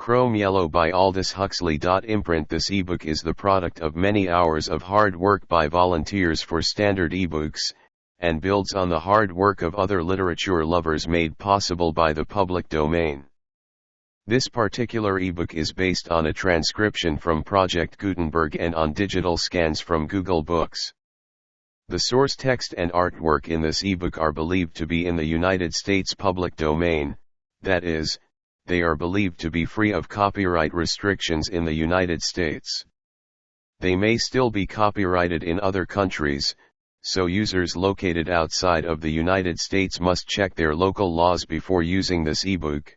Crome Yellow by Aldous Huxley. Imprint. This ebook is the product of many hours of hard work by volunteers for Standard eBooks, and builds on the hard work of other literature lovers made possible by the public domain. This particular ebook is based on a transcription from Project Gutenberg and on digital scans from Google Books. The source text and artwork in this ebook are believed to be in the United States public domain, that is, they are believed to be free of copyright restrictions in the United States. They may still be copyrighted in other countries, so users located outside of the United States must check their local laws before using this ebook.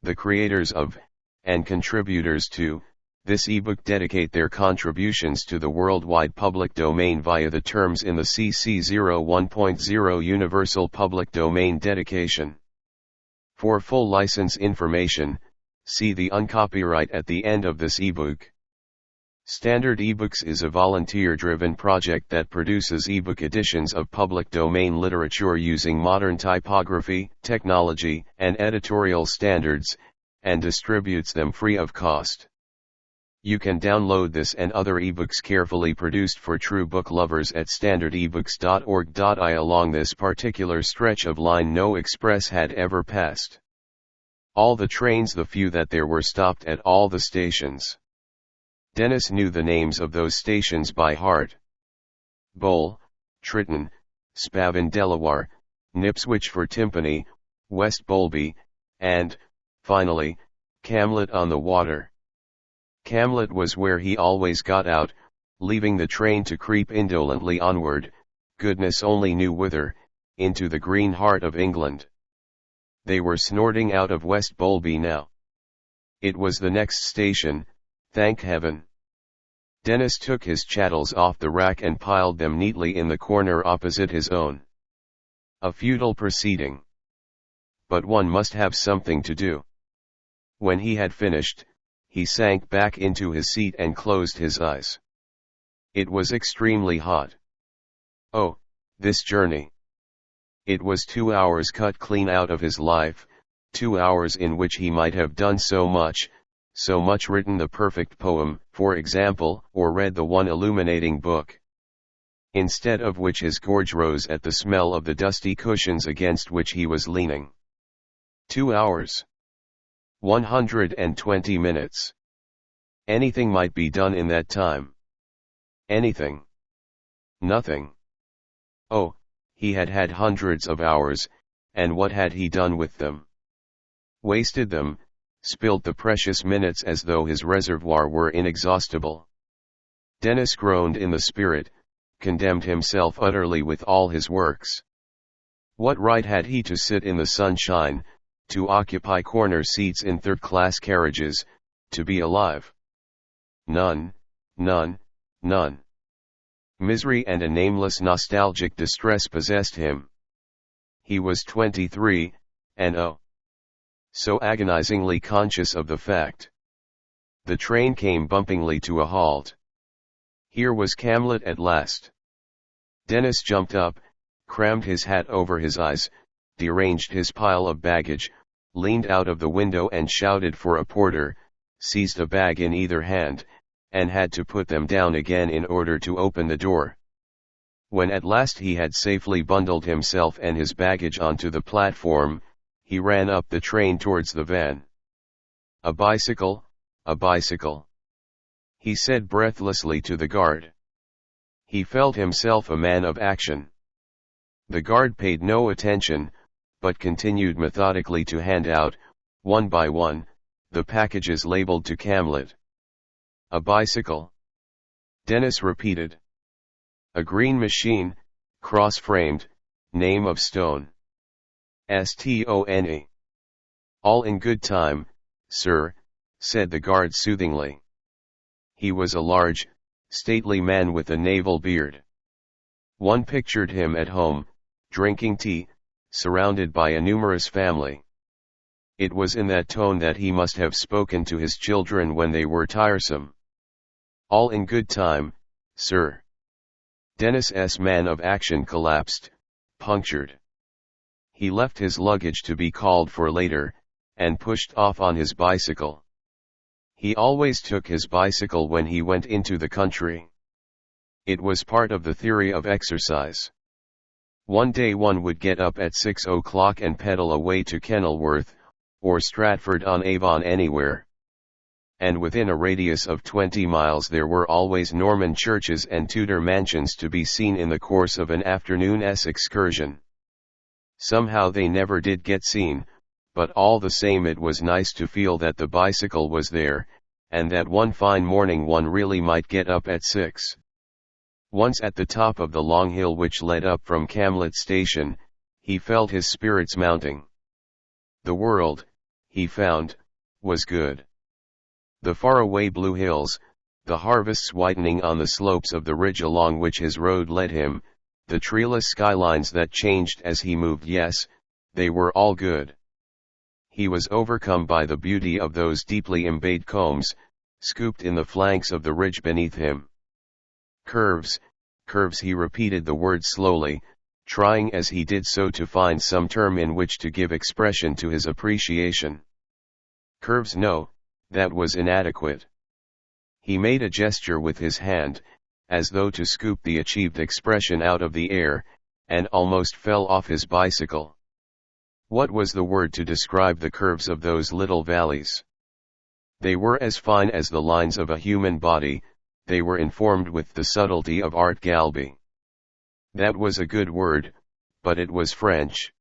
The creators of, and contributors to, this ebook dedicate their contributions to the worldwide public domain via the terms in the CC 01.0 Universal Public Domain Dedication. For full license information, see the uncopyright at the end of this ebook. Standard eBooks is a volunteer-driven project that produces ebook editions of public domain literature using modern typography, technology, and editorial standards, and distributes them free of cost. You can download this and other ebooks carefully produced for true book lovers at standardebooks.org.I. Along this particular stretch of line no express had ever passed. All the trains, the few that there were, stopped at all the stations. Denis knew the names of those stations by heart. Bowl, Triton, Spavin Delaware, Nipswich for Timpany, West Bowlby, and, finally, Camlet on the Water. Camlet was where he always got out, leaving the train to creep indolently onward, goodness only knew whither, into the green heart of England. They were snorting out of West Bowlby now. It was the next station, thank heaven. Denis took his chattels off the rack and piled them neatly in the corner opposite his own. A futile proceeding. But one must have something to do. When he had finished, he sank back into his seat and closed his eyes. It was extremely hot. Oh, this journey. It was 2 hours cut clean out of his life, 2 hours in which he might have done so much, written the perfect poem, for example, or read the one illuminating book. Instead of which his gorge rose at the smell of the dusty cushions against which he was leaning. 2 hours. 120 minutes. Anything might be done in that time. Anything. Nothing. Oh, he had had hundreds of hours, and what had he done with them? Wasted them, spilled the precious minutes as though his reservoir were inexhaustible. Denis groaned in the spirit, condemned himself utterly with all his works. What right had he to sit in the sunshine, to occupy corner seats in third-class carriages, to be alive? None, none, none. Misery and a nameless nostalgic distress possessed him. He was 23, and oh, so agonizingly conscious of the fact. The train came bumpingly to a halt. Here was Camlet at last. Denis jumped up, crammed his hat over his eyes, deranged his pile of baggage, leaned out of the window and shouted for a porter, seized a bag in either hand, and had to put them down again in order to open the door. When at last he had safely bundled himself and his baggage onto the platform, he ran up the train towards the van. A bicycle, he said breathlessly to the guard. He felt himself a man of action. The guard paid no attention, but continued methodically to hand out, one by one, the packages labeled to Camlet. A bicycle. Denis repeated. A green machine, cross-framed, name of stone. Stone. All in good time, sir, said the guard soothingly. He was a large, stately man with a navel beard. One pictured him at home, drinking tea, surrounded by a numerous family. It was in that tone that he must have spoken to his children when they were tiresome. All in good time, sir. Denis's man of action collapsed, punctured. He left his luggage to be called for later, and pushed off on his bicycle. He always took his bicycle when he went into the country. It was part of the theory of exercise. One day one would get up at 6 o'clock and pedal away to Kenilworth, or Stratford-on-Avon, anywhere. And within a radius of 20 miles there were always Norman churches and Tudor mansions to be seen in the course of an afternoon's excursion. Somehow they never did get seen, but all the same it was nice to feel that the bicycle was there, and that one fine morning one really might get up at 6. Once at the top of the long hill which led up from Camlet Station, he felt his spirits mounting. The world, he found, was good. The faraway blue hills, the harvests whitening on the slopes of the ridge along which his road led him, the treeless skylines that changed as he moved, yes, they were all good. He was overcome by the beauty of those deeply embayed combs, scooped in the flanks of the ridge beneath him. Curves, curves, he repeated the word slowly, trying as he did so to find some term in which to give expression to his appreciation. Curves, no, that was inadequate. He made a gesture with his hand, as though to scoop the achieved expression out of the air, and almost fell off his bicycle. What was the word to describe the curves of those little valleys? They were as fine as the lines of a human body, they were informed with the subtlety of art galby. That was a good word, but it was French.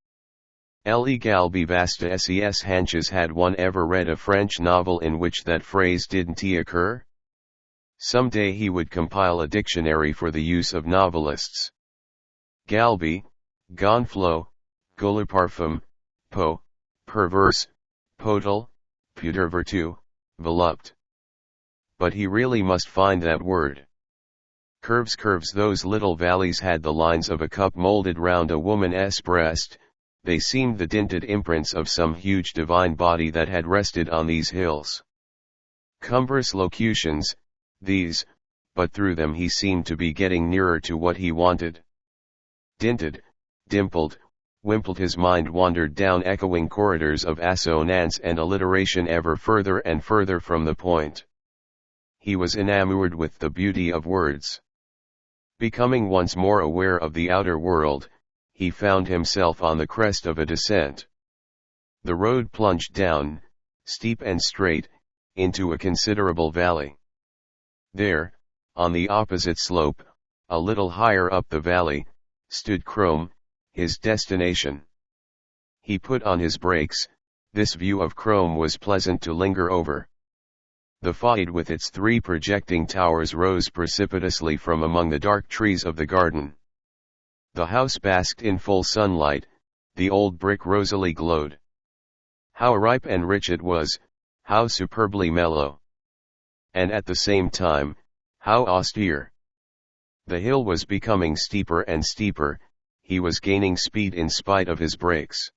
Le galby vaste ses hanches. Had one ever read a French novel in which that phrase didn't occur? Some day he would compile a dictionary for the use of novelists. Galby, gonflo, gauleparfum, po, perverse, potal, pudervertu, volupte. But he really must find that word. Curves, curves, those little valleys had the lines of a cup molded round a woman's breast. They seemed the dinted imprints of some huge divine body that had rested on these hills. Cumbrous locutions, these, but through them he seemed to be getting nearer to what he wanted. Dinted, dimpled, wimpled, his mind wandered down echoing corridors of assonance and alliteration ever further and further from the point. He was enamored with the beauty of words. Becoming once more aware of the outer world, he found himself on the crest of a descent. The road plunged down, steep and straight, into a considerable valley. There, on the opposite slope, a little higher up the valley, stood Crome, his destination. He put on his brakes. This view of Crome was pleasant to linger over. The façade with its 3 projecting towers rose precipitously from among the dark trees of the garden. The house basked in full sunlight, the old brick rosily glowed. How ripe and rich it was, how superbly mellow. And at the same time, how austere. The hill was becoming steeper and steeper, he was gaining speed in spite of his brakes.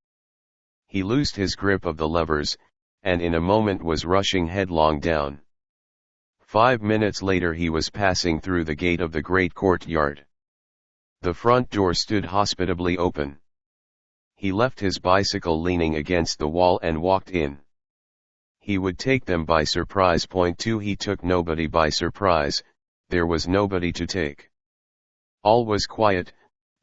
He loosed his grip of the levers, and in a moment was rushing headlong down. 5 minutes later he was passing through the gate of the great courtyard. The front door stood hospitably open. He left his bicycle leaning against the wall and walked in. He would take them by surprise. Point 2. He took nobody by surprise, there was nobody to take. All was quiet.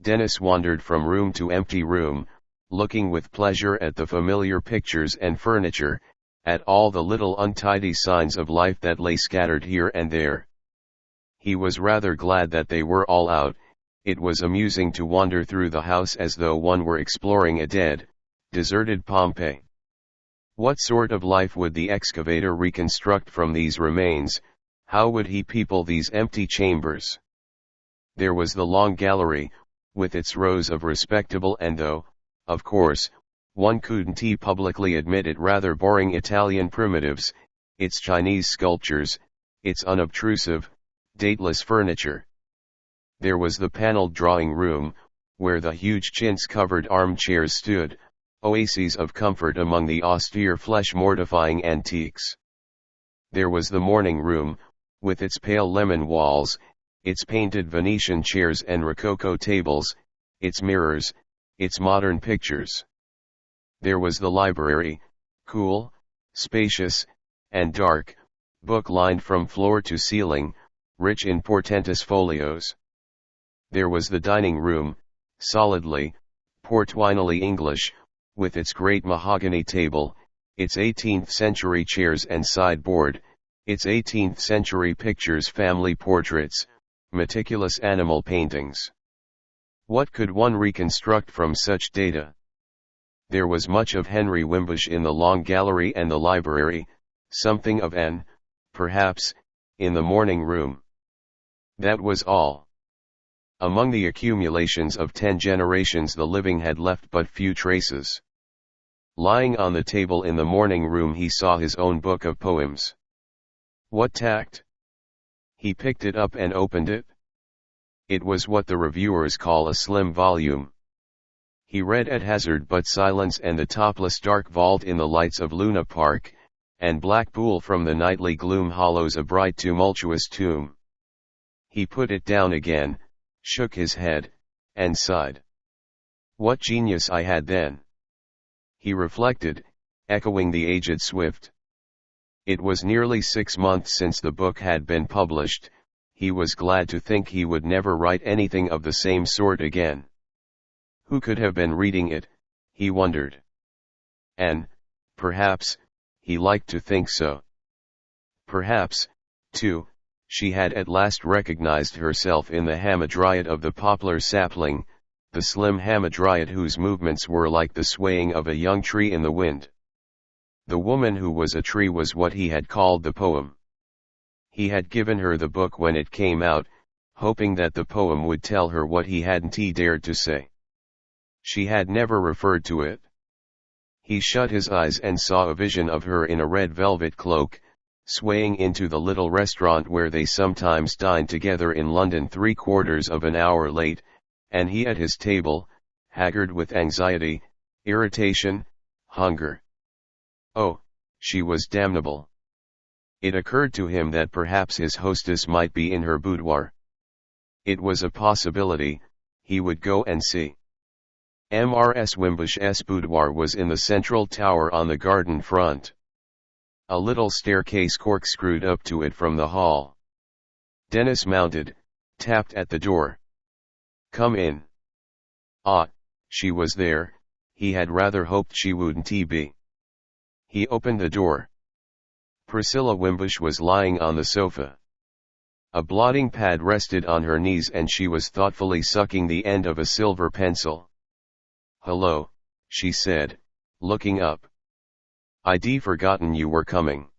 Denis wandered from room to empty room, looking with pleasure at the familiar pictures and furniture, at all the little untidy signs of life that lay scattered here and there. He was rather glad that they were all out. It was amusing to wander through the house as though one were exploring a dead, deserted Pompeii. What sort of life would the excavator reconstruct from these remains? How would he people these empty chambers? There was the long gallery, with its rows of respectable and, though, of course, one couldn't publicly admit it, rather boring Italian primitives, its Chinese sculptures, its unobtrusive, dateless furniture. There was the paneled drawing room, where the huge chintz-covered armchairs stood, oases of comfort among the austere flesh-mortifying antiques. There was the morning room, with its pale lemon walls, its painted Venetian chairs and rococo tables, its mirrors, its modern pictures. There was the library, Cool, spacious, and dark, book lined from floor to ceiling, rich in portentous folios. There was the dining room, solidly, portwinily English, with its great mahogany table, its 18th-century chairs and sideboard, its 18th-century pictures, family portraits, meticulous animal paintings. What could one reconstruct from such data? There was much of Henry Wimbush in the long gallery and the library, something of Anne, perhaps, in the morning room. That was all. Among the accumulations of 10 generations the living had left but few traces. Lying on the table in the morning room he saw his own book of poems. What tact! He picked it up and opened it. It was what the reviewers call a slim volume. He read at hazard, but silence and the topless dark vault in the lights of Luna Park, and Blackpool from the nightly gloom hollows a bright tumultuous tomb. He put it down again, shook his head, and sighed. What genius I had then! He reflected, echoing the aged Swift. It was nearly 6 months since the book had been published. He was glad to think he would never write anything of the same sort again. Who could have been reading it, he wondered. And, perhaps, he liked to think so. Perhaps, too, she had at last recognized herself in the hamadryad of the poplar sapling, the slim hamadryad whose movements were like the swaying of a young tree in the wind. The woman who was a tree was what he had called the poem. He had given her the book when it came out, hoping that the poem would tell her what he hadn't dared to say. She had never referred to it. He shut his eyes and saw a vision of her in a red velvet cloak, swaying into the little restaurant where they sometimes dined together in London 3/4 of an hour late, and he at his table, haggard with anxiety, irritation, hunger. Oh, she was damnable. It occurred to him that perhaps his hostess might be in her boudoir. It was a possibility. He would go and see. Mrs. Wimbush's boudoir was in the central tower on the garden front. A little staircase corkscrewed up to it from the hall. Denis mounted, tapped at the door. Come in. Ah, she was there. He had rather hoped she wouldn't be. He opened the door. Priscilla Wimbush was lying on the sofa. A blotting pad rested on her knees and she was thoughtfully sucking the end of a silver pencil. Hello, she said, looking up. I'd forgotten you were coming.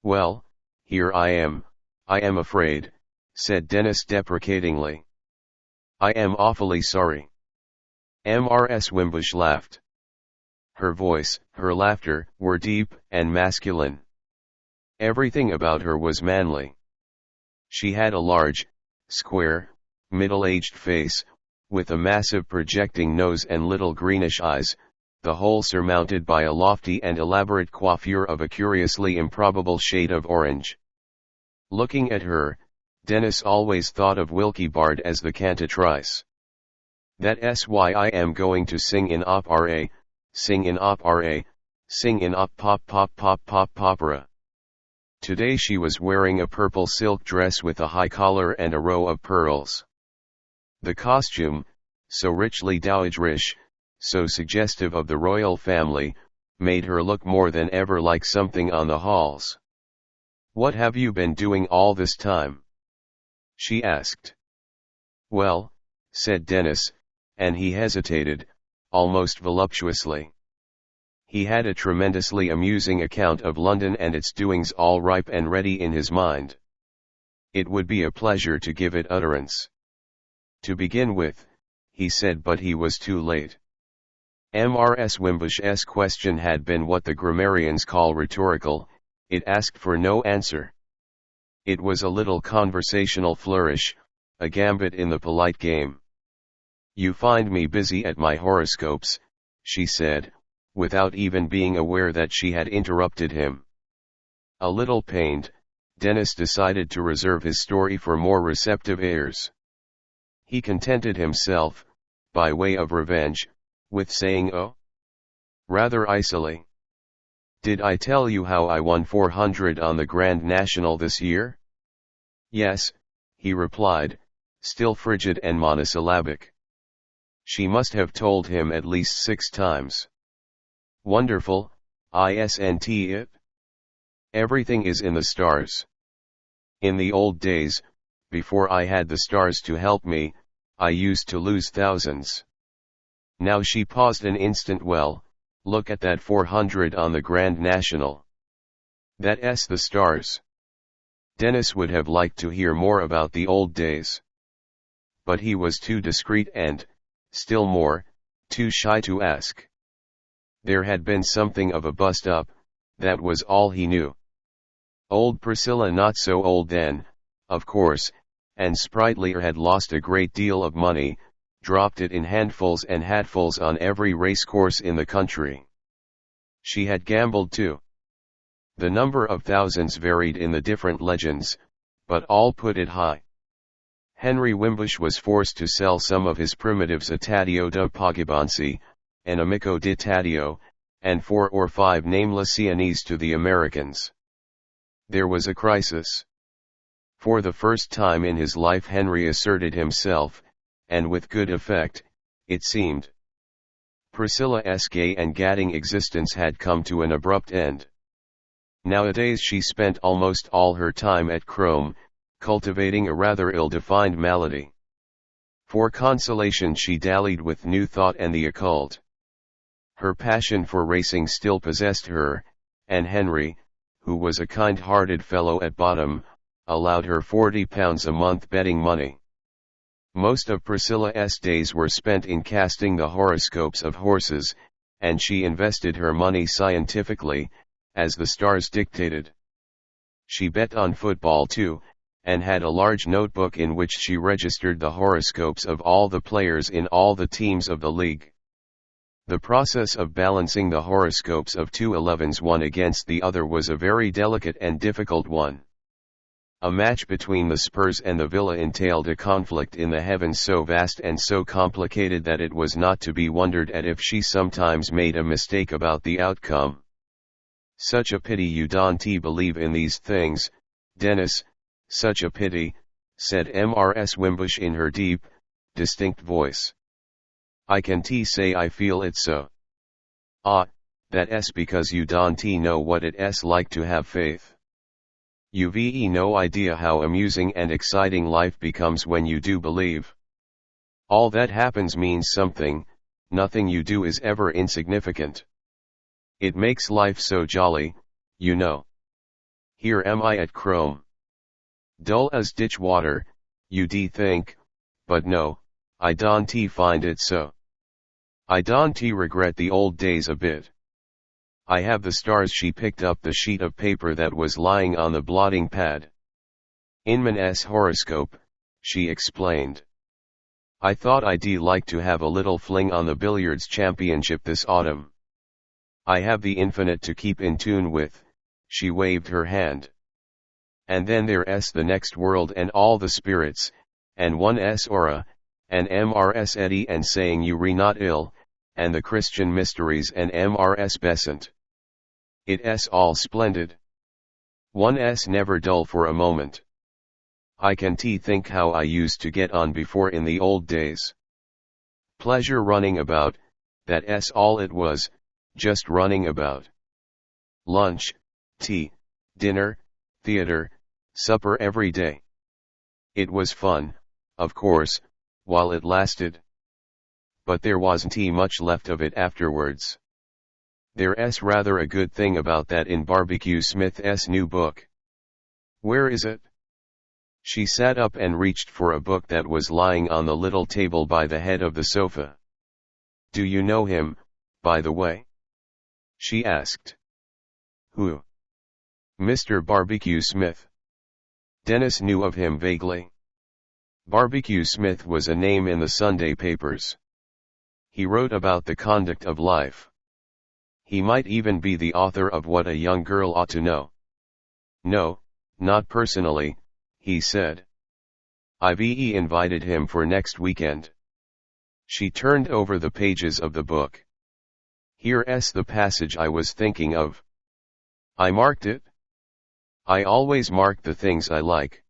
Well, here I am afraid, said Denis deprecatingly. I am awfully sorry. Mrs. Wimbush laughed. Her voice, her laughter, were deep and masculine. Everything about her was manly. She had a large, square, middle-aged face, with a massive projecting nose and little greenish eyes, the whole surmounted by a lofty and elaborate coiffure of a curiously improbable shade of orange. Looking at her, Denis always thought of Wilkie Bard as the cantatrice. That's why I am going to sing in opera, sing in opera, sing in opera. Today she was wearing a purple silk dress with a high collar and a row of pearls. The costume, so richly dowagerish, so suggestive of the royal family, made her look more than ever like something on the halls. What have you been doing all this time? She asked. Well, said Denis, and he hesitated, almost voluptuously. He had a tremendously amusing account of London and its doings all ripe and ready in his mind. It would be a pleasure to give it utterance. To begin with, he said, but he was too late. Mrs. Wimbush's question had been what the grammarians call rhetorical. It asked for no answer. It was a little conversational flourish, a gambit in the polite game. You find me busy at my horoscopes, she said, without even being aware that she had interrupted him. A little pained, Denis decided to reserve his story for more receptive ears. He contented himself, by way of revenge, with saying oh? Rather icily. Did I tell you how I won 400 on the Grand National this year? Yes, he replied, still frigid and monosyllabic. She must have told him at least 6 times. Wonderful, isn't it? Everything is in the stars. In the old days, before I had the stars to help me, I used to lose thousands. Now she paused an instant. Well, look at that 400 on the Grand National. That's the stars. Denis would have liked to hear more about the old days. But he was too discreet and, still more, too shy to ask. There had been something of a bust-up, that was all he knew. Old Priscilla, not so old then, of course, and sprightlier, had lost a great deal of money, dropped it in handfuls and hatfuls on every racecourse in the country. She had gambled too. The number of thousands varied in the different legends, but all put it high. Henry Wimbush was forced to sell some of his primitives a Taddeo da Poggibonsi, an Amico di Taddeo, and 4 or 5 nameless Sienese to the Americans. There was a crisis. For the first time in his life Henry asserted himself, and with good effect, it seemed. Priscilla's gay and gadding existence had come to an abrupt end. Nowadays she spent almost all her time at Crome, cultivating a rather ill-defined malady. For consolation she dallied with New Thought and the occult. Her passion for racing still possessed her, and Henry, who was a kind-hearted fellow at bottom, allowed her £40 a month betting money. Most of Priscilla's days were spent in casting the horoscopes of horses, and she invested her money scientifically, as the stars dictated. She bet on football too, and had a large notebook in which she registered the horoscopes of all the players in all the teams of the league. The process of balancing the horoscopes of 2 elevens one against the other was a very delicate and difficult one. A match between the Spurs and the Villa entailed a conflict in the heavens so vast and so complicated that it was not to be wondered at if she sometimes made a mistake about the outcome. Such a pity you don't believe in these things, Denis, such a pity, said Mrs. Wimbush in her deep, distinct voice. I can say I feel it so. Ah, that's because you don't know what it's like to have faith. You've no idea how amusing and exciting life becomes when you do believe. All that happens means something, nothing you do is ever insignificant. It makes life so jolly, you know. Here am I at Crome. Dull as ditch water, you'd think, but no, I don't find it so. I don't regret the old days a bit. I have the stars. She picked up the sheet of paper that was lying on the blotting pad. Inman's horoscope, she explained. I thought I'd like to have a little fling on the billiards championship this autumn. I have the infinite to keep in tune with, she waved her hand. And then there's the next world and all the spirits, and one's aura, and Mrs. Eddy and saying you re not ill, and the Christian mysteries and Mrs. Besant. It's all splendid. One's never dull for a moment. I can think how I used to get on before in the old days. Pleasure running about, that's all it was, just running about. Lunch, tea, dinner, theater, supper every day. It was fun, of course, while it lasted. But there wasn't much left of it afterwards. There's rather a good thing about that in Barbecue Smith's new book. Where is it? She sat up and reached for a book that was lying on the little table by the head of the sofa. Do you know him, by the way? She asked. Who? Mr. Barbecue Smith. Denis knew of him vaguely. Barbecue Smith was a name in the Sunday papers. He wrote about the conduct of life. He might even be the author of What a Young Girl Ought to Know. No, not personally, he said. I've invited him for next weekend. She turned over the pages of the book. Here's the passage I was thinking of, I marked it. I always mark the things I like.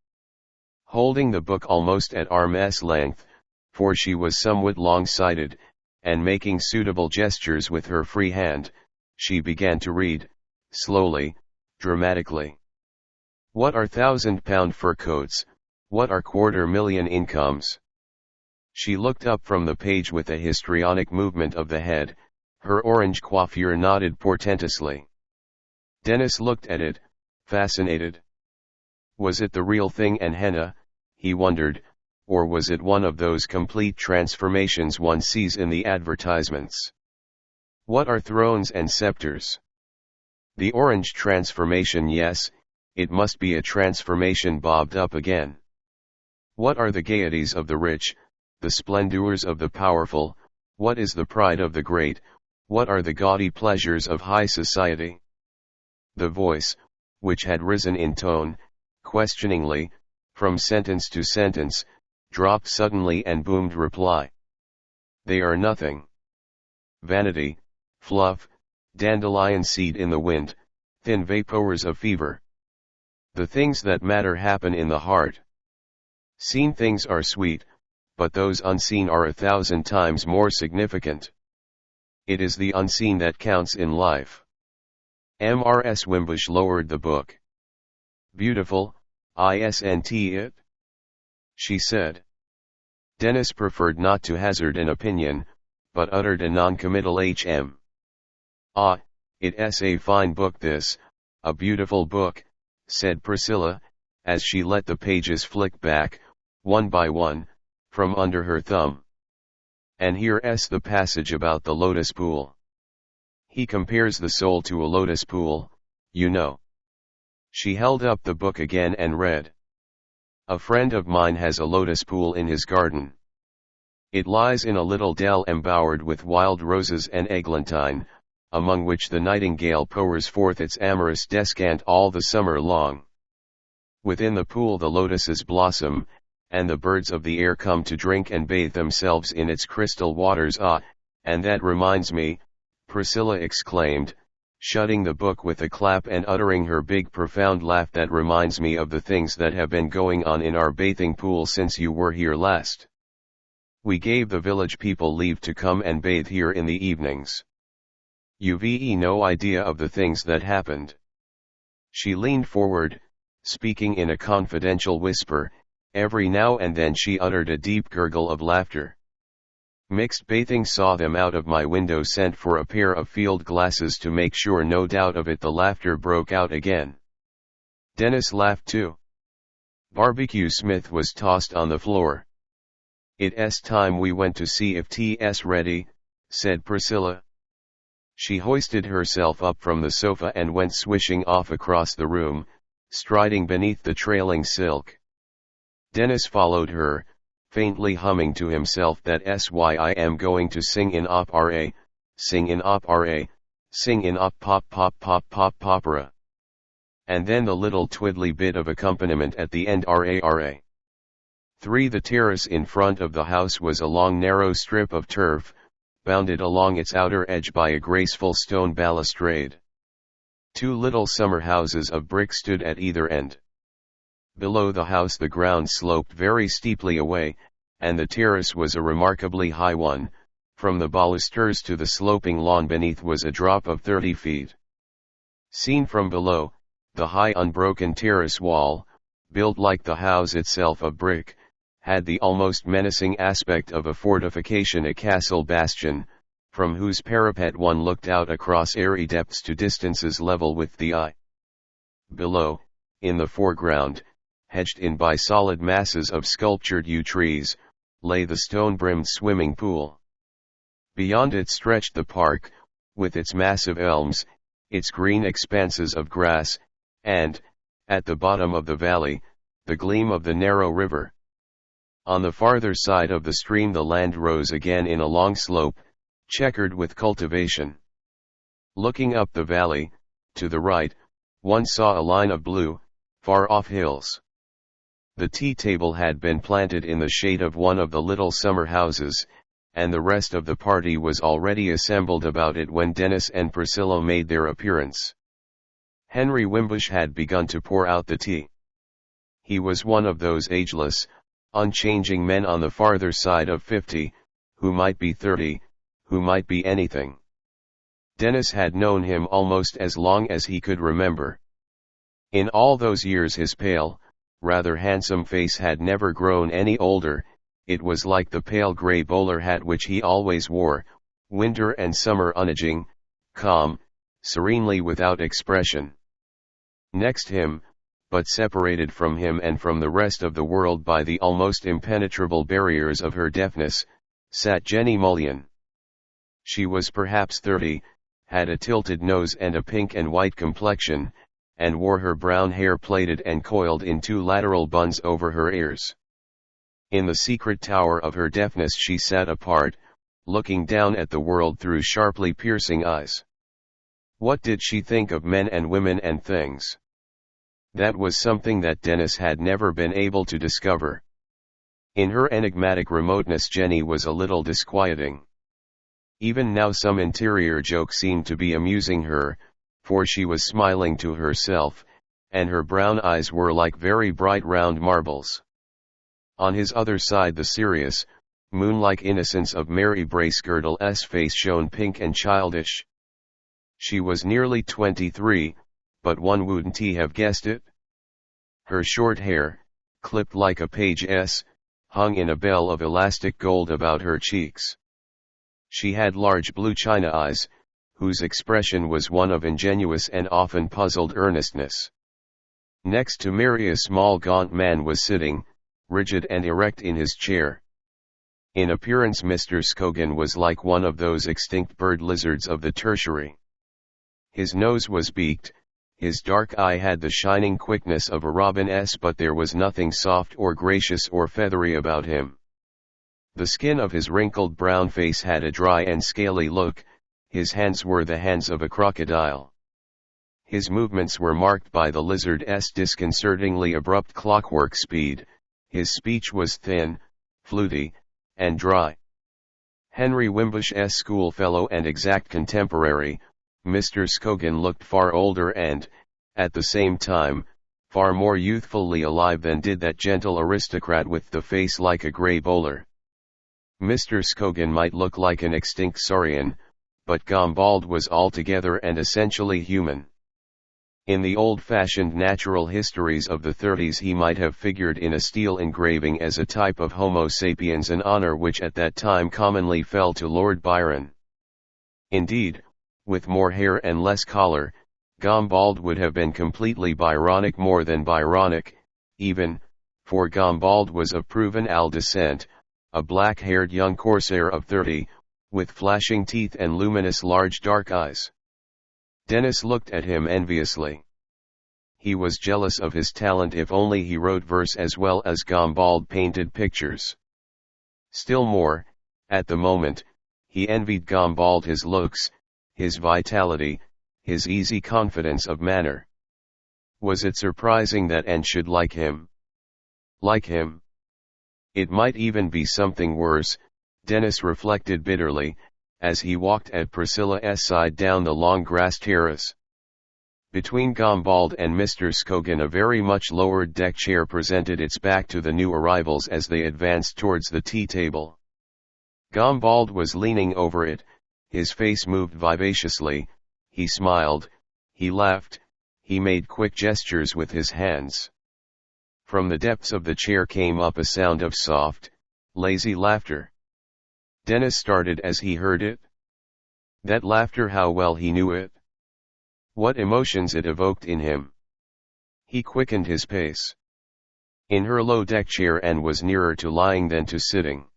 Holding the book almost at arm's length, for she was somewhat long-sighted, and making suitable gestures with her free hand, she began to read, slowly, dramatically. What are £1,000 fur coats, what are $250,000 incomes? She looked up from the page with a histrionic movement of the head, her orange coiffure nodded portentously. Denis looked at it, fascinated. Was it the real thing and henna, he wondered, or was it one of those complete transformations one sees in the advertisements? What are thrones and scepters? The orange transformation, yes, it must be a transformation bobbed up again. What are the gaieties of the rich, the splendors of the powerful, what is the pride of the great, what are the gaudy pleasures of high society? The voice, which had risen in tone, questioningly, from sentence to sentence, dropped suddenly and boomed reply. They are nothing. Vanity, fluff, dandelion seed in the wind, thin vapors of fever. The things that matter happen in the heart. Seen things are sweet, but those unseen are 1,000 times more significant. It is the unseen that counts in life. Mrs. Wimbush lowered the book. Beautiful, isn't it? She said. Denis preferred not to hazard an opinion, but uttered a non-committal hm. Ah, it's a fine book this, a beautiful book, said Priscilla, as she let the pages flick back, one by one, from under her thumb. And here's the passage about the lotus pool. He compares the soul to a lotus pool, you know. She held up the book again and read. A friend of mine has a lotus pool in his garden. It lies in a little dell embowered with wild roses and eglantine, among which the nightingale pours forth its amorous descant all the summer long. Within the pool the lotuses blossom, and the birds of the air come to drink and bathe themselves in its crystal waters. Ah, and that reminds me, Priscilla exclaimed, shutting the book with a clap and uttering her big profound laugh, that reminds me of the things that have been going on in our bathing pool since you were here last. We gave the village people leave to come and bathe here in the evenings. You've no idea of the things that happened. She leaned forward, speaking in a confidential whisper. Every now and then she uttered a deep gurgle of laughter. Mixed bathing saw them out of my window, sent for a pair of field glasses to make sure, no doubt of it. The laughter broke out again. Denis laughed too. Barbecue Smith was tossed on the floor. It's time we went to see if tea's ready, said Priscilla. She hoisted herself up from the sofa and went swishing off across the room, striding beneath the trailing silk. Denis followed her, faintly humming to himself that I am going to sing in opera, sing in opera, sing in op pop pop pop pop opera. And then the little twiddly bit of accompaniment at the end, ra. 3. The terrace in front of the house was a long narrow strip of turf, bounded along its outer edge by a graceful stone balustrade. 2 little summer houses of brick stood at either end. Below the house the ground sloped very steeply away, and the terrace was a remarkably high one. From the balusters to the sloping lawn beneath was a drop of 30 feet. Seen from below, the high unbroken terrace wall, built like the house itself of brick, had the almost menacing aspect of a fortification, a castle bastion, from whose parapet one looked out across airy depths to distances level with the eye. Below, in the foreground, hedged in by solid masses of sculptured yew trees, lay the stone-brimmed swimming pool. Beyond it stretched the park, with its massive elms, its green expanses of grass, and, at the bottom of the valley, the gleam of the narrow river. On the farther side of the stream the land rose again in a long slope, checkered with cultivation. Looking up the valley, to the right, one saw a line of blue, far-off hills. The tea table had been planted in the shade of one of the little summer houses, and the rest of the party was already assembled about it when Denis and Priscilla made their appearance. Henry Wimbush had begun to pour out the tea. He was one of those ageless, unchanging men on the farther side of 50, who might be 30, who might be anything. Denis had known him almost as long as he could remember. In all those years his pale, rather handsome face had never grown any older. It was like the pale grey bowler hat which he always wore, winter and summer unaging, calm, serenely without expression. Next him, but separated from him and from the rest of the world by the almost impenetrable barriers of her deafness, sat Jenny Mullion. She was perhaps 30, had a tilted nose and a pink and white complexion, and wore her brown hair plaited and coiled in two lateral buns over her ears. In the secret tower of her deafness she sat apart, looking down at the world through sharply piercing eyes. What did she think of men and women and things? That was something that Denis had never been able to discover. In her enigmatic remoteness Jenny was a little disquieting. Even now some interior joke seemed to be amusing her, for she was smiling to herself, and her brown eyes were like very bright round marbles. On his other side the serious, moon-like innocence of Mary Bracegirdle's face shone pink and childish. She was nearly 23, but one wouldn't he have guessed it? Her short hair, clipped like a page's, hung in a bell of elastic gold about her cheeks. She had large blue china eyes, whose expression was one of ingenuous and often puzzled earnestness. Next to Mary a small gaunt man was sitting, rigid and erect in his chair. In appearance Mr. Scogan was like one of those extinct bird lizards of the tertiary. His nose was beaked, his dark eye had the shining quickness of a robin's, but there was nothing soft or gracious or feathery about him. The skin of his wrinkled brown face had a dry and scaly look, his hands were the hands of a crocodile. His movements were marked by the lizard's disconcertingly abrupt clockwork speed, his speech was thin, fluty, and dry. Henry Wimbush's schoolfellow and exact contemporary, Mr. Scogan looked far older and, at the same time, far more youthfully alive than did that gentle aristocrat with the face like a grey bowler. Mr. Scogan might look like an extinct saurian, but Gombald was altogether and essentially human. In the old-fashioned natural histories of the 30s he might have figured in a steel engraving as a type of Homo sapiens, an honor which at that time commonly fell to Lord Byron. Indeed, with more hair and less collar, Gombald would have been completely Byronic, more than Byronic, even, for Gombald was of provençal descent, a black-haired young corsair of 30, with flashing teeth and luminous large dark eyes. Denis looked at him enviously. He was jealous of his talent if only he wrote verse as well as Gombald painted pictures. Still more, at the moment, he envied Gombald his looks, his vitality, his easy confidence of manner. Was it surprising that Anne should like him? Like him? It might even be something worse, Denis reflected bitterly, as he walked at Priscilla's side down the long grass terrace. Between Gombald and Mr. Scogan a very much lowered deck chair presented its back to the new arrivals as they advanced towards the tea table. Gombald was leaning over it, his face moved vivaciously, he smiled, he laughed, he made quick gestures with his hands. From the depths of the chair came up a sound of soft, lazy laughter. Denis started as he heard it. That laughter, how well he knew it! What emotions it evoked in him! He quickened his pace. In her low deck chair Anne was nearer to lying than to sitting.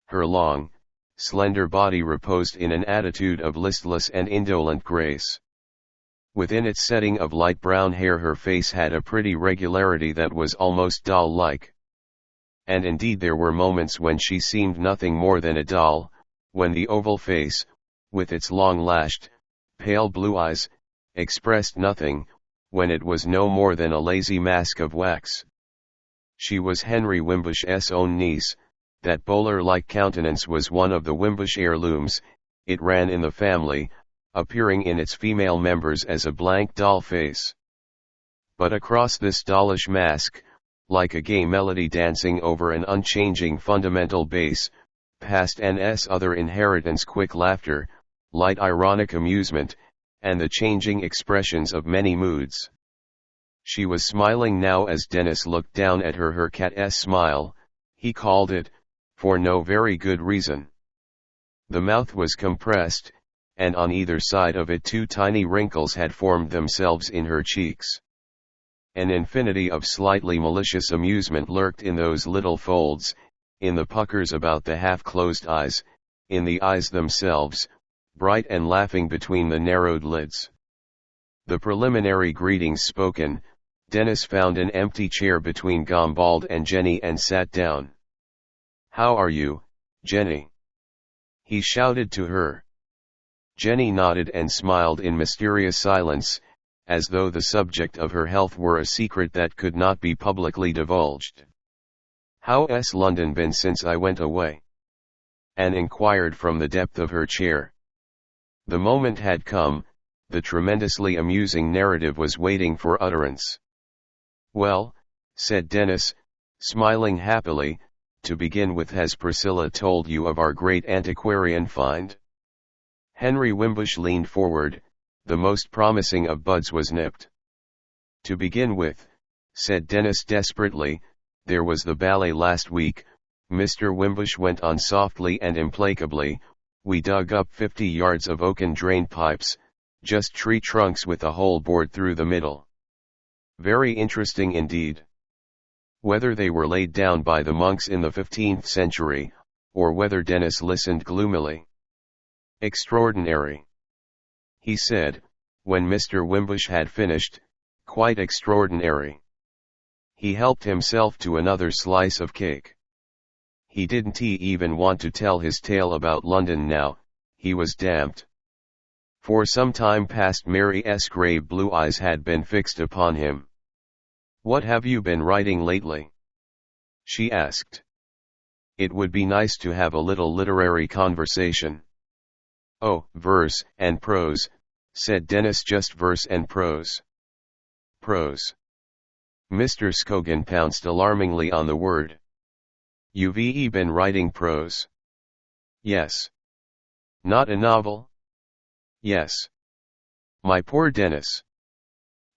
Her long, slender body reposed in an attitude of listless and indolent grace. Within its setting of light brown hair her face had a pretty regularity that was almost doll-like. And indeed there were moments when she seemed nothing more than a doll, when the oval face, with its long-lashed, pale blue eyes, expressed nothing, when it was no more than a lazy mask of wax. She was Henry Wimbush's own niece. That bowler-like countenance was one of the Wimbush heirlooms, it ran in the family, appearing in its female members as a blank doll face. But across this dollish mask, like a gay melody dancing over an unchanging fundamental bass, passed N's other inheritance: quick laughter, light ironic amusement, and the changing expressions of many moods. She was smiling now as Denis looked down at her cat's smile, he called it, for no very good reason. The mouth was compressed, and on either side of it 2 tiny wrinkles had formed themselves in her cheeks. An infinity of slightly malicious amusement lurked in those little folds, in the puckers about the half-closed eyes, in the eyes themselves, bright and laughing between the narrowed lids. The preliminary greetings spoken, Denis found an empty chair between Gombald and Jenny and sat down. "How are you, Jenny?" he shouted to her. Jenny nodded and smiled in mysterious silence, as though the subject of her health were a secret that could not be publicly divulged. "How's London been since I went away?" Anne inquired from the depth of her chair. The moment had come, the tremendously amusing narrative was waiting for utterance. "Well," said Denis, smiling happily, "to begin with, has Priscilla told you of our great antiquarian find?" Henry Wimbush leaned forward. The most promising of buds was nipped. "To begin with," said Denis desperately, "there was the ballet last week," Mr. Wimbush went on softly and implacably. "We dug up 50 yards of oaken drain pipes, just tree trunks with a hole bored through the middle. Very interesting indeed. Whether they were laid down by the monks in the 15th century, or whether," Denis listened gloomily. "Extraordinary," he said, when Mr. Wimbush had finished, "quite extraordinary." He helped himself to another slice of cake. He didn't even want to tell his tale about London now, he was damped. For some time past Mary's grave blue eyes had been fixed upon him. "What have you been writing lately?" she asked. "It would be nice to have a little literary conversation." "Oh, verse and prose," said Denis. "Just verse and prose." "Prose?" Mr. Scogan pounced alarmingly on the word. "You've been writing prose?" "Yes." "Not a novel?" "Yes." "My poor Denis!"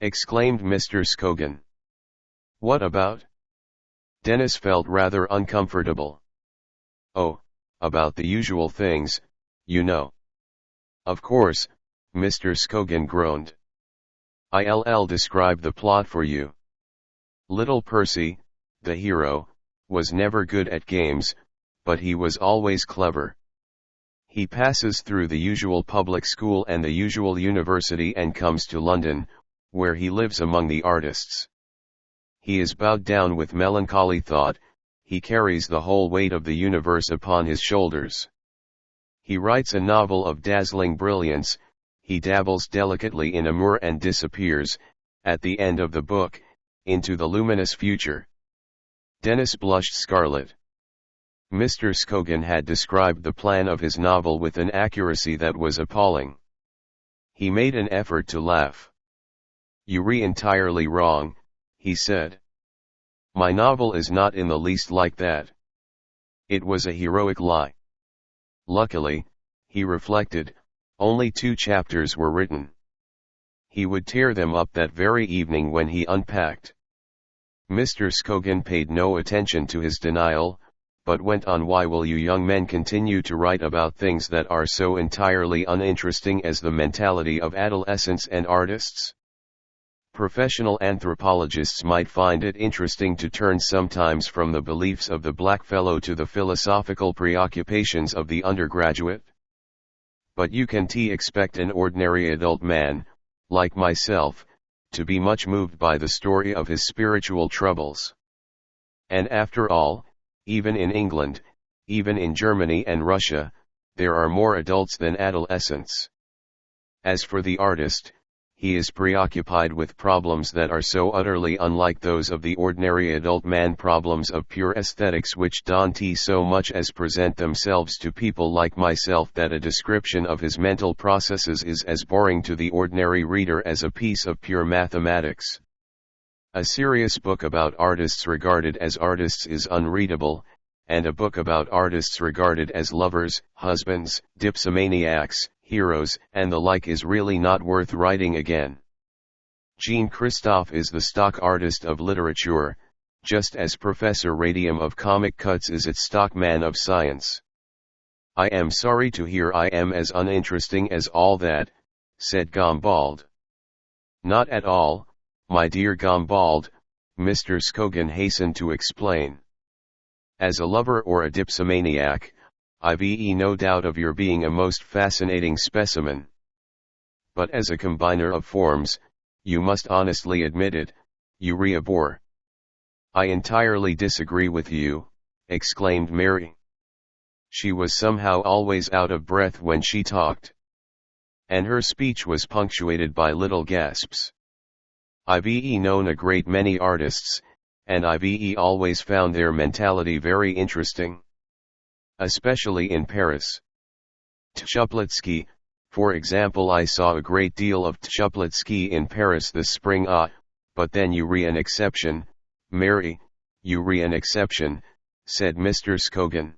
exclaimed Mr. Scogan. "What about?" Denis felt rather uncomfortable. "Oh, about the usual things, you know." "Of course," Mr. Scogan groaned. "I'll describe the plot for you. Little Percy, the hero, was never good at games, but he was always clever. He passes through the usual public school and the usual university and comes to London, where he lives among the artists. He is bowed down with melancholy thought, he carries the whole weight of the universe upon his shoulders. He writes a novel of dazzling brilliance, he dabbles delicately in amour and disappears, at the end of the book, into the luminous future." Denis blushed scarlet. Mr. Scogan had described the plan of his novel with an accuracy that was appalling. He made an effort to laugh. "You're entirely wrong," he said. "My novel is not in the least like that. It was a heroic lie. Luckily," he reflected, "only 2 chapters were written." He would tear them up that very evening when he unpacked. Mr. Scogan paid no attention to his denial, but went on. "Why will you young men continue to write about things that are so entirely uninteresting as the mentality of adolescents and artists? Professional anthropologists might find it interesting to turn sometimes from the beliefs of the blackfellow to the philosophical preoccupations of the undergraduate. But you can't expect an ordinary adult man, like myself, to be much moved by the story of his spiritual troubles. And after all, even in England, even in Germany and Russia, there are more adults than adolescents. As for the artist, he is preoccupied with problems that are so utterly unlike those of the ordinary adult man, problems of pure aesthetics which Dante so much as present themselves to people like myself that a description of his mental processes is as boring to the ordinary reader as a piece of pure mathematics. A serious book about artists regarded as artists is unreadable, and a book about artists regarded as lovers, husbands, dipsomaniacs, heroes, and the like is really not worth writing again. Jean-Christophe is the stock artist of literature, just as Professor Radium of Comic Cuts is its stock man of science. I am sorry to hear I am as uninteresting as all that, said Gombald. Not at all, my dear Gombald, Mr. Scogan hastened to explain. As a lover or a dipsomaniac, I've no doubt of your being a most fascinating specimen. But as a combiner of forms, you must honestly admit it, you bore. I entirely disagree with you, exclaimed Mary. She was somehow always out of breath when she talked. And her speech was punctuated by little gasps. I've known a great many artists, and I've always found their mentality very interesting. Especially in Paris. Tchuplitsky, for example. I saw a great deal of Tchuplitsky in Paris this spring. But then you an exception, Mary, you an exception, said Mr. Scogan.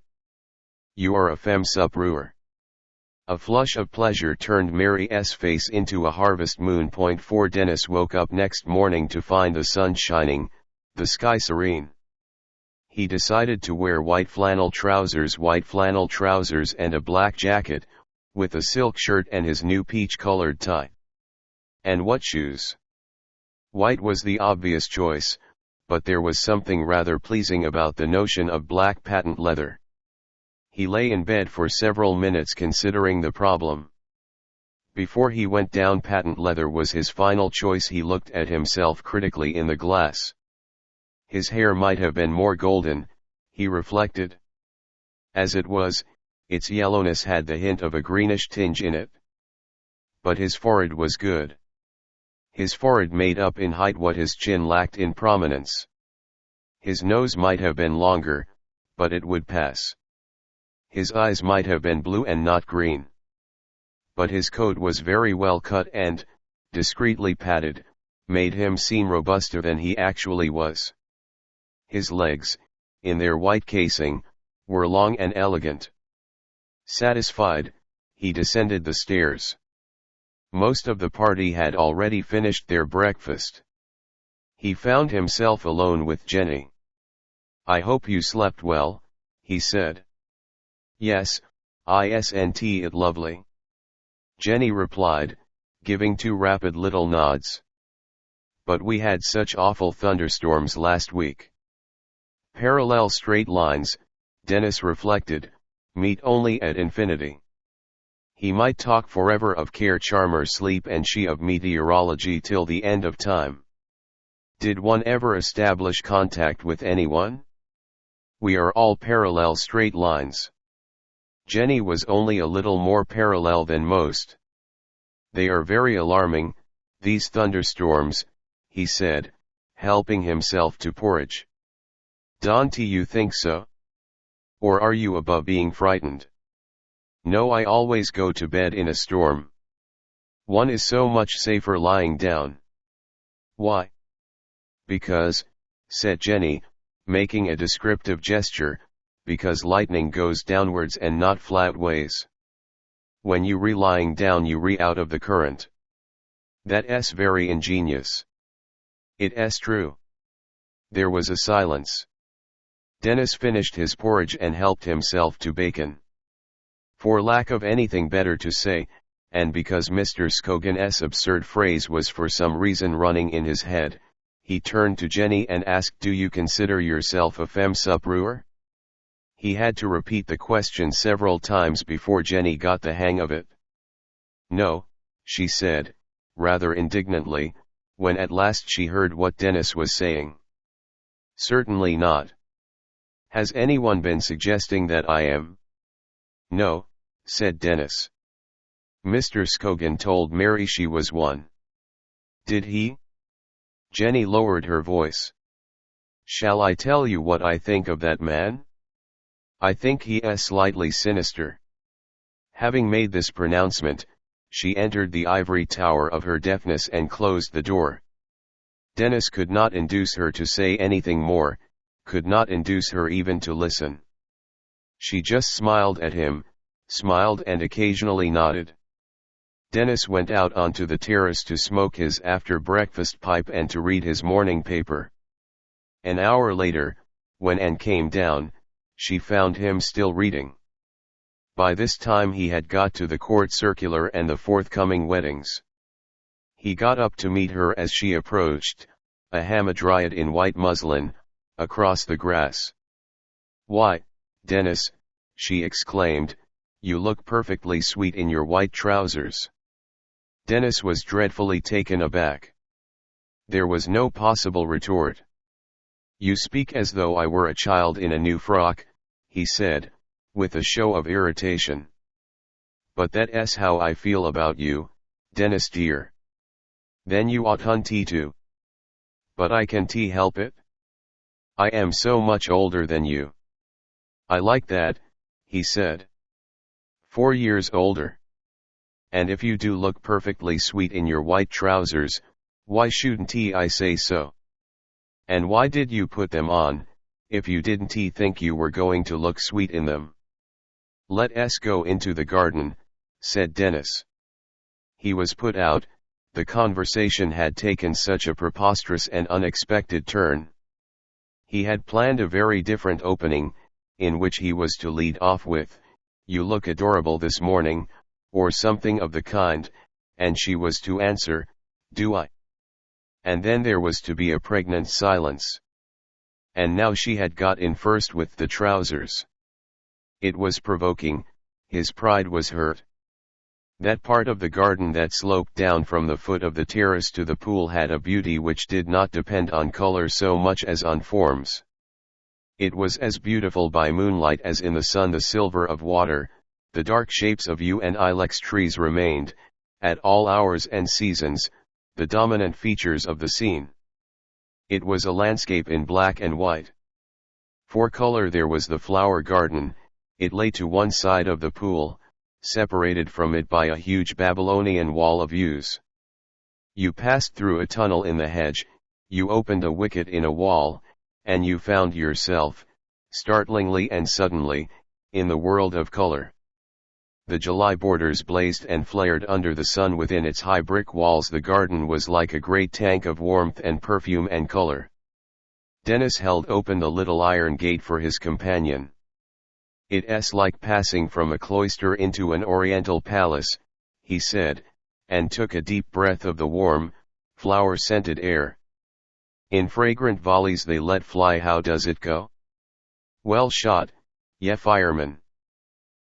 You are a femme supérieure. A flush of pleasure turned Mary's face into a harvest moon. For Denis woke up next morning to find the sun shining, the sky serene. He decided to wear white flannel trousers and a black jacket, with a silk shirt and his new peach-colored tie. And what shoes? White was the obvious choice, but there was something rather pleasing about the notion of black patent leather. He lay in bed for several minutes considering the problem. Before he went down, patent leather was his final choice. He looked at himself critically in the glass. His hair might have been more golden, he reflected. As it was, its yellowness had the hint of a greenish tinge in it. But his forehead was good. His forehead made up in height what his chin lacked in prominence. His nose might have been longer, but it would pass. His eyes might have been blue and not green. But his coat was very well cut and, discreetly padded, made him seem robuster than he actually was. His legs, in their white casing, were long and elegant. Satisfied, he descended the stairs. Most of the party had already finished their breakfast. He found himself alone with Jenny. "I hope you slept well," he said. "Yes, isn't it lovely?" Jenny replied, giving two rapid little nods. "But we had such awful thunderstorms last week." Parallel straight lines, Denis reflected, meet only at infinity. He might talk forever of care, charmer, sleep, and she of meteorology till the end of time. Did one ever establish contact with anyone? We are all parallel straight lines. Jenny was only a little more parallel than most. "They are very alarming, these thunderstorms," he said, helping himself to porridge. "Don't you think so? Or are you above being frightened?" "No, I always go to bed in a storm. One is so much safer lying down." "Why?" "Because," said Jenny, making a descriptive gesture, "because lightning goes downwards and not flat ways. When you lying down you out of the current. That's very ingenious." "It's true." There was a silence. Denis finished his porridge and helped himself to bacon. For lack of anything better to say, and because Mr. Scogan's absurd phrase was for some reason running in his head, he turned to Jenny and asked, "Do you consider yourself a femme supérieure?" He had to repeat the question several times before Jenny got the hang of it. "No," she said, rather indignantly, when at last she heard what Denis was saying. "Certainly not. Has anyone been suggesting that I am?" "No," said Denis. "Mr. Scogan told Mary she was one." Did he? Jenny lowered her voice. Shall I tell you what I think of that man? I think he is slightly sinister. Having made this pronouncement, she entered the ivory tower of her deafness and closed the door. Denis could not induce her to say anything more, could not induce her even to listen. She just smiled at him, smiled and occasionally nodded. Denis went out onto the terrace to smoke his after-breakfast pipe and to read his morning paper. An hour later, when Anne came down, she found him still reading. By this time he had got to the court circular and the forthcoming weddings. He got up to meet her as she approached, a hamadryad in white muslin, across the grass. "Why, Denis," she exclaimed, "you look perfectly sweet in your white trousers." Denis was dreadfully taken aback. There was no possible retort. "You speak as though I were a child in a new frock," he said, with a show of irritation. "But that's how I feel about you, Denis dear." "Then you oughtn't to." "But I can't help it. I am so much older than you." "I like that," he said. 4 years older. And if you do look perfectly sweet in your white trousers, why shouldn't I say so? And why did you put them on, if you didn't think you were going to look sweet in them?" "Let us go into the garden," said Denis. He was put out, the conversation had taken such a preposterous and unexpected turn. He had planned a very different opening, in which he was to lead off with, "You look adorable this morning," or something of the kind, and she was to answer, "Do I?" And then there was to be a pregnant silence. And now she had got in first with the trousers. It was provoking, his pride was hurt. That part of the garden that sloped down from the foot of the terrace to the pool had a beauty which did not depend on color so much as on forms. It was as beautiful by moonlight as in the sun. The silver of water, the dark shapes of yew and ilex trees remained, at all hours and seasons, the dominant features of the scene. It was a landscape in black and white. For color there was the flower garden. It lay to one side of the pool, separated from it by a huge Babylonian wall of yews. You passed through a tunnel in the hedge, you opened a wicket in a wall, and you found yourself, startlingly and suddenly, in the world of color. The July borders blazed and flared under the sun within its high brick walls. The garden was like a great tank of warmth and perfume and color. Denis held open the little iron gate for his companion. "It's like passing from a cloister into an oriental palace," he said, and took a deep breath of the warm, flower-scented air. "In fragrant volleys they let fly. How does it go?" "Well shot, ye fireman.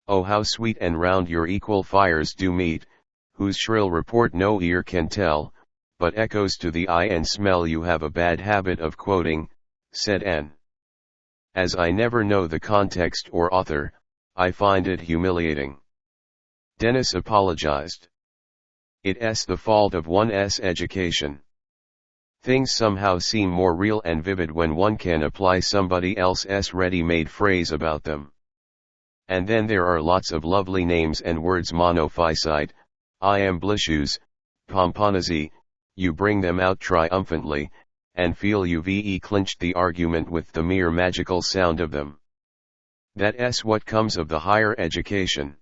Oh, how sweet and round your equal fires do meet, whose shrill report no ear can tell, but echoes to the eye and smell." "You have a bad habit of quoting," said Anne. "As I never know the context or author, I find it humiliating." Denis apologized. "It's the fault of one's education. Things somehow seem more real and vivid when one can apply somebody else's ready-made phrase about them. And then there are lots of lovely names and words: monophysite, iamblicious, pomponazy. You bring them out triumphantly, and feel you've clinched the argument with the mere magical sound of them. That's what comes of the higher education."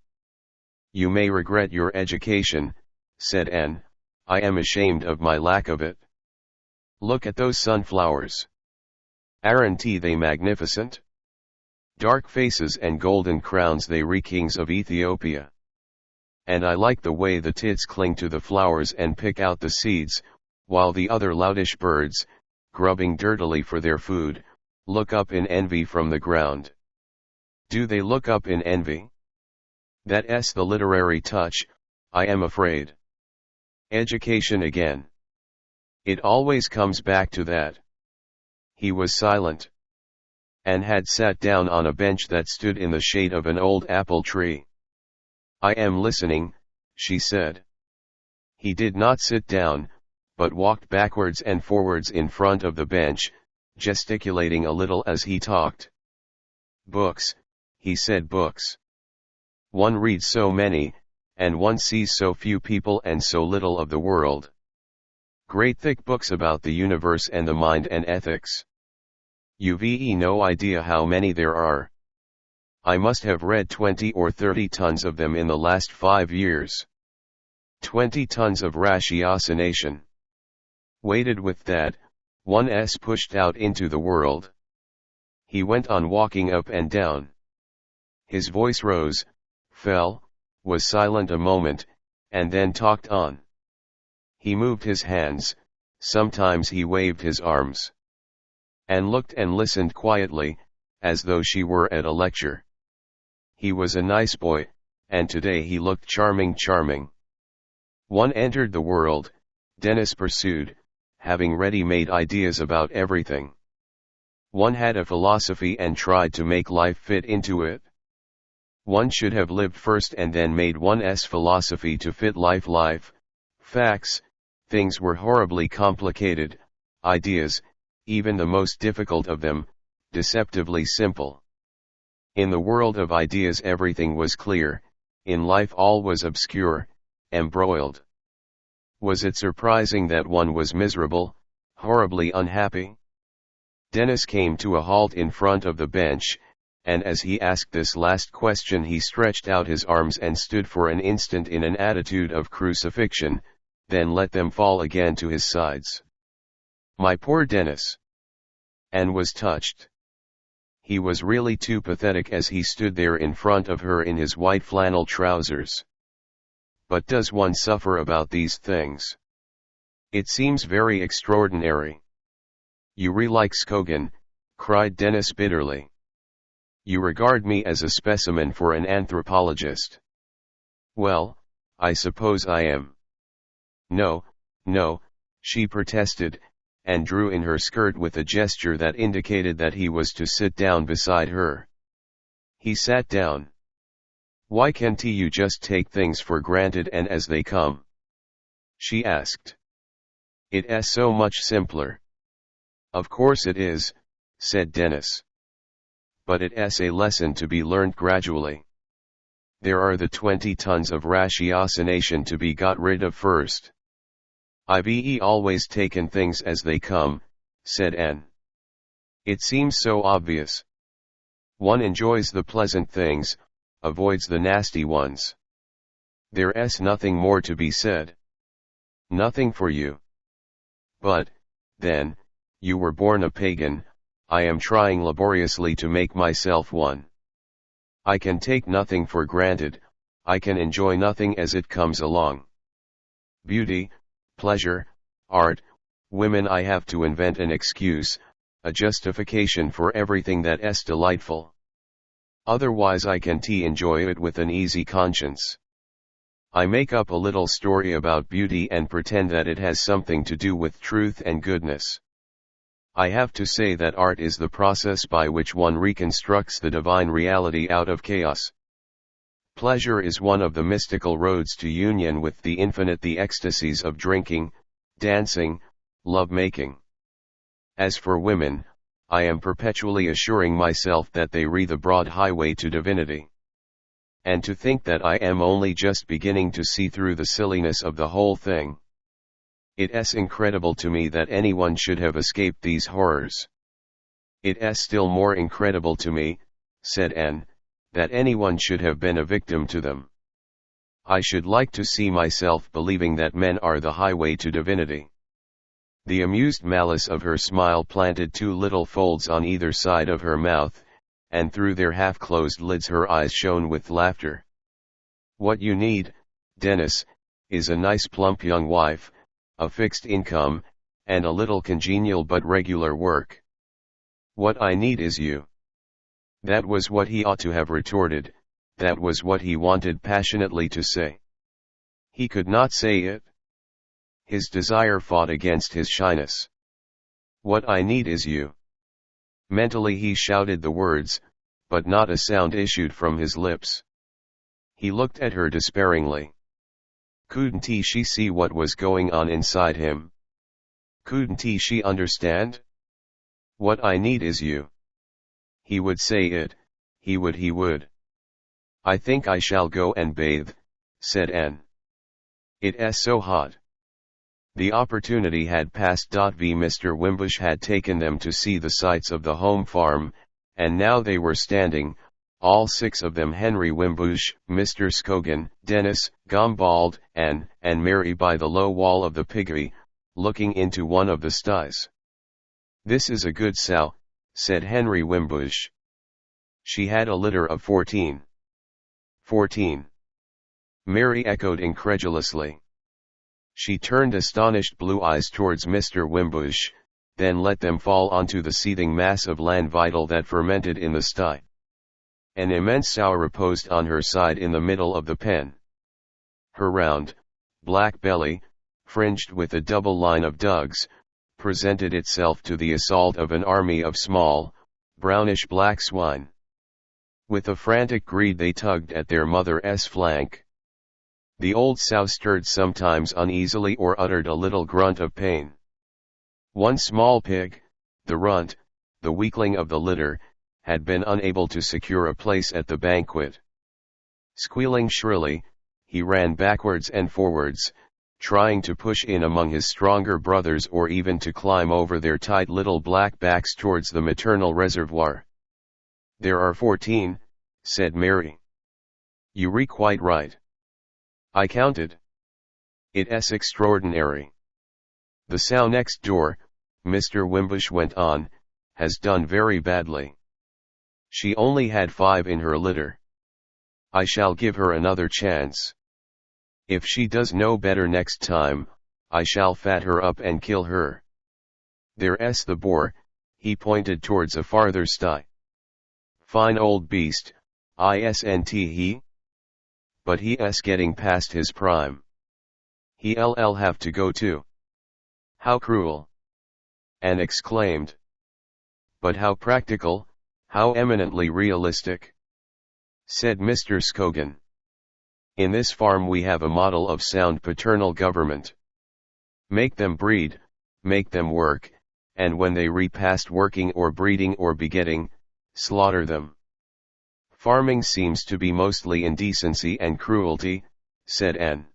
"You may regret your education," said Anne. "I am ashamed of my lack of it. Look at those sunflowers. Aren't they magnificent? Dark faces and golden crowns, they re kings of Ethiopia. And I like the way the tits cling to the flowers and pick out the seeds, while the other loutish birds, grubbing dirtily for their food, look up in envy from the ground." "Do they look up in envy? That's the literary touch, I am afraid. Education again. It always comes back to that." He was silent. Anne had sat down on a bench that stood in the shade of an old apple tree. "I am listening," she said. He did not sit down, but walked backwards and forwards in front of the bench, gesticulating a little as he talked. Books, he said, books. One reads so many, and one sees so few people and so little of the world. Great thick books about the universe and the mind and ethics. You've no idea how many there are. I must have read 20 or 30 tons of them in the last 5 years. 20 tons of ratiocination. Weighted with that, 1s pushed out into the world. He went on walking up and down. His voice rose, fell, was silent a moment, and then talked on. He moved his hands, sometimes he waved his arms. And looked and listened quietly, as though she were at a lecture. He was a nice boy, and today he looked charming. One entered the world, Denis pursued, having ready-made ideas about everything. One had a philosophy and tried to make life fit into it. One should have lived first and then made one's philosophy to fit life. Facts, things were horribly complicated, ideas, even the most difficult of them, deceptively simple. In the world of ideas everything was clear, in life all was obscure, embroiled. Was it surprising that one was miserable, horribly unhappy? Denis came to a halt in front of the bench, and as he asked this last question he stretched out his arms and stood for an instant in an attitude of crucifixion, then let them fall again to his sides. My poor Denis! Anne was touched. He was really too pathetic as he stood there in front of her in his white flannel trousers. But does one suffer about these things? It seems very extraordinary. You like Skogan, cried Denis bitterly. You regard me as a specimen for an anthropologist. Well, I suppose I am. No, she protested, and drew in her skirt with a gesture that indicated that he was to sit down beside her. He sat down. Why can't you just take things for granted and as they come? She asked. It's so much simpler. Of course it is, said Denis. But it's a lesson to be learned gradually. There are the 20 tons of ratiocination to be got rid of first. I've always taken things as they come, said Anne. It seems so obvious. One enjoys the pleasant things, avoids the nasty ones. There's nothing more to be said. Nothing for you. But, then, you were born a pagan, I am trying laboriously to make myself one. I can take nothing for granted, I can enjoy nothing as it comes along. Beauty, pleasure, art, women, I have to invent an excuse, a justification for everything that's delightful. Otherwise I can't enjoy it with an easy conscience. I make up a little story about beauty and pretend that it has something to do with truth and goodness. I have to say that art is the process by which one reconstructs the divine reality out of chaos. Pleasure is one of the mystical roads to union with the infinite, the ecstasies of drinking, dancing, love-making. As for women, I am perpetually assuring myself that they re the broad highway to divinity. And to think that I am only just beginning to see through the silliness of the whole thing. It's incredible to me that anyone should have escaped these horrors. It's still more incredible to me, said Anne, that anyone should have been a victim to them. I should like to see myself believing that men are the highway to divinity. The amused malice of her smile planted two little folds on either side of her mouth, and through their half-closed lids her eyes shone with laughter. What you need, Denis, is a nice plump young wife, a fixed income, and a little congenial but regular work. What I need is you. That was what he ought to have retorted, that was what he wanted passionately to say. He could not say it. His desire fought against his shyness. What I need is you. Mentally he shouted the words, but not a sound issued from his lips. He looked at her despairingly. Couldn't she see what was going on inside him? Couldn't she understand? What I need is you. He would say it, he would. I think I shall go and bathe, said Anne. It's so hot. The opportunity had passed. Mr. Wimbush had taken them to see the sights of the home farm, and now they were standing, all six of them, Henry Wimbush, Mr. Scogan, Denis, Gombald, Anne, and Mary, by the low wall of the piggery, looking into one of the sties. This is a good sow, said Henry Wimbush. She had a litter of 14. 14. Mary echoed incredulously. She turned astonished blue eyes towards Mr. Wimbush, then let them fall onto the seething mass of land vital that fermented in the sty. An immense sow reposed on her side in the middle of the pen. Her round, black belly, fringed with a double line of dugs, presented itself to the assault of an army of small, brownish-black swine. With a frantic greed they tugged at their mother's flank. The old sow stirred sometimes uneasily or uttered a little grunt of pain. One small pig, the runt, the weakling of the litter, had been unable to secure a place at the banquet. Squealing shrilly, he ran backwards and forwards, trying to push in among his stronger brothers or even to climb over their tight little black backs towards the maternal reservoir. There are 14, said Mary. You're quite right. I counted. It's extraordinary. The sow next door, Mr. Wimbush went on, has done very badly. She only had 5 in her litter. I shall give her another chance. If she does no better next time, I shall fat her up and kill her. There's the boar, he pointed towards a farther sty. Fine old beast, isn't he? But he's getting past his prime. He'll have to go too. How cruel! Anne exclaimed. But how practical, how eminently realistic, said Mr. Scogan. In this farm we have a model of sound paternal government. Make them breed, make them work, and when they reach past working or breeding or begetting, slaughter them. Farming seems to be mostly indecency and cruelty, said Anne.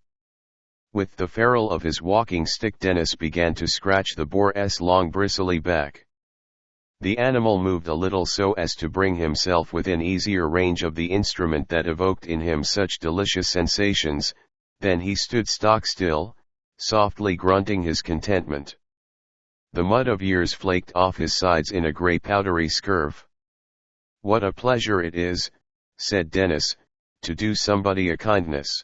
With the ferrule of his walking stick Denis began to scratch the boar's long bristly back. The animal moved a little so as to bring himself within easier range of the instrument that evoked in him such delicious sensations, then he stood stock still, softly grunting his contentment. The mud of years flaked off his sides in a grey powdery scurf. What a pleasure it is, said Denis, to do somebody a kindness.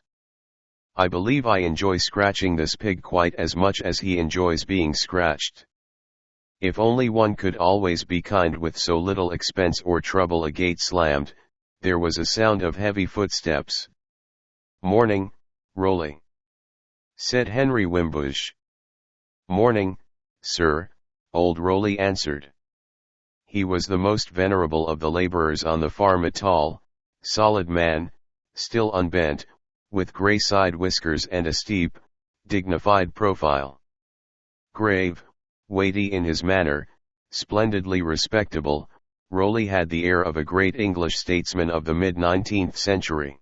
I believe I enjoy scratching this pig quite as much as he enjoys being scratched. If only one could always be kind with so little expense or trouble. A gate slammed, there was a sound of heavy footsteps. Morning, Rolly, said Henry Wimbush. Morning, sir, old Rolly answered. He was the most venerable of the laborers on the farm, a tall, solid man, still unbent, with grey side whiskers and a steep, dignified profile. Grave, weighty in his manner, splendidly respectable, Rolly had the air of a great English statesman of the mid-19th century.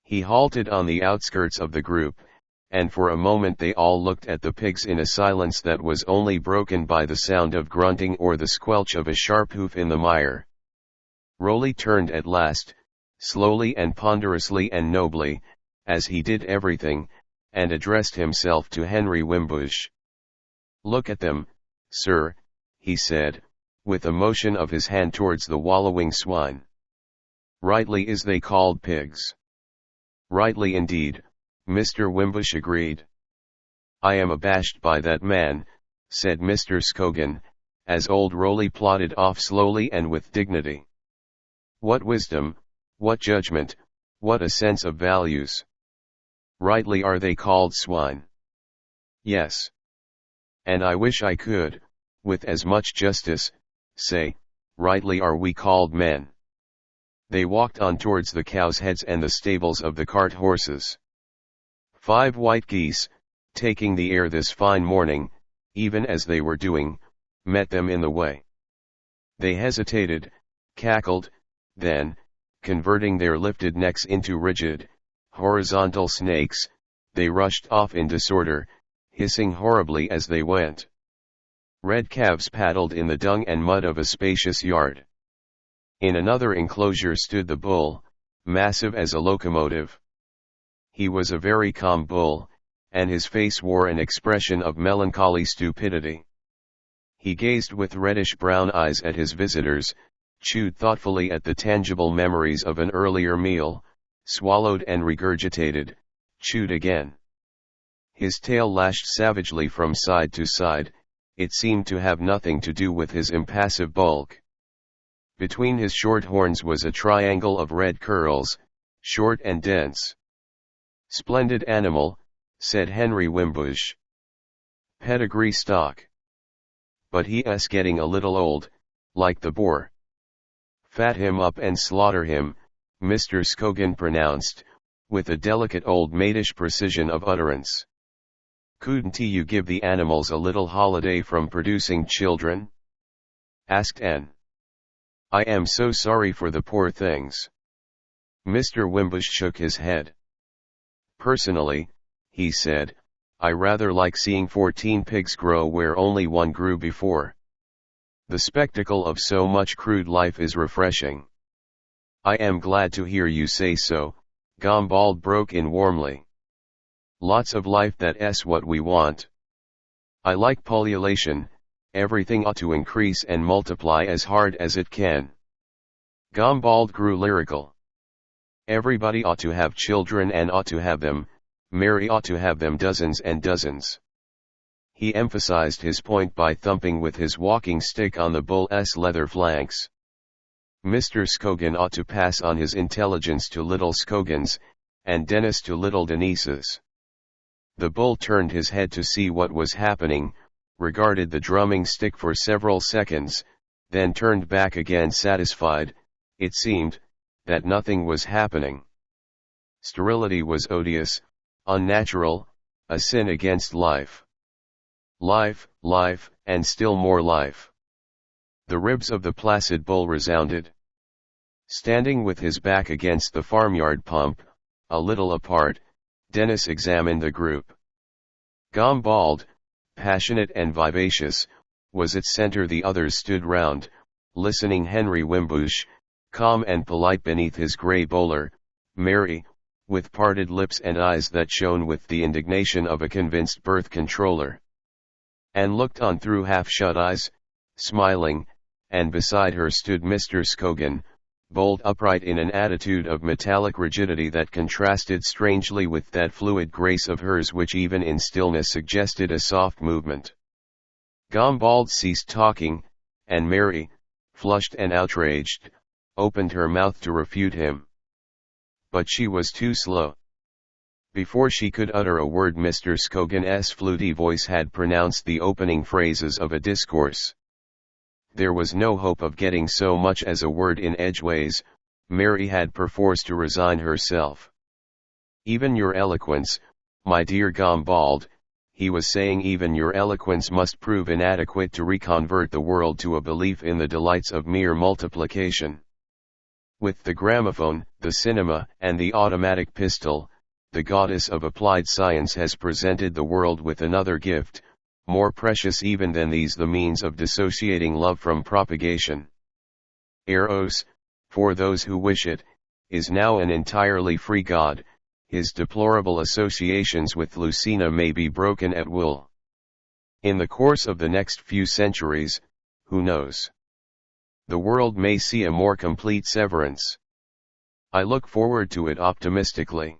He halted on the outskirts of the group, and for a moment they all looked at the pigs in a silence that was only broken by the sound of grunting or the squelch of a sharp hoof in the mire. Rolly turned at last, slowly and ponderously and nobly, as he did everything, and addressed himself to Henry Wimbush. Look at them, sir, he said, with a motion of his hand towards the wallowing swine. Rightly is they called pigs. Rightly indeed, Mr. Wimbush agreed. I am abashed by that man, said Mr. Scogan, as old Rolly plodded off slowly and with dignity. What wisdom, what judgment, what a sense of values. Rightly are they called swine. Yes. And I wish I could, with as much justice, say, rightly are we called men. They walked on towards the cows' heads and the stables of the cart horses. 5 white geese, taking the air this fine morning, even as they were doing, met them in the way. They hesitated, cackled, then, converting their lifted necks into rigid, horizontal snakes, they rushed off in disorder, hissing horribly as they went. Red calves paddled in the dung and mud of a spacious yard. In another enclosure stood the bull, massive as a locomotive. He was a very calm bull, and his face wore an expression of melancholy stupidity. He gazed with reddish-brown eyes at his visitors, chewed thoughtfully at the tangible memories of an earlier meal, swallowed and regurgitated, chewed again. His tail lashed savagely from side to side, it seemed to have nothing to do with his impassive bulk. Between his short horns was a triangle of red curls, short and dense. "Splendid animal," said Henry Wimbush. "Pedigree stock. But he's getting a little old, like the boar." "Fat him up and slaughter him," Mr. Scogan pronounced, with a delicate old maidish precision of utterance. "Couldn't you give the animals a little holiday from producing children?" asked Anne. "I am so sorry for the poor things." Mr. Wimbush shook his head. "Personally," he said, "I rather like seeing 14 pigs grow where only one grew before. The spectacle of so much crude life is refreshing." "I am glad to hear you say so," Gombald broke in warmly. "Lots of life, that's what we want. I like pullulation, everything ought to increase and multiply as hard as it can." Gombald grew lyrical. "Everybody ought to have children and ought to have them, Mary ought to have them dozens and dozens." He emphasized his point by thumping with his walking stick on the bull's leather flanks. "Mr. Scogan ought to pass on his intelligence to little Scogans, and Denis to little Denises." The bull turned his head to see what was happening, regarded the drumming stick for several seconds, then turned back again satisfied, it seemed, that nothing was happening. Sterility was odious, unnatural, a sin against life. Life, life, and still more life. The ribs of the placid bull resounded. Standing with his back against the farmyard pump, a little apart, Denis examined the group. Gombald, passionate and vivacious, was its center. The others stood round, listening. Henry Wimbush, calm and polite beneath his grey bowler, Mary, with parted lips and eyes that shone with the indignation of a convinced birth controller. Anne looked on through half-shut eyes, smiling, and beside her stood Mr. Scogan, bolt upright in an attitude of metallic rigidity that contrasted strangely with that fluid grace of hers which even in stillness suggested a soft movement. Gombald ceased talking, and Mary, flushed and outraged, opened her mouth to refute him. But she was too slow. Before she could utter a word, Mr. Scogan's fluty voice had pronounced the opening phrases of a discourse. There was no hope of getting so much as a word in edgeways. Mary had perforce to resign herself. "Even your eloquence, my dear Gombald," he was saying, "even your eloquence must prove inadequate to reconvert the world to a belief in the delights of mere multiplication. With the gramophone, the cinema, and the automatic pistol, the goddess of applied science has presented the world with another gift, more precious even than these, the means of dissociating love from propagation. Eros, for those who wish it, is now an entirely free god. His deplorable associations with Lucina may be broken at will. In the course of the next few centuries, who knows? The world may see a more complete severance. I look forward to it optimistically.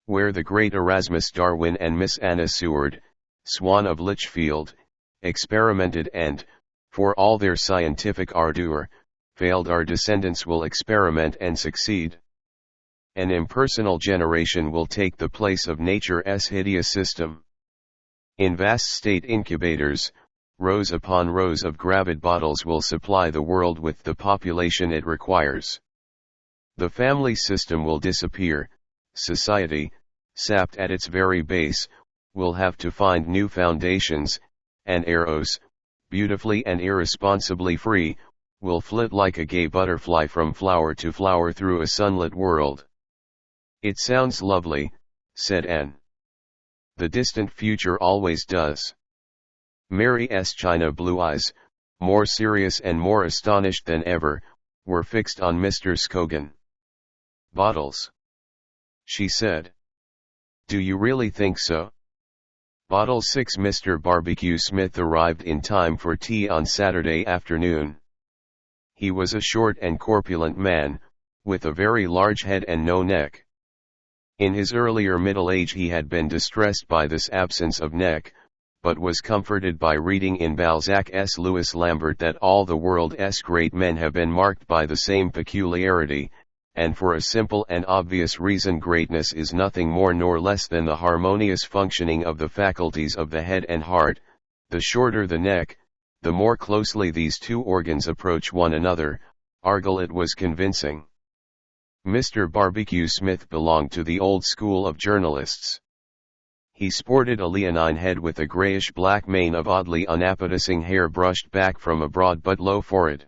Where the great Erasmus Darwin and Miss Anna Seward, Swan of Lichfield, experimented and, for all their scientific ardor, failed, our descendants will experiment and succeed. An impersonal generation will take the place of nature's hideous system. In vast state incubators, rows upon rows of gravid bottles will supply the world with the population it requires. The family system will disappear. Society, sapped at its very base, will have to find new foundations, and Eros, beautifully and irresponsibly free, will flit like a gay butterfly from flower to flower through a sunlit world. It sounds lovely, said Anne. The distant future always does. Mary's china blue eyes, more serious and more astonished than ever, were fixed on Mr. Scogan. Bottles, she said. Do you really think so? Bottle 6. Mr. Barbecue Smith arrived in time for tea on Saturday afternoon. He was a short and corpulent man, with a very large head and no neck. In his earlier middle age he had been distressed by this absence of neck, but was comforted by reading in Balzac's Louis Lambert that all the world's great men have been marked by the same peculiarity, and for a simple and obvious reason: greatness is nothing more nor less than the harmonious functioning of the faculties of the head and heart. The shorter the neck, the more closely these two organs approach one another. Argyle was convincing. Mr. Barbecue Smith belonged to the old school of journalists. He sported a leonine head with a grayish-black mane of oddly unappetizing hair brushed back from a broad but low forehead.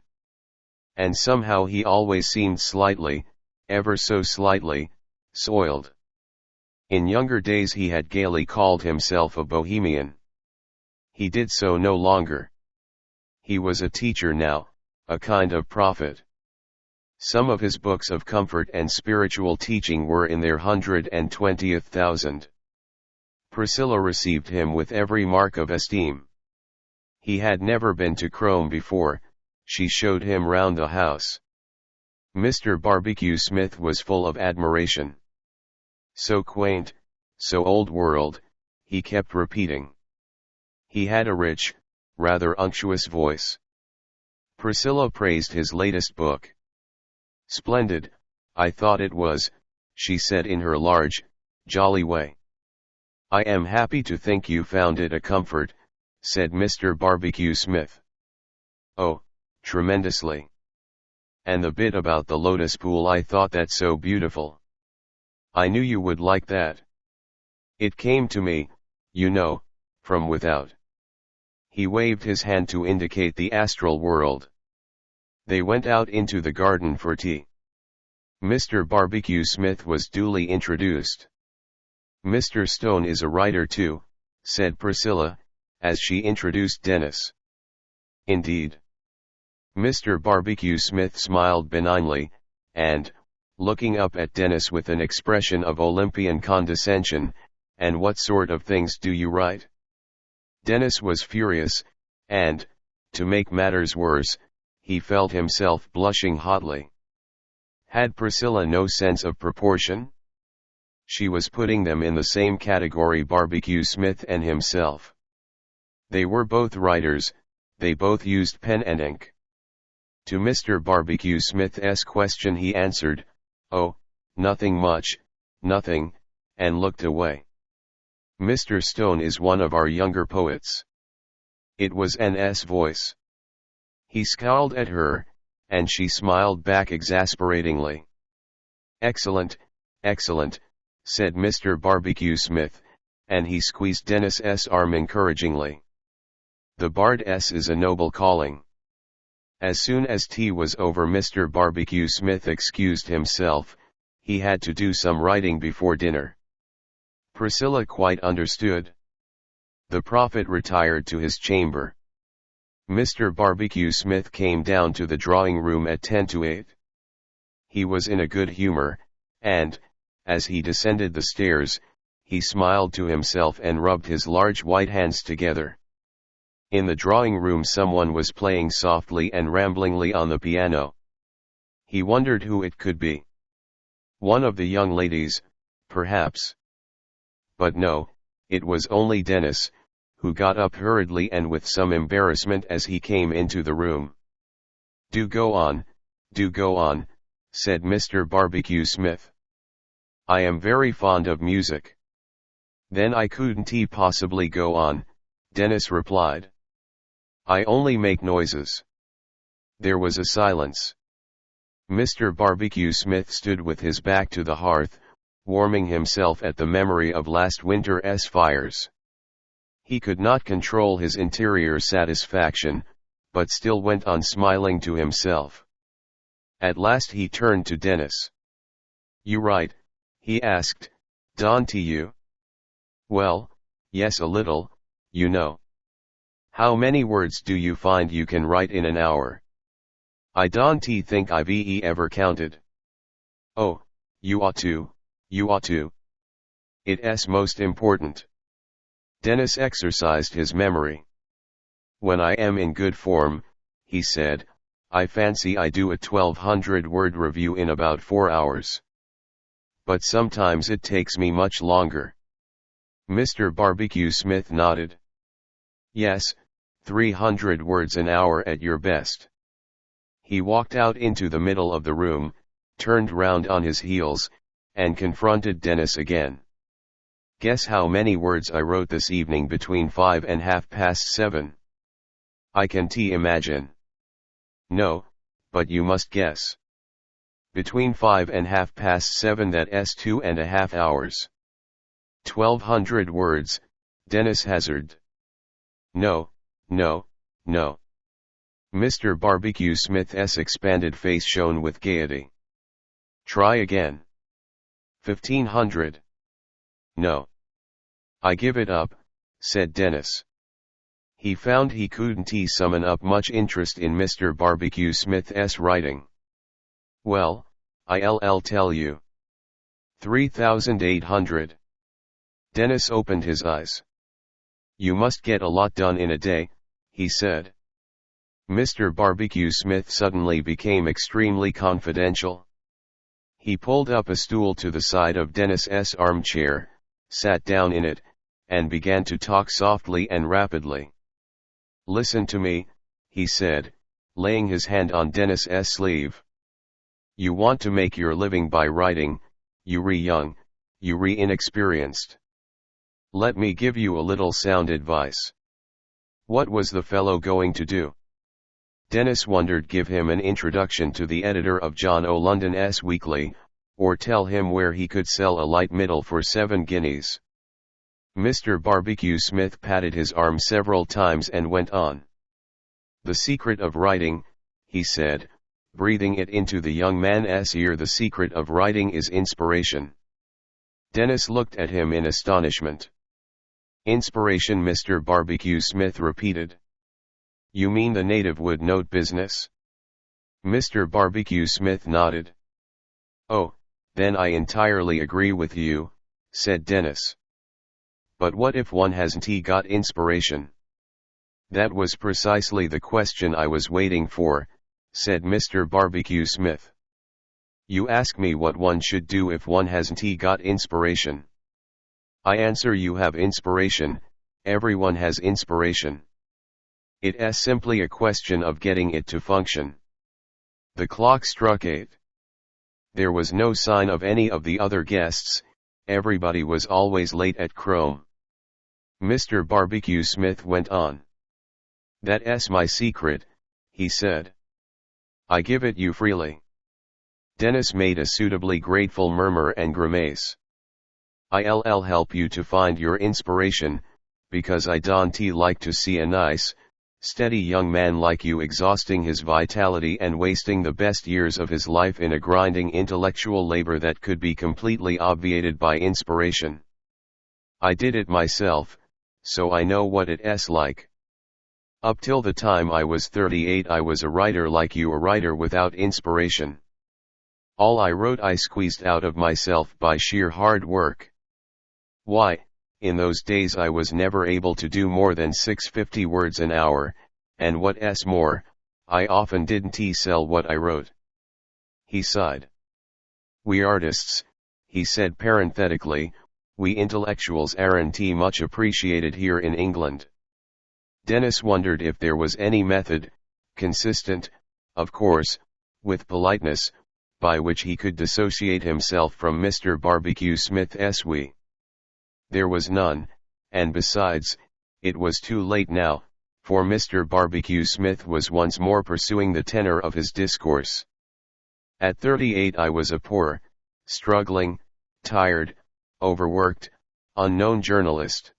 And somehow he always seemed slightly, ever so slightly, soiled. In younger days he had gaily called himself a bohemian. He did so no longer. He was a teacher now, a kind of prophet. Some of his books of comfort and spiritual teaching were in their 120th,000. Priscilla received him with every mark of esteem. He had never been to Crome before. She showed him round the house. Mr. Barbecue Smith was full of admiration. So quaint, so old world, he kept repeating. He had a rich, rather unctuous voice. Priscilla praised his latest book. Splendid, I thought it was, she said in her large, jolly way. I am happy to think you found it a comfort, said Mr. Barbecue Smith. Oh, tremendously. And the bit about the lotus pool, I thought that so beautiful. I knew you would like that. It came to me, you know, from without. He waved his hand to indicate the astral world. They went out into the garden for tea. Mr. Barbecue Smith was duly introduced. Mr. Stone is a writer too, said Priscilla, as she introduced Denis. Indeed. Mr. Barbecue Smith smiled benignly, and, looking up at Denis with an expression of Olympian condescension, and what sort of things do you write? Denis was furious, and, to make matters worse, he felt himself blushing hotly. Had Priscilla no sense of proportion? She was putting them in the same category, Barbecue Smith and himself. They were both writers, they both used pen and ink. To Mr. Barbecue Smith's question he answered, "Oh, nothing much, nothing," and looked away. Mr. Stone is one of our younger poets. It was Anne's voice. He scowled at her, and she smiled back exasperatingly. Excellent, excellent, said Mr. Barbecue Smith, and he squeezed Denis's arm encouragingly. The bard's is a noble calling. As soon as tea was over, Mr. Barbecue Smith excused himself. He had to do some writing before dinner. Priscilla quite understood. The prophet retired to his chamber. Mr. Barbecue Smith came down to the drawing room at 7:50. He was in a good humor, and, as he descended the stairs, he smiled to himself and rubbed his large white hands together. In the drawing room someone was playing softly and ramblingly on the piano. He wondered who it could be. One of the young ladies, perhaps. But no, it was only Denis, who got up hurriedly and with some embarrassment as he came into the room. Do go on, said Mr. Barbecue Smith. I am very fond of music. Then I couldn't possibly go on, Denis replied. I only make noises. There was a silence. Mr. Barbecue Smith stood with his back to the hearth, warming himself at the memory of last winter's fires. He could not control his interior satisfaction, but still went on smiling to himself. At last he turned to Denis. "You write?" he asked. "Don't you?" "Well, yes, a little, you know." "How many words do you find you can write in an hour?" "I don't think I've ever counted." "Oh, you ought to, you ought to. It's most important." Denis exercised his memory. "When I am in good form," he said, "I fancy I do a 1200-word review in about 4 hours. But sometimes it takes me much longer." Mr. Barbecue Smith nodded. "Yes, 300 words an hour at your best." He walked out into the middle of the room, turned round on his heels, and confronted Denis again. "Guess how many words I wrote this evening between 5 and 7:30. "I can't imagine." "No, but you must guess." "Between 5 and 7:30, that's 2.5 hours. 1200 words, Denis hazarded. "No, no, no." Mr. Barbecue Smith's expanded face shone with gaiety. "Try again." 1500. "No. I give it up," said Denis. He found he couldn't summon up much interest in Mr. Barbecue Smith's writing. "Well, I'll tell you. 3800. Denis opened his eyes. "You must get a lot done in a day," he said. Mr. Barbecue Smith suddenly became extremely confidential. He pulled up a stool to the side of Denis's armchair, sat down in it, and began to talk softly and rapidly. "Listen to me," he said, laying his hand on Denis's sleeve. "You want to make your living by writing, you young, you inexperienced. Let me give you a little sound advice." What was the fellow going to do? Denis wondered. Give him an introduction to the editor of John O. London's Weekly, or tell him where he could sell a light middle for 7 guineas. Mr. Barbecue Smith patted his arm several times and went on. "The secret of writing," he said, breathing it into the young man's ear, "the secret of writing is inspiration." Denis looked at him in astonishment. "Inspiration?" Mr. Barbecue Smith repeated. "You mean the native wood note business?" Mr. Barbecue Smith nodded. "Oh, then I entirely agree with you," said Denis. "But what if one hasn't got inspiration?" "That was precisely the question I was waiting for," said Mr. Barbecue Smith. "You ask me what one should do if one hasn't got inspiration. I answer, you have inspiration, everyone has inspiration. It's simply a question of getting it to function." The clock struck 8. There was no sign of any of the other guests, everybody was always late at Crome. Mr. Barbecue Smith went on. "That's my secret," he said. "I give it you freely." Denis made a suitably grateful murmur and grimace. "I'll help you to find your inspiration, because I don't like to see a nice, steady young man like you exhausting his vitality and wasting the best years of his life in a grinding intellectual labor that could be completely obviated by inspiration. I did it myself, so I know what it's like. Up till the time I was 38 I was a writer like you, a writer without inspiration. All I wrote I squeezed out of myself by sheer hard work. Why, in those days I was never able to do more than 650 words an hour, and what's more, I often didn't sell what I wrote." He sighed. "We artists," he said parenthetically, "we intellectuals aren't much appreciated here in England." Denis wondered if there was any method, consistent, of course, with politeness, by which he could dissociate himself from Mr. Barbecue Smith's we. There was none, and besides, it was too late now, for Mr. Barbecue Smith was once more pursuing the tenor of his discourse. "At 38 I was a poor, struggling, tired, overworked, unknown journalist.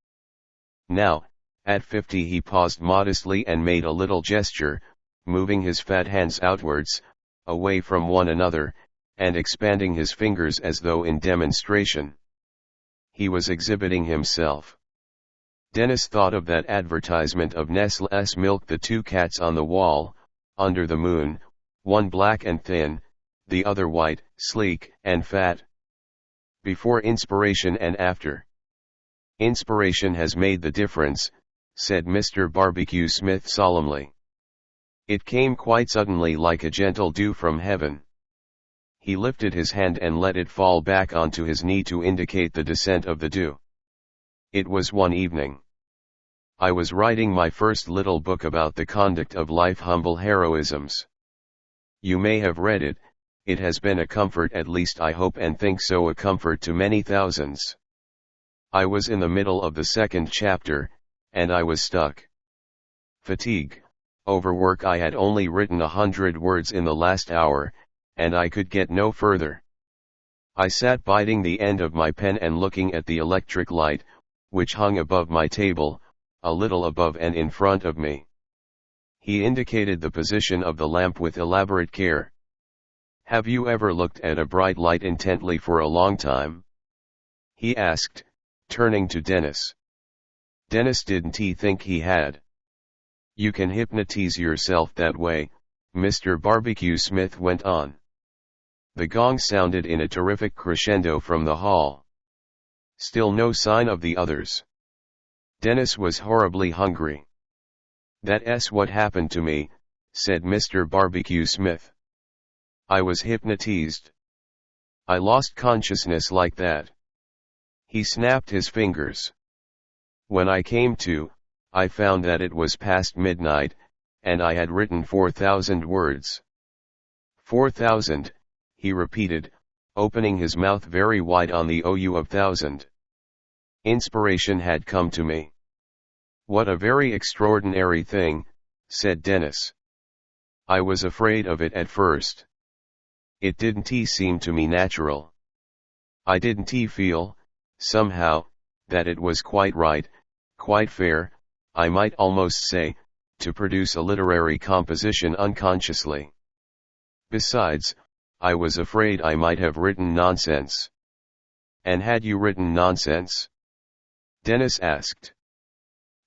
Now, At 50 he paused modestly and made a little gesture, moving his fat hands outwards, away from one another, and expanding his fingers as though in demonstration. He was exhibiting himself. Denis thought of that advertisement of Nestlé's milk, the two cats on the wall, under the moon, one black and thin, the other white, sleek, and fat. Before inspiration and after. Inspiration has made the difference, said Mr. Barbecue Smith solemnly. It came quite suddenly like a gentle dew from heaven. He lifted his hand and let it fall back onto his knee to indicate the descent of the dew. It was one evening. I was writing my first little book about the conduct of life, Humble Heroisms. You may have read it. It has been a comfort, at least I hope and think so, a comfort to many thousands. I was in the middle of the second chapter, and I was stuck. Fatigue, overwork. I had only written 100 words in the last hour, and I could get no further. I sat biting the end of my pen and looking at the electric light, which hung above my table, a little above and in front of me. He indicated the position of the lamp with elaborate care. Have you ever looked at a bright light intently for a long time? He asked, turning to Denis. Denis didn't think he had. You can hypnotize yourself that way, Mr. Barbecue Smith went on. The gong sounded in a terrific crescendo from the hall. Still no sign of the others. Denis was horribly hungry. That's what happened to me, said Mr. Barbecue Smith. I was hypnotized. I lost consciousness like that. He snapped his fingers. When I came to, I found that it was past midnight, and I had written 4,000 words. 4,000, he repeated, opening his mouth very wide on the OU of thousand. Inspiration had come to me. What a very extraordinary thing, said Denis. I was afraid of it at first. It didn't seem to me natural. I didn't feel, somehow, that it was quite right, quite fair, I might almost say, to produce a literary composition unconsciously. Besides, I was afraid I might have written nonsense. And had you written nonsense? Denis asked.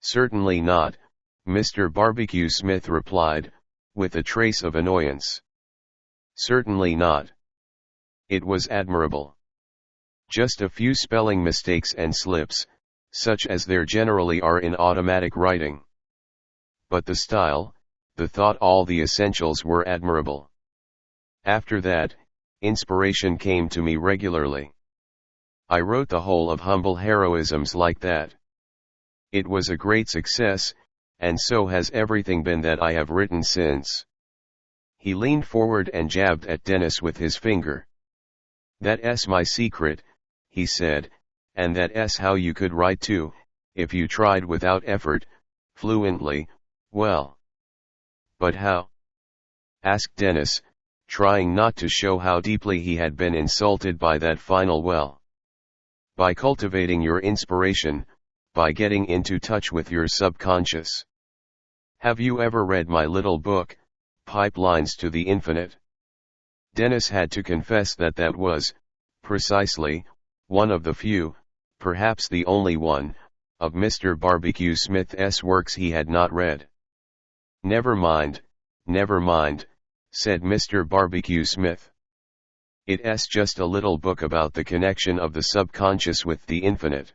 Certainly not, Mr. Barbecue Smith replied, with a trace of annoyance. Certainly not. It was admirable. Just a few spelling mistakes and slips, such as there generally are in automatic writing. But the style, the thought, all the essentials were admirable. After that, inspiration came to me regularly. I wrote the whole of Humble Heroisms like that. It was a great success, and so has everything been that I have written since. He leaned forward and jabbed at Denis with his finger. That's my secret, he said, and that's how you could write too, if you tried without effort, fluently, well. But how? Asked Denis, trying not to show how deeply he had been insulted by that final well. By cultivating your inspiration, by getting into touch with your subconscious. Have you ever read my little book, Pipelines to the Infinite? Denis had to confess that that was, precisely, one of the few, perhaps the only one, of Mr. Barbecue Smith's works he had not read. Never mind, said Mr. Barbecue Smith. It's just a little book about the connection of the subconscious with the infinite.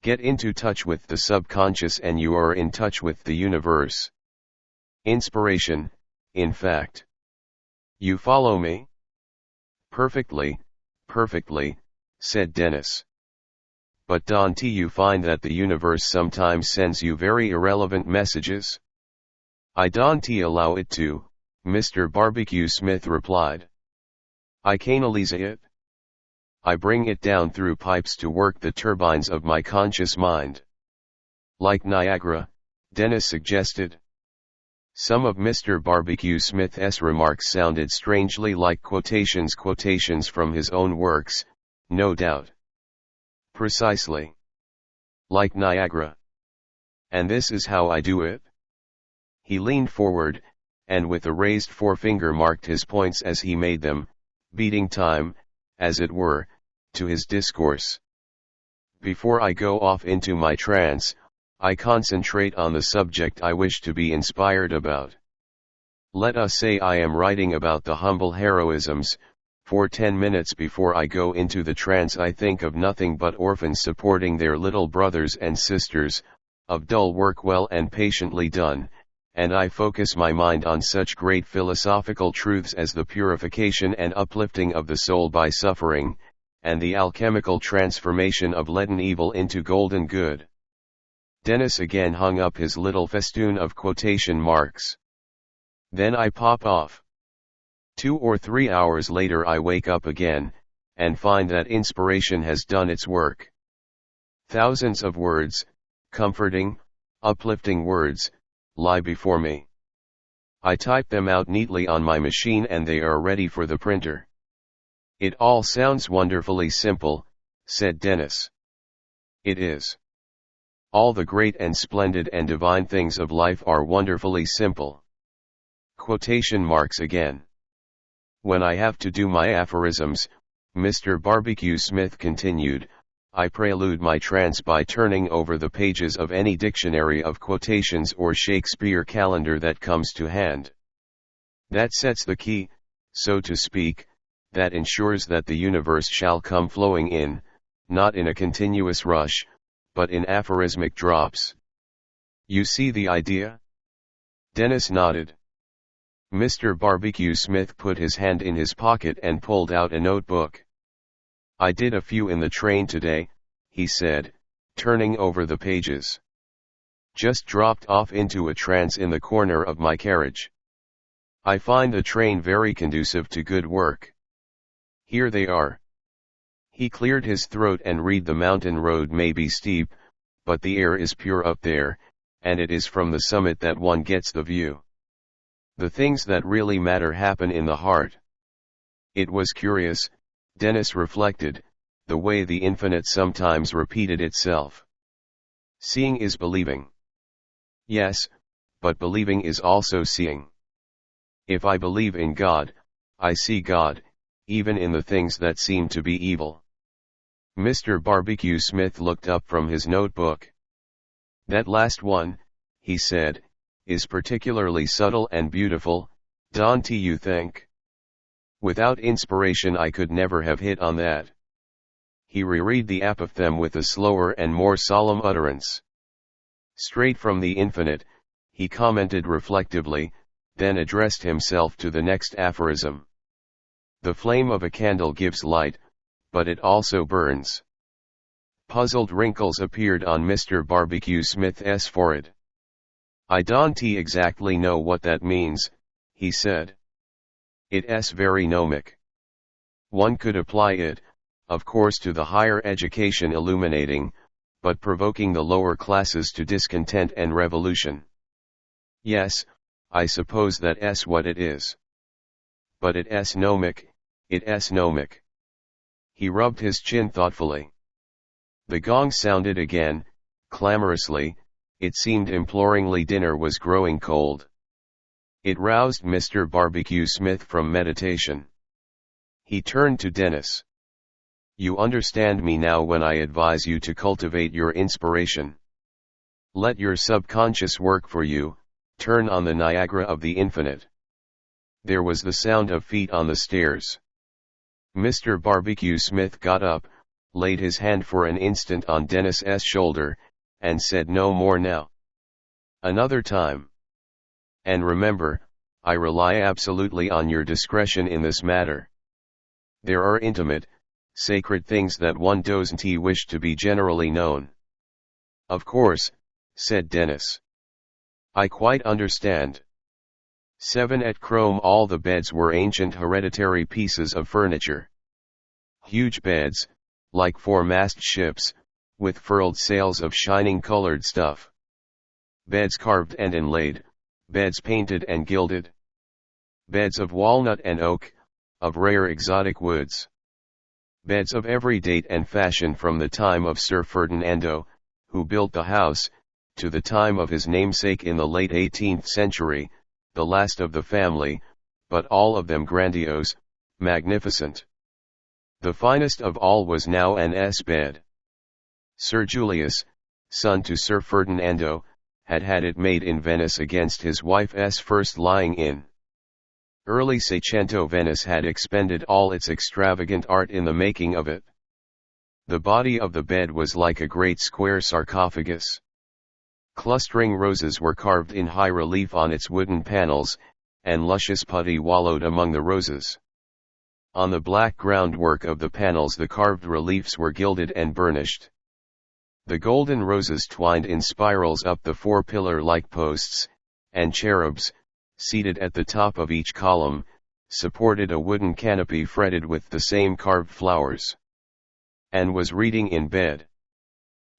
Get into touch with the subconscious and you are in touch with the universe. Inspiration, in fact. You follow me? Perfectly, said Denis. But don't you find that the universe sometimes sends you very irrelevant messages? I don't allow it to, Mr. Barbecue Smith replied. I canalize it. I bring it down through pipes to work the turbines of my conscious mind. Like Niagara, Denis suggested. Some of Mr. Barbecue Smith's remarks sounded strangely like quotations from his own works, no doubt. Precisely. Like Niagara. And this is how I do it? He leaned forward, and with a raised forefinger marked his points as he made them, beating time, as it were, to his discourse. Before I go off into my trance, I concentrate on the subject I wish to be inspired about. Let us say I am writing about the humble heroisms. For 10 minutes before I go into the trance I think of nothing but orphans supporting their little brothers and sisters, of dull work well and patiently done, and I focus my mind on such great philosophical truths as the purification and uplifting of the soul by suffering, and the alchemical transformation of leaden evil into golden good. Denis again hung up his little festoon of quotation marks. Then I pop off. 2 or 3 hours later I wake up again, and find that inspiration has done its work. Thousands of words, comforting, uplifting words, lie before me. I type them out neatly on my machine and they are ready for the printer. It all sounds wonderfully simple, said Denis. It is. All the great and splendid and divine things of life are wonderfully simple. Quotation marks again. When I have to do my aphorisms, Mr. Barbecue Smith continued, I prelude my trance by turning over the pages of any dictionary of quotations or Shakespeare calendar that comes to hand. That sets the key, so to speak, that ensures that the universe shall come flowing in, not in a continuous rush, but in aphorismic drops. You see the idea? Denis nodded. Mr. Barbecue Smith put his hand in his pocket and pulled out a notebook. I did a few in the train today, he said, turning over the pages. Just dropped off into a trance in the corner of my carriage. I find the train very conducive to good work. Here they are. He cleared his throat and read the mountain road may be steep, but the air is pure up there, and it is from the summit that one gets the view. The things that really matter happen in the heart. It was curious, Denis reflected, the way the infinite sometimes repeated itself. Seeing is believing. Yes, but believing is also seeing. If I believe in God, I see God, even in the things that seem to be evil. Mr. Barbecue Smith looked up from his notebook. That last one, he said, is particularly subtle and beautiful, don't you think? Without inspiration I could never have hit on that. He reread the apophthegm with a slower and more solemn utterance. Straight from the infinite, he commented reflectively, then addressed himself to the next aphorism. The flame of a candle gives light, but it also burns. Puzzled wrinkles appeared on Mr. Barbecue Smith's forehead. I don't exactly know what that means, he said. It's very gnomic. One could apply it, of course, to the higher education illuminating, but provoking the lower classes to discontent and revolution. Yes, I suppose that's what it is. But it's gnomic, it's gnomic. He rubbed his chin thoughtfully. The gong sounded again, clamorously. It seemed imploringly dinner was growing cold. It roused Mr. Barbecue Smith from meditation. He turned to Denis. You understand me now when I advise you to cultivate your inspiration. Let your subconscious work for you, turn on the Niagara of the infinite. There was the sound of feet on the stairs. Mr. Barbecue Smith got up, laid his hand for an instant on Denis's shoulder, and said no more now. Another time. And remember, I rely absolutely on your discretion in this matter. There are intimate, sacred things that one doesn't wish to be generally known. Of course, said Denis. I quite understand. 7 at Crome. All the beds were ancient hereditary pieces of furniture. Huge beds, like 4-mast ships, with furled sails of shining colored stuff. Beds carved and inlaid, beds painted and gilded. Beds of walnut and oak, of rare exotic woods. Beds of every date and fashion from the time of Sir Ferdinando, who built the house, to the time of his namesake in the late 18th century, the last of the family, but all of them grandiose, magnificent. The finest of all was now an S-bed. Sir Julius, son to Sir Ferdinando, had had it made in Venice against his wife's first lying in. Early Seicento Venice had expended all its extravagant art in the making of it. The body of the bed was like a great square sarcophagus. Clustering roses were carved in high relief on its wooden panels, and luscious putty wallowed among the roses. On the black groundwork of the panels the carved reliefs were gilded and burnished. The golden roses twined in spirals up the four pillar-like posts, and cherubs, seated at the top of each column, supported a wooden canopy fretted with the same carved flowers. Anne was reading in bed.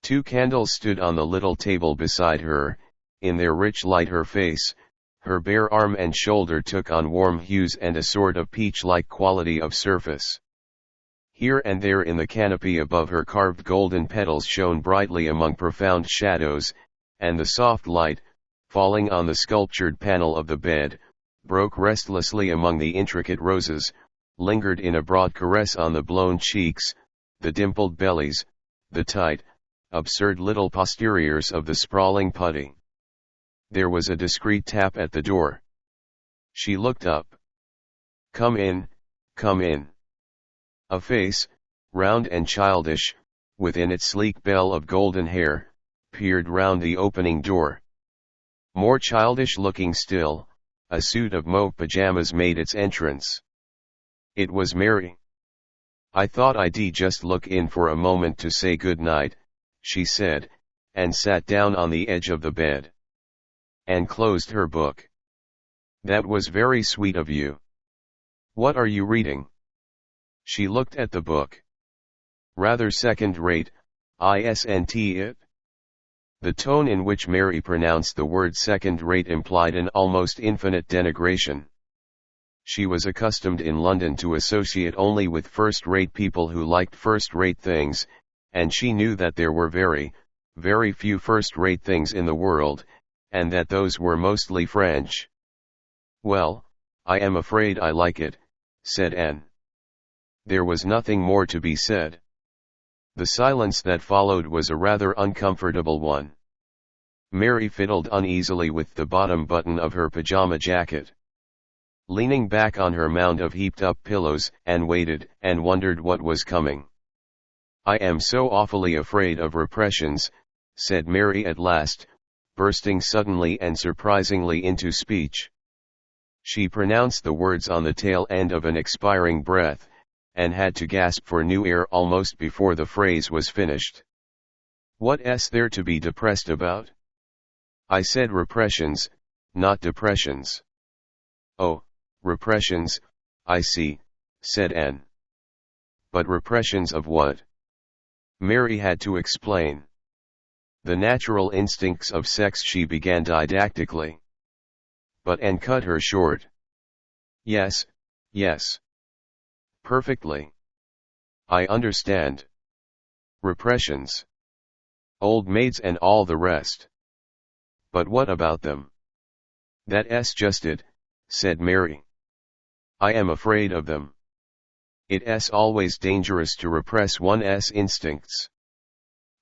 2 candles stood on the little table beside her. In their rich light her face, her bare arm and shoulder took on warm hues and a sort of peach-like quality of surface. Here and there in the canopy above her carved golden petals shone brightly among profound shadows, and the soft light, falling on the sculptured panel of the bed, broke restlessly among the intricate roses, lingered in a broad caress on the blown cheeks, the dimpled bellies, the tight, absurd little posteriors of the sprawling putty. There was a discreet tap at the door. She looked up. "Come in, come in." A face, round and childish, within its sleek bell of golden hair, peered round the opening door. More childish looking still, a suit of mauve pajamas made its entrance. It was Mary. "I thought I'd just look in for a moment to say good night," she said, and sat down on the edge of the bed. And closed her book. "That was very sweet of you. What are you reading?" She looked at the book. "Rather second-rate, isn't it?" The tone in which Mary pronounced the word second-rate implied an almost infinite denigration. She was accustomed in London to associate only with first-rate people who liked first-rate things, and she knew that there were very, very few first-rate things in the world, and that those were mostly French. "Well, I am afraid I like it," said Anne. There was nothing more to be said. The silence that followed was a rather uncomfortable one. Mary fiddled uneasily with the bottom button of her pajama jacket. Leaning back on her mound of heaped-up pillows, Anne waited, and wondered what was coming. "I am so awfully afraid of repressions," said Mary at last, bursting suddenly and surprisingly into speech. She pronounced the words on the tail end of an expiring breath, and had to gasp for new air almost before the phrase was finished. "What's there to be depressed about?" "I said repressions, not depressions." "Oh, repressions, I see," said Anne. "But repressions of what?" Mary had to explain. "The natural instincts of sex," she began didactically. But Anne cut her short. "Yes, yes. Perfectly. I understand. Repressions. Old maids and all the rest. But what about them?" "That's just it," said Mary. "I am afraid of them. It's always dangerous to repress one's instincts.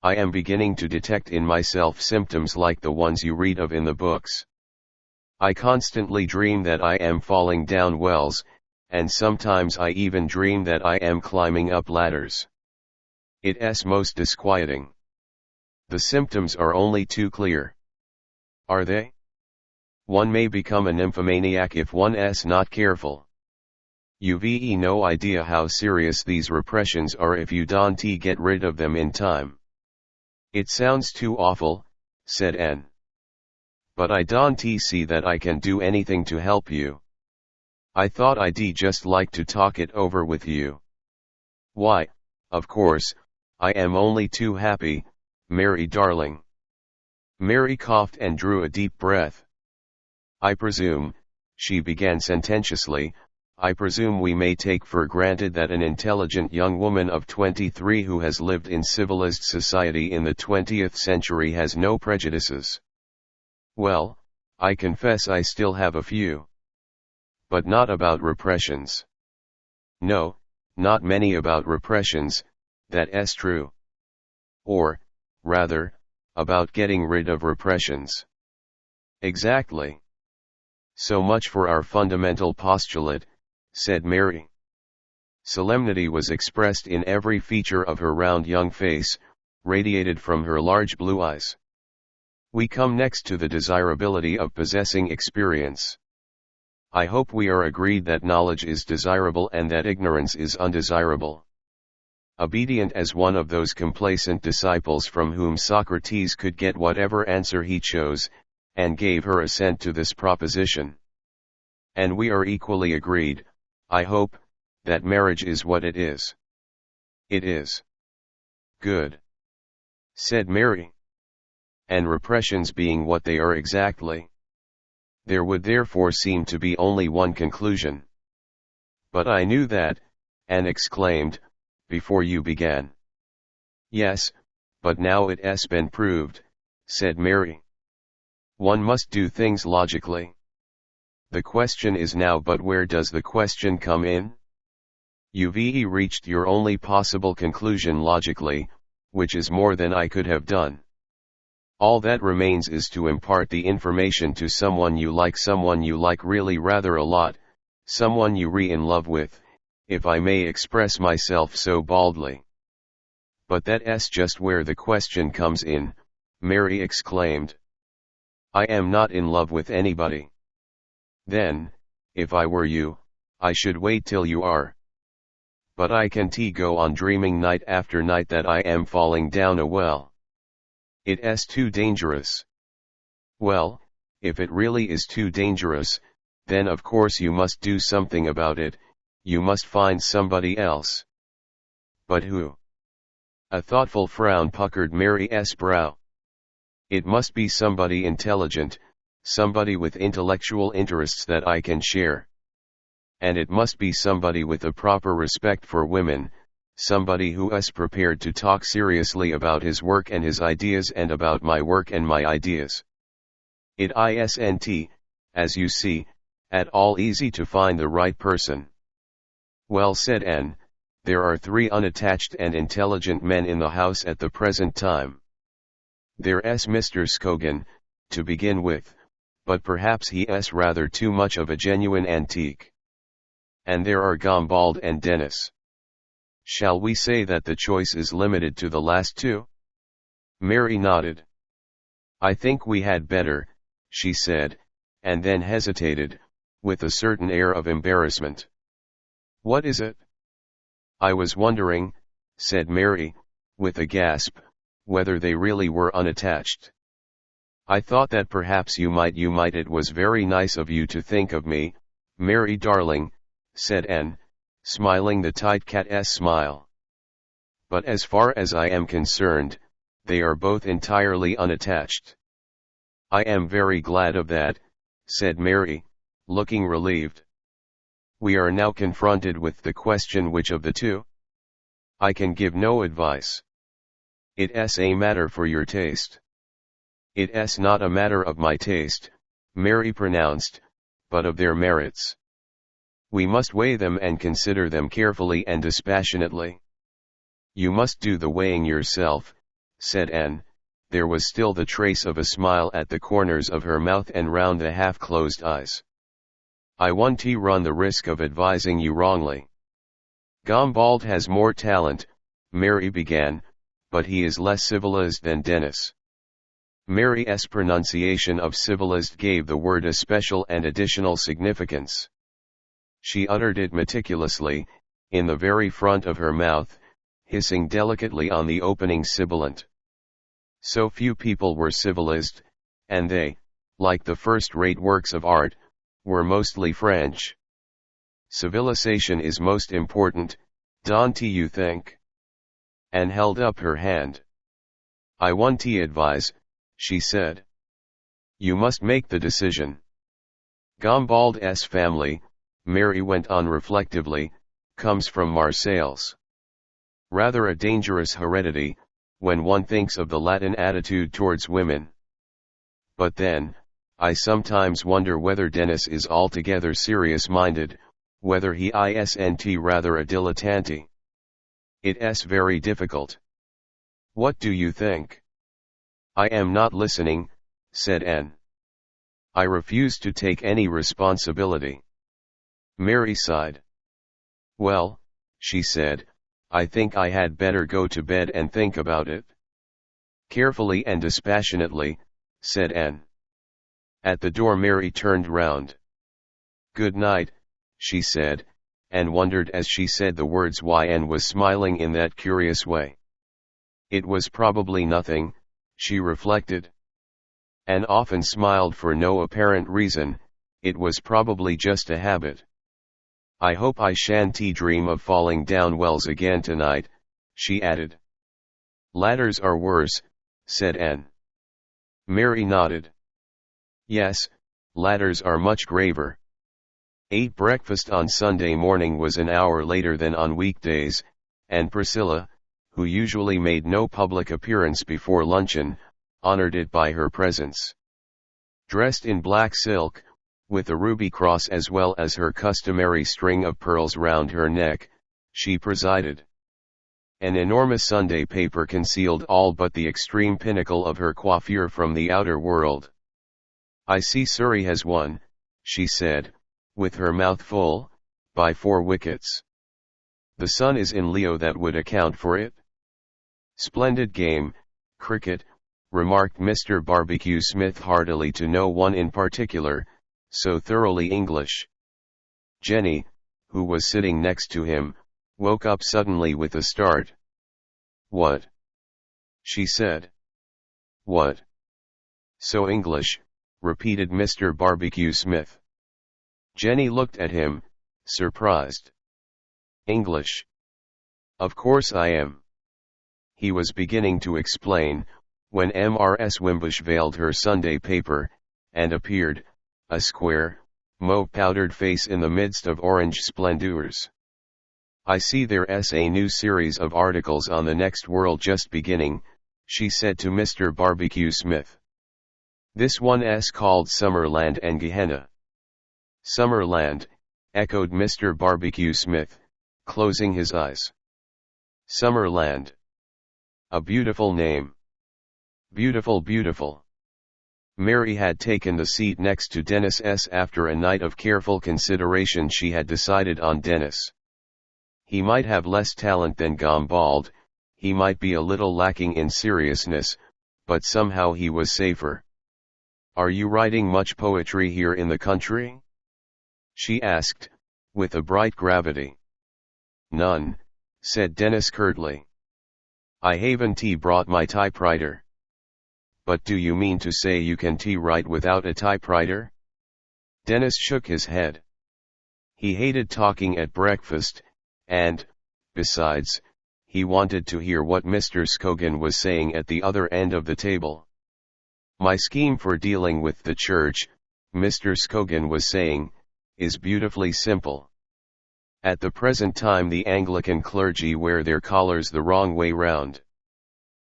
I am beginning to detect in myself symptoms like the ones you read of in the books. I constantly dream that I am falling down wells, and sometimes I even dream that I am climbing up ladders. It's most disquieting. The symptoms are only too clear." "Are they?" "One may become a nymphomaniac if one's not careful. You've no idea how serious these repressions are if you don't get rid of them in time." "It sounds too awful," said Anne. "But I don't see that I can do anything to help you. I thought I'd just like to talk it over with you." "Why, of course, I am only too happy, Mary darling." Mary coughed and drew a deep breath. "I presume," she began sententiously, I presume we may take for granted that an intelligent young woman of 23 who has lived in civilized society in the 20th century has no prejudices. Well, I confess I still have a few. But not about repressions. No, not many about repressions, that's true. Or, rather, about getting rid of repressions. Exactly. So much for our fundamental postulate, said Mary. Solemnity was expressed in every feature of her round young face, radiated from her large blue eyes. We come next to the desirability of possessing experience. I hope we are agreed that knowledge is desirable and that ignorance is undesirable. Obedient as one of those complacent disciples from whom Socrates could get whatever answer he chose, and gave her assent to this proposition. And we are equally agreed, I hope, that marriage is what it is. It is. Good. Said Mary. And repressions being what they are exactly. There would therefore seem to be only one conclusion. But I knew that, Anne exclaimed, before you began. Yes, but now it's been proved, said Mary. One must do things logically. The question is now, but where does the question come in? You've reached your only possible conclusion logically, which is more than I could have done. All that remains is to impart the information to someone you like really rather a lot, someone you're in love with, if I may express myself so baldly. But that's just where the question comes in, Mary exclaimed. I am not in love with anybody. Then, if I were you, I should wait till you are. But I can't go on dreaming night after night that I am falling down a well. It's too dangerous. Well, if it really is too dangerous, then of course you must do something about it, you must find somebody else. But who? A thoughtful frown puckered Mary's brow. It must be somebody intelligent, somebody with intellectual interests that I can share. And it must be somebody with a proper respect for women, somebody who is prepared to talk seriously about his work and his ideas and about my work and my ideas. It isn't, as you see, at all easy to find the right person. Well, said Anne, there are 3 unattached and intelligent men in the house at the present time. There's Mr. Scogan, to begin with, but perhaps he's rather too much of a genuine antique. And there are Gombald and Denis. Shall we say that the choice is limited to the last 2? Mary nodded. I think we had better, she said, and then hesitated, with a certain air of embarrassment. What is it? I was wondering, said Mary, with a gasp, whether they really were unattached. I thought that perhaps you might. It was very nice of you to think of me, Mary darling, said Anne, smiling the tight cat's smile. But as far as I am concerned, they are both entirely unattached. I am very glad of that, said Mary, looking relieved. We are now confronted with the question, which of the 2? I can give no advice. It's a matter for your taste. It's not a matter of my taste, Mary pronounced, but of their merits. We must weigh them and consider them carefully and dispassionately. You must do the weighing yourself, said Anne. There was still the trace of a smile at the corners of her mouth and round the half-closed eyes. I won't run the risk of advising you wrongly. Gombald has more talent, Mary began, but he is less civilized than Denis. Mary's pronunciation of civilized gave the word a special and additional significance. She uttered it meticulously, in the very front of her mouth, hissing delicately on the opening sibilant. So few people were civilized, and they, like the first-rate works of art, were mostly French. Civilization is most important, don't you think? Anne held up her hand. I won't advise, she said. You must make the decision. Gombald's family, Mary went on reflectively, comes from Marseilles. Rather a dangerous heredity, when one thinks of the Latin attitude towards women. But then, I sometimes wonder whether Denis is altogether serious-minded, whether he isn't rather a dilettante. It's very difficult. What do you think? I am not listening, said Anne. I refuse to take any responsibility. Mary sighed. Well, she said, I think I had better go to bed and think about it. Carefully and dispassionately, said Anne. At the door Mary turned round. Good night, she said, and wondered as she said the words why Anne was smiling in that curious way. It was probably nothing, she reflected. Anne often smiled for no apparent reason, it was probably just a habit. I hope I shan't dream of falling down wells again tonight, she added. Ladders are worse, said Anne. Mary nodded. Yes, ladders are much graver. Ate breakfast on Sunday morning was an hour later than on weekdays, and Priscilla, who usually made no public appearance before luncheon, honored it by her presence. Dressed in black silk, with a ruby cross as well as her customary string of pearls round her neck, she presided. An enormous Sunday paper concealed all but the extreme pinnacle of her coiffure from the outer world. I see Surrey has won, she said, with her mouth full, by 4 wickets. The sun is in Leo, that would account for it. Splendid game, cricket, remarked Mr. Barbecue Smith heartily to no one in particular, so thoroughly English. Jenny, who was sitting next to him, woke up suddenly with a start. What? She said. What? So English, repeated Mr. Barbecue Smith. Jenny looked at him, surprised. English. Of course I am. He was beginning to explain, when Mrs. Wimbush veiled her Sunday paper, and appeared, a square, mauve-powdered face in the midst of orange splendors. I see there's a new series of articles on the next world just beginning, she said to Mr. Barbecue Smith. This one's called Summerland and Gehenna. Summerland, echoed Mr. Barbecue Smith, closing his eyes. Summerland. A beautiful name. Beautiful, beautiful. Mary had taken the seat next to Denis. After a night of careful consideration she had decided on Denis. He might have less talent than Gombald, he might be a little lacking in seriousness, but somehow he was safer. Are you writing much poetry here in the country? She asked, with a bright gravity. None, said Denis curtly. I haven't brought my typewriter. But do you mean to say you can write without a typewriter? Denis shook his head. He hated talking at breakfast, and, besides, he wanted to hear what Mr. Scogan was saying at the other end of the table. My scheme for dealing with the church, Mr. Scogan was saying, is beautifully simple. At the present time the Anglican clergy wear their collars the wrong way round.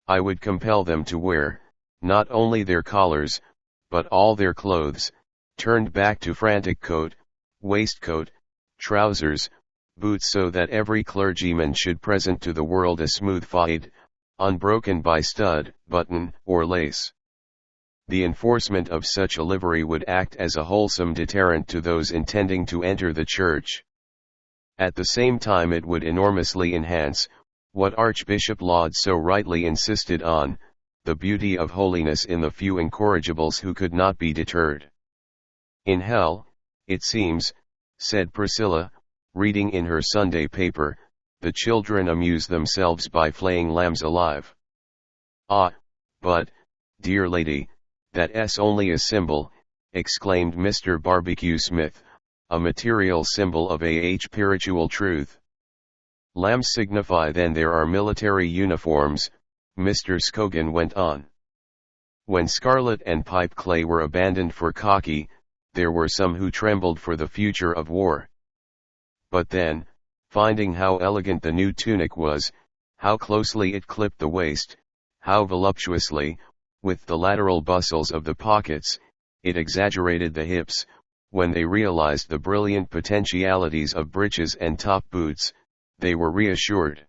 I would compel them to wear, not only their collars, but all their clothes, turned back to frantic coat, waistcoat, trousers, boots, so that every clergyman should present to the world a smooth fade, unbroken by stud, button, or lace. The enforcement of such a livery would act as a wholesome deterrent to those intending to enter the church. At the same time it would enormously enhance, what Archbishop Laud so rightly insisted on, the beauty of holiness in the few incorrigibles who could not be deterred. In hell, it seems, said Priscilla, reading in her Sunday paper, the children amuse themselves by flaying lambs alive. Ah, but, dear lady, that's only a symbol, exclaimed Mr. Barbecue Smith, a material symbol of spiritual truth. Lambs signify then there are military uniforms, Mr. Scogan went on. When scarlet and pipe clay were abandoned for khaki, there were some who trembled for the future of war. but then, finding how elegant the new tunic was, how closely it clipped the waist, how voluptuously, with the lateral bustles of the pockets, it exaggerated the hips, when they realized the brilliant potentialities of breeches and top boots, they were reassured.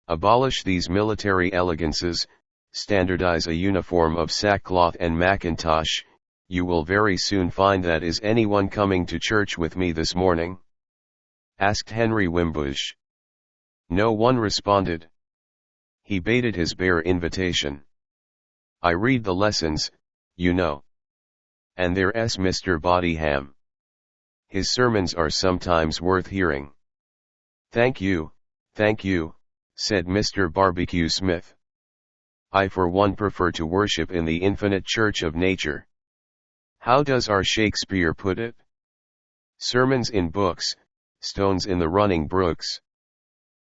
Abolish these military elegances, standardize a uniform of sackcloth and mackintosh, you will very soon find that. Is anyone coming to church with me this morning? Asked Henry Wimbush. No one responded. He baited his bare invitation. I read the lessons, you know. And there's Mr. Bodyham. His sermons are sometimes worth hearing. Thank you, said Mr. Barbecue Smith. I for one prefer to worship in the infinite church of nature. How does our Shakespeare put it? Sermons in books, stones in the running brooks.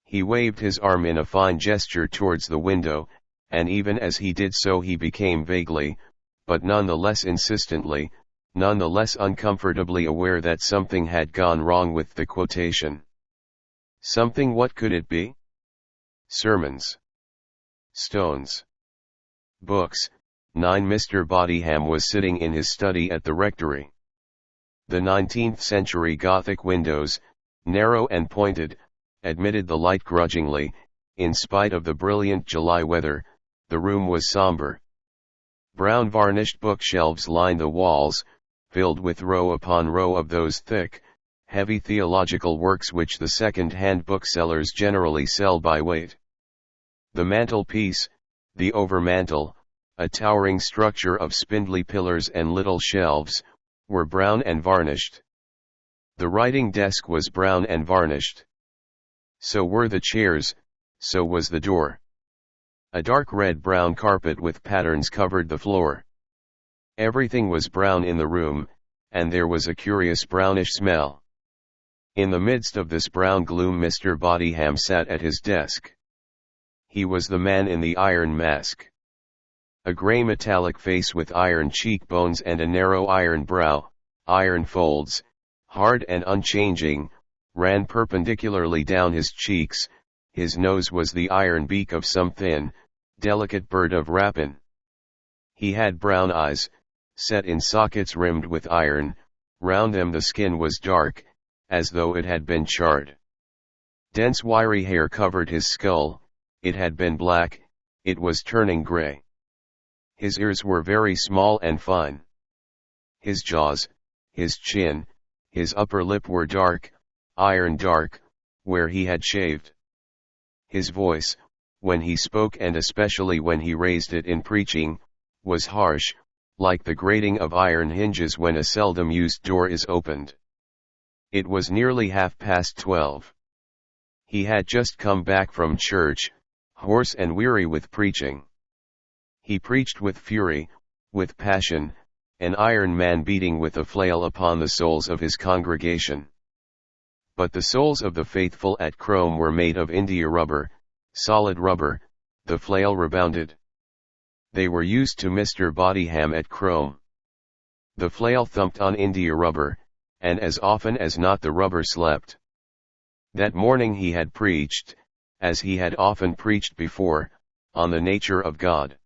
He waved his arm in a fine gesture towards the window, and even as he did so he became vaguely, but none the less insistently, none the less uncomfortably aware that something had gone wrong with the quotation. Something. What could it be? Sermons. Stones. Books. 9. Mr. Bodyham was sitting in his study at the rectory. The 19th century Gothic windows, narrow and pointed, admitted the light grudgingly. In spite of the brilliant July weather, the room was somber. Brown varnished bookshelves lined the walls, filled with row upon row of those thick, heavy theological works which the second-hand booksellers generally sell by weight. The mantelpiece, the overmantel, a towering structure of spindly pillars and little shelves, were brown and varnished. The writing desk was brown and varnished. So were the chairs, so was the door. A dark red-brown carpet with patterns covered the floor. Everything was brown in the room, and there was a curious brownish smell. In the midst of this brown gloom Mr. Bodyham sat at his desk. He was the man in the iron mask. A grey metallic face with iron cheekbones and a narrow iron brow, iron folds, hard and unchanging, ran perpendicularly down his cheeks. His nose was the iron beak of some thin, delicate bird of rapine. He had brown eyes, set in sockets rimmed with iron, round them the skin was dark, as though it had been charred. Dense wiry hair covered his skull, it had been black, it was turning grey. His ears were very small and fine. His jaws, his chin, his upper lip were dark, iron dark, where he had shaved. His voice, when he spoke and especially when he raised it in preaching, was harsh, like the grating of iron hinges when a seldom used door is opened. It was nearly 12:30. He had just come back from church, hoarse and weary with preaching. He preached with fury, with passion, an iron man beating with a flail upon the souls of his congregation. But the souls of the faithful at Crome were made of india rubber, solid rubber. The flail rebounded. They were used to Mr. Bodyham at Crome. The flail thumped on india rubber, and as often as not the rubber slept. That morning he had preached, as he had often preached before, on the nature of God.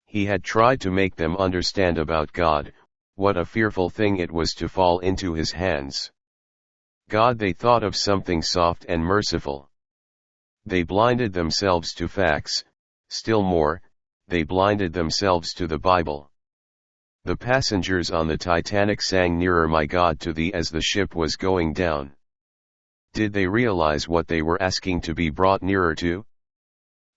He had tried to make them understand about God, what a fearful thing it was to fall into his hands. God they thought of something soft and merciful. They blinded themselves to facts, still more, they blinded themselves to the Bible. The passengers on the Titanic sang "Nearer My God to Thee" as the ship was going down. Did they realize what they were asking to be brought nearer to?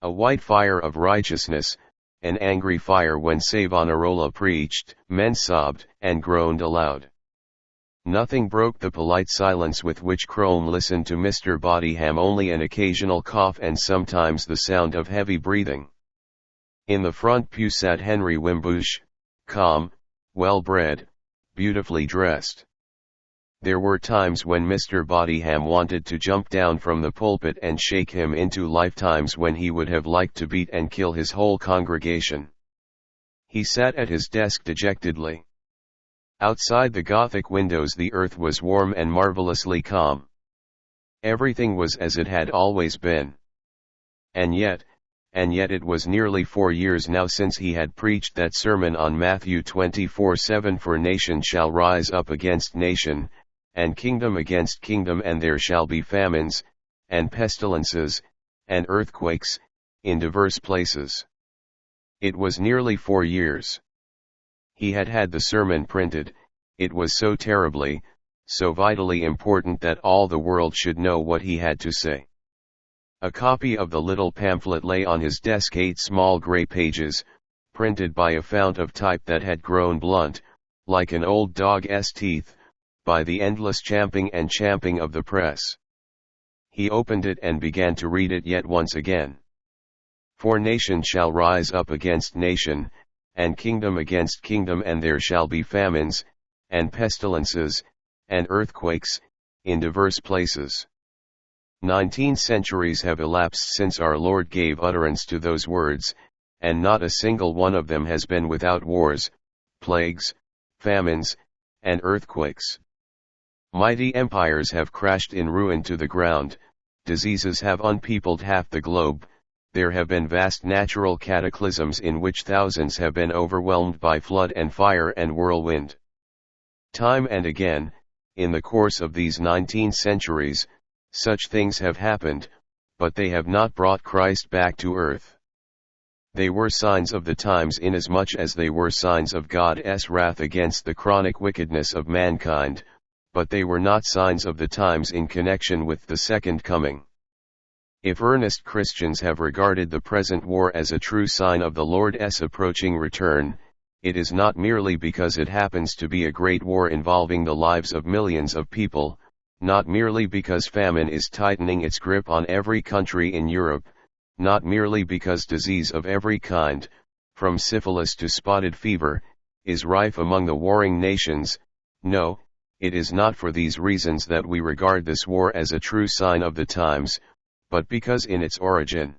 A white fire of righteousness, an angry fire. When Savonarola preached, men sobbed and groaned aloud. Nothing broke the polite silence with which Crome listened to Mr. Bodyham, only an occasional cough and sometimes the sound of heavy breathing. In the front pew sat Henry Wimbush, calm, well-bred, beautifully dressed. There were times when Mr. Bodyham wanted to jump down from the pulpit and shake him into life, times when he would have liked to beat and kill his whole congregation. He sat at his desk dejectedly. Outside the Gothic windows the earth was warm and marvelously calm. Everything was as it had always been. And yet it was nearly 4 years now since he had preached that sermon on Matthew 24:7, for nation shall rise up against nation, and kingdom against kingdom, and there shall be famines, and pestilences, and earthquakes, in diverse places. It was nearly 4 years. He had had the sermon printed. It was so terribly, so vitally important that all the world should know what he had to say. A copy of the little pamphlet lay on his desk, 8 small grey pages, printed by a fount of type that had grown blunt, like an old dog's teeth, by the endless champing and champing of the press. He opened it and began to read it yet once again. For nation shall rise up against nation, and kingdom against kingdom, and there shall be famines, and pestilences, and earthquakes, in diverse places. 19 centuries have elapsed since our Lord gave utterance to those words, and not a single one of them has been without wars, plagues, famines, and earthquakes. Mighty empires have crashed in ruin to the ground, diseases have unpeopled half the globe, there have been vast natural cataclysms in which thousands have been overwhelmed by flood and fire and whirlwind. Time and again, in the course of these 19 centuries, such things have happened, but they have not brought Christ back to earth. They were signs of the times inasmuch as they were signs of God's wrath against the chronic wickedness of mankind, but they were not signs of the times in connection with the second coming. If earnest Christians have regarded the present war as a true sign of the Lord's approaching return, it is not merely because it happens to be a great war involving the lives of millions of people, not merely because famine is tightening its grip on every country in Europe, not merely because disease of every kind, from syphilis to spotted fever, is rife among the warring nations. No, it is not for these reasons that we regard this war as a true sign of the times, but because in its origin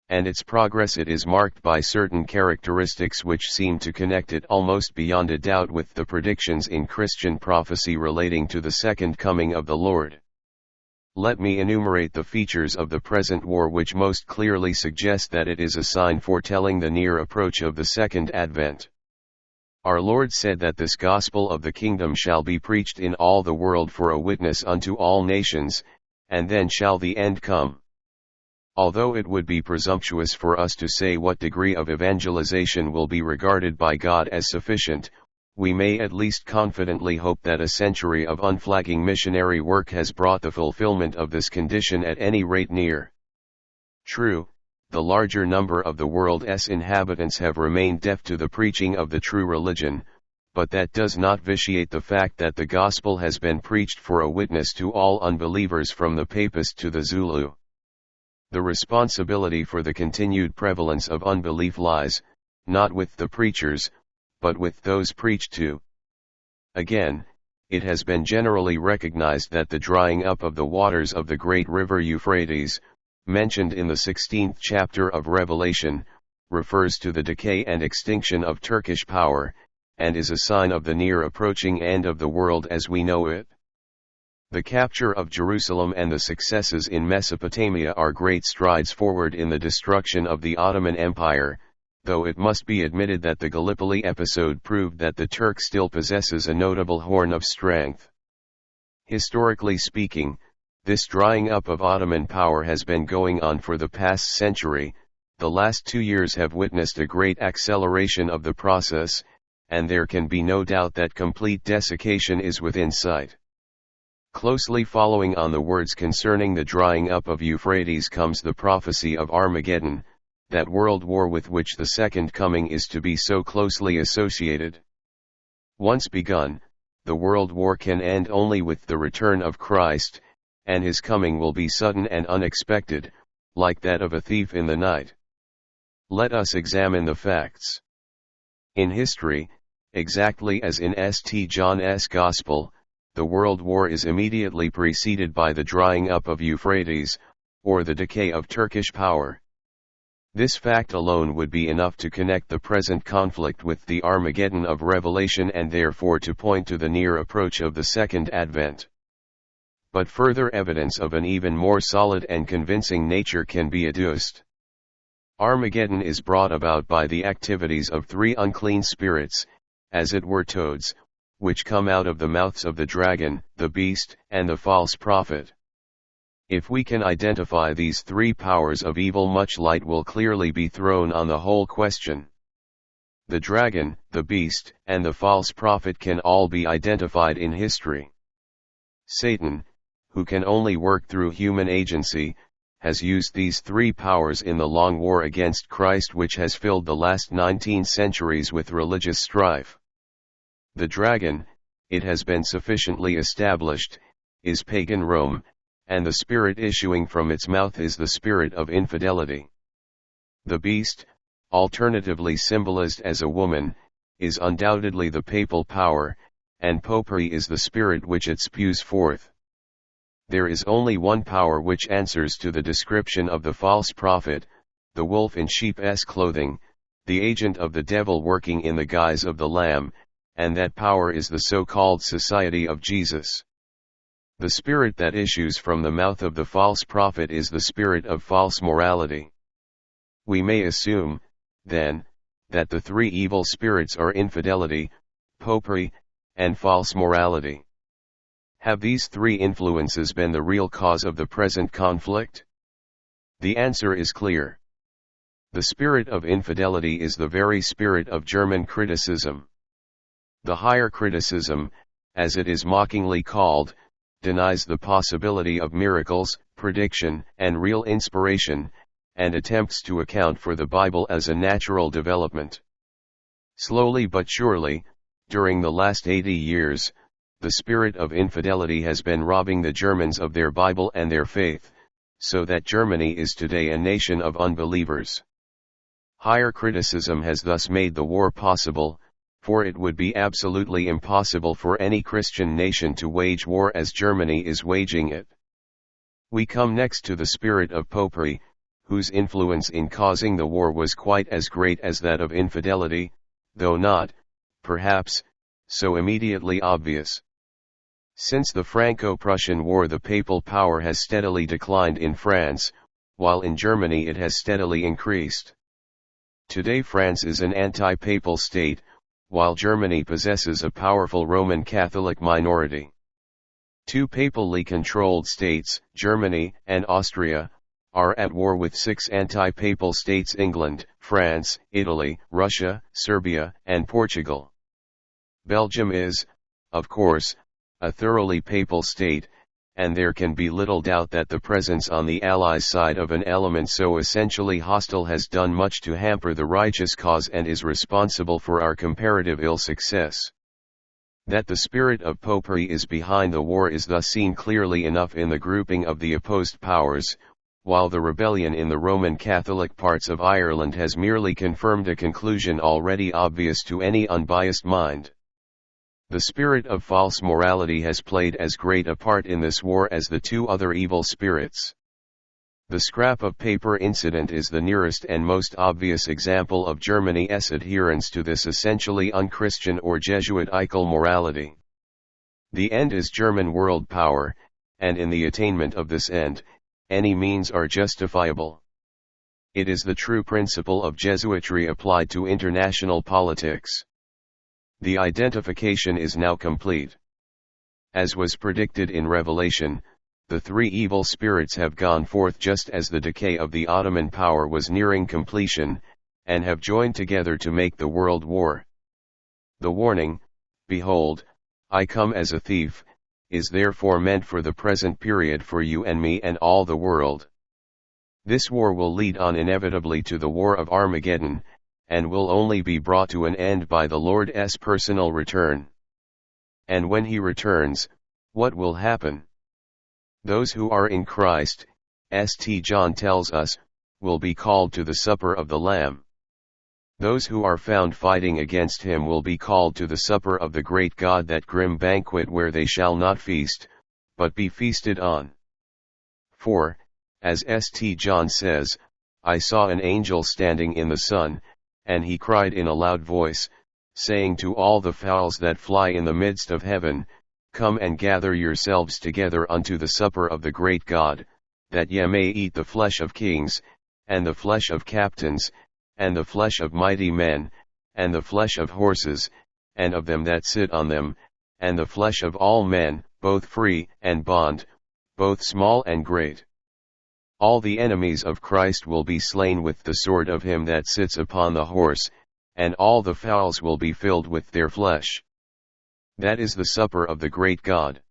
and its progress it is marked by certain characteristics which seem to connect it almost beyond a doubt with the predictions in Christian prophecy relating to the second coming of the Lord. Let me enumerate the features of the present war which most clearly suggest that it is a sign foretelling the near approach of the second advent. Our Lord said that this gospel of the kingdom shall be preached in all the world for a witness unto all nations, and then shall the end come. Although it would be presumptuous for us to say what degree of evangelization will be regarded by God as sufficient, we may at least confidently hope that a century of unflagging missionary work has brought the fulfillment of this condition at any rate near. True, the larger number of the world's inhabitants have remained deaf to the preaching of the true religion, but that does not vitiate the fact that the gospel has been preached for a witness to all unbelievers from the papist to the Zulu. The responsibility for the continued prevalence of unbelief lies, not with the preachers, but with those preached to. Again, it has been generally recognized that the drying up of the waters of the great river Euphrates, mentioned in the 16th chapter of Revelation, refers to the decay and extinction of Turkish power, and is a sign of the near approaching end of the world as we know it. The capture of Jerusalem and the successes in Mesopotamia are great strides forward in the destruction of the Ottoman Empire, though it must be admitted that the Gallipoli episode proved that the Turk still possesses a notable horn of strength. Historically speaking, this drying up of Ottoman power has been going on for the past century. The last 2 years have witnessed a great acceleration of the process, and there can be no doubt that complete desiccation is within sight. Closely following on the words concerning the drying up of Euphrates comes the prophecy of Armageddon, that world war with which the second coming is to be so closely associated. Once begun, the world war can end only with the return of Christ, and his coming will be sudden and unexpected, like that of a thief in the night. Let us examine the facts. In history, exactly as in St. John's Gospel, the world war is immediately preceded by the drying up of Euphrates, or the decay of Turkish power. This fact alone would be enough to connect the present conflict with the Armageddon of Revelation and therefore to point to the near approach of the second advent. but further evidence of an even more solid and convincing nature can be adduced. Armageddon is brought about by the activities of three unclean spirits, as it were toads, which come out of the mouths of the dragon, the beast, and the false prophet. If we can identify these three powers of evil, much light will clearly be thrown on the whole question. The dragon, the beast, and the false prophet can all be identified in history. Satan, who can only work through human agency, has used these three powers in the long war against Christ which has filled the last 19 centuries with religious strife. The dragon, it has been sufficiently established, is pagan Rome, and the spirit issuing from its mouth is the spirit of infidelity. The beast, alternatively symbolized as a woman, is undoubtedly the papal power, and popery is the spirit which it spews forth. There is only one power which answers to the description of the false prophet, the wolf in sheep's clothing, the agent of the devil working in the guise of the Lamb, and that power is the so-called Society of Jesus. The spirit that issues from the mouth of the false prophet is the spirit of false morality. We may assume, then, that the three evil spirits are infidelity, popery, and false morality. Have these three influences been the real cause of the present conflict? The answer is clear. The spirit of infidelity is the very spirit of German criticism. The higher criticism, as it is mockingly called, denies the possibility of miracles, prediction, and real inspiration, and attempts to account for the Bible as a natural development. Slowly but surely, during the last 80 years, the spirit of infidelity has been robbing the Germans of their Bible and their faith, so that Germany is today a nation of unbelievers. Higher criticism has thus made the war possible, for it would be absolutely impossible for any Christian nation to wage war as Germany is waging it. We come next to the spirit of popery, whose influence in causing the war was quite as great as that of infidelity, though not, perhaps, so immediately obvious. Since the Franco-Prussian War, the papal power has steadily declined in France, while in Germany it has steadily increased. Today France is an anti-papal state, while Germany possesses a powerful Roman Catholic minority. Two papally controlled states, Germany and Austria, are at war with six anti-papal states: England, France, Italy, Russia, Serbia, and Portugal. Belgium is, of course, a thoroughly papal state, and there can be little doubt that the presence on the Allies' side of an element so essentially hostile has done much to hamper the righteous cause and is responsible for our comparative ill success. That the spirit of popery is behind the war is thus seen clearly enough in the grouping of the opposed powers, while the rebellion in the Roman Catholic parts of Ireland has merely confirmed a conclusion already obvious to any unbiased mind. The spirit of false morality has played as great a part in this war as the two other evil spirits. The scrap of paper incident is the nearest and most obvious example of Germany's adherence to this essentially unchristian or Jesuitical morality. The end is German world power, and in the attainment of this end, any means are justifiable. It is the true principle of Jesuitry applied to international politics. The identification is now complete. As was predicted in Revelation, the three evil spirits have gone forth just as the decay of the Ottoman power was nearing completion, and have joined together to make the world war. The warning, "Behold, I come as a thief," is therefore meant for the present period for you and me and all the world. This war will lead on inevitably to the war of Armageddon, and will only be brought to an end by the Lord's personal return. And when he returns, what will happen? Those who are in Christ, St. John tells us, will be called to the supper of the Lamb. Those who are found fighting against him will be called to the supper of the great God, that grim banquet where they shall not feast, but be feasted on. For, as St. John says, I saw an angel standing in the sun, and he cried in a loud voice, saying to all the fowls that fly in the midst of heaven, Come and gather yourselves together unto the supper of the great God, that ye may eat the flesh of kings, and the flesh of captains, and the flesh of mighty men, and the flesh of horses, and of them that sit on them, and the flesh of all men, both free and bond, both small and great. All the enemies of Christ will be slain with the sword of him that sits upon the horse, and all the fowls will be filled with their flesh. That is the supper of the great God.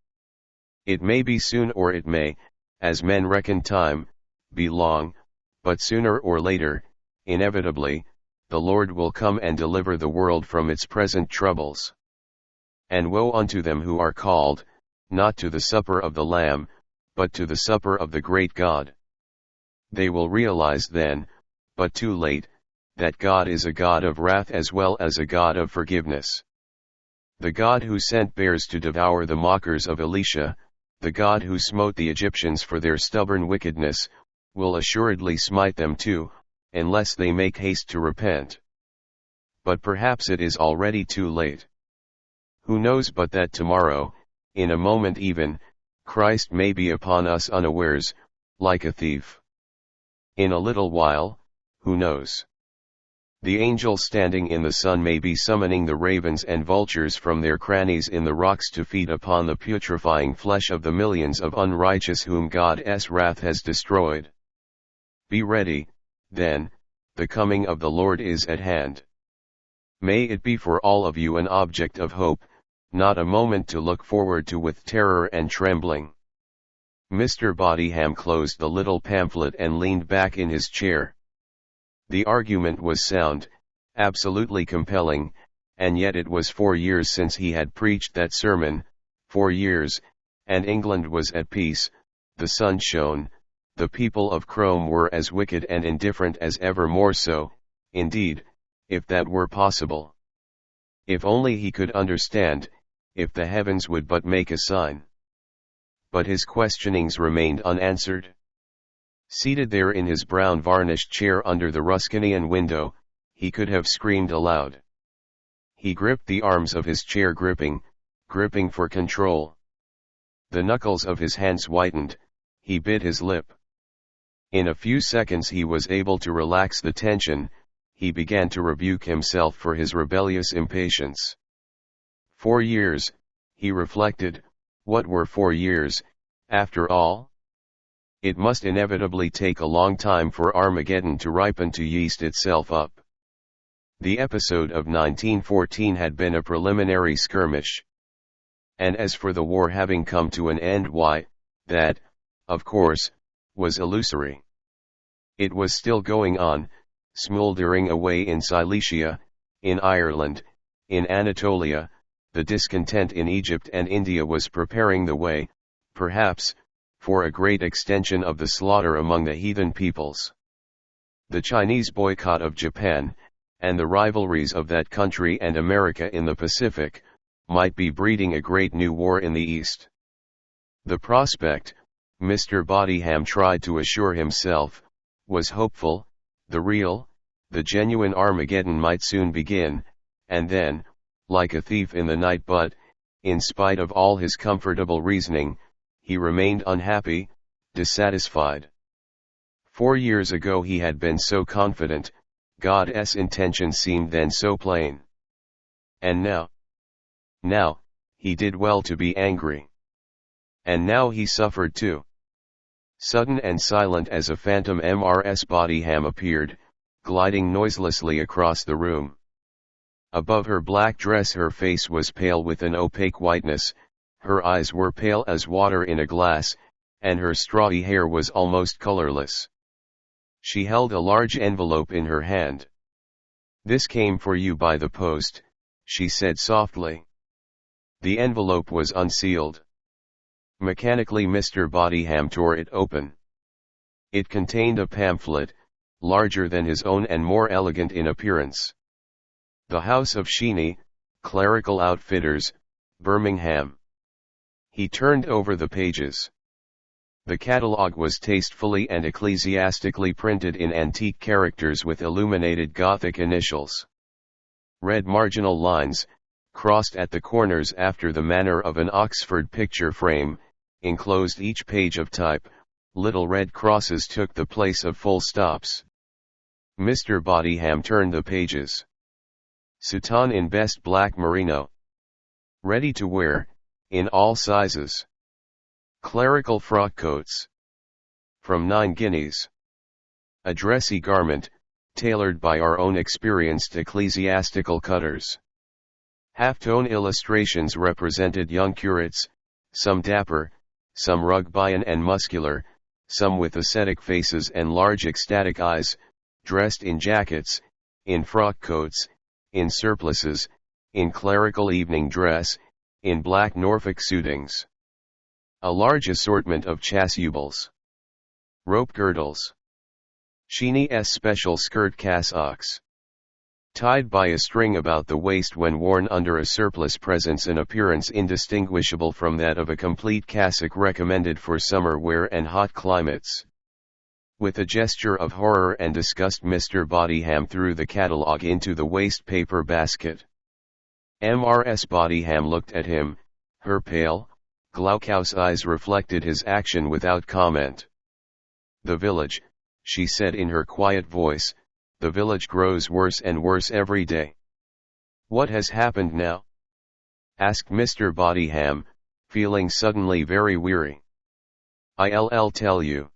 It may be soon or it may, as men reckon time, be long, but sooner or later, inevitably, the Lord will come and deliver the world from its present troubles. And woe unto them who are called, not to the supper of the Lamb, but to the supper of the great God. They will realize then, but too late, that God is a God of wrath as well as a God of forgiveness. The God who sent bears to devour the mockers of Elisha, the God who smote the Egyptians for their stubborn wickedness, will assuredly smite them too, unless they make haste to repent. But perhaps it is already too late. Who knows but that tomorrow, in a moment even, Christ may be upon us unawares, like a thief. In a little while, who knows? The angel standing in the sun may be summoning the ravens and vultures from their crannies in the rocks to feed upon the putrefying flesh of the millions of unrighteous whom God's wrath has destroyed. Be ready, then, the coming of the Lord is at hand. May it be for all of you an object of hope, not a moment to look forward to with terror and trembling. Mr. Bodyham closed the little pamphlet and leaned back in his chair. The argument was sound, absolutely compelling, and yet it was 4 years since he had preached that sermon, 4 years, and England was at peace, the sun shone, the people of Crome were as wicked and indifferent as ever, more so, indeed, if that were possible. If only he could understand, if the heavens would but make a sign. But his questionings remained unanswered. Seated there in his brown varnished chair under the Ruskinian window, he could have screamed aloud. He gripped the arms of his chair, gripping for control. The knuckles of his hands whitened, he bit his lip. In a few seconds he was able to relax the tension, he began to rebuke himself for his rebellious impatience. 4 years, he reflected, what were 4 years, after all? It must inevitably take a long time for Armageddon to ripen to yeast itself up. The episode of 1914 had been a preliminary skirmish. And as for the war having come to an end, why, that, of course, was illusory. It was still going on, smouldering away in Cilicia, in Ireland, in Anatolia. The discontent in Egypt and India was preparing the way, perhaps, for a great extension of the slaughter among the heathen peoples. The Chinese boycott of Japan, and the rivalries of that country and America in the Pacific, might be breeding a great new war in the East. The prospect, Mr. Bodyham tried to assure himself, was hopeful. The genuine Armageddon might soon begin, and then, like a thief in the night, but, in spite of all his comfortable reasoning, he remained unhappy, dissatisfied. 4 years ago he had been so confident, God's intention seemed then so plain. And now, he did well to be angry. And now he suffered too. Sudden and silent as a phantom, Mrs. Bodyham appeared, gliding noiselessly across the room. Above her black dress her face was pale with an opaque whiteness, her eyes were pale as water in a glass, and her strawy hair was almost colorless. She held a large envelope in her hand. "This came for you by the post," she said softly. The envelope was unsealed. Mechanically Mr. Bodyham tore it open. It contained a pamphlet, larger than his own and more elegant in appearance. The House of Sheeny, Clerical Outfitters, Birmingham. He turned over the pages. The catalogue was tastefully and ecclesiastically printed in antique characters with illuminated Gothic initials. Red marginal lines, crossed at the corners after the manner of an Oxford picture frame, enclosed each page of type. Little red crosses took the place of full stops. Mr. Bodyham turned the pages. Soutane in best black merino. Ready to wear, in all sizes. Clerical frock coats. From 9 guineas. A dressy garment, tailored by our own experienced ecclesiastical cutters. Half-tone illustrations represented young curates, some dapper, some rugbyne and muscular, some with ascetic faces and large ecstatic eyes, dressed in jackets, in frock coats, in surplices, in clerical evening dress, in black Norfolk suitings. A large assortment of chasubles. Rope girdles. Sheeny's special skirt cassocks. Tied by a string about the waist when worn under a surplice presents an appearance indistinguishable from that of a complete cassock recommended for summer wear and hot climates. With a gesture of horror and disgust Mr. Bodyham threw the catalogue into the waste paper basket. Mrs. Bodyham looked at him, her pale, glaucous eyes reflected his action without comment. "The village," she said in her quiet voice, "the village grows worse and worse every day." "What has happened now?" asked Mr. Bodyham, feeling suddenly very weary. "I'll tell you."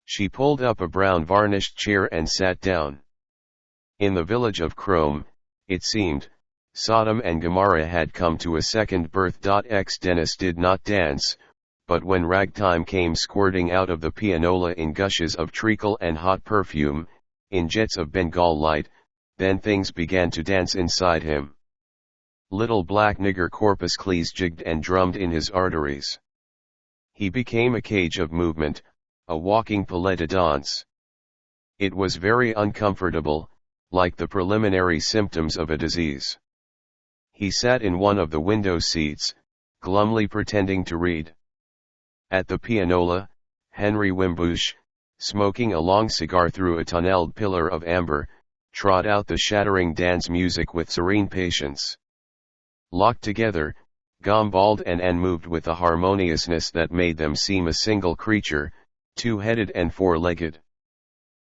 She pulled up a brown varnished chair and sat down. In the village of Crome, it seemed, Sodom and Gomorrah had come to a second birth. Denis did not dance, but when ragtime came squirting out of the pianola in gushes of treacle and hot perfume, in jets of Bengal light, then things began to dance inside him. Little black nigger corpuscles jigged and drummed in his arteries. He became a cage of movement, a walking palais de danse. It was very uncomfortable, like the preliminary symptoms of a disease. He sat in one of the window seats, glumly pretending to read. At the pianola, Henry Wimbush, smoking a long cigar through a tunneled pillar of amber, trod out the shattering dance music with serene patience. Locked together, Gombald and Anne moved with a harmoniousness that made them seem a single creature, two-headed and four-legged.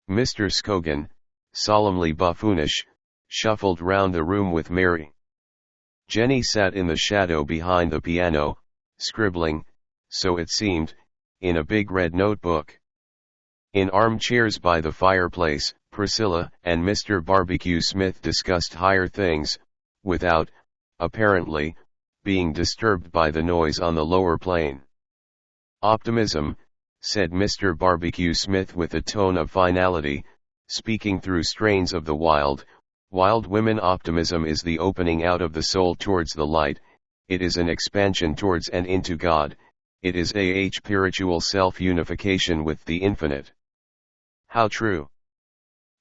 Mr. Scogan, solemnly buffoonish, shuffled round the room with Mary. Jenny sat in the shadow behind the piano, scribbling, so it seemed, in a big red notebook. In armchairs by the fireplace, Priscilla and Mr. Barbecue Smith discussed higher things, without, apparently, being disturbed by the noise on the lower plane. "Optimism," said Mr. Barbecue Smith with a tone of finality, speaking through strains of the wild women. "Optimism is the opening out of the soul towards the light, it is an expansion towards and into God, it is a spiritual self-unification with the infinite." "How true!"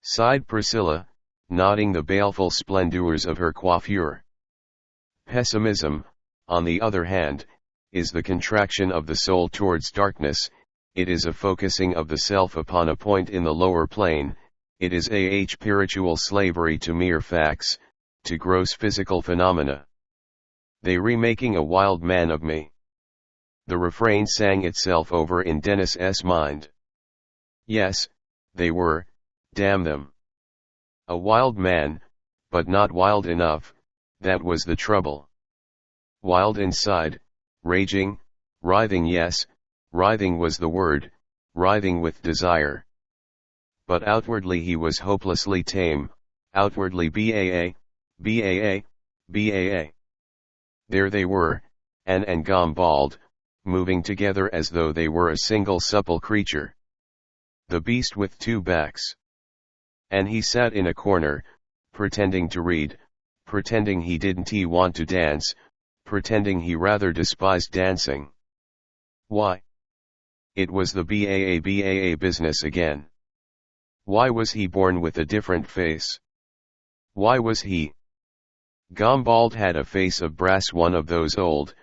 sighed Priscilla, nodding the baleful splendors of her coiffure. "Pessimism, on the other hand, is the contraction of the soul towards darkness, it is a focusing of the self upon a point in the lower plane, it is a spiritual slavery to mere facts, to gross physical phenomena. They remaking a wild man of me." The refrain sang itself over in Denis's mind. Yes, they were, damn them. A wild man, but not wild enough, that was the trouble. Wild inside, raging, writhing. Yes, writhing was the word, writhing with desire. But outwardly he was hopelessly tame, outwardly baa. There they were, Anne and Gombald, moving together as though they were a single supple creature. The beast with two backs. And he sat in a corner, pretending to read, pretending he didn't want to dance, pretending he rather despised dancing. Why? It was the BAA business again. Why was he born with a different face? Why was he? Gombald had a face of brass, one of those old,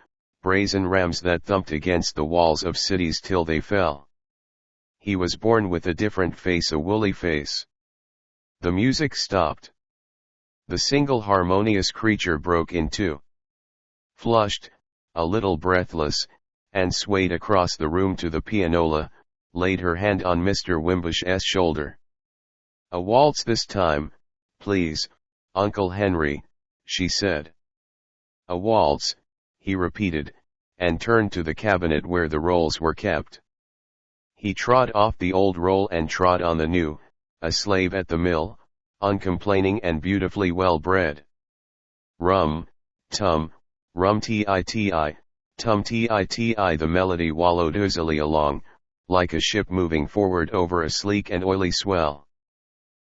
brazen rams that thumped against the walls of cities till they fell. He was born with a different face, a woolly face. The music stopped. The single harmonious creature broke in two. Flushed, a little breathless, and swayed across the room to the pianola, laid her hand on Mr. Wimbush's shoulder. "A waltz this time, please, Uncle Henry," she said. "A waltz," he repeated, and turned to the cabinet where the rolls were kept. He trod off the old roll and trod on the new, a slave at the mill, uncomplaining and beautifully well bred. Rum, tum, rum ti, tum ti, the melody wallowed oozily along, like a ship moving forward over a sleek and oily swell.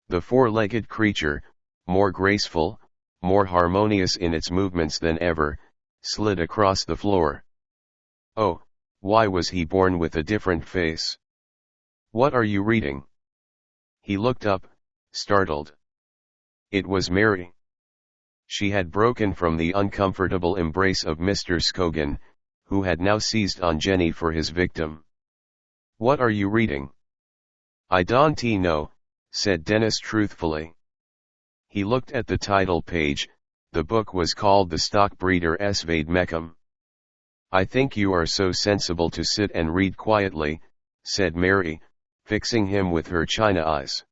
The four-legged creature, more graceful, more harmonious in its movements than ever, slid across the floor. Oh, why was he born with a different face? "What are you reading?" He looked up, startled. It was Mary. She had broken from the uncomfortable embrace of Mr. Scogan, who had now seized on Jenny for his victim. "What are you reading?" "I don't know," said Denis truthfully. He looked at the title page. The book was called The Stockbreeder's Vade Mecum. "I think you are so sensible to sit and read quietly," said Mary, fixing him with her china eyes.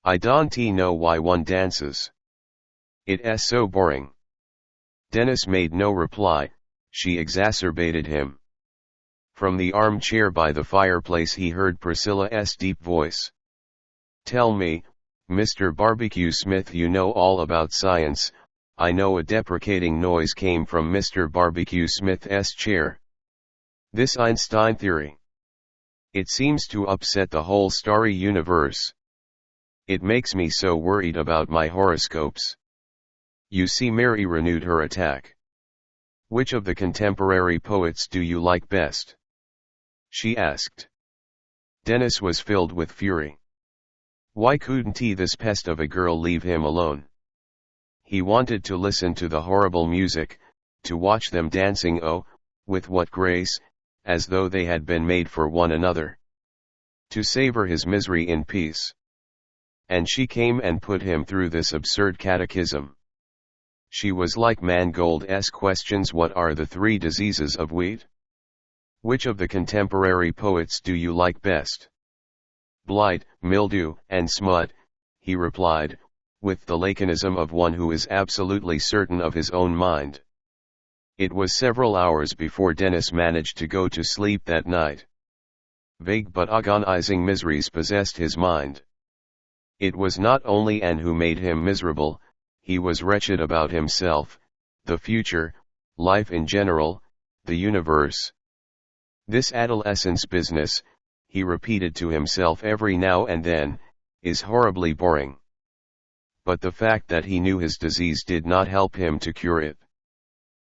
"I don't know why one dances. It's so boring." Denis made no reply. She exacerbated him. From the armchair by the fireplace he heard Priscilla's deep voice. "Tell me, Mr. Barbecue Smith, you know all about science." I know. A deprecating noise came from Mr. Barbecue Smith's chair. "This Einstein theory. It seems to upset the whole starry universe. It makes me so worried about my horoscopes." "You see," Mary renewed her attack. "Which of the contemporary poets do you like best?" she asked. Denis was filled with fury. Why couldn't this pest of a girl leave him alone? He wanted to listen to the horrible music, to watch them dancing, oh, with what grace, as though they had been made for one another. To savor his misery in peace. And she came and put him through this absurd catechism. She was like Mangold's questions: what are the three diseases of wheat? Which of the contemporary poets do you like best? Blight, mildew, and smut, he replied, with the laconism of one who is absolutely certain of his own mind. It was several hours before Denis managed to go to sleep that night. Vague but agonizing miseries possessed his mind. It was not only Anne who made him miserable, he was wretched about himself, the future, life in general, the universe. "This adolescence business," he repeated to himself every now and then, "is horribly boring." But the fact that he knew his disease did not help him to cure it.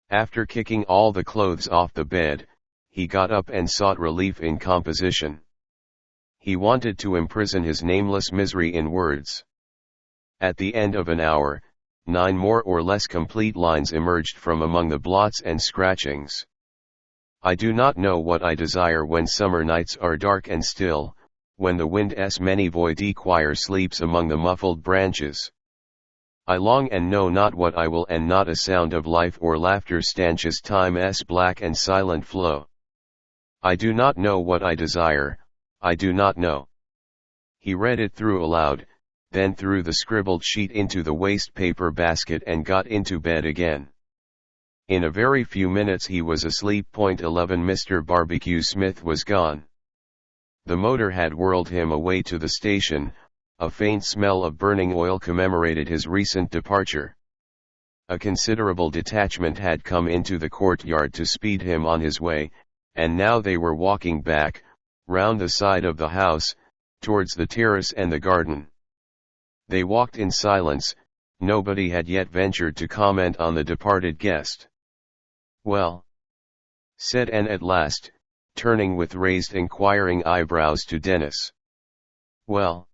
After kicking all the clothes off the bed, he got up and sought relief in composition. He wanted to imprison his nameless misery in words. At the end of an hour, 9 more or less complete lines emerged from among the blots and scratchings. "I do not know what I desire when summer nights are dark and still, when the wind's many voiced choir sleeps among the muffled branches. I long and know not what I will, and not a sound of life or laughter stanches time's black and silent flow. I do not know what I desire, I do not know." He read it through aloud, then threw the scribbled sheet into the waste paper basket and got into bed again. In a very few minutes he was asleep. 11 Mr. Barbecue Smith was gone. The motor had whirled him away to the station. A faint smell of burning oil commemorated his recent departure. A considerable detachment had come into the courtyard to speed him on his way, and now they were walking back, round the side of the house, towards the terrace and the garden. They walked in silence. Nobody had yet ventured to comment on the departed guest. "Well?" said Anne at last, turning with raised inquiring eyebrows to Denis. "Well?"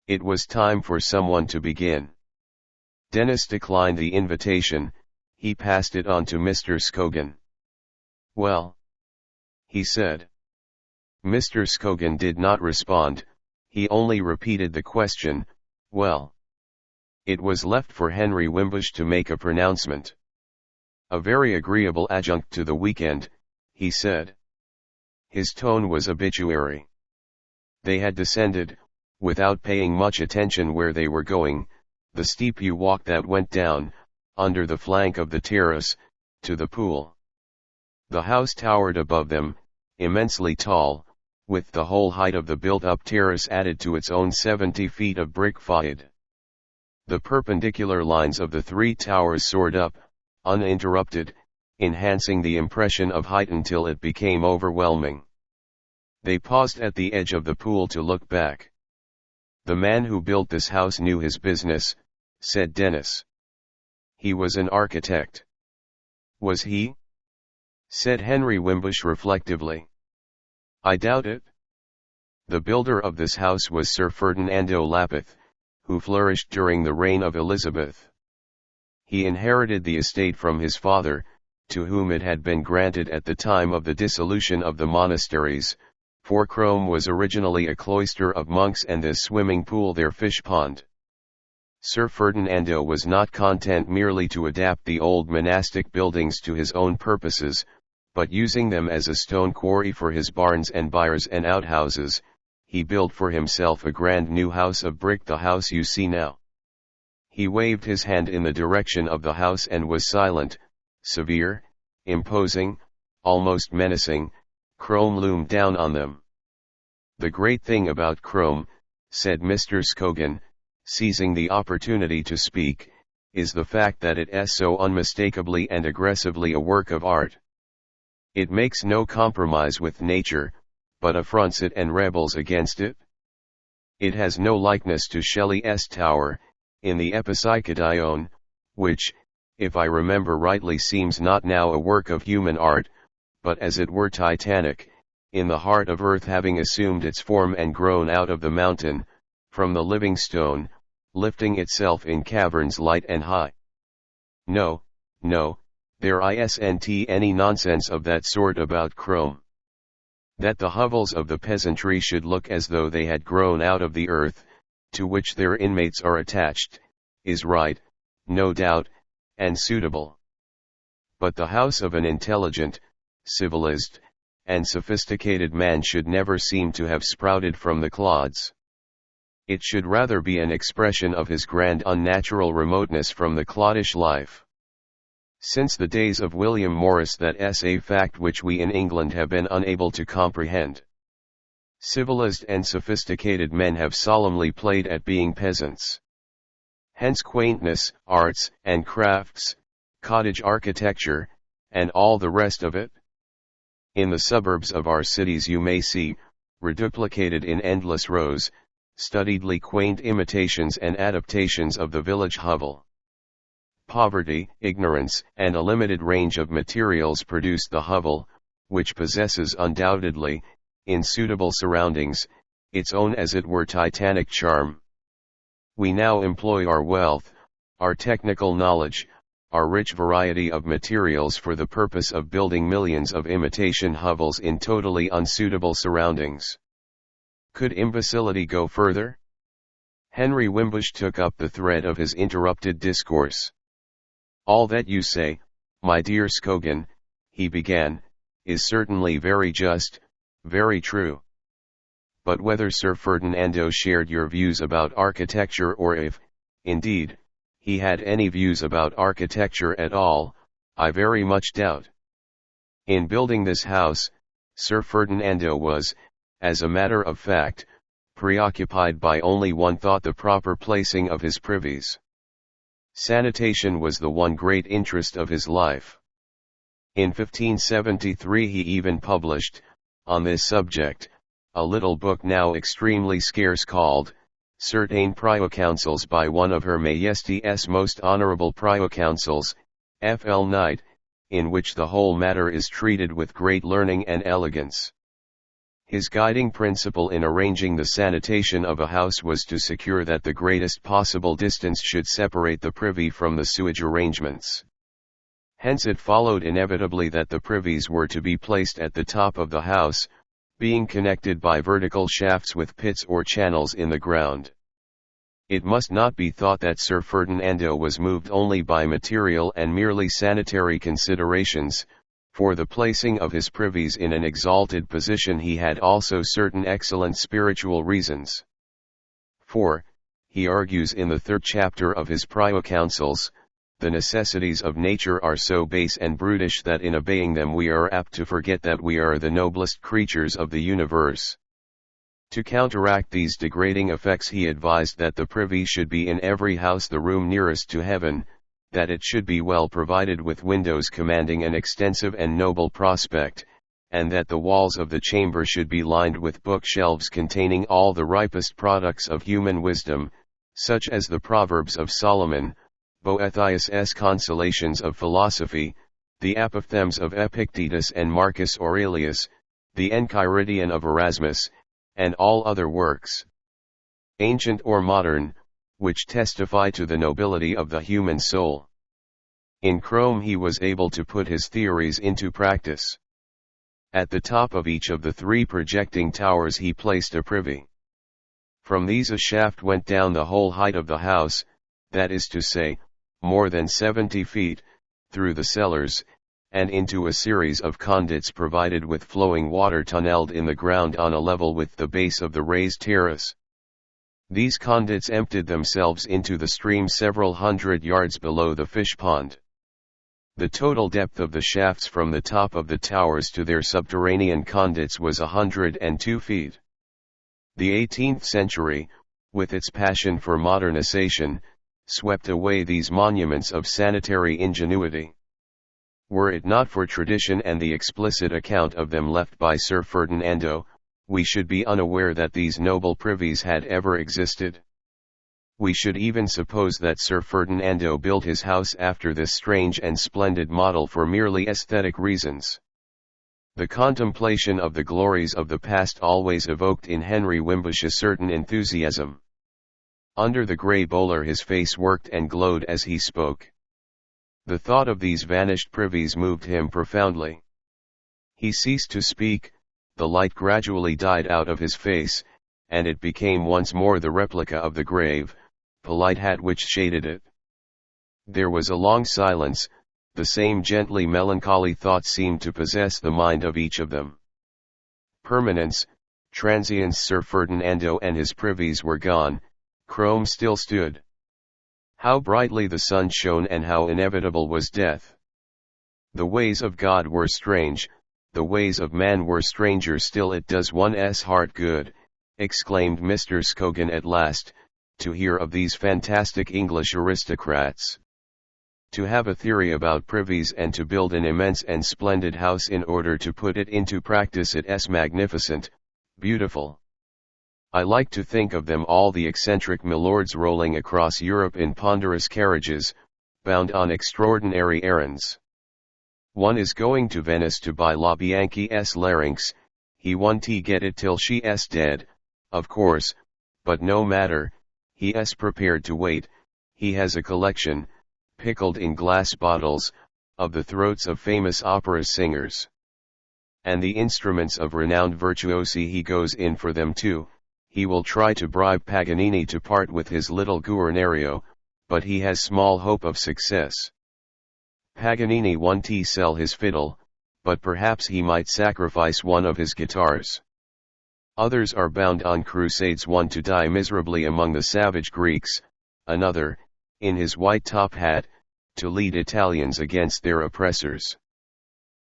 It was time for someone to begin. Denis declined the invitation. He passed it on to Mr. Scogan. "Well?" he said. Mr. Scogan did not respond. He only repeated the question, "Well?" It was left for Henry Wimbush to make a pronouncement. "A very agreeable adjunct to the weekend," he said. His tone was obituary. They had descended, without paying much attention where they were going, the steep yew walk that went down, under the flank of the terrace, to the pool. The house towered above them, immensely tall, with the whole height of the built-up terrace added to its own 70 feet of brick façade. The perpendicular lines of the three towers soared up, uninterrupted, enhancing the impression of height until it became overwhelming. They paused at the edge of the pool to look back. "The man who built this house knew his business," said Denis. "He was an architect." "Was he?" said Henry Wimbush reflectively. "I doubt it. The builder of this house was Sir Ferdinando Lapith, who flourished during the reign of Elizabeth. He inherited the estate from his father, to whom it had been granted at the time of the dissolution of the monasteries, for Crome was originally a cloister of monks and this swimming pool their fish pond. Sir Ferdinando was not content merely to adapt the old monastic buildings to his own purposes, but using them as a stone quarry for his barns and byres and outhouses, he built for himself a grand new house of brick, the house you see now." He waved his hand in the direction of the house and was silent. Severe, imposing, almost menacing, Crome loomed down on them. "The great thing about Crome," said Mr. Scogan, seizing the opportunity to speak, "is the fact that it is so unmistakably and aggressively a work of art. It makes no compromise with nature, but affronts it and rebels against it. It has no likeness to Shelley's Tower, in the Epipsychodion, which, if I remember rightly, seems not now a work of human art, but as it were titanic, in the heart of earth, having assumed its form and grown out of the mountain, from the living stone, lifting itself in caverns light and high. No, no, there isn't any nonsense of that sort about Crome. That the hovels of the peasantry should look as though they had grown out of the earth, to which their inmates are attached, is right, no doubt, and suitable. But the house of an intelligent, civilized, and sophisticated man should never seem to have sprouted from the clods. It should rather be an expression of his grand unnatural remoteness from the cloddish life. Since the days of William Morris that's a fact which we in England have been unable to comprehend. Civilized and sophisticated men have solemnly played at being peasants. Hence quaintness, arts and crafts, cottage architecture, and all the rest of it. In the suburbs of our cities you may see, reduplicated in endless rows, studiedly quaint imitations and adaptations of the village hovel. Poverty, ignorance, and a limited range of materials produce the hovel, which possesses undoubtedly, in suitable surroundings, its own as it were titanic charm. We now employ our wealth, our technical knowledge, our rich variety of materials for the purpose of building millions of imitation hovels in totally unsuitable surroundings. Could imbecility go further? Henry Wimbush took up the thread of his interrupted discourse. "All that you say, my dear Scogan," he began, "is certainly very just, very true. But whether Sir Ferdinando shared your views about architecture, or if, indeed, he had any views about architecture at all, I very much doubt. In building this house, Sir Ferdinando was, as a matter of fact, preoccupied by only one thought: the proper placing of his privies. Sanitation was the one great interest of his life. In 1573 he even published, on this subject, a little book now extremely scarce called, Certain Proconsuls, by one of Her Majesty's most honourable Proconsuls, F.L. Knight, in which the whole matter is treated with great learning and elegance. His guiding principle in arranging the sanitation of a house was to secure that the greatest possible distance should separate the privy from the sewage arrangements. Hence it followed inevitably that the privies were to be placed at the top of the house, being connected by vertical shafts with pits or channels in the ground. It must not be thought that Sir Ferdinando was moved only by material and merely sanitary considerations. For the placing of his privies in an exalted position he had also certain excellent spiritual reasons. For, he argues in the 3rd chapter of his Proconsuls, the necessities of nature are so base and brutish that in obeying them we are apt to forget that we are the noblest creatures of the universe. To counteract these degrading effects he advised that the privy should be in every house the room nearest to heaven, that it should be well provided with windows commanding an extensive and noble prospect, and that the walls of the chamber should be lined with bookshelves containing all the ripest products of human wisdom, such as the Proverbs of Solomon, Boethius's Consolations of Philosophy, the Apophthegms of Epictetus and Marcus Aurelius, the Enchiridion of Erasmus, and all other works, ancient or modern, which testify to the nobility of the human soul. In Crome he was able to put his theories into practice. At the top of each of the 3 projecting towers he placed a privy. From these a shaft went down the whole height of the house, that is to say, more than 70 feet, through the cellars, and into a series of conduits provided with flowing water tunneled in the ground on a level with the base of the raised terrace. These conduits emptied themselves into the stream several hundred yards below the fish pond. The total depth of the shafts from the top of the towers to their subterranean conduits was 102 feet. The 18th century, with its passion for modernization, swept away these monuments of sanitary ingenuity. Were it not for tradition and the explicit account of them left by Sir Ferdinando, we should be unaware that these noble privies had ever existed. We should even suppose that Sir Ferdinando built his house after this strange and splendid model for merely aesthetic reasons. The contemplation of the glories of the past always evoked in Henry Wimbush a certain enthusiasm. Under the grey bowler his face worked and glowed as he spoke. The thought of these vanished privies moved him profoundly. He ceased to speak, the light gradually died out of his face, and it became once more the replica of the grave, polite hat which shaded it. There was a long silence. The same gently melancholy thought seemed to possess the mind of each of them. Permanence, transience. Sir Ferdinando and his privies were gone, Crome still stood. How brightly the sun shone and how inevitable was death. The ways of God were strange, the ways of man were stranger still. It does one's heart good, exclaimed Mr. Scogan at last, to hear of these fantastic English aristocrats. To have a theory about privies and to build an immense and splendid house in order to put it into practice, it's magnificent, beautiful. I like to think of them all, the eccentric milords rolling across Europe in ponderous carriages, bound on extraordinary errands. One is going to Venice to buy La Bianchi's larynx, he won't get it till she's dead, of course, but no matter, he's prepared to wait. He has a collection, pickled in glass bottles, of the throats of famous opera singers. And the instruments of renowned virtuosi, he goes in for them too. He will try to bribe Paganini to part with his little Guarnerio, but he has small hope of success. Paganini won't sell his fiddle, but perhaps he might sacrifice one of his guitars. Others are bound on crusades, one to die miserably among the savage Greeks, another, in his white top hat, to lead Italians against their oppressors.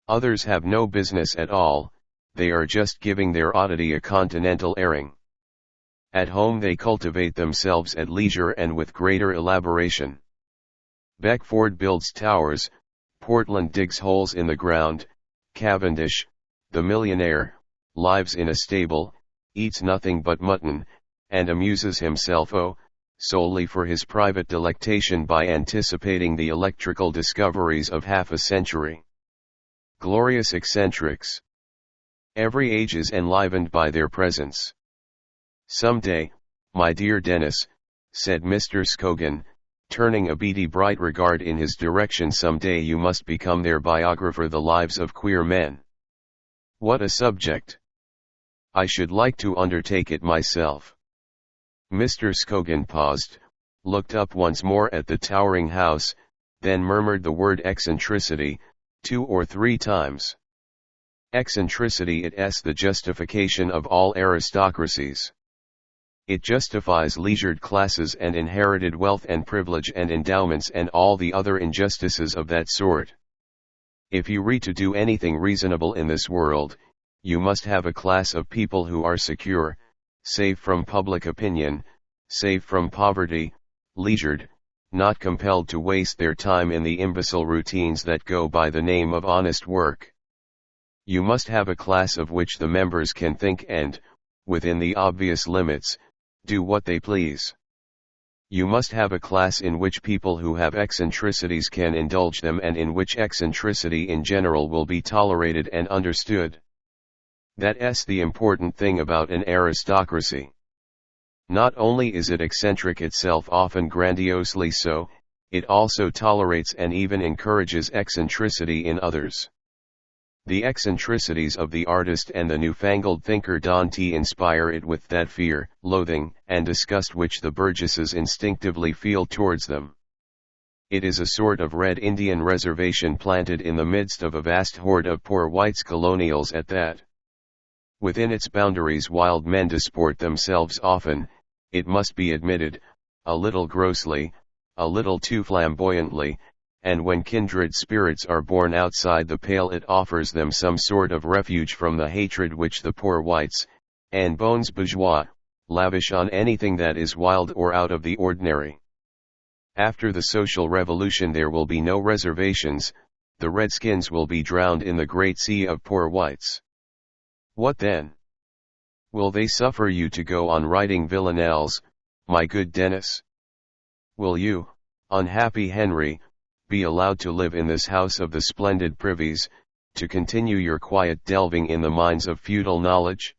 Others have no business at all, they are just giving their oddity a continental airing. At home they cultivate themselves at leisure and with greater elaboration. Beckford builds towers, Portland digs holes in the ground, Cavendish, the millionaire, lives in a stable, eats nothing but mutton, and amuses himself solely for his private delectation by anticipating the electrical discoveries of half a century. Glorious eccentrics. Every age is enlivened by their presence. Some day, my dear Denis, said Mr. Scogan, turning a beady bright regard in his direction, some day you must become their biographer, the lives of queer men. What a subject! I should like to undertake it myself. Mr. Scogan paused, looked up once more at the towering house, then murmured the word eccentricity, 2 or 3 times. Eccentricity is the justification of all aristocracies. It justifies leisured classes and inherited wealth and privilege and endowments and all the other injustices of that sort. If you to do anything reasonable in this world, you must have a class of people who are secure, safe from public opinion, safe from poverty, leisured, not compelled to waste their time in the imbecile routines that go by the name of honest work. You must have a class of which the members can think and, within the obvious limits, do what they please. You must have a class in which people who have eccentricities can indulge them and in which eccentricity in general will be tolerated and understood. That's the important thing about an aristocracy. Not only is it eccentric itself, often grandiosely so, it also tolerates and even encourages eccentricity in others. The eccentricities of the artist and the newfangled thinker Dante inspire it with that fear, loathing, and disgust which the burgesses instinctively feel towards them. It is a sort of Red Indian reservation planted in the midst of a vast horde of poor whites, colonials at that. Within its boundaries wild men disport themselves often, it must be admitted, a little grossly, a little too flamboyantly, and when kindred spirits are born outside the pale it offers them some sort of refuge from the hatred which the poor whites, and bones bourgeois, lavish on anything that is wild or out of the ordinary. After the social revolution there will be no reservations, the redskins will be drowned in the great sea of poor whites. What then? Will they suffer you to go on writing villanelles, my good Denis? Will you, unhappy Henry, be allowed to live in this house of the splendid privies, to continue your quiet delving in the mines of feudal knowledge?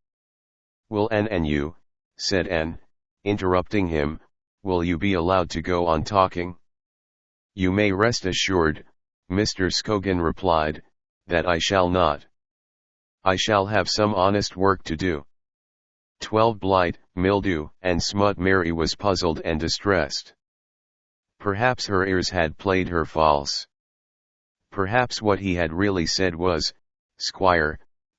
Will and you, said Anne, interrupting him, will you be allowed to go on talking? You may rest assured, Mr. Scogan replied, that I shall not. I shall have some honest work to do. 12 blight, mildew, and smut. Mary was puzzled and distressed. Perhaps her ears had played her false. Perhaps what he had really said was, Squire,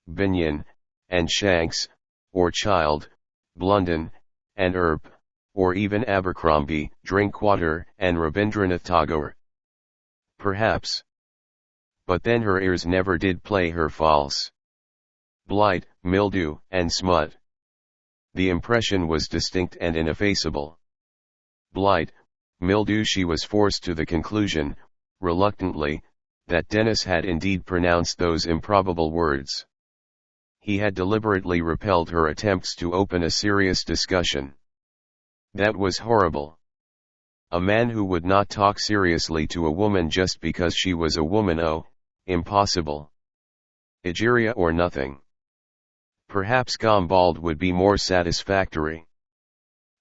Binion, and Shanks, or Child, Blunden, and Earp, or even Abercrombie, Drinkwater, and Rabindranath Tagore. Perhaps. But then her ears never did play her false. Blight, mildew, and smut. The impression was distinct and ineffaceable. Blight, mildew. She was forced to the conclusion, reluctantly, that Denis had indeed pronounced those improbable words. He had deliberately repelled her attempts to open a serious discussion. That was horrible. A man who would not talk seriously to a woman just because she was a woman, oh, impossible. Egeria or nothing. Perhaps Gombald would be more satisfactory.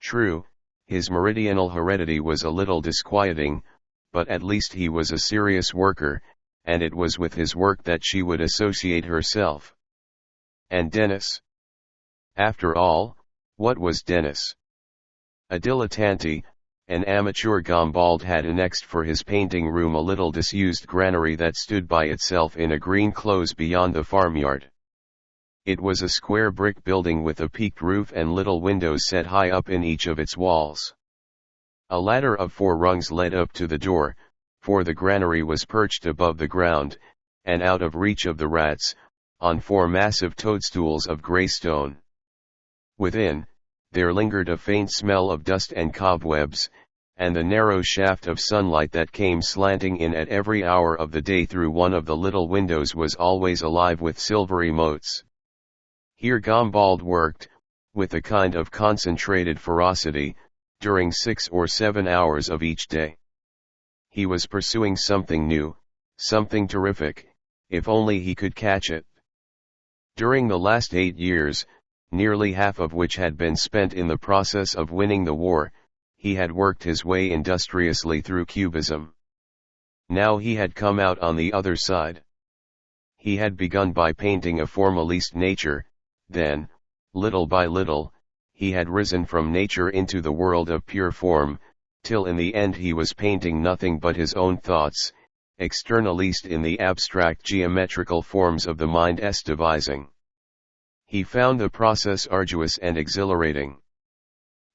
True, his meridional heredity was a little disquieting, but at least he was a serious worker, and it was with his work that she would associate herself. And Denis? After all, what was Denis? A dilettante, an amateur. Gombald had annexed for his painting room a little disused granary that stood by itself in a green close beyond the farmyard. It was a square brick building with a peaked roof and little windows set high up in each of its walls. A ladder of 4 rungs led up to the door, for the granary was perched above the ground, and out of reach of the rats, on 4 massive toadstools of grey stone. Within, there lingered a faint smell of dust and cobwebs, and the narrow shaft of sunlight that came slanting in at every hour of the day through one of the little windows was always alive with silvery motes. Here Gombald worked, with a kind of concentrated ferocity, during 6 or 7 hours of each day. He was pursuing something new, something terrific, if only he could catch it. During the last 8 years, nearly half of which had been spent in the process of winning the war, he had worked his way industriously through Cubism. Now he had come out on the other side. He had begun by painting a formalist nature, then, little by little, he had risen from nature into the world of pure form, till in the end he was painting nothing but his own thoughts, externalized in the abstract geometrical forms of the mind's devising. He found the process arduous and exhilarating.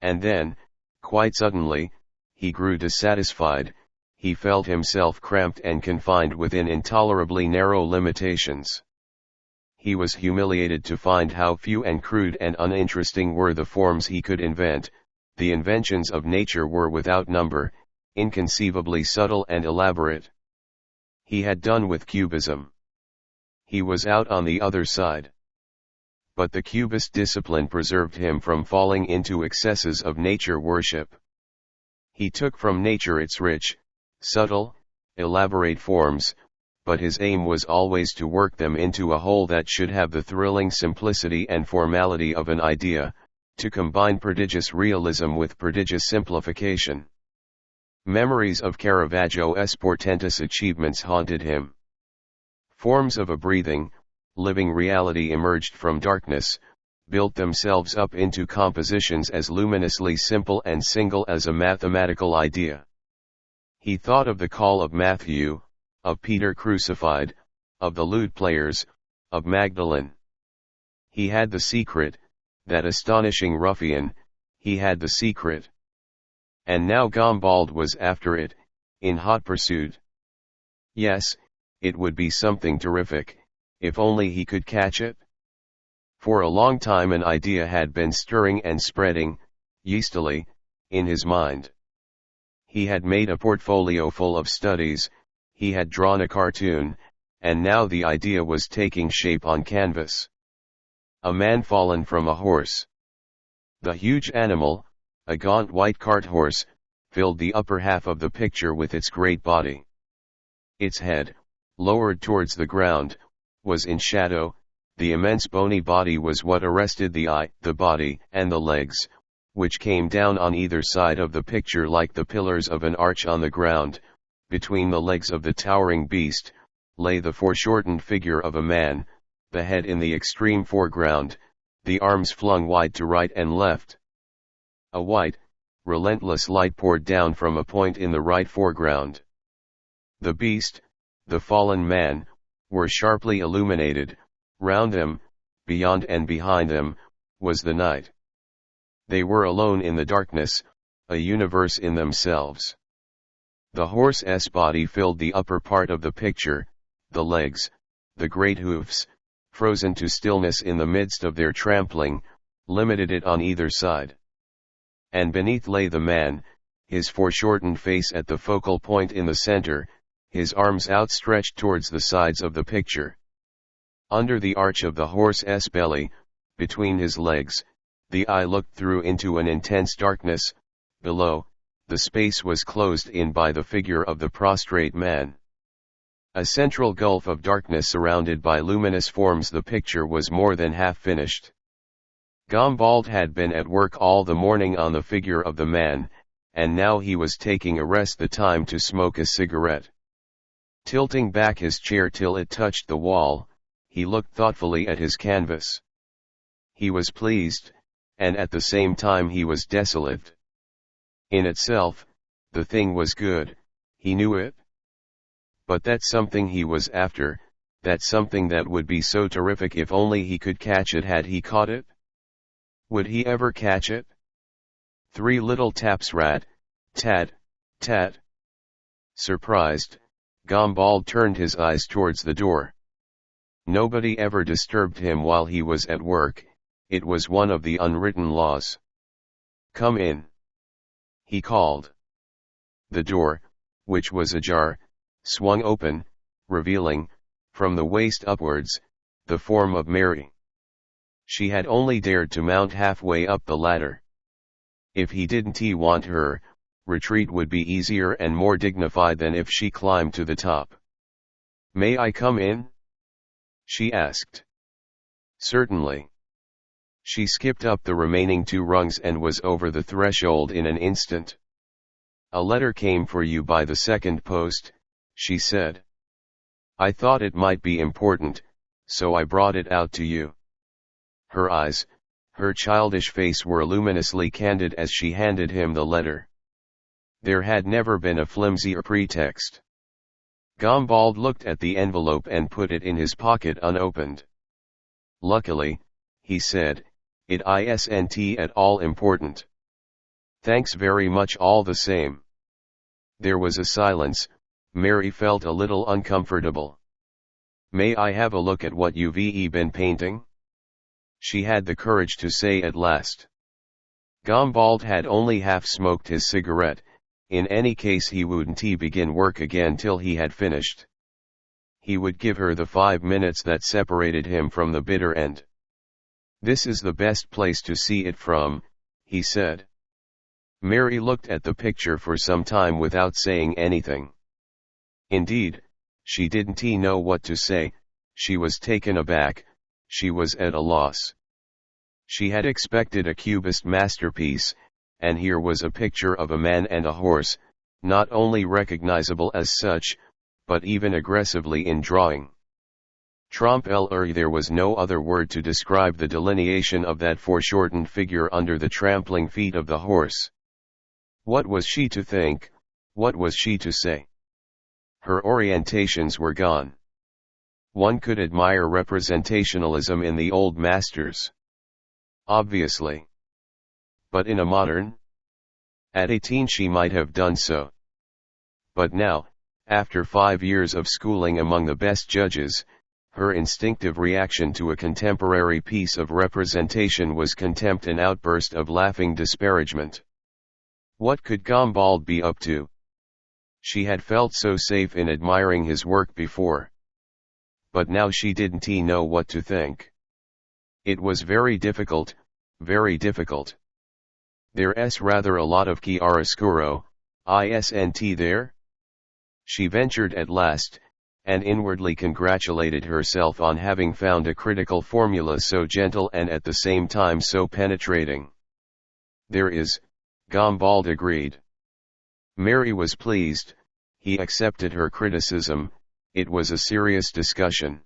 And then, quite suddenly, he grew dissatisfied. He felt himself cramped and confined within intolerably narrow limitations. He was humiliated to find how few and crude and uninteresting were the forms he could invent. The inventions of nature were without number, inconceivably subtle and elaborate. He had done with cubism. He was out on the other side. But the cubist discipline preserved him from falling into excesses of nature worship. He took from nature its rich, subtle, elaborate forms, but his aim was always to work them into a whole that should have the thrilling simplicity and formality of an idea, to combine prodigious realism with prodigious simplification. Memories of Caravaggio's portentous achievements haunted him. Forms of a breathing, living reality emerged from darkness, built themselves up into compositions as luminously simple and single as a mathematical idea. He thought of the call of Matthew, of Peter crucified, of the lute players, of Magdalene. He had the secret, that astonishing ruffian, he had the secret. And now Gombald was after it, in hot pursuit. Yes, it would be something terrific, if only he could catch it. For a long time an idea had been stirring and spreading, yeastily, in his mind. He had made a portfolio full of studies, he had drawn a cartoon, and now the idea was taking shape on canvas. A man fallen from a horse. The huge animal, a gaunt white cart horse, filled the upper half of the picture with its great body. Its head, lowered towards the ground, was in shadow. The immense bony body was what arrested the eye. The body and the legs, which came down on either side of the picture like the pillars of an arch on the ground, between the legs of the towering beast, lay the foreshortened figure of a man, the head in the extreme foreground, the arms flung wide to right and left. A white, relentless light poured down from a point in the right foreground. The beast, the fallen man, were sharply illuminated. Round them, beyond and behind them, was the night. They were alone in the darkness, a universe in themselves. The horse's body filled the upper part of the picture, the legs, the great hoofs, frozen to stillness in the midst of their trampling, limited it on either side. And beneath lay the man, his foreshortened face at the focal point in the center, his arms outstretched towards the sides of the picture. Under the arch of the horse's belly, between his legs, the eye looked through into an intense darkness. Below, the space was closed in by the figure of the prostrate man. A central gulf of darkness surrounded by luminous forms. The picture was more than half finished. Gombald had been at work all the morning on the figure of the man, and now he was taking a rest, the time to smoke a cigarette. Tilting back his chair till it touched the wall, he looked thoughtfully at his canvas. He was pleased, and at the same time he was desolate. In itself, the thing was good, he knew it. But that something he was after, that something that would be so terrific if only he could catch it. Had he caught it? Would he ever catch it? 3 little taps, rat, tat, tat. Surprised, Gombald turned his eyes towards the door. Nobody ever disturbed him while he was at work. It was one of the unwritten laws. Come in, he called. The door, which was ajar, swung open, revealing, from the waist upwards, the form of Mary. She had only dared to mount halfway up the ladder. If he didn't want her, retreat would be easier and more dignified than if she climbed to the top. May I come in? She asked. Certainly. She skipped up the remaining 2 rungs and was over the threshold in an instant. A letter came for you by the second post, she said. I thought it might be important, so I brought it out to you. Her eyes, Her childish face were luminously candid as she handed him the letter. There had never been a flimsier pretext. Gombald looked at the envelope and put it in his pocket unopened. Luckily, he said, it isn't at all important. Thanks very much all the same. There was a silence. Mary felt a little uncomfortable. May I have a look at what you've been painting? She had the courage to say at last. Gombald had only half smoked his cigarette. In any case he wouldn't begin work again till he had finished. He would give her the 5 minutes that separated him from the bitter end. This is the best place to see it from, he said. Mary looked at the picture for some time without saying anything. Indeed, she didn't know what to say. She was taken aback, she was at a loss. She had expected a cubist masterpiece, and here was a picture of a man and a horse, not only recognizable as such, but even aggressively in drawing. Trompe-l'œil, there was no other word to describe the delineation of that foreshortened figure under the trampling feet of the horse. What was she to think? What was she to say? Her orientations were gone. One could admire representationalism in the old masters. Obviously. But in a modern? At 18 she might have done so. But now, after 5 years of schooling among the best judges, her instinctive reaction to a contemporary piece of representation was contempt, an outburst of laughing disparagement. What could Gombald be up to? She had felt so safe in admiring his work before. But now she didn't know what to think. It was very difficult, very difficult. There's rather a lot of chiaroscuro, isn't there? She ventured at last, and inwardly congratulated herself on having found a critical formula so gentle and at the same time so penetrating. There is, Gombald agreed. Mary was pleased. He accepted her criticism. It was a serious discussion.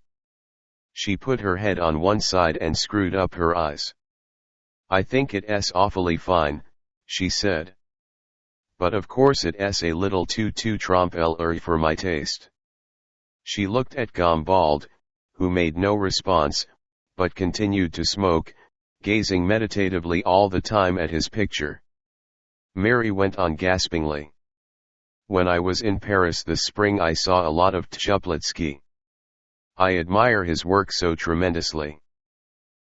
She put her head on one side and screwed up her eyes. I think it's awfully fine, she said. But of course it's a little too trompe-l'œil for my taste. She looked at Gombald, who made no response, but continued to smoke, gazing meditatively all the time at his picture. Mary went on gaspingly. When I was in Paris this spring I saw a lot of Tchoupletski. I admire his work so tremendously.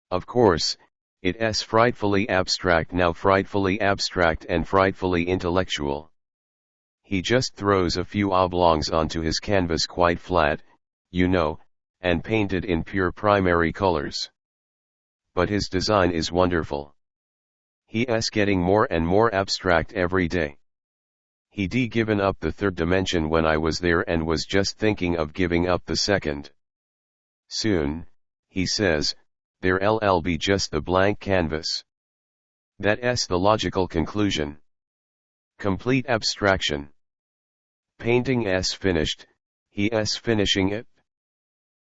Of course, it's frightfully abstract now, frightfully abstract and frightfully intellectual. He just throws a few oblongs onto his canvas quite flat, you know, and painted in pure primary colors. But his design is wonderful. He's getting more and more abstract every day. He'd given up the third dimension when I was there and was just thinking of giving up the second. Soon, he says, there'll be just the blank canvas. That's the logical conclusion. Complete abstraction. Painting's finished, he's finishing it.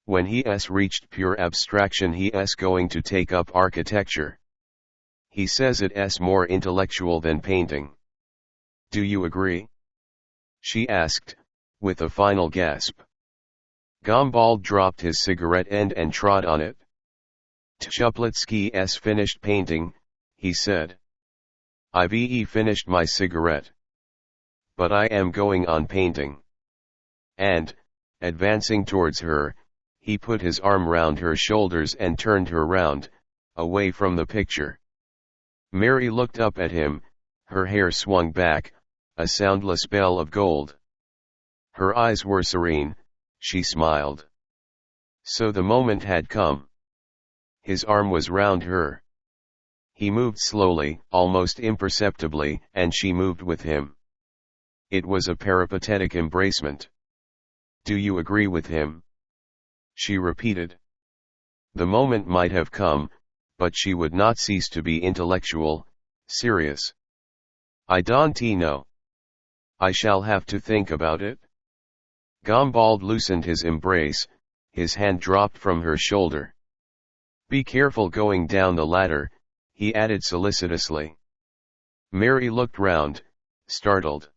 When he's reached pure abstraction he's going to take up architecture. He says it's more intellectual than painting. Do you agree? She asked, with a final gasp. Gombald dropped his cigarette end and trod on it. Tchoupletski's finished painting, he said. I've finished my cigarette. But I am going on painting. And, advancing towards her, he put his arm round her shoulders and turned her round, away from the picture. Mary looked up at him, her hair swung back, a soundless bell of gold. Her eyes were serene, she smiled. So the moment had come. His arm was round her. He moved slowly, almost imperceptibly, and she moved with him. It was a peripatetic embracement. Do you agree with him? She repeated. The moment might have come, but she would not cease to be intellectual, serious. I don't know. I shall have to think about it. Gombald loosened his embrace, his hand dropped from her shoulder. Be careful going down the ladder, he added solicitously. Mary looked round, startled.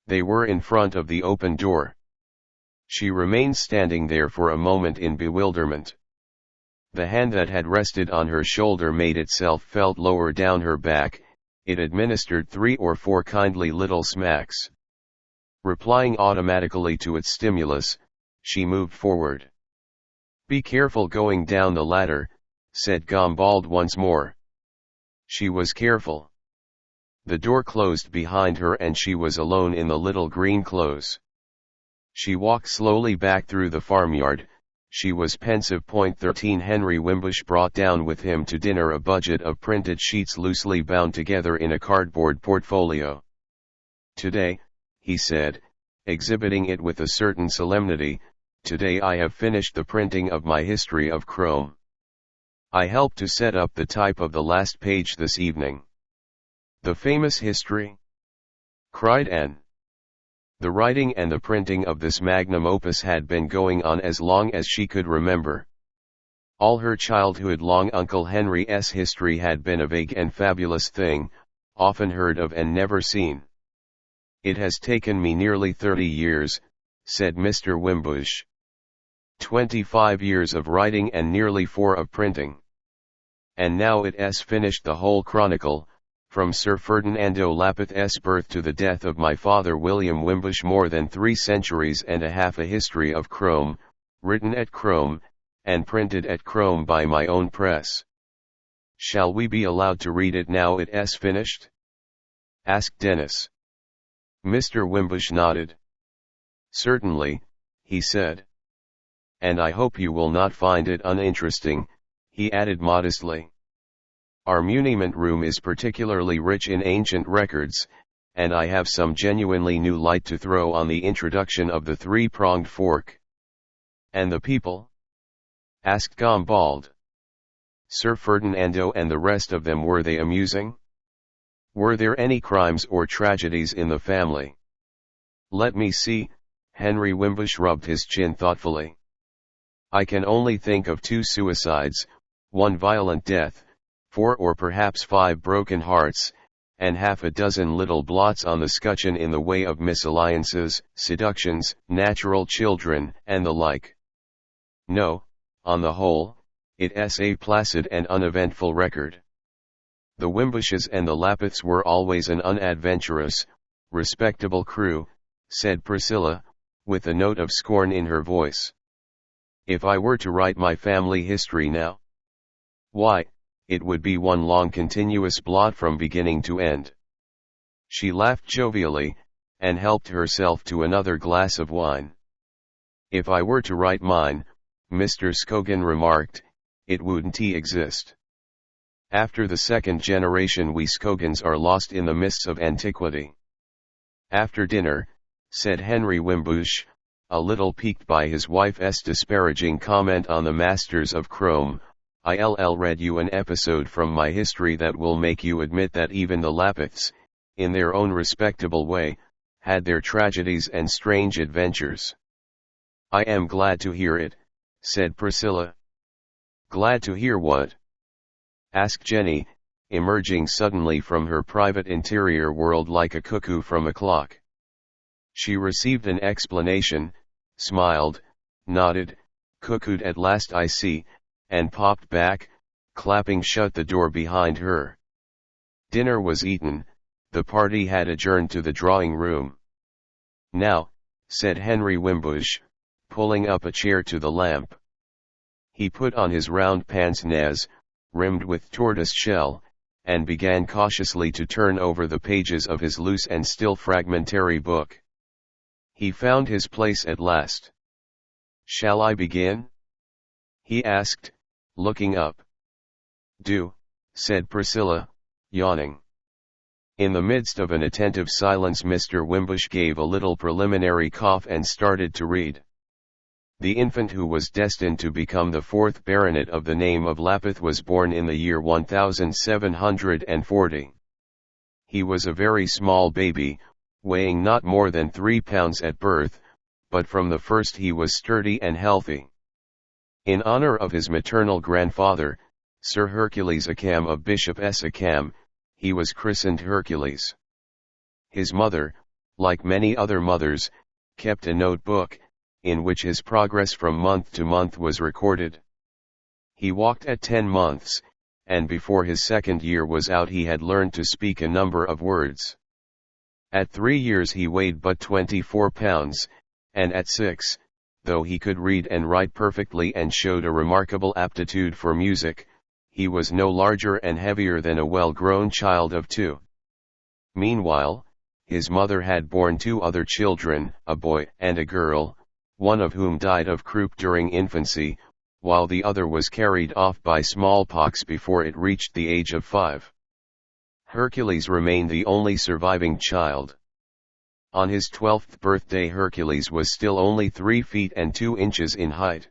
They were in front of the open door. She remained standing there for a moment in bewilderment. The hand that had rested on her shoulder made itself felt lower down her back. It administered 3 or 4 kindly little smacks. Replying automatically to its stimulus, she moved forward. "Be careful going down the ladder," said Gombald once more. She was careful. The door closed behind her and she was alone in the little green close. She walked slowly back through the farmyard. She was pensive. 13 Henry Wimbush brought down with him to dinner a budget of printed sheets loosely bound together in a cardboard portfolio. "Today," he said, exhibiting it with a certain solemnity, "today I have finished the printing of my history of Crome. I helped to set up the type of the last page this evening." "The famous history?" cried Anne. The writing and the printing of this magnum opus had been going on as long as she could remember. All her childhood long Uncle Henry's history had been a vague and fabulous thing, often heard of and never seen. "It has taken me nearly 30 years, said Mr. Wimbush. 25 years of writing and nearly 4 of printing. And now it's finished the whole chronicle, from Sir Ferdinando Lapith's birth to the death of my father William Wimbush, more than 3 centuries and a half, a history of Crome, written at Crome, and printed at Crome by my own press. Shall we be allowed to read it now it's finished?" asked Denis. Mr. Wimbush nodded. "Certainly," he said. "And I hope you will not find it uninteresting," he added modestly. "Our muniment room is particularly rich in ancient records, and I have some genuinely new light to throw on the introduction of the 3-pronged fork." "And the people?" asked Gombald. "Sir Ferdinando and the rest of them, were they amusing? Were there any crimes or tragedies in the family?" "Let me see." Henry Wimbush rubbed his chin thoughtfully. "I can only think of 2 suicides, 1 violent death, 4 or perhaps 5 broken hearts, and half a dozen little blots on the scutcheon in the way of misalliances, seductions, natural children, and the like. No, on the whole, it's a placid and uneventful record. The Wimbushes and the Lapiths were always an unadventurous, respectable crew," said Priscilla, with a note of scorn in her voice. "If I were to write my family history now, why, it would be one long continuous blot from beginning to end." She laughed jovially, and helped herself to another glass of wine. "If I were to write mine," Mr. Scogan remarked, "it wouldn't exist. After the 2nd generation we Scogans are lost in the mists of antiquity." "After dinner," said Henry Wimbush, a little piqued by his wife's disparaging comment on the masters of Crome, "I'll read you an episode from my history that will make you admit that even the Lapiths, in their own respectable way, had their tragedies and strange adventures." "I am glad to hear it," said Priscilla. "Glad to hear what?" asked Jenny, emerging suddenly from her private interior world like a cuckoo from a clock. She received an explanation, smiled, nodded, "Cuckooed at last, I see," and popped back, clapping shut the door behind her. Dinner was eaten, the party had adjourned to the drawing room. "Now," said Henry Wimbush, pulling up a chair to the lamp. He put on his round pince-nez, rimmed with tortoise shell, and began cautiously to turn over the pages of his loose and still fragmentary book. He found his place at last. "Shall I begin?" he asked, looking up. "Do," said Priscilla, yawning. In the midst of an attentive silence Mr. Wimbush gave a little preliminary cough and started to read. The infant who was destined to become the 4th baronet of the name of Lapith was born in the year 1740. He was a very small baby, weighing not more than 3 pounds at birth, but from the first he was sturdy and healthy. In honor of his maternal grandfather, Sir Hercules Acam of Bishop S. Acam, he was christened Hercules. His mother, like many other mothers, kept a notebook, in which his progress from month to month was recorded. He walked at 10 months, and before his second year was out he had learned to speak a number of words. At 3 years he weighed but 24 pounds, and at 6, though he could read and write perfectly and showed a remarkable aptitude for music, he was no larger and heavier than a well-grown child of 2. Meanwhile, his mother had borne 2 other children, a boy and a girl, one of whom died of croup during infancy, while the other was carried off by smallpox before it reached the age of 5. Hercules remained the only surviving child. On his 12th birthday Hercules was still only 3 feet and 2 inches in height.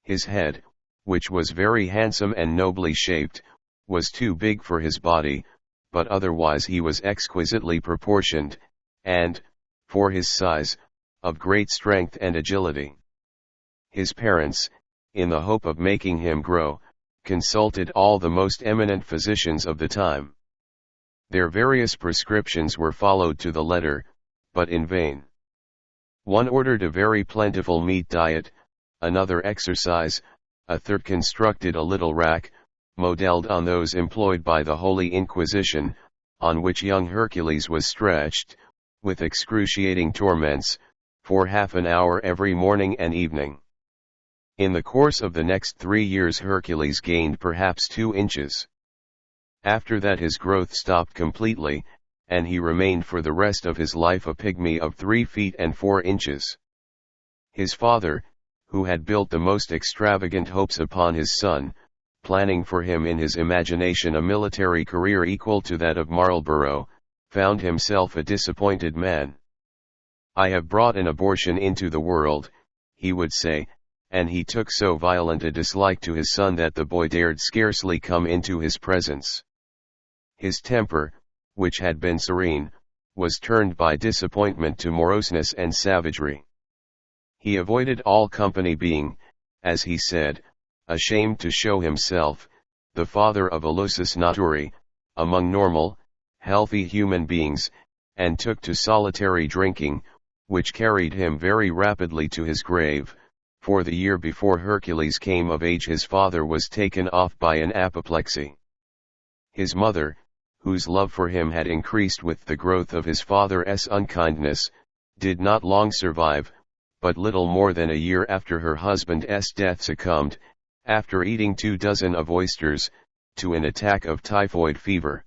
His head, which was very handsome and nobly shaped, was too big for his body, but otherwise he was exquisitely proportioned, and, for his size, of great strength and agility. His parents, in the hope of making him grow, consulted all the most eminent physicians of the time. Their various prescriptions were followed to the letter, but in vain. One ordered a very plentiful meat diet, another exercise, a third constructed a little rack, modelled on those employed by the Holy Inquisition, on which young Hercules was stretched, with excruciating torments, for half an hour every morning and evening. In the course of the next 3 years Hercules gained perhaps 2 inches. After that his growth stopped completely, and he remained for the rest of his life a pygmy of 3 feet and 4 inches. His father, who had built the most extravagant hopes upon his son, planning for him in his imagination a military career equal to that of Marlborough, found himself a disappointed man. "I have brought an abortion into the world," he would say, and he took so violent a dislike to his son that the boy dared scarcely come into his presence. His temper, which had been serene, was turned by disappointment to moroseness and savagery. He avoided all company being, as he said, ashamed to show himself, the father of a lusus naturae, among normal, healthy human beings, and took to solitary drinking, which carried him very rapidly to his grave, for the year before Hercules came of age his father was taken off by an apoplexy. His mother, whose love for him had increased with the growth of his father's unkindness, did not long survive, but little more than a year after her husband's death succumbed, after eating 24 of oysters, to an attack of typhoid fever.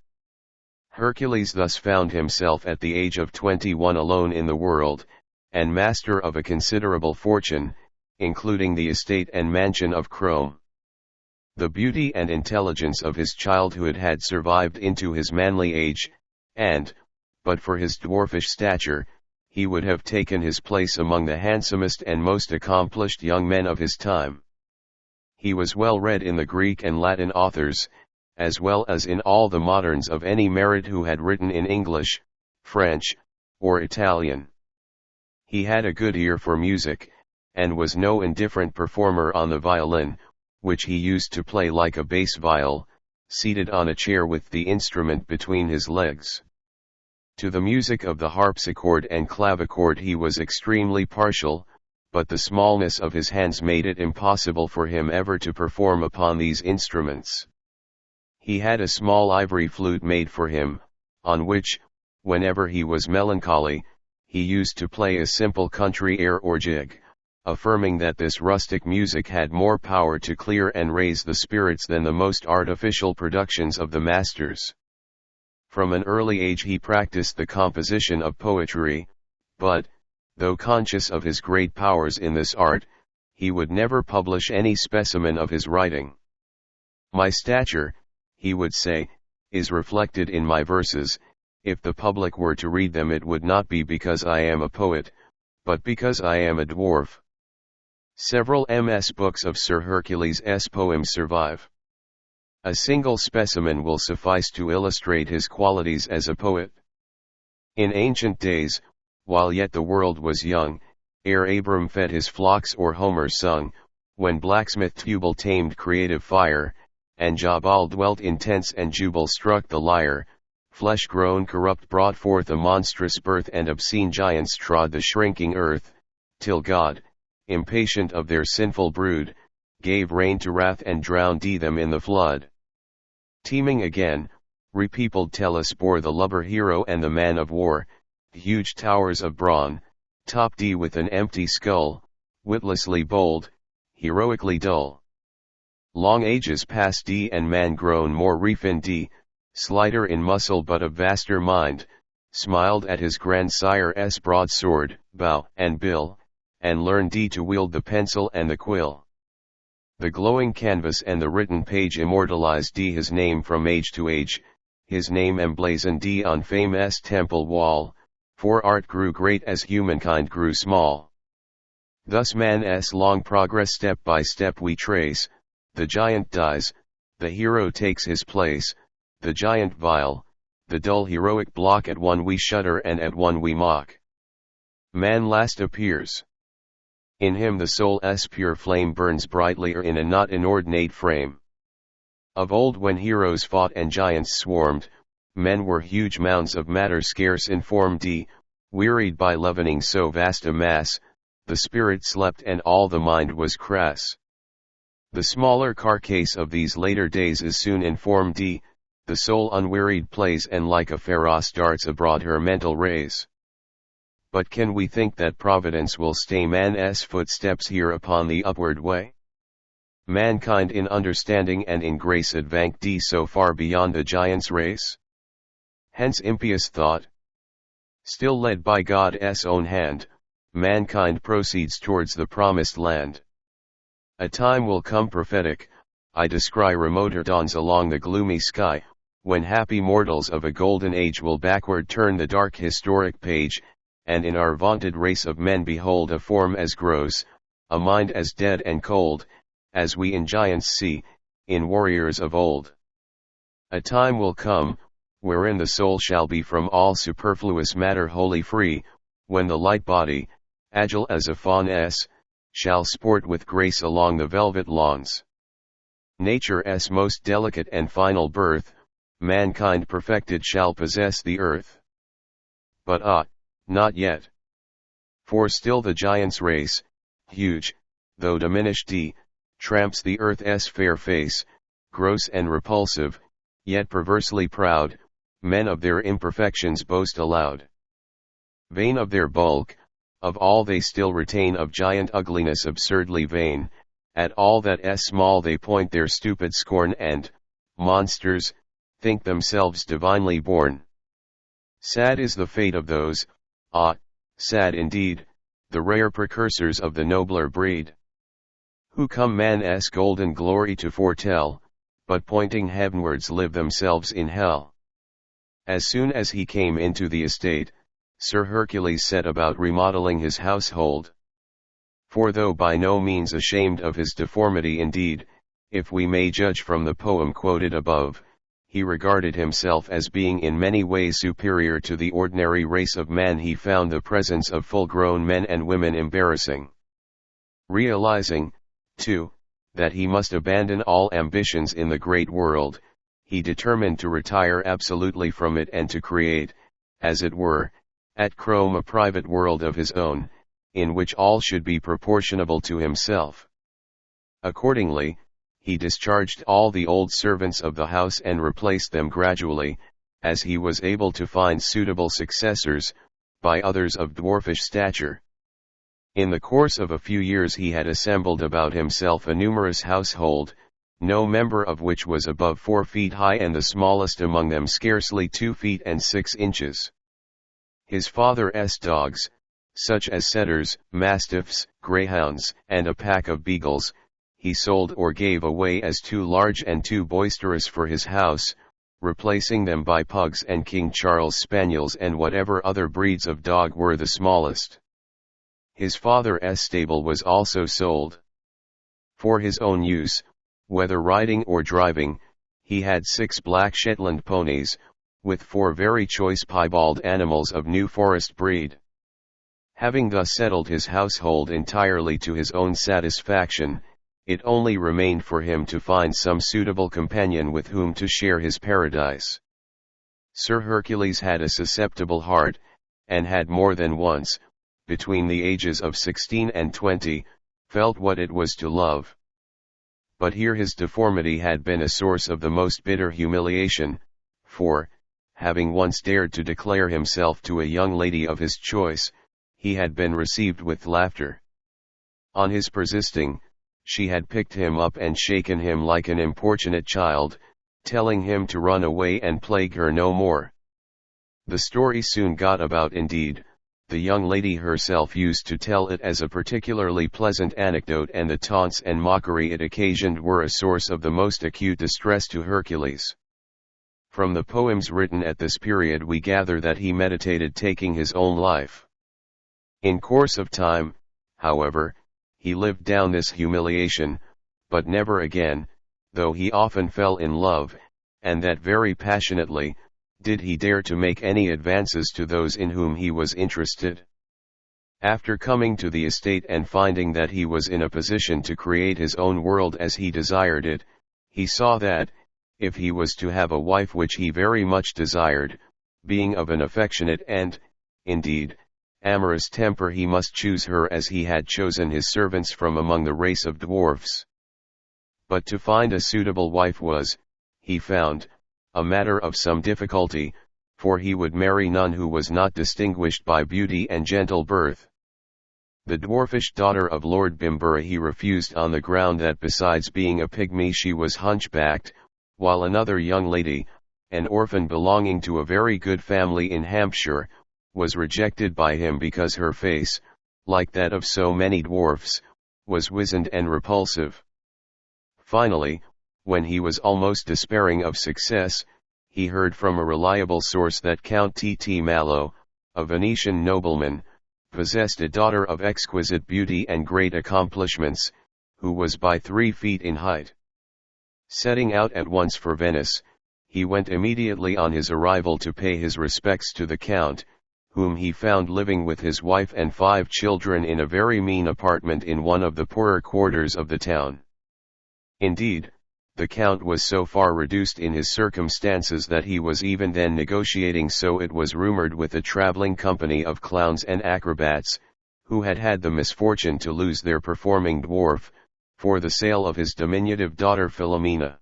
Hercules thus found himself at the age of 21 alone in the world, and master of a considerable fortune, including the estate and mansion of Crome. The beauty and intelligence of his childhood had survived into his manly age, and, but for his dwarfish stature, he would have taken his place among the handsomest and most accomplished young men of his time. He was well read in the Greek and Latin authors, as well as in all the moderns of any merit who had written in English, French, or Italian. He had a good ear for music, and was no indifferent performer on the violin, which he used to play like a bass viol, seated on a chair with the instrument between his legs. To the music of the harpsichord and clavichord he was extremely partial, but the smallness of his hands made it impossible for him ever to perform upon these instruments. He had a small ivory flute made for him, on which, whenever he was melancholy, he used to play a simple country air or jig, affirming that this rustic music had more power to clear and raise the spirits than the most artificial productions of the masters. From an early age he practiced the composition of poetry, but, though conscious of his great powers in this art, he would never publish any specimen of his writing. "My stature," he would say, "is reflected in my verses. If the public were to read them it would not be because I am a poet, but because I am a dwarf." Several MS books of Sir Hercules' poems survive. A single specimen will suffice to illustrate his qualities as a poet. In ancient days, while yet the world was young, ere Abram fed his flocks or Homer sung, when blacksmith Tubal tamed creative fire, and Jabal dwelt in tents and Jubal struck the lyre, flesh grown corrupt brought forth a monstrous birth and obscene giants trod the shrinking earth, till God, impatient of their sinful brood, gave rein to wrath and drowned them in the flood. Teeming again, repeopled Tellus bore the lubber hero and the man of war, huge towers of brawn, topped with an empty skull, witlessly bold, heroically dull. Long ages past and man grown more refined, slighter in muscle but of vaster mind, smiled at his grandsire's broadsword, bow and bill, and learned to wield the pencil and the quill. The glowing canvas and the written page immortalized his name from age to age, his name emblazoned on fame's temple wall, for art grew great as humankind grew small. Thus man's long progress step by step we trace, the giant dies, the hero takes his place, the giant vile, the dull heroic block at one we shudder and at one we mock. Man last appears. In him the soul's pure flame burns brightly in a not inordinate frame. Of old when heroes fought and giants swarmed, men were huge mounds of matter scarce informed, wearied by leavening so vast a mass, the spirit slept and all the mind was crass. The smaller carcase of these later days is soon informed, the soul unwearied plays and like a pharos darts abroad her mental rays. But can we think that Providence will stay man's footsteps here upon the upward way? Mankind in understanding and in grace advanced so far beyond the giant's race? Hence impious thought. Still led by God's own hand, mankind proceeds towards the promised land. A time will come prophetic, I descry remoter dawns along the gloomy sky, when happy mortals of a golden age will backward turn the dark historic page, and in our vaunted race of men behold a form as gross, a mind as dead and cold, as we in giants see, in warriors of old. A time will come, wherein the soul shall be from all superfluous matter wholly free, when the light body, agile as a fawn's, shall sport with grace along the velvet lawns. Nature's most delicate and final birth, mankind perfected shall possess the earth. But not yet. For still the giant's race, huge, though diminished, tramps the earth's fair face, gross and repulsive, yet perversely proud, men of their imperfections boast aloud. Vain of their bulk, of all they still retain of giant ugliness absurdly vain, at all that's small they point their stupid scorn and, monsters, think themselves divinely born. Sad is the fate of those, sad indeed, the rare precursors of the nobler breed, who come man's golden glory to foretell, but pointing heavenwards live themselves in hell. As soon as he came into the estate, Sir Hercules set about remodeling his household. For though by no means ashamed of his deformity indeed, if we may judge from the poem quoted above, he regarded himself as being in many ways superior to the ordinary race of man. He found the presence of full-grown men and women embarrassing. Realizing, too, that he must abandon all ambitions in the great world, he determined to retire absolutely from it and to create, as it were, at Crome a private world of his own, in which all should be proportionable to himself. Accordingly, he discharged all the old servants of the house and replaced them gradually, as he was able to find suitable successors, by others of dwarfish stature. In the course of a few years he had assembled about himself a numerous household, no member of which was above 4 feet high and the smallest among them scarcely 2 feet and 6 inches. His father's dogs, such as setters, mastiffs, greyhounds, and a pack of beagles, he sold or gave away as too large and too boisterous for his house, replacing them by pugs and King Charles spaniels and whatever other breeds of dog were the smallest. His father's stable was also sold. For his own use, whether riding or driving, he had 6 black Shetland ponies, with 4 very choice piebald animals of New Forest breed. Having thus settled his household entirely to his own satisfaction, it only remained for him to find some suitable companion with whom to share his paradise. Sir Hercules had a susceptible heart, and had more than once, between the ages of 16 and 20, felt what it was to love. But here his deformity had been a source of the most bitter humiliation, for, having once dared to declare himself to a young lady of his choice, he had been received with laughter. On his persisting, she had picked him up and shaken him like an importunate child, telling him to run away and plague her no more. The story soon got about indeed. The young lady herself used to tell it as a particularly pleasant anecdote, and the taunts and mockery it occasioned were a source of the most acute distress to Hercules. From the poems written at this period we gather that he meditated taking his own life. In course of time, however, he lived down this humiliation, but never again, though he often fell in love, and that very passionately, did he dare to make any advances to those in whom he was interested. After coming to the estate and finding that he was in a position to create his own world as he desired it, he saw that, if he was to have a wife which he very much desired, being of an affectionate and, indeed, amorous temper, he must choose her as he had chosen his servants from among the race of dwarfs. But to find a suitable wife was, he found, a matter of some difficulty, for he would marry none who was not distinguished by beauty and gentle birth. The dwarfish daughter of Lord Bimbura he refused on the ground that besides being a pygmy she was hunchbacked, while another young lady, an orphan belonging to a very good family in Hampshire, was rejected by him because her face, like that of so many dwarfs, was wizened and repulsive. Finally, when he was almost despairing of success, he heard from a reliable source that Count T. Mallow, a Venetian nobleman, possessed a daughter of exquisite beauty and great accomplishments, who was by 3 feet in height. Setting out at once for Venice, he went immediately on his arrival to pay his respects to the Count, whom he found living with his wife and 5 children in a very mean apartment in one of the poorer quarters of the town. Indeed, the Count was so far reduced in his circumstances that he was even then negotiating, so it was rumored, with a traveling company of clowns and acrobats, who had had the misfortune to lose their performing dwarf, for the sale of his diminutive daughter Philomena.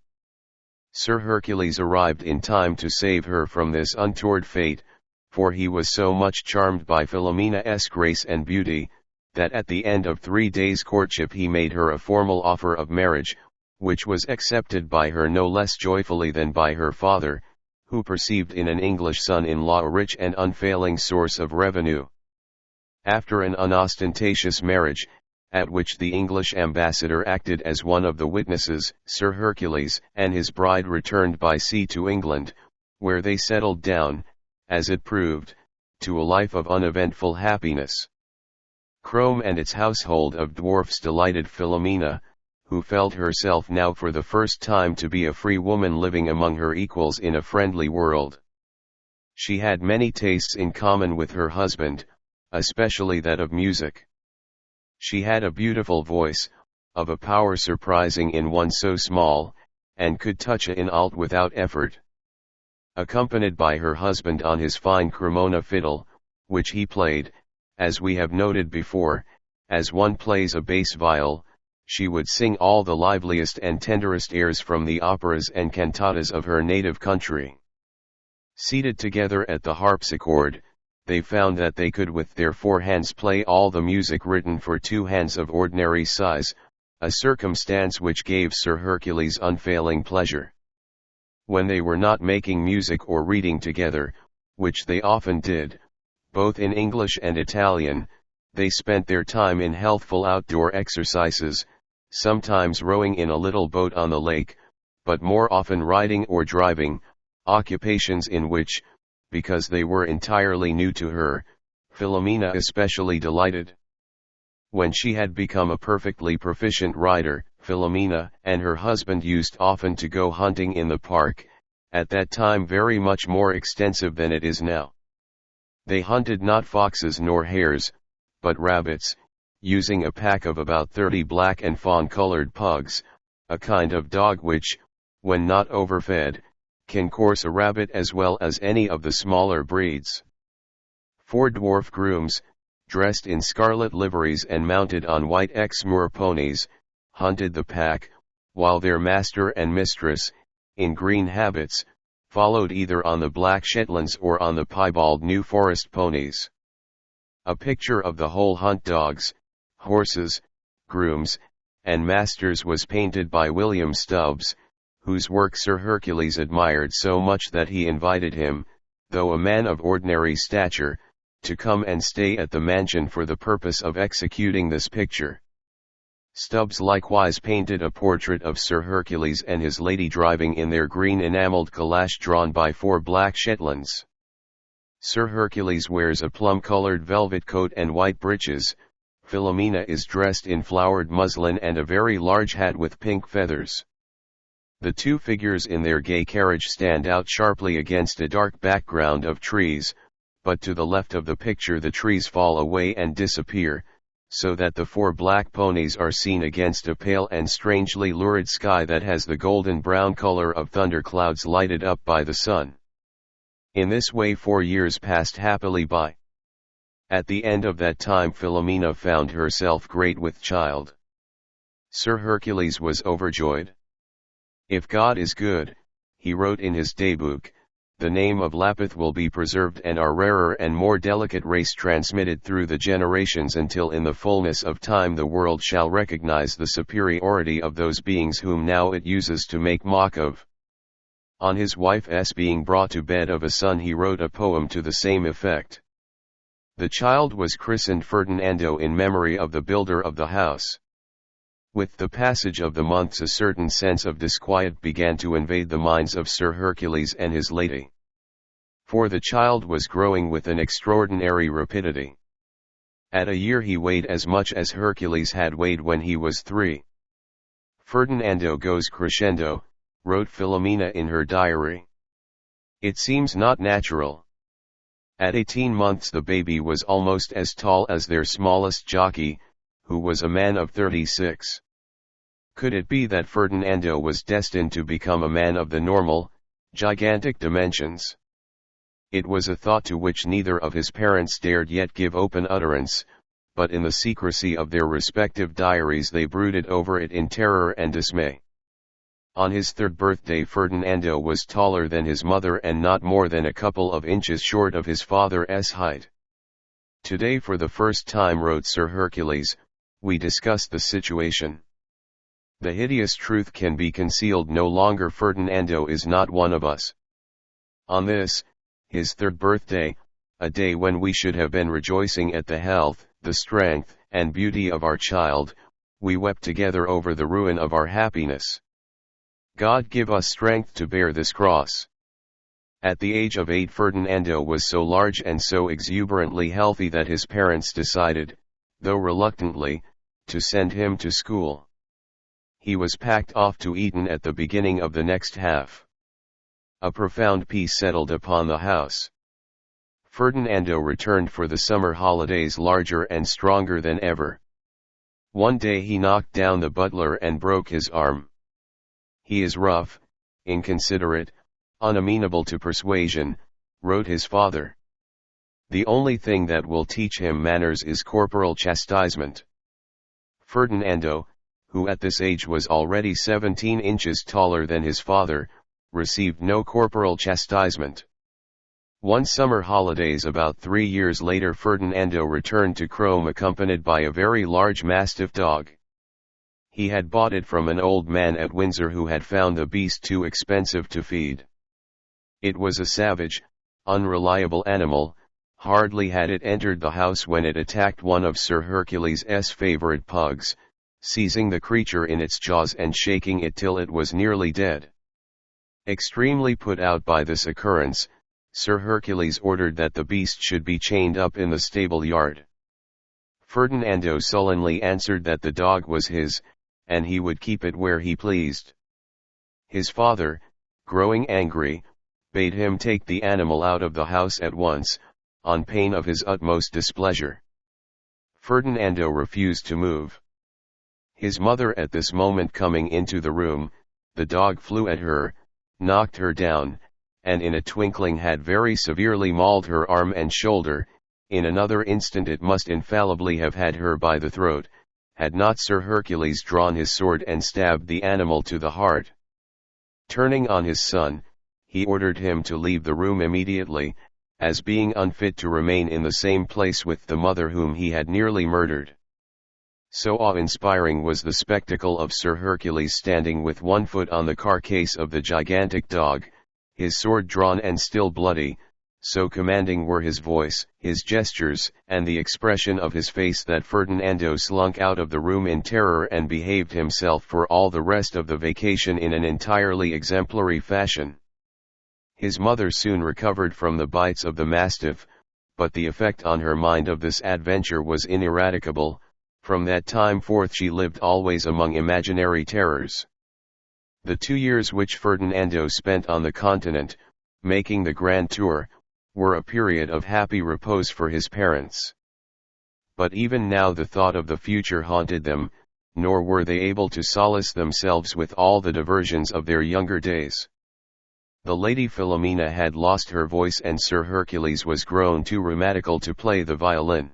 Sir Hercules arrived in time to save her from this untoward fate, for he was so much charmed by Philomena's grace and beauty, that at the end of 3 days' courtship he made her a formal offer of marriage, which was accepted by her no less joyfully than by her father, who perceived in an English son-in-law a rich and unfailing source of revenue. After an unostentatious marriage, at which the English ambassador acted as one of the witnesses, Sir Hercules and his bride returned by sea to England, where they settled down, as it proved, to a life of uneventful happiness. Crome and its household of dwarfs delighted Philomena, who felt herself now for the first time to be a free woman living among her equals in a friendly world. She had many tastes in common with her husband, especially that of music. She had a beautiful voice, of a power surprising in one so small, and could touch an alt without effort. Accompanied by her husband on his fine Cremona fiddle, which he played, as we have noted before, as one plays a bass viol, she would sing all the liveliest and tenderest airs from the operas and cantatas of her native country. Seated together at the harpsichord, they found that they could with their 4 hands play all the music written for 2 hands of ordinary size, a circumstance which gave Sir Hercules unfailing pleasure. When they were not making music or reading together, which they often did, both in English and Italian, they spent their time in healthful outdoor exercises, sometimes rowing in a little boat on the lake, but more often riding or driving, occupations in which, because they were entirely new to her, Philomena especially delighted. When she had become a perfectly proficient rider, Philomena and her husband used often to go hunting in the park, at that time very much more extensive than it is now. They hunted not foxes nor hares, but rabbits, using a pack of about 30 black and fawn-colored pugs, a kind of dog which, when not overfed, can course a rabbit as well as any of the smaller breeds. 4 dwarf grooms, dressed in scarlet liveries and mounted on white Exmoor ponies, hunted the pack, while their master and mistress, in green habits, followed either on the black Shetlands or on the piebald New Forest ponies. A picture of the whole hunt, dogs, horses, grooms, and masters, was painted by William Stubbs, whose work Sir Hercules admired so much that he invited him, though a man of ordinary stature, to come and stay at the mansion for the purpose of executing this picture. Stubbs likewise painted a portrait of Sir Hercules and his lady driving in their green enamelled calash drawn by 4 black Shetlands. Sir Hercules wears a plum-coloured velvet coat and white breeches. Philomena is dressed in flowered muslin and a very large hat with pink feathers. The 2 figures in their gay carriage stand out sharply against a dark background of trees, but to the left of the picture the trees fall away and disappear, so that the 4 black ponies are seen against a pale and strangely lurid sky that has the golden-brown color of thunderclouds lighted up by the sun. In this way 4 years passed happily by. At the end of that time Philomena found herself great with child. Sir Hercules was overjoyed. "If God is good," he wrote in his daybook, "the name of Lapith will be preserved and our rarer and more delicate race transmitted through the generations until in the fullness of time the world shall recognize the superiority of those beings whom now it uses to make mock of." On his wife's being brought to bed of a son he wrote a poem to the same effect. The child was christened Ferdinando in memory of the builder of the house. With the passage of the months a certain sense of disquiet began to invade the minds of Sir Hercules and his lady. For the child was growing with an extraordinary rapidity. At a year he weighed as much as Hercules had weighed when he was 3. "Ferdinando goes crescendo," wrote Philomena in her diary. "It seems not natural." At 18 months the baby was almost as tall as their smallest jockey, who was a man of 36. Could it be that Ferdinando was destined to become a man of the normal, gigantic dimensions? It was a thought to which neither of his parents dared yet give open utterance, but in the secrecy of their respective diaries they brooded over it in terror and dismay. On his 3rd birthday Ferdinando was taller than his mother and not more than a couple of inches short of his father's height. "Today for the first time," wrote Sir Hercules, "we discussed the situation. The hideous truth can be concealed no longer. Ferdinando is not one of us." On this, his 3rd birthday, a day when we should have been rejoicing at the health, the strength, and beauty of our child, we wept together over the ruin of our happiness. God give us strength to bear this cross. At the age of 8 Ferdinando was so large and so exuberantly healthy that his parents decided, though reluctantly, to send him to school. He was packed off to Eton at the beginning of the next half. A profound peace settled upon the house. Ferdinando returned for the summer holidays larger and stronger than ever. One day he knocked down the butler and broke his arm. "He is rough, inconsiderate, unamenable to persuasion," wrote his father. "The only thing that will teach him manners is corporal chastisement." Ferdinando, who at this age was already 17 inches taller than his father, received no corporal chastisement. One summer holidays about 3 years later Ferdinando returned to Crome accompanied by a very large mastiff dog. He had bought it from an old man at Windsor who had found the beast too expensive to feed. It was a savage, unreliable animal. Hardly had it entered the house when it attacked one of Sir Hercules' favorite pugs, seizing the creature in its jaws and shaking it till it was nearly dead. Extremely put out by this occurrence, Sir Hercules ordered that the beast should be chained up in the stable yard. Ferdinando sullenly answered that the dog was his, and he would keep it where he pleased. His father, growing angry, bade him take the animal out of the house at once, on pain of his utmost displeasure. Ferdinando refused to move. His mother at this moment coming into the room, the dog flew at her, knocked her down, and in a twinkling had very severely mauled her arm and shoulder. In another instant it must infallibly have had her by the throat, had not Sir Hercules drawn his sword and stabbed the animal to the heart. Turning on his son, he ordered him to leave the room immediately, as being unfit to remain in the same place with the mother whom he had nearly murdered. So awe-inspiring was the spectacle of Sir Hercules standing with one foot on the carcase of the gigantic dog, his sword drawn and still bloody, so commanding were his voice, his gestures, and the expression of his face that Ferdinando slunk out of the room in terror and behaved himself for all the rest of the vacation in an entirely exemplary fashion. His mother soon recovered from the bites of the mastiff, but the effect on her mind of this adventure was ineradicable. From that time forth she lived always among imaginary terrors. The 2 years which Ferdinando spent on the continent, making the grand tour, were a period of happy repose for his parents. But even now the thought of the future haunted them, nor were they able to solace themselves with all the diversions of their younger days. The Lady Philomena had lost her voice and Sir Hercules was grown too rheumatical to play the violin.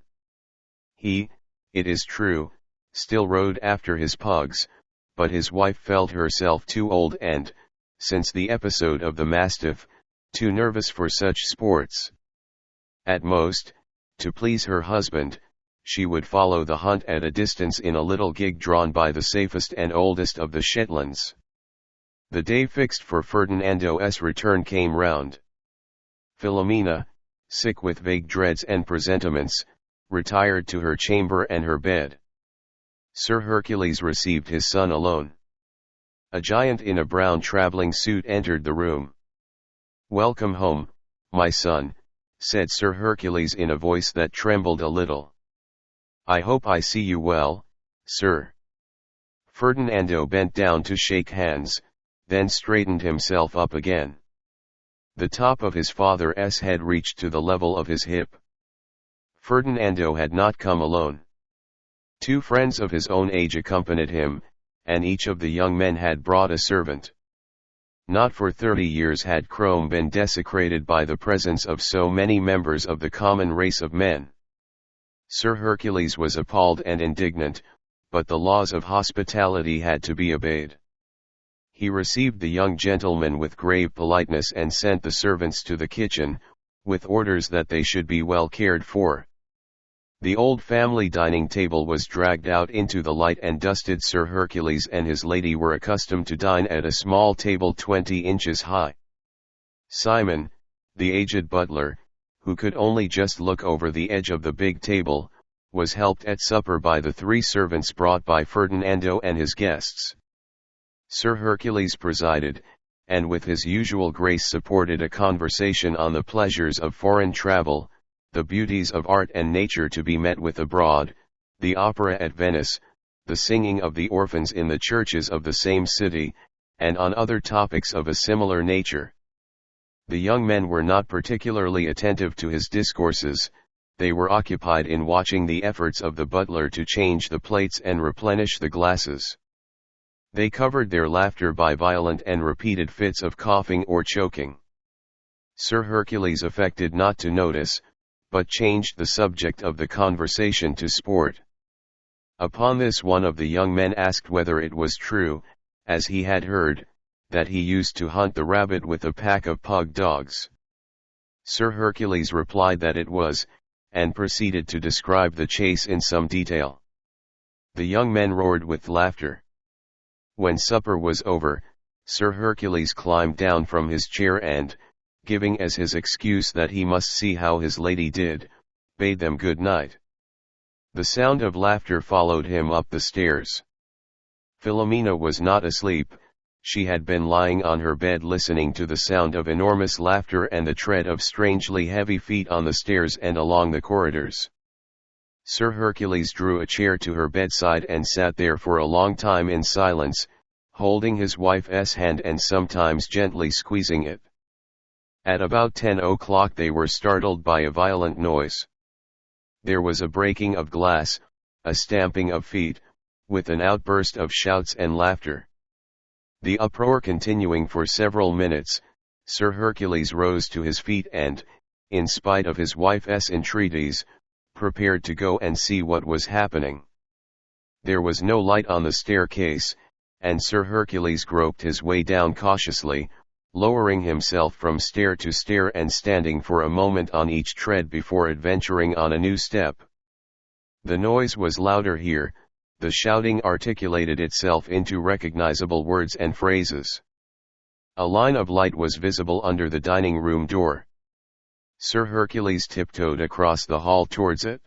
He, it is true, still rode after his pugs, but his wife felt herself too old and, since the episode of the mastiff, too nervous for such sports. At most, to please her husband, she would follow the hunt at a distance in a little gig drawn by the safest and oldest of the Shetlands. The day fixed for Ferdinando's return came round. Philomena, sick with vague dreads and presentiments, retired to her chamber and her bed. Sir Hercules received his son alone. A giant in a brown travelling suit entered the room. "Welcome home, my son," said Sir Hercules in a voice that trembled a little. "I hope I see you well, sir." Ferdinando bent down to shake hands, then straightened himself up again. The top of his father's head reached to the level of his hip. Ferdinando had not come alone. 2 friends of his own age accompanied him, and each of the young men had brought a servant. Not for 30 years had Crome been desecrated by the presence of so many members of the common race of men. Sir Hercules was appalled and indignant, but the laws of hospitality had to be obeyed. He received the young gentlemen with grave politeness and sent the servants to the kitchen, with orders that they should be well cared for. The old family dining table was dragged out into the light and dusted. Sir Hercules and his lady were accustomed to dine at a small table 20 inches high. Simon, the aged butler, who could only just look over the edge of the big table, was helped at supper by the 3 servants brought by Ferdinando and his guests. Sir Hercules presided, and with his usual grace supported a conversation on the pleasures of foreign travel, the beauties of art and nature to be met with abroad, the opera at Venice, the singing of the orphans in the churches of the same city, and on other topics of a similar nature. The young men were not particularly attentive to his discourses, they were occupied in watching the efforts of the butler to change the plates and replenish the glasses. They covered their laughter by violent and repeated fits of coughing or choking. Sir Hercules affected not to notice, but changed the subject of the conversation to sport. Upon this one of the young men asked whether it was true, as he had heard, that he used to hunt the rabbit with a pack of pug dogs. Sir Hercules replied that it was, and proceeded to describe the chase in some detail. The young men roared with laughter. When supper was over, Sir Hercules climbed down from his chair and, giving as his excuse that he must see how his lady did, bade them good night. The sound of laughter followed him up the stairs. Philomena was not asleep, she had been lying on her bed listening to the sound of enormous laughter and the tread of strangely heavy feet on the stairs and along the corridors. Sir Hercules drew a chair to her bedside and sat there for a long time in silence, holding his wife's hand and sometimes gently squeezing it. At about 10 o'clock they were startled by a violent noise. There was a breaking of glass, a stamping of feet, with an outburst of shouts and laughter. The uproar continuing for several minutes, Sir Hercules rose to his feet and, in spite of his wife's entreaties, prepared to go and see what was happening. There was no light on the staircase, and Sir Hercules groped his way down cautiously, lowering himself from stair to stair and standing for a moment on each tread before adventuring on a new step. The noise was louder here, the shouting articulated itself into recognizable words and phrases. A line of light was visible under the dining room door. Sir Hercules tiptoed across the hall towards it.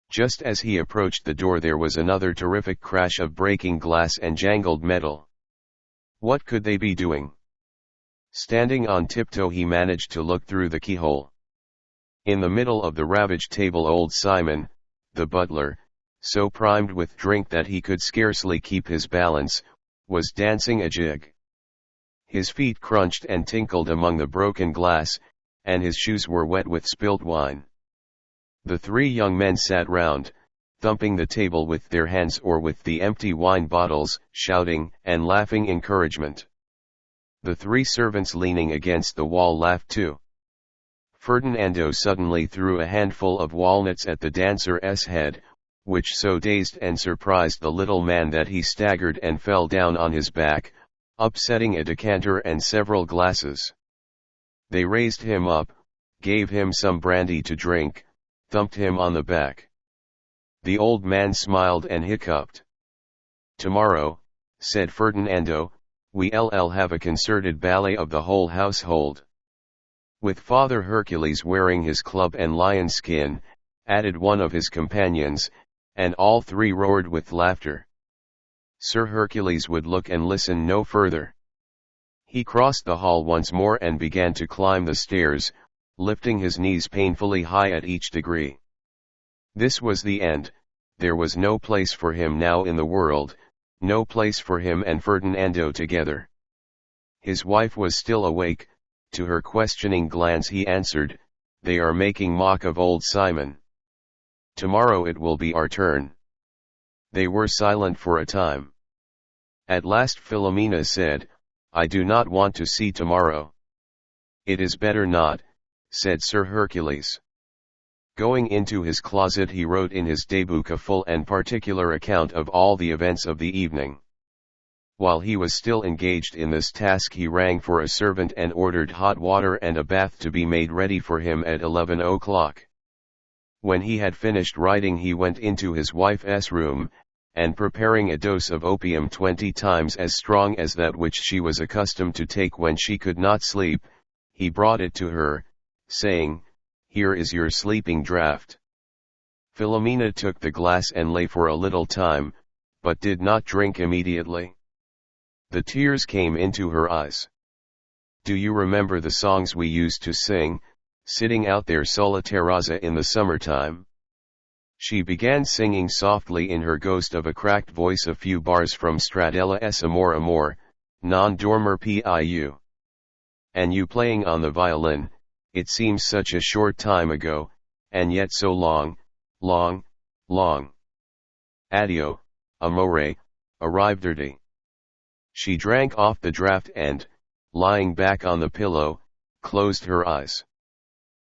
Just as he approached the door there was another terrific crash of breaking glass and jangled metal. What could they be doing? Standing on tiptoe he managed to look through the keyhole. In the middle of the ravaged table old Simon, the butler, so primed with drink that he could scarcely keep his balance, was dancing a jig. His feet crunched and tinkled among the broken glass, and his shoes were wet with spilt wine. The three young men sat round, thumping the table with their hands or with the empty wine bottles, shouting and laughing encouragement. The three servants leaning against the wall laughed too. Ferdinando suddenly threw a handful of walnuts at the dancer's head, which so dazed and surprised the little man that he staggered and fell down on his back, upsetting a decanter and several glasses. They raised him up, gave him some brandy to drink, thumped him on the back. The old man smiled and hiccuped. "Tomorrow," said Ferdinando, "we'll have a concerted ballet of the whole household. With Father Hercules wearing his club and lion skin," added one of his companions, and all three roared with laughter. Sir Hercules would look and listen no further. He crossed the hall once more and began to climb the stairs, lifting his knees painfully high at each degree. This was the end, there was no place for him now in the world, no place for him and Ferdinando together. His wife was still awake. To her questioning glance he answered, "They are making mock of old Simon. Tomorrow it will be our turn." They were silent for a time. At last Philomena said, "I do not want to see tomorrow." "It is better not," said Sir Hercules. Going into his closet he wrote in his daybook a full and particular account of all the events of the evening. While he was still engaged in this task he rang for a servant and ordered hot water and a bath to be made ready for him at 11 o'clock. When he had finished writing he went into his wife's room, and preparing a dose of opium 20 times as strong as that which she was accustomed to take when she could not sleep, he brought it to her, saying, "Here is your sleeping draught." Philomena took the glass and lay for a little time, but did not drink immediately. The tears came into her eyes. "Do you remember the songs we used to sing, sitting out there sola terrazza in the summertime?" She began singing softly in her ghost of a cracked voice a few bars from Stradella's Amor Amor, non dormer piu. "And you playing on the violin, it seems such a short time ago, and yet so long, long, long. Addio, amore, arrivederci." She drank off the draught and, lying back on the pillow, closed her eyes.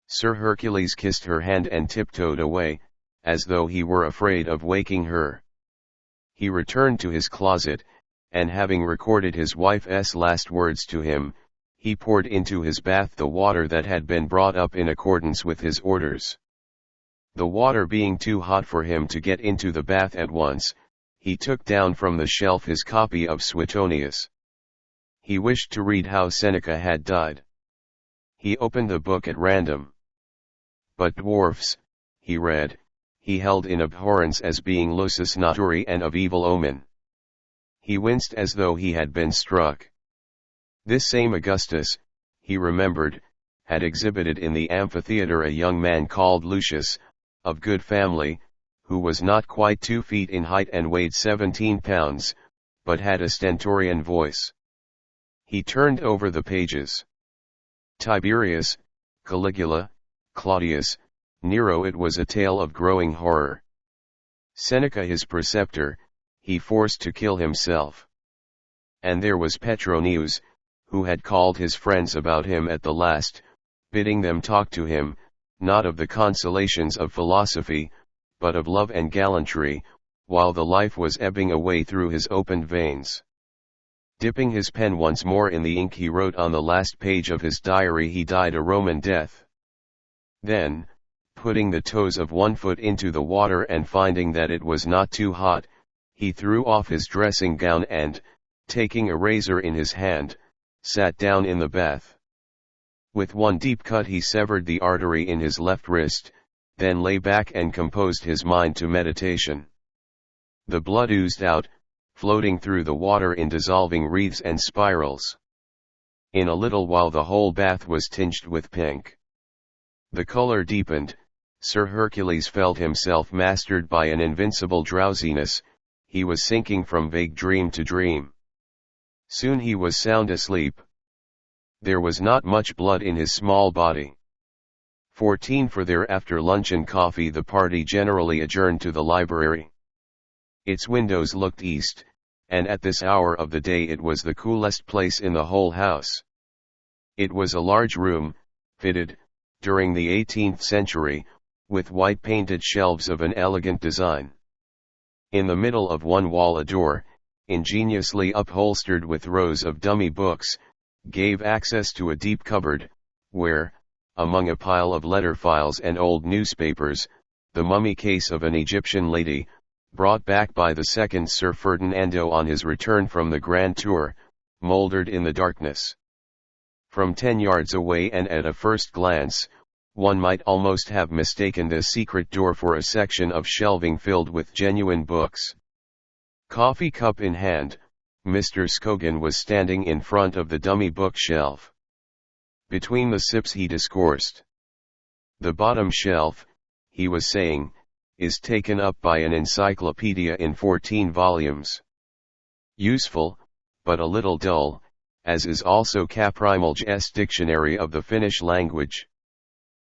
Sir Hercules kissed her hand and tiptoed away, as though he were afraid of waking her. He returned to his closet, and having recorded his wife's last words to him, he poured into his bath the water that had been brought up in accordance with his orders. The water being too hot for him to get into the bath at once, he took down from the shelf his copy of Suetonius. He wished to read how Seneca had died. He opened the book at random. "But dwarfs," he read, he held in abhorrence as being lusus naturae and of evil omen. He winced as though he had been struck. This same Augustus, he remembered, had exhibited in the amphitheatre a young man called Lucius, of good family, who was not quite 2 feet in height and weighed 17 pounds, but had a stentorian voice. He turned over the pages. Tiberius, Caligula, Claudius, Nero it was a tale of growing horror. Seneca his preceptor, he forced to kill himself. And there was Petronius, who had called his friends about him at the last, bidding them talk to him, not of the consolations of philosophy, but of love and gallantry, while the life was ebbing away through his opened veins. Dipping his pen once more in the ink, he wrote on the last page of his diary he died a Roman death. Then, putting the toes of one foot into the water and finding that it was not too hot, he threw off his dressing gown and, taking a razor in his hand, sat down in the bath. With one deep cut he severed the artery in his left wrist, then lay back and composed his mind to meditation. The blood oozed out, floating through the water in dissolving wreaths and spirals. In a little while the whole bath was tinged with pink. The color deepened. Sir Hercules felt himself mastered by an invincible drowsiness. He was sinking from vague dream to dream. Soon he was sound asleep. There was not much blood in his small body. 14 For their after luncheon coffee the party generally adjourned to the library. Its windows looked east, and at this hour of the day it was the coolest place in the whole house. It was a large room, fitted, during the 18th century, with white painted shelves of an elegant design. In the middle of one wall a door, ingeniously upholstered with rows of dummy books, gave access to a deep cupboard, where, among a pile of letter files and old newspapers, the mummy case of an Egyptian lady, brought back by the second Sir Ferdinando on his return from the Grand Tour, mouldered in the darkness. From 10 yards away and at a first glance, one might almost have mistaken this secret door for a section of shelving filled with genuine books. Coffee cup in hand, Mr. Scogan was standing in front of the dummy bookshelf. Between the sips he discoursed. The bottom shelf, he was saying, is taken up by an encyclopedia in 14 volumes. Useful, but a little dull, as is also Kaprimulge's dictionary of the Finnish language.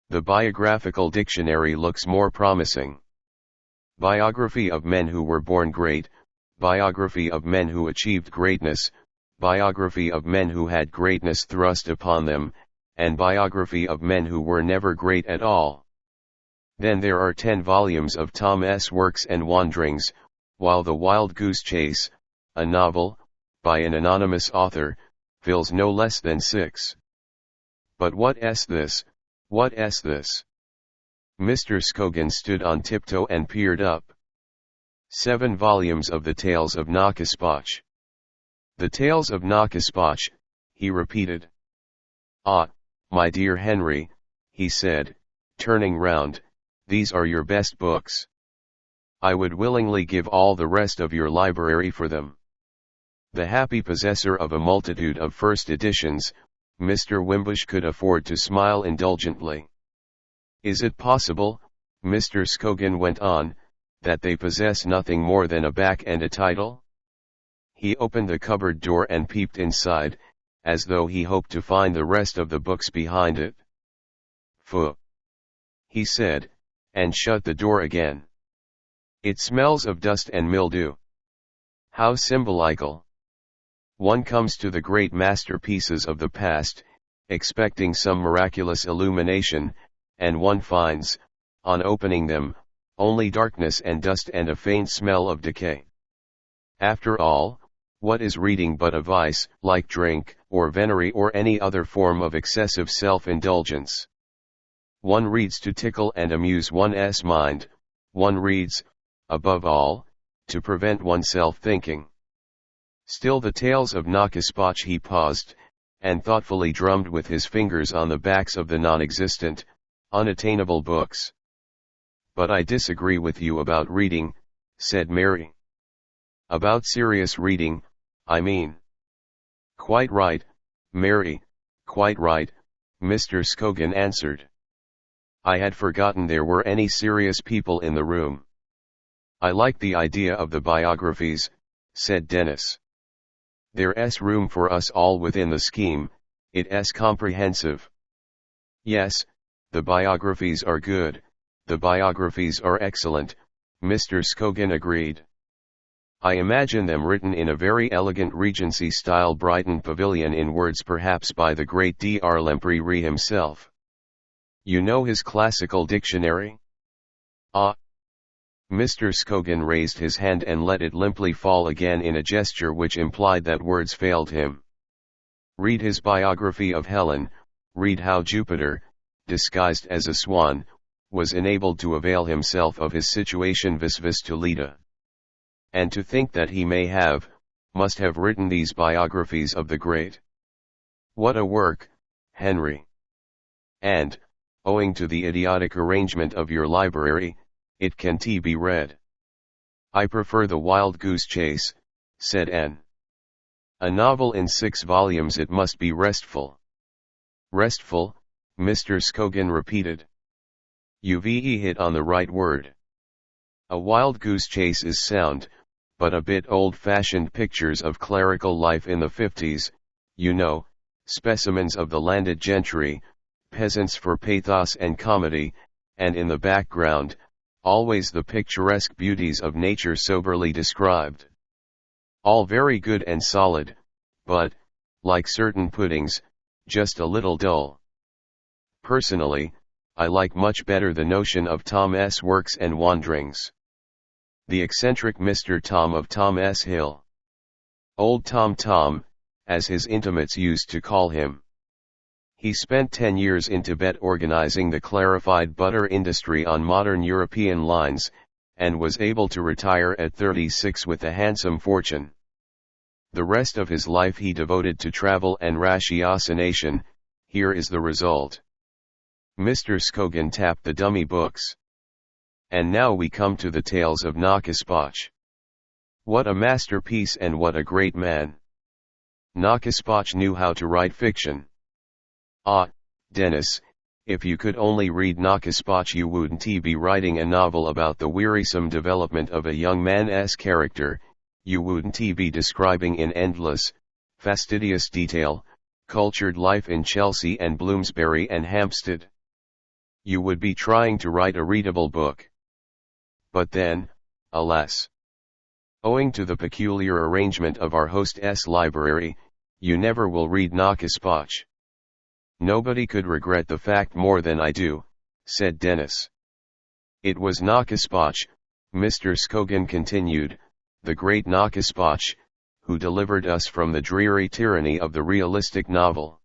The biographical dictionary looks more promising. Biography of men who were born great, biography of men who achieved greatness, biography of men who had greatness thrust upon them, and biography of men who were never great at all. Then there are 10 volumes of Tom's works and wanderings, while The Wild Goose Chase, a novel, by an anonymous author, fills no less than 6. But what's this? What's this? Mr. Scogan stood on tiptoe and peered up. 7 volumes of the Tales of Knockespotch. The Tales of Knockespotch, he repeated. Ah, my dear Henry, he said, turning round, these are your best books. I would willingly give all the rest of your library for them. The happy possessor of a multitude of first editions, Mr. Wimbush could afford to smile indulgently. Is it possible, Mr. Scogan went on, that they possess nothing more than a back and a title? He opened the cupboard door and peeped inside, as though he hoped to find the rest of the books behind it. Phew! He said, and shut the door again. It smells of dust and mildew. How symbolical. One comes to the great masterpieces of the past, expecting some miraculous illumination, and one finds, on opening them, only darkness and dust and a faint smell of decay. After all, what is reading but a vice, like drink, or venery or any other form of excessive self-indulgence? One reads to tickle and amuse one's mind, one reads, above all, to prevent oneself thinking. Still the Tales of Knockespotch he paused, and thoughtfully drummed with his fingers on the backs of the non-existent, unattainable books. But I disagree with you about reading, said Mary. About serious reading, I mean. Quite right, Mary, quite right, Mr. Scogan answered. I had forgotten there were any serious people in the room. I like the idea of the biographies, said Denis. There's room for us all within the scheme, it's comprehensive. Yes, the biographies are good, The biographies are excellent, Mr. Scogan agreed. I imagine them written in a very elegant Regency-style Brighton pavilion in words perhaps by the great Dr. Lempriere himself. You know his classical dictionary? Ah. Mr. Scogan raised his hand and let it limply fall again in a gesture which implied that words failed him. Read his biography of Helen, read how Jupiter, disguised as a swan, was enabled to avail himself of his situation vis-vis to Leda. And to think that he must have written these biographies of the great. What a work, Henry! And, owing to the idiotic arrangement of your library, it can't be read. I prefer The Wild Goose Chase, said Anne. A novel in 6 volumes, it must be restful. Restful, Mr. Scogan repeated. You've hit on the right word. A Wild Goose Chase is sound, but a bit old-fashioned. Pictures of clerical life in the 50s, you know, specimens of the landed gentry, peasants for pathos and comedy, and in the background, always the picturesque beauties of nature soberly described. All very good and solid, but, like certain puddings, just a little dull. Personally, I like much better the notion of Tom S. Works and Wanderings. The eccentric Mr. Tom of Tom S. Hill. Old Tom, as his intimates used to call him. He spent 10 years in Tibet organizing the clarified butter industry on modern European lines, and was able to retire at 36 with a handsome fortune. The rest of his life he devoted to travel and ratiocination. Here is the result. Mr. Scogan tapped the dummy books. And now we come to the Tales of Knockespotch. What a masterpiece and what a great man. Knockespotch knew how to write fiction. Ah, Denis, if you could only read Knockespotch you wouldn't be writing a novel about the wearisome development of a young man's character, you wouldn't be describing in endless, fastidious detail, cultured life in Chelsea and Bloomsbury and Hampstead. You would be trying to write a readable book. But then, alas! Owing to the peculiar arrangement of our host's library, you never will read Knockespotch. Nobody could regret the fact more than I do, said Denis. It was Knockespotch, Mr. Scogan continued, the great Knockespotch, who delivered us from the dreary tyranny of the realistic novel.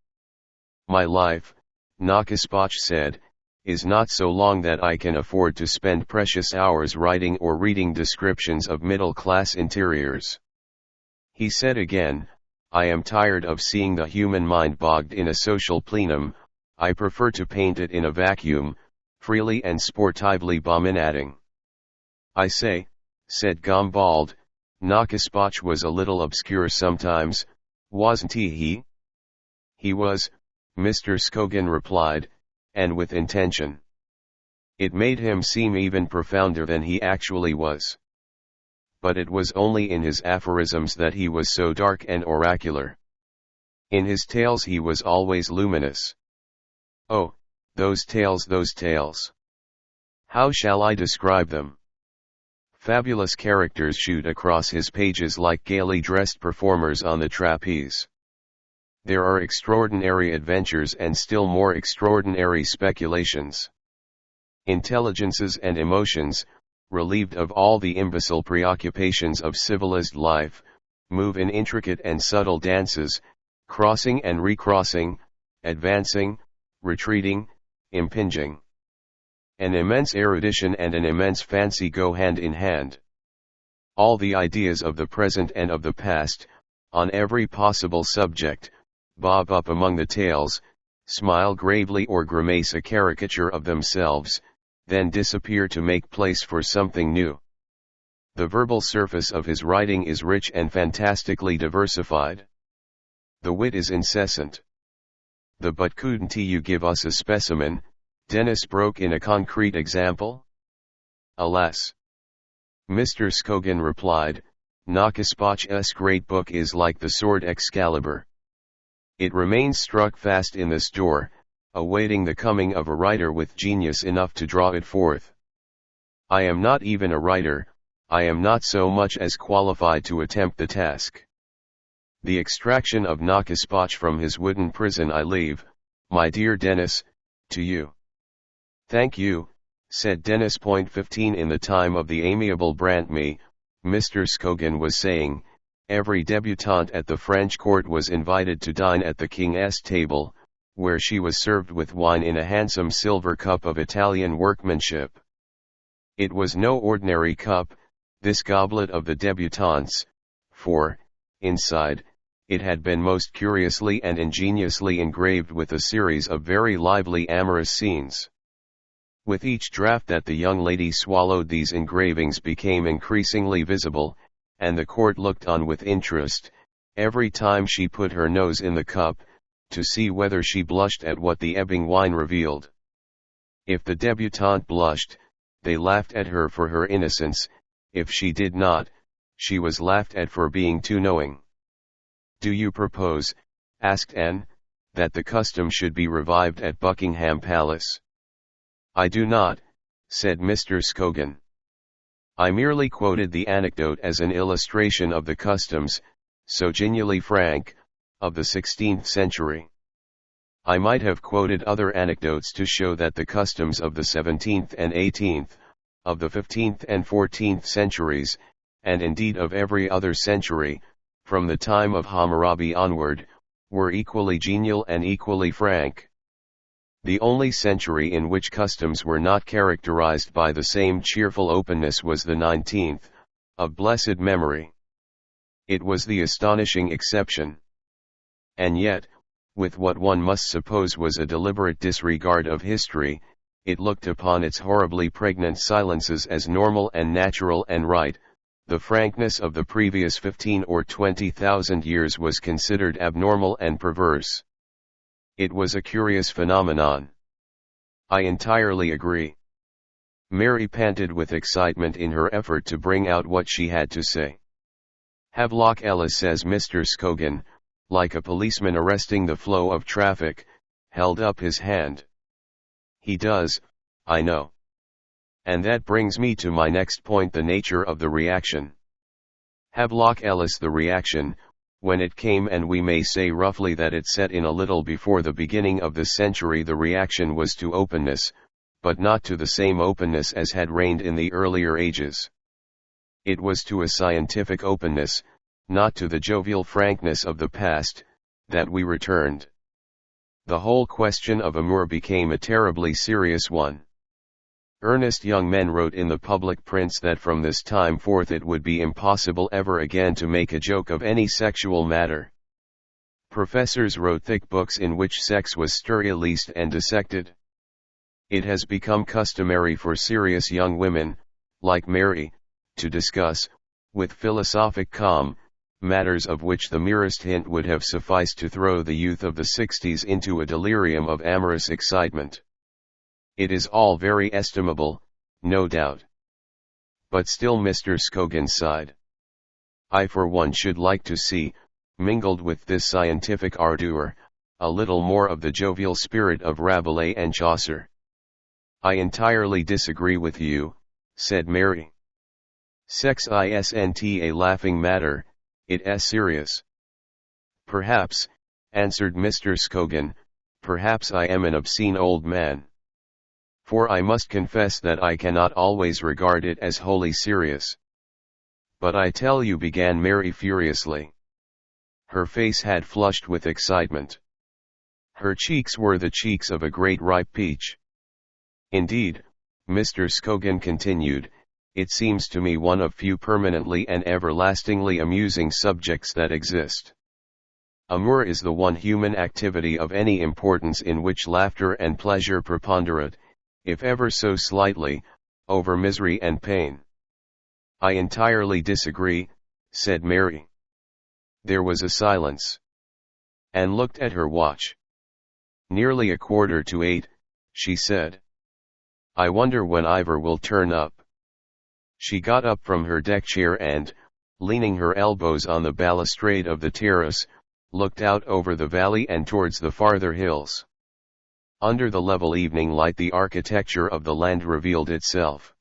My life, Knockespotch said, is not so long that I can afford to spend precious hours writing or reading descriptions of middle-class interiors. He said again, I am tired of seeing the human mind bogged in a social plenum, I prefer to paint it in a vacuum, freely and sportively bombinating. I say, said Gombald, Knockespotch was a little obscure sometimes, wasn't he? He was, Mr. Scogan replied, and with intention. It made him seem even profounder than he actually was. But it was only in his aphorisms that he was so dark and oracular. In his tales he was always luminous. Oh, those tales! How shall I describe them? Fabulous characters shoot across his pages like gaily dressed performers on the trapeze. There are extraordinary adventures and still more extraordinary speculations. Intelligences and emotions, relieved of all the imbecile preoccupations of civilized life, move in intricate and subtle dances, crossing and recrossing, advancing, retreating, impinging. An immense erudition and an immense fancy go hand in hand. All the ideas of the present and of the past, on every possible subject, bob up among the tales, smile gravely or grimace a caricature of themselves, then disappear to make place for something new. The verbal surface of his writing is rich and fantastically diversified. The wit is incessant. But couldn't you give us a specimen? Denis broke in a concrete example. Alas! Mr. Scogan replied, Knockespotch's great book is like the sword Excalibur. It remains struck fast in the store, awaiting the coming of a writer with genius enough to draw it forth. I am not even a writer, I am not so much as qualified to attempt the task. The extraction of Nakaspach from his wooden prison I leave, my dear Denis, to you. Thank you, said Denis. 15 In the time of the amiable Brantme, Mr. Scogan was saying, every debutante at the French court was invited to dine at the king's table, where she was served with wine in a handsome silver cup of Italian workmanship. It was no ordinary cup, this goblet of the debutantes, for, inside, it had been most curiously and ingeniously engraved with a series of very lively amorous scenes. With each draught that the young lady swallowed, these engravings became increasingly visible, and the court looked on with interest, every time she put her nose in the cup, to see whether she blushed at what the ebbing wine revealed. If the debutante blushed, they laughed at her for her innocence; if she did not, she was laughed at for being too knowing. Do you propose, asked Anne, that the custom should be revived at Buckingham Palace? I do not, said Mr. Scogan. I merely quoted the anecdote as an illustration of the customs, so genially frank, of the 16th century. I might have quoted other anecdotes to show that the customs of the 17th and 18th, of the 15th and 14th centuries, and indeed of every other century, from the time of Hammurabi onward, were equally genial and equally frank. The only century in which customs were not characterized by the same cheerful openness was the 19th, of blessed memory. It was the astonishing exception. And yet, with what one must suppose was a deliberate disregard of history, it looked upon its horribly pregnant silences as normal and natural and right. The frankness of the previous 15 or 20,000 years was considered abnormal and perverse. It was a curious phenomenon. I entirely agree. Mary panted with excitement in her effort to bring out what she had to say. Havelock Ellis, says Mr. Scogan, like a policeman arresting the flow of traffic, held up his hand. He does, I know. And that brings me to my next point, the nature of the reaction. Havelock Ellis, the reaction, when it came, and we may say roughly that it set in a little before the beginning of the century, the reaction was to openness, but not to the same openness as had reigned in the earlier ages. It was to a scientific openness, not to the jovial frankness of the past, that we returned. The whole question of amour became a terribly serious one. Earnest young men wrote in the public prints that from this time forth it would be impossible ever again to make a joke of any sexual matter. Professors wrote thick books in which sex was sterilized and dissected. It has become customary for serious young women, like Mary, to discuss, with philosophic calm, matters of which the merest hint would have sufficed to throw the youth of the 60s into a delirium of amorous excitement. It is all very estimable, no doubt. But still, Mr. Scogan sighed. I for one should like to see, mingled with this scientific ardor, a little more of the jovial spirit of Rabelais and Chaucer. I entirely disagree with you, said Mary. Sex isn't a laughing matter, it's serious. Perhaps, answered Mr. Scogan, perhaps I am an obscene old man. For I must confess that I cannot always regard it as wholly serious. But I tell you, began Mary furiously. Her face had flushed with excitement. Her cheeks were the cheeks of a great ripe peach. Indeed, Mr. Scogan continued, it seems to me one of few permanently and everlastingly amusing subjects that exist. Amour is the one human activity of any importance in which laughter and pleasure preponderate, if ever so slightly, over misery and pain. I entirely disagree, said Mary. There was a silence. Anne looked at her watch. Nearly 7:15, she said. I wonder when Ivor will turn up. She got up from her deck chair and, leaning her elbows on the balustrade of the terrace, looked out over the valley and towards the farther hills. Under the level evening light the architecture of the land revealed itself.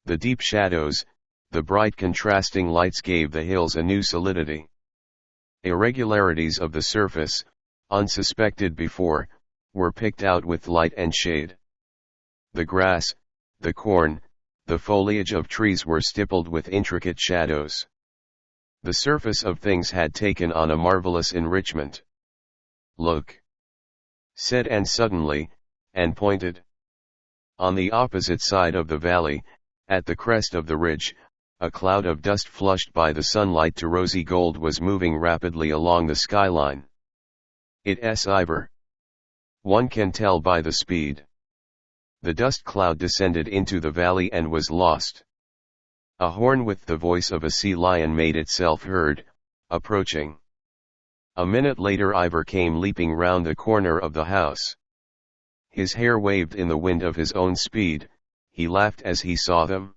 The deep shadows, the bright contrasting lights gave the hills a new solidity. Irregularities of the surface, unsuspected before, were picked out with light and shade. The grass, the corn, the foliage of trees were stippled with intricate shadows. The surface of things had taken on a marvelous enrichment. "Look," said Anne suddenly, and pointed. On the opposite side of the valley, at the crest of the ridge, a cloud of dust flushed by the sunlight to rosy gold was moving rapidly along the skyline. "It's Ivor. One can tell by the speed." The dust cloud descended into the valley and was lost. A horn with the voice of a sea lion made itself heard, approaching. A minute later Ivor came leaping round the corner of the house. His hair waved in the wind of his own speed, he laughed as he saw them.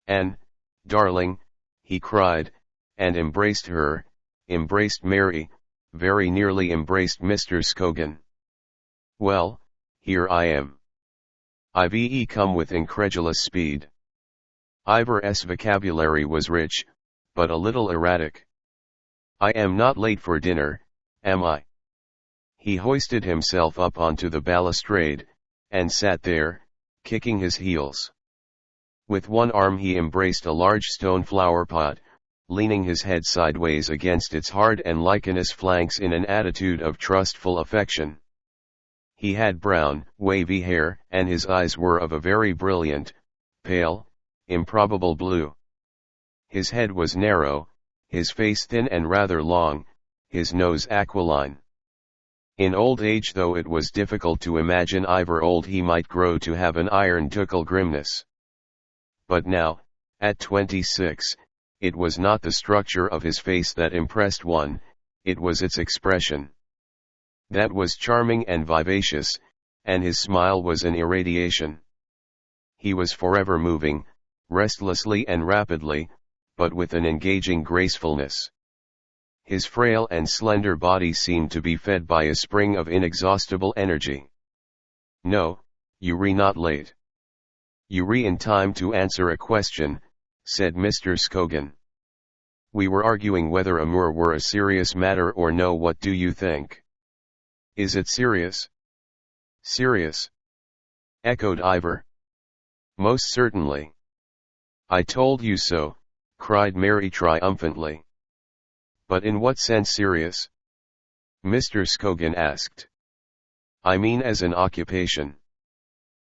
"Anne, darling," he cried, and embraced her, embraced Mary, very nearly embraced Mr. Scogan. "Well, here I am." I've come with incredulous speed. Ivor's vocabulary was rich, but a little erratic. "I am not late for dinner, am I?" He hoisted himself up onto the balustrade, and sat there, kicking his heels. With one arm he embraced a large stone flower pot, leaning his head sideways against its hard and lichenous flanks in an attitude of trustful affection. He had brown, wavy hair, and his eyes were of a very brilliant, pale, improbable blue. His head was narrow, his face thin and rather long, his nose aquiline. In old age, though it was difficult to imagine Ivor old, he might grow to have an iron ducal grimness. But now, at 26, it was not the structure of his face that impressed one, it was its expression. That was charming and vivacious, and his smile was an irradiation. He was forever moving, restlessly and rapidly, but with an engaging gracefulness. His frail and slender body seemed to be fed by a spring of inexhaustible energy. "No, you're not late. You're in time to answer a question," said Mr. Scogan. "We were arguing whether a moor were a serious matter or no. What do you think?" "Is it serious?" "Serious?" echoed Ivor. "Most certainly." "I told you so," cried Mary triumphantly. "But in what sense serious?" Mr. Scogan asked. "I mean as an occupation.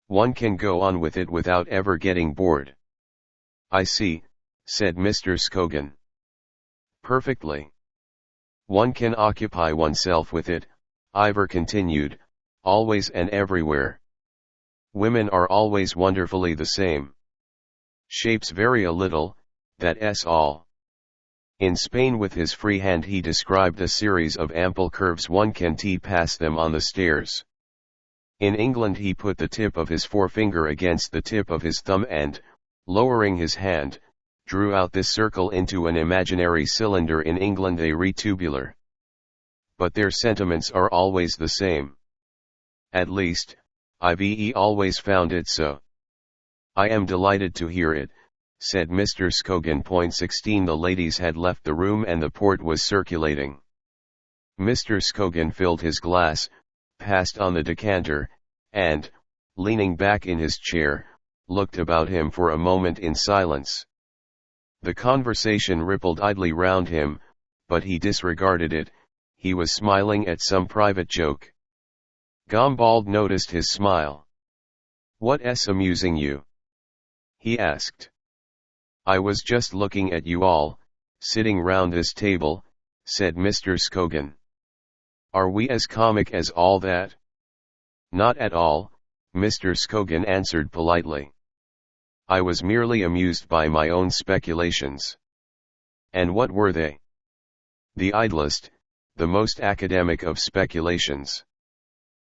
One can go on with it without ever getting bored." "I see," said Mr. Scogan. "Perfectly. One can occupy oneself with it," Ivor continued, "always and everywhere. Women are always wonderfully the same. Shapes vary a little, that's all." In Spain with his free hand he described a series of ample curves one can pass them on the stairs. In England he put the tip of his forefinger against the tip of his thumb and, lowering his hand, drew out this circle into an imaginary cylinder, in England a retubular. But their sentiments are always the same. At least, I've always found it so. "I am delighted to hear it," said Mr. Scogan. 16 The ladies had left the room and the port was circulating. Mr. Scogan filled his glass, passed on the decanter, and, leaning back in his chair, looked about him for a moment in silence. The conversation rippled idly round him, but he disregarded it. He was smiling at some private joke. Gombald noticed his smile. "What's amusing you?" he asked. "I was just looking at you all, sitting round this table," said Mr. Scogan. "Are we as comic as all that?" "Not at all," Mr. Scogan answered politely. "I was merely amused by my own speculations." "And what were they?" "The idlest, the most academic of speculations.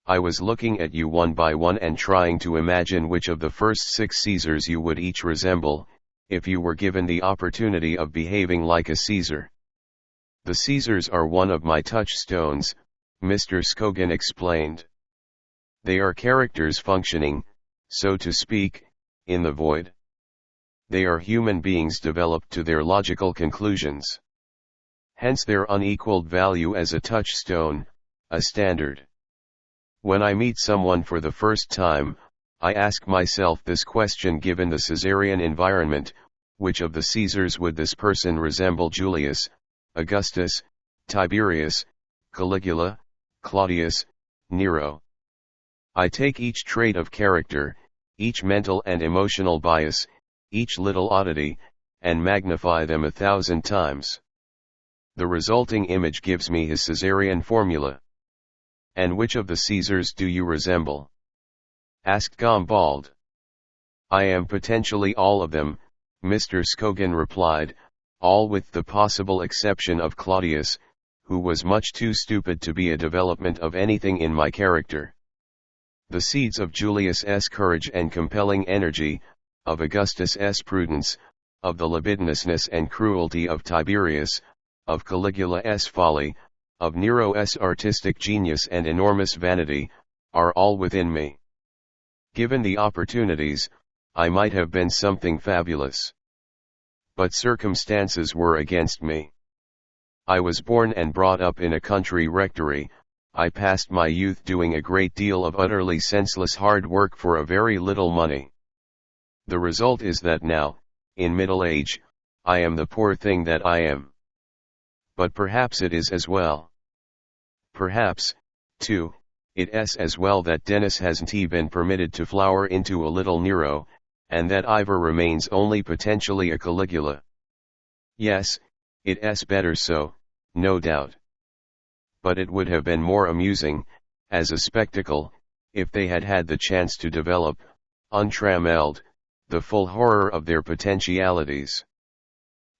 I was looking at you one by one and trying to imagine which of the first 6 Caesars you would each resemble, if you were given the opportunity of behaving like a Caesar. The Caesars are one of my touchstones," Mr. Scogan explained. "They are characters functioning, so to speak, in the void. they are human beings developed to their logical conclusions. Hence their unequaled value as a touchstone, a standard. When I meet someone for the first time, I ask myself this question: given the Caesarian environment, which of the Caesars would this person resemble? Julius, Augustus, Tiberius, Caligula, Claudius, Nero. I take each trait of character, each mental and emotional bias, each little oddity, and magnify them 1,000 times. The resulting image gives me his Caesarian formula. And which of the Caesars do you resemble? Asked Gombald. I am potentially all of them, Mr. Scogan replied, all with the possible exception of Claudius, who was much too stupid to be a development of anything in my character. The seeds of Julius's courage and compelling energy, of Augustus's prudence, of the libidinousness and cruelty of Tiberius, of Caligula's folly, of Nero's artistic genius and enormous vanity, are all within me. Given the opportunities, I might have been something fabulous. But circumstances were against me. I was born and brought up in a country rectory. I passed my youth doing a great deal of utterly senseless hard work for a very little money. The result is that now, in middle age, I am the poor thing that I am. But perhaps it is as well. Perhaps, too, it is as well that Denis hasn't been permitted to flower into a little Nero, and that Ivor remains only potentially a Caligula. Yes, it is better so, no doubt. But it would have been more amusing, as a spectacle, if they had had the chance to develop, untrammeled, the full horror of their potentialities.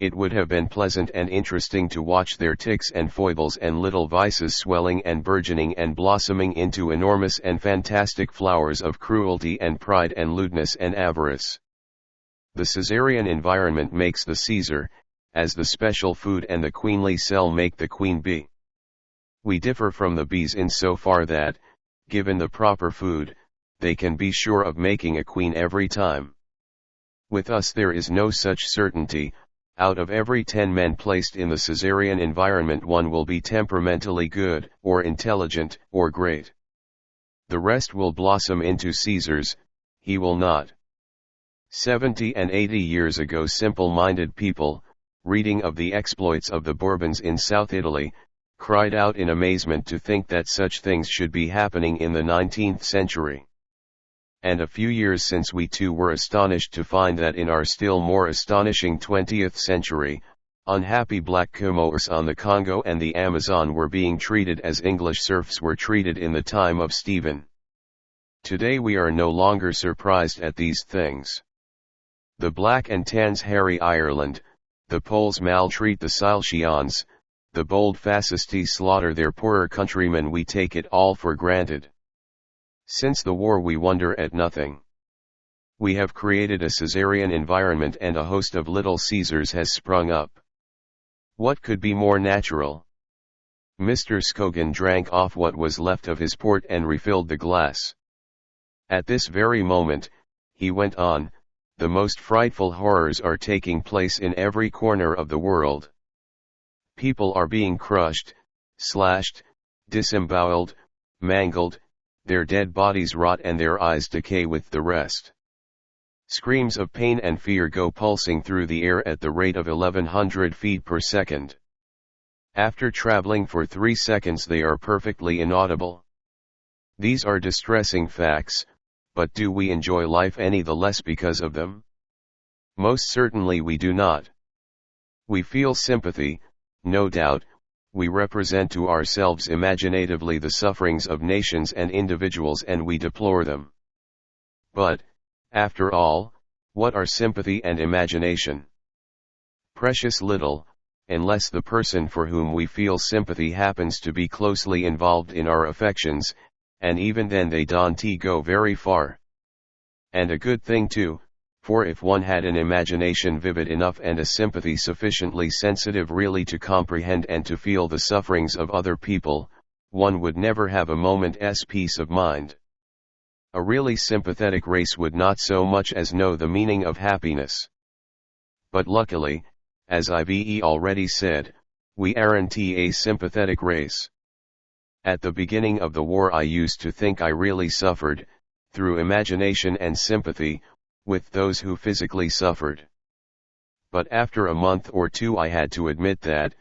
It would have been pleasant and interesting to watch their tics and foibles and little vices swelling and burgeoning and blossoming into enormous and fantastic flowers of cruelty and pride and lewdness and avarice. The Caesarian environment makes the Caesar, as the special food and the queenly cell make the queen bee. We differ from the bees in so far that, given the proper food, they can be sure of making a queen every time. With us there is no such certainty. Out of every 10 men placed in the Caesarian environment, one will be temperamentally good, or intelligent, or great. The rest will blossom into Caesars, he will not. 70 and 80 years ago simple-minded people, reading of the exploits of the Bourbons in South Italy, cried out in amazement to think that such things should be happening in the 19th century. And a few years since we too were astonished to find that in our still more astonishing 20th century, unhappy black Comores on the Congo and the Amazon were being treated as English serfs were treated in the time of Stephen. Today we are no longer surprised at these things. The black and tans harry Ireland, the Poles maltreat the Silesians, the bold fascisti slaughter their poorer countrymen. We take it all for granted. Since the war we wonder at nothing. We have created a Caesarian environment and a host of little Caesars has sprung up. What could be more natural? Mr. Scogan drank off what was left of his port and refilled the glass. At this very moment, he went on, the most frightful horrors are taking place in every corner of the world. People are being crushed, slashed, disemboweled, mangled, their dead bodies rot and their eyes decay with the rest. Screams of pain and fear go pulsing through the air at the rate of 1100 feet per second. After traveling for 3 seconds they are perfectly inaudible. These are distressing facts, but do we enjoy life any the less because of them? Most certainly we do not. We feel sympathy, no doubt. We represent to ourselves imaginatively the sufferings of nations and individuals and we deplore them. But, after all, what are sympathy and imagination? Precious little, unless the person for whom we feel sympathy happens to be closely involved in our affections, and even then they don't go very far. And a good thing too. For if one had an imagination vivid enough and a sympathy sufficiently sensitive really to comprehend and to feel the sufferings of other people, one would never have a moment's peace of mind. A really sympathetic race would not so much as know the meaning of happiness. But luckily, as I've already said, we aren't a sympathetic race. At the beginning of the war I used to think I really suffered, through imagination and sympathy, with those who physically suffered. But after a month or two I had to admit that,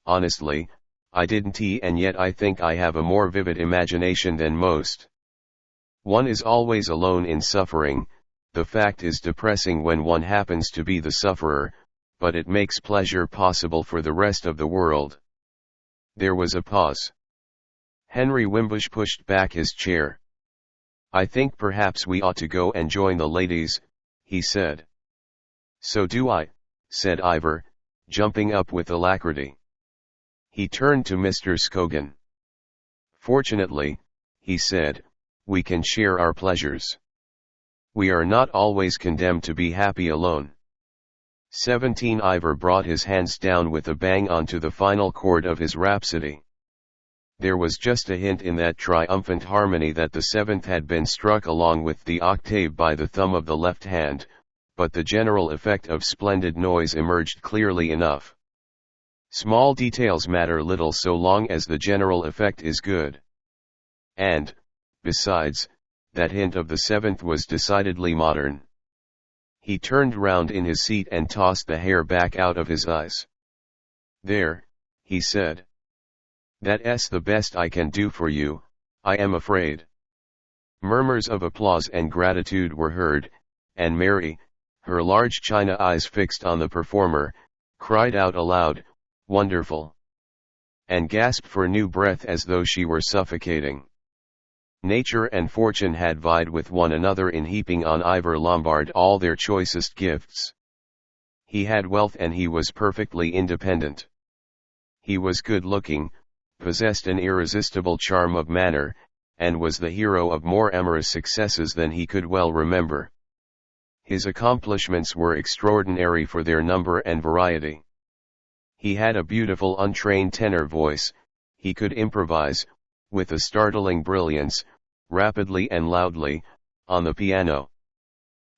honestly, I didn't, and yet I think I have a more vivid imagination than most. One is always alone in suffering. The fact is depressing when one happens to be the sufferer, but it makes pleasure possible for the rest of the world. There was a pause. Henry Wimbush pushed back his chair. I think perhaps we ought to go and join the ladies, he said. So do I, said Ivor, jumping up with alacrity. He turned to Mr. Scogan. Fortunately, he said, we can share our pleasures. We are not always condemned to be happy alone. 17 Ivor brought his hands down with a bang onto the final chord of his rhapsody. There was just a hint in that triumphant harmony that the seventh had been struck along with the octave by the thumb of the left hand, but the general effect of splendid noise emerged clearly enough. Small details matter little so long as the general effect is good. And, besides, that hint of the seventh was decidedly modern. He turned round in his seat and tossed the hair back out of his eyes. There, he said. That's the best I can do for you, I am afraid. Murmurs of applause and gratitude were heard, and Mary, her large china eyes fixed on the performer, cried out aloud, wonderful! And gasped for new breath as though she were suffocating. Nature and fortune had vied with one another in heaping on Ivor Lombard all their choicest gifts. He had wealth and he was perfectly independent. He was good-looking, possessed an irresistible charm of manner, and was the hero of more amorous successes than he could well remember. His accomplishments were extraordinary for their number and variety. He had a beautiful untrained tenor voice, he could improvise, with a startling brilliance, rapidly and loudly, on the piano.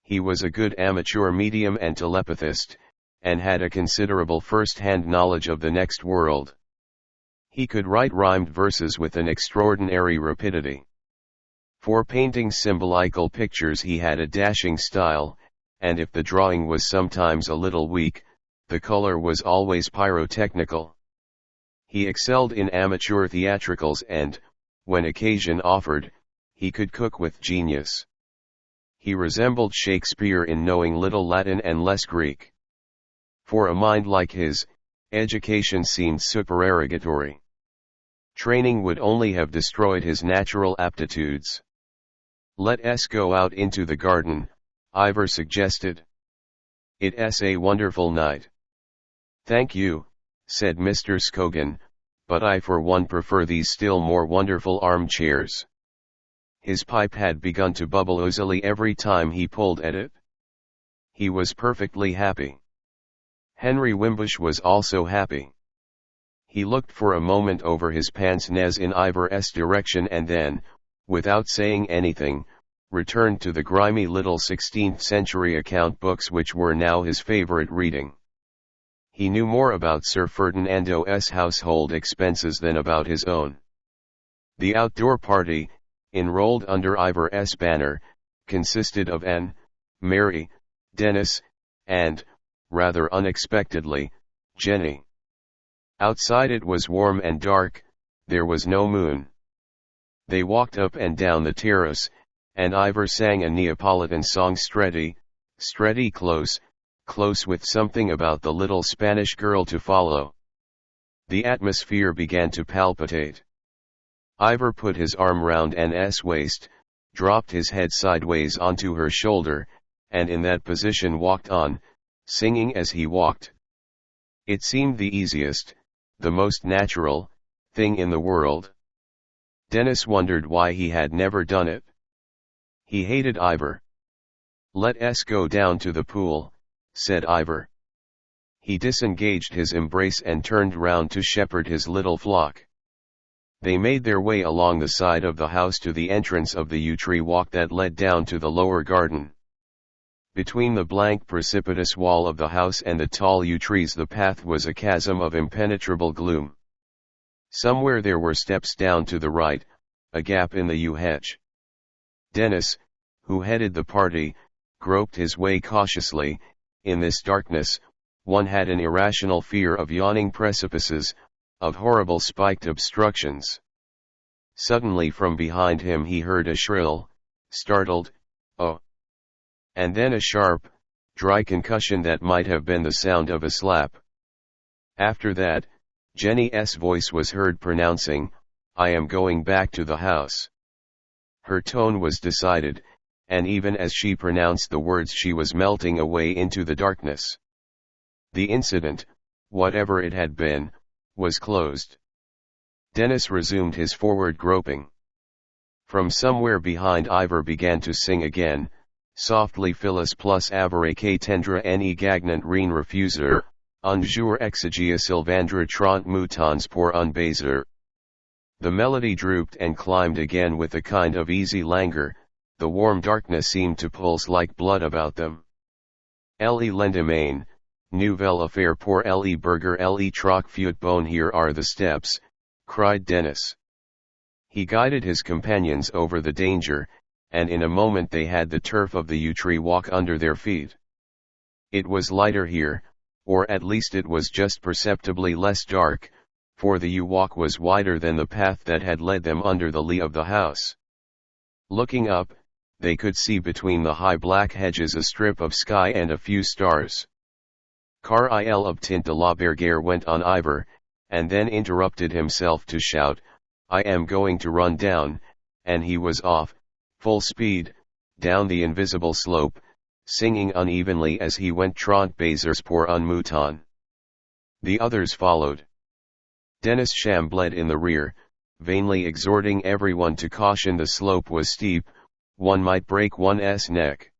He was a good amateur medium and telepathist, and had a considerable first-hand knowledge of the next world. He could write rhymed verses with an extraordinary rapidity. For painting symbolical pictures he had a dashing style, and if the drawing was sometimes a little weak, the color was always pyrotechnical. He excelled in amateur theatricals and, when occasion offered, he could cook with genius. He resembled Shakespeare in knowing little Latin and less Greek. For a mind like his, education seemed supererogatory. Training would only have destroyed his natural aptitudes. Let us go out into the garden, Ivor suggested. It's a wonderful night. Thank you, said Mr. Scogan, but I for one prefer these still more wonderful armchairs. His pipe had begun to bubble oozily every time he pulled at it. He was perfectly happy. Henry Wimbush was also happy. He looked for a moment over his pince-nez in Ivor's direction and then, without saying anything, returned to the grimy little 16th-century account books which were now his favorite reading. He knew more about Sir Ferdinando's household expenses than about his own. The outdoor party, enrolled under Ivor's banner, consisted of Anne, Mary, Denis, and, rather unexpectedly, Jenny. Outside it was warm and dark, there was no moon. They walked up and down the terrace, and Ivor sang a Neapolitan song steady, close, close with something about the little Spanish girl to follow. The atmosphere began to palpitate. Ivor put his arm round Anne's waist, dropped his head sideways onto her shoulder, and in that position walked on, singing as he walked. It seemed the easiest, the most natural, thing in the world. Denis wondered why he had never done it. He hated Ivor. Let us go down to the pool, said Ivor. He disengaged his embrace and turned round to shepherd his little flock. They made their way along the side of the house to the entrance of the yew tree walk that led down to the lower garden. Between the blank precipitous wall of the house and the tall yew trees the path was a chasm of impenetrable gloom. Somewhere there were steps down to the right, a gap in the yew hedge. Denis, who headed the party, groped his way cautiously. In this darkness, one had an irrational fear of yawning precipices, of horrible spiked obstructions. Suddenly from behind him he heard a shrill, startled, "Oh!" and then a sharp, dry concussion that might have been the sound of a slap. After that, Jenny's voice was heard pronouncing, "I am going back to the house." Her tone was decided, and even as she pronounced the words she was melting away into the darkness. The incident, whatever it had been, was closed. Denis resumed his forward groping. From somewhere behind Ivor began to sing again, softly Phyllis plus avare que tendre ne gagnant rien refuser, un jour exigia sylvandre 30 moutons pour un baiser. The melody drooped and climbed again with a kind of easy languor. The warm darkness seemed to pulse like blood about them. Le lendemain, nouvelle affaire pour le burger le troc fut bon. Here are the steps, cried Denis. He guided his companions over the danger, and in a moment they had the turf of the yew tree walk under their feet. It was lighter here, or at least it was just perceptibly less dark, for the yew walk was wider than the path that had led them under the lee of the house. Looking up, they could see between the high black hedges a strip of sky and a few stars. Car il obtint de la bergère went on Ivor, and then interrupted himself to shout, "I am going to run down," and he was off, full speed, down the invisible slope, singing unevenly as he went, "Trente baisers pour un mouton." The others followed. Denis shambled in the rear, vainly exhorting everyone to caution. The slope was steep, one might break one's neck.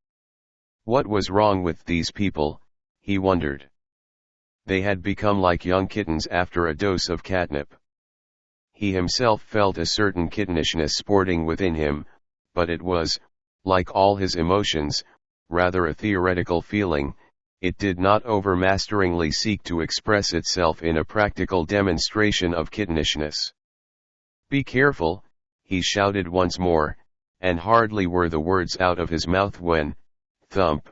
What was wrong with these people, he wondered. They had become like young kittens after a dose of catnip. He himself felt a certain kittenishness sporting within him, but it was, like all his emotions, rather a theoretical feeling. It did not overmasteringly seek to express itself in a practical demonstration of kittenishness. "Be careful," he shouted once more, and hardly were the words out of his mouth when, thump!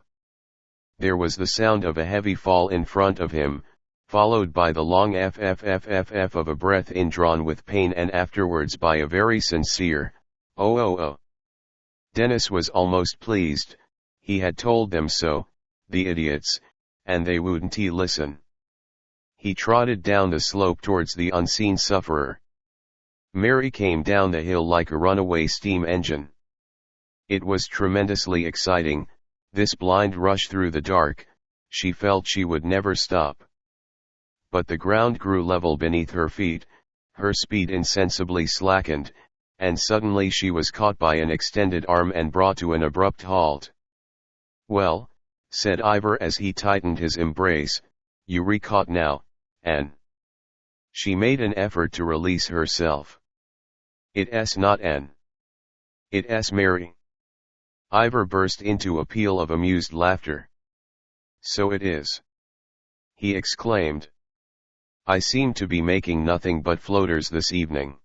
There was the sound of a heavy fall in front of him, followed by the long ff of a breath indrawn with pain, and afterwards by a very sincere, "Oh oh oh." Denis was almost pleased. He had told them so, the idiots, and they wouldn't listen. He trotted down the slope towards the unseen sufferer. Mary came down the hill like a runaway steam engine. It was tremendously exciting, this blind rush through the dark. She felt she would never stop. But the ground grew level beneath her feet, her speed insensibly slackened, and suddenly she was caught by an extended arm and brought to an abrupt halt. "Well," said Ivor as he tightened his embrace, "you recaught now, Anne." She made an effort to release herself. "It's not Anne. It's Mary." Ivor burst into a peal of amused laughter. "So it is," he exclaimed. "I seem to be making nothing but floaters this evening.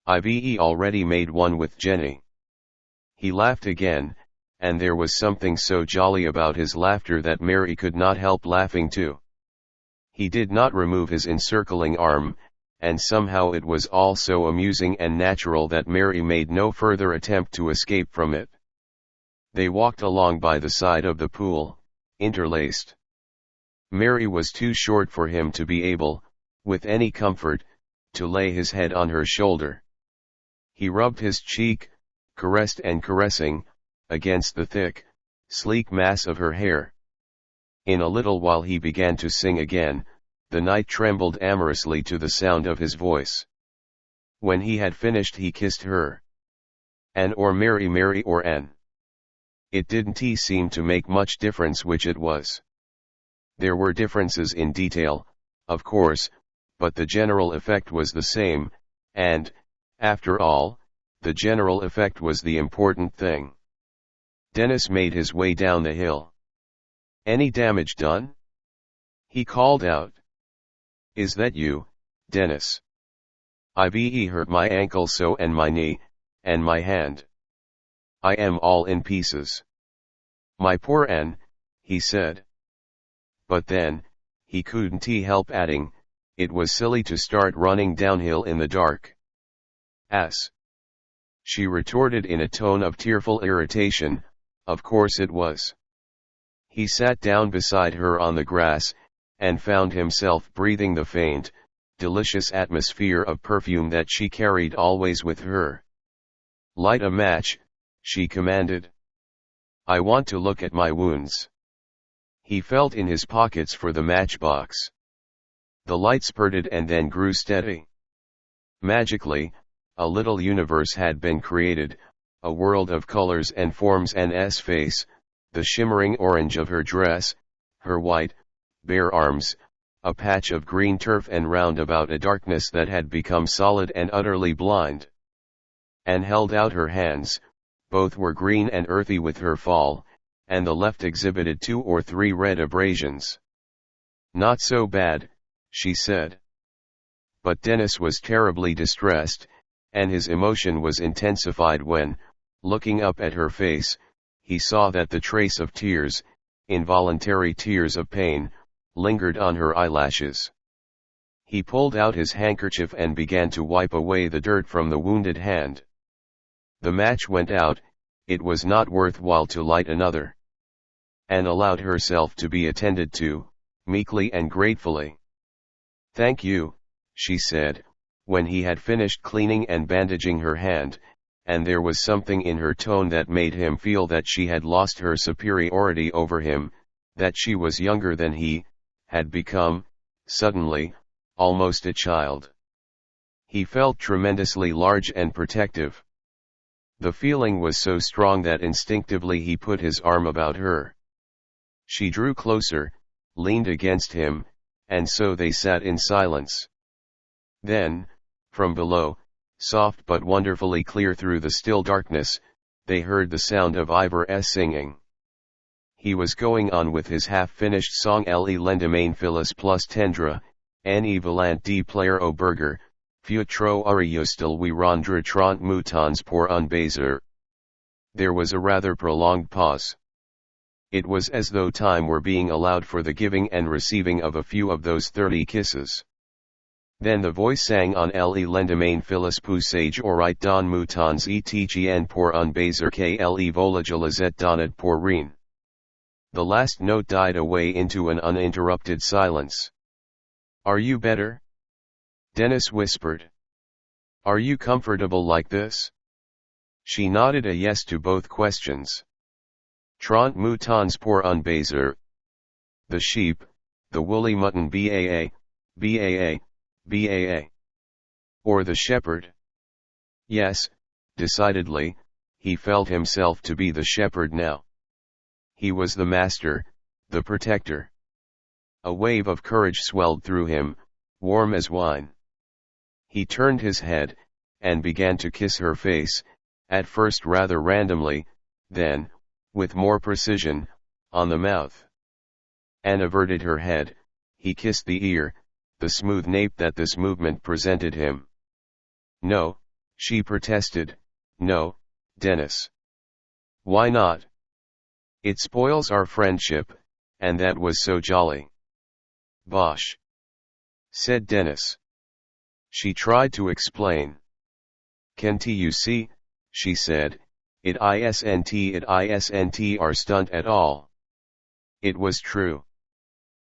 I've already made one with Jenny." He laughed again, and there was something so jolly about his laughter that Mary could not help laughing too. He did not remove his encircling arm, and somehow it was all so amusing and natural that Mary made no further attempt to escape from it. They walked along by the side of the pool, interlaced. Mary was too short for him to be able, with any comfort, to lay his head on her shoulder. He rubbed his cheek, caressed and caressing, against the thick, sleek mass of her hair. In a little while he began to sing again. The night trembled amorously to the sound of his voice. When he had finished he kissed her. "Anne or Mary, Mary or Anne?" It didn't seem to make much difference which it was. There were differences in detail, of course, but the general effect was the same, and, after all, the general effect was the important thing. Denis made his way down the hill. "Any damage done?" he called out. "Is that you, Denis? I've hurt my ankle so and my knee, and my hand. I am all in pieces." "My poor Anne," he said. But then, he couldn't help adding, it was silly to start running downhill in the dark. "Ass," she retorted in a tone of tearful irritation. "Of course it was." He sat down beside her on the grass, and found himself breathing the faint, delicious atmosphere of perfume that she carried always with her. "Light a match," she commanded. "I want to look at my wounds." He felt in his pockets for the matchbox. The light spurted and then grew steady. Magically, a little universe had been created, a world of colors and forms. Anne's face, the shimmering orange of her dress, her white, bare arms, a patch of green turf, and round about a darkness that had become solid and utterly blind. Anne held out her hands, both were green and earthy with her fall, and the left exhibited 2 or 3 red abrasions. "Not so bad," she said. But Denis was terribly distressed, and his emotion was intensified when, looking up at her face, he saw that the trace of tears, involuntary tears of pain, lingered on her eyelashes. He pulled out his handkerchief and began to wipe away the dirt from the wounded hand. The match went out. It was not worthwhile to light another. Anne allowed herself to be attended to, meekly and gratefully. "Thank you," she said, when he had finished cleaning and bandaging her hand, and there was something in her tone that made him feel that she had lost her superiority over him, that she was younger than he, had become, suddenly, almost a child. He felt tremendously large and protective. The feeling was so strong that instinctively he put his arm about her. She drew closer, leaned against him, and so they sat in silence. Then, from below, soft but wonderfully clear through the still darkness, they heard the sound of Ivor's singing. He was going on with his half-finished song Le lendemain Phyllis plus tendre, Annie volant de plaire au burger, fut trop ariustil we rendre 30 moutons pour un baiser. There was a rather prolonged pause. It was as though time were being allowed for the giving and receiving of a few of those 30 kisses. Then the voice sang on Le lendemain Phyllis poussage aurait don moutons etgn pour un baiser que le volagilazet donned pour rien. The last note died away into an uninterrupted silence. "Are you better?" Denis whispered. "Are you comfortable like this?" She nodded a yes to both questions. 30 moutons pour un baiser. The sheep, the woolly mutton baa, baa. Or the shepherd? Yes, decidedly, he felt himself to be the shepherd now. He was the master, the protector. A wave of courage swelled through him, warm as wine. He turned his head, and began to kiss her face, at first rather randomly, then, with more precision, on the mouth. Anne averted her head. He kissed the ear, the smooth nape that this movement presented him. "No," she protested, "no, Denis." "Why not?" "It spoils our friendship, and that was so jolly." "Bosh," said Denis. She tried to explain. "Can't you see," she said, it isn't our stunt at all." It was true.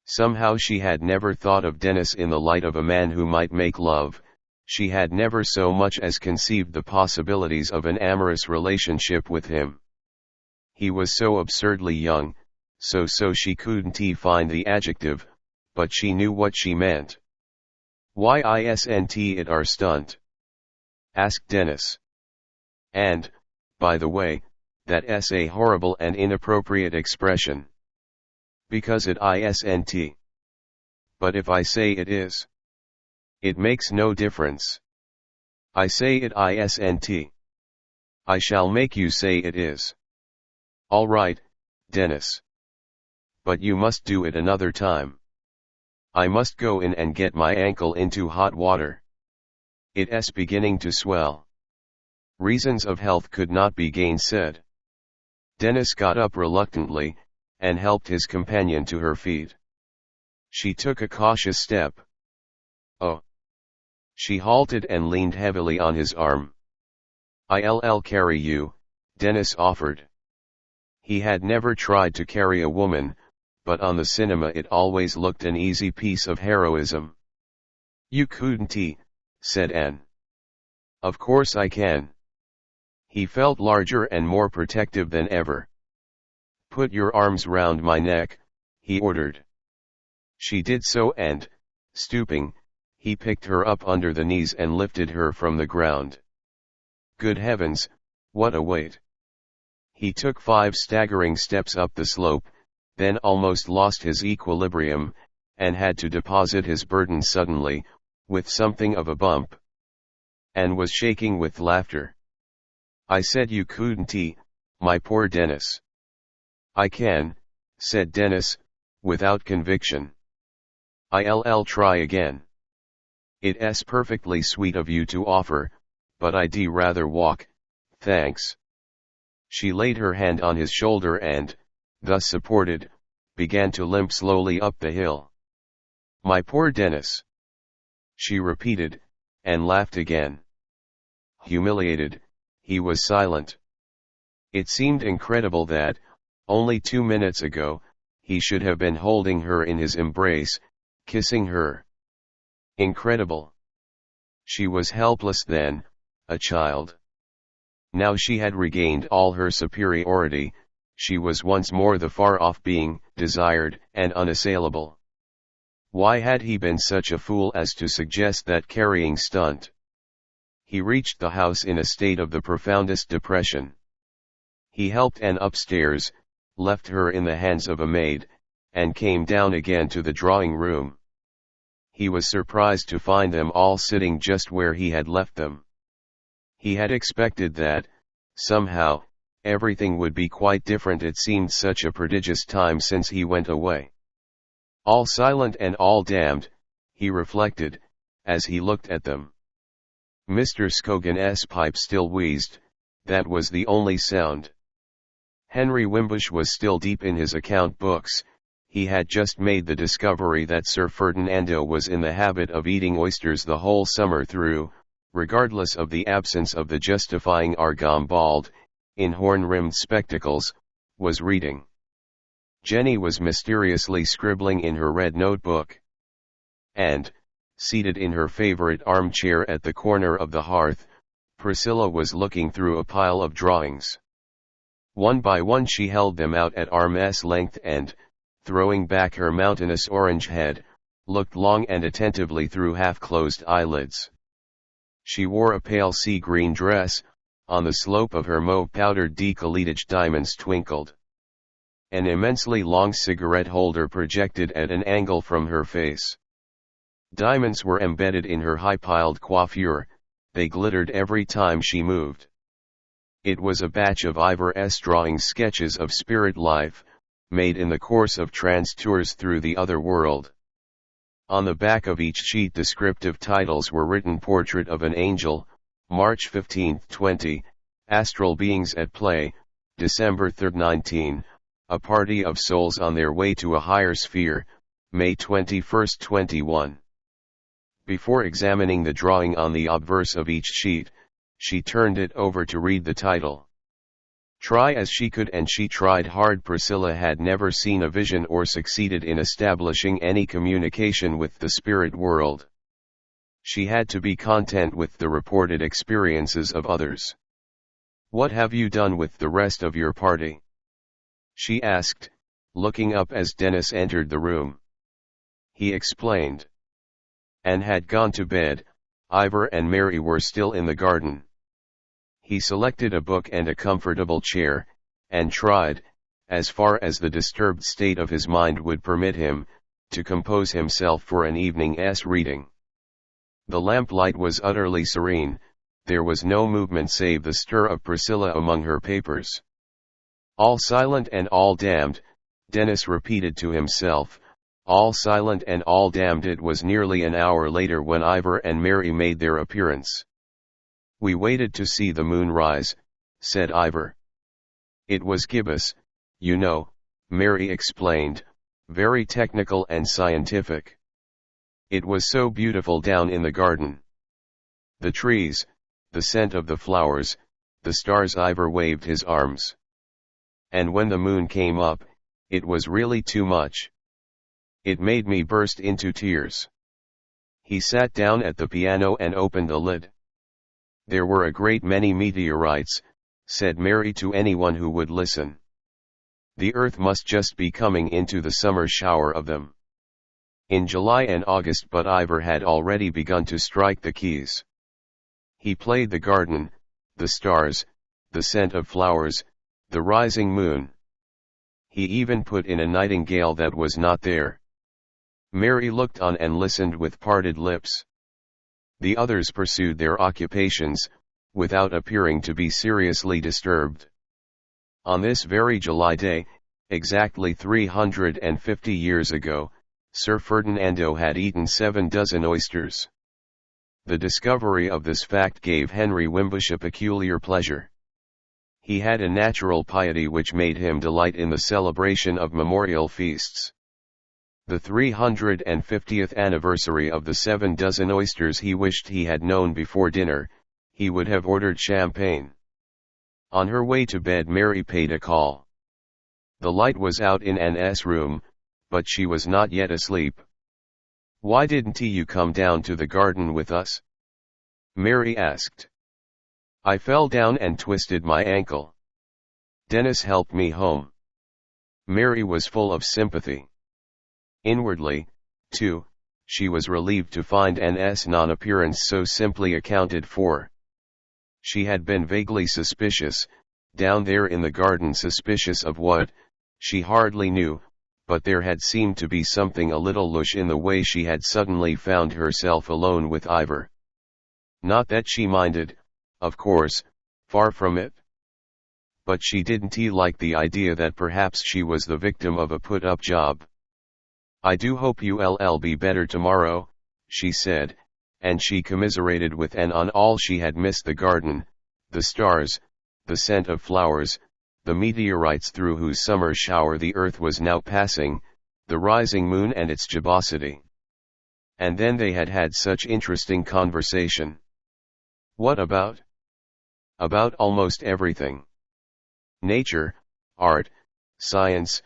Somehow she had never thought of Denis in the light of a man who might make love. She had never so much as conceived the possibilities of an amorous relationship with him. He was so absurdly young, so she couldn't find the adjective, but she knew what she meant. "Why isn't it our stunt?" asked Denis. "And, by the way, that's a horrible and inappropriate expression." "Because it isn't." "But if I say it is?" "It makes no difference." "I say it isn't." "I shall make you say it is." All right, Denis. But you must do it another time. I must go in and get my ankle into hot water. It's beginning to swell. Reasons of health could not be gainsaid. Denis got up reluctantly, and helped his companion to her feet. She took a cautious step. Oh! She halted and leaned heavily on his arm. I'll carry you, Denis offered. He had never tried to carry a woman, but on the cinema it always looked an easy piece of heroism. You couldn't, said Anne. Of course I can. He felt larger and more protective than ever. Put your arms round my neck, he ordered. She did so and, stooping, he picked her up under the knees and lifted her from the ground. Good heavens, what a weight! He took 5 staggering steps up the slope, then almost lost his equilibrium, and had to deposit his burden suddenly, with something of a bump. Anne was shaking with laughter. I said you couldn't, my poor Denis. I can, said Denis, without conviction. I'll try again. It's perfectly sweet of you to offer, but I'd rather walk, thanks. She laid her hand on his shoulder and, thus supported, began to limp slowly up the hill. My poor Denis. She repeated, and laughed again. Humiliated, he was silent. It seemed incredible that, only 2 minutes ago, he should have been holding her in his embrace, kissing her. Incredible. She was helpless then, a child. Now she had regained all her superiority, she was once more the far-off being, desired and unassailable. Why had he been such a fool as to suggest that carrying stunt? He reached the house in a state of the profoundest depression. He helped Anne upstairs, left her in the hands of a maid, and came down again to the drawing room. He was surprised to find them all sitting just where he had left them. He had expected that, somehow, everything would be quite different. It seemed such a prodigious time since he went away. All silent and all damned, he reflected, as he looked at them. Mr. Scogan's pipe still wheezed, that was the only sound. Henry Wimbush was still deep in his account books. He had just made the discovery that Sir Ferdinando was in the habit of eating oysters the whole summer through, regardless of the absence of the justifying Argambald, in horn-rimmed spectacles, was reading. Jenny was mysteriously scribbling in her red notebook. And, seated in her favorite armchair at the corner of the hearth, Priscilla was looking through a pile of drawings. One by one she held them out at arm's length and, throwing back her mountainous orange head, looked long and attentively through half-closed eyelids. She wore a pale sea-green dress, on the slope of her mauve-powdered décolletage diamonds twinkled. An immensely long cigarette holder projected at an angle from her face. Diamonds were embedded in her high-piled coiffure, they glittered every time she moved. It was a batch of Ivor's drawing sketches of spirit life, made in the course of trance tours through the other world. On the back of each sheet descriptive titles were written: Portrait of an Angel, March 15, 20, Astral Beings at Play, December 3, 19, A Party of Souls on Their Way to a Higher Sphere, May 21, 21. Before examining the drawing on the obverse of each sheet, she turned it over to read the title. Try as she could, and she tried hard, Priscilla had never seen a vision or succeeded in establishing any communication with the spirit world. She had to be content with the reported experiences of others. What have you done with the rest of your party? She asked, looking up as Denis entered the room. He explained. Anne had gone to bed, Ivor and Mary were still in the garden. He selected a book and a comfortable chair, and tried, as far as the disturbed state of his mind would permit him, to compose himself for an evening's reading. The lamplight was utterly serene, there was no movement save the stir of Priscilla among her papers. All silent and all damned, Denis repeated to himself, all silent and all damned. It was nearly an hour later when Ivor and Mary made their appearance. We waited to see the moon rise, said Ivor. It was gibbous, you know, Mary explained, very technical and scientific. It was so beautiful down in the garden. The trees, the scent of the flowers, the stars. Ivor waved his arms. And when the moon came up, it was really too much. It made me burst into tears. He sat down at the piano and opened the lid. There were a great many meteorites, said Mary to anyone who would listen. The earth must just be coming into the summer shower of them. In July and August, but Ivor had already begun to strike the keys. He played the garden, the stars, the scent of flowers, the rising moon. He even put in a nightingale that was not there. Mary looked on and listened with parted lips. The others pursued their occupations, without appearing to be seriously disturbed. On this very July day, exactly 350 years ago, Sir Ferdinando had eaten 7 dozen oysters. The discovery of this fact gave Henry Wimbush a peculiar pleasure. He had a natural piety which made him delight in the celebration of memorial feasts. The 350th anniversary of the 7 dozen oysters he wished he had known before dinner. He would have ordered champagne. On her way to bed, Mary paid a call. The light was out in Anne's room, but she was not yet asleep. "Why didn't you come down to the garden with us?" Mary asked. "I fell down and twisted my ankle. Denis helped me home." Mary was full of sympathy. Inwardly, too, she was relieved to find Anne's non-appearance so simply accounted for. She had been vaguely suspicious, down there in the garden. Suspicious of what, she hardly knew, but there had seemed to be something a little louche in the way she had suddenly found herself alone with Ivor. Not that she minded, of course, far from it. But she didn't like the idea that perhaps she was the victim of a put-up job. "I do hope you'll be better tomorrow," she said, and she commiserated with Anne on all she had missed: the garden, the stars, the scent of flowers, the meteorites through whose summer shower the earth was now passing, the rising moon and its gibbosity. And then they had had such interesting conversation. What about? About almost everything. Nature, art, science,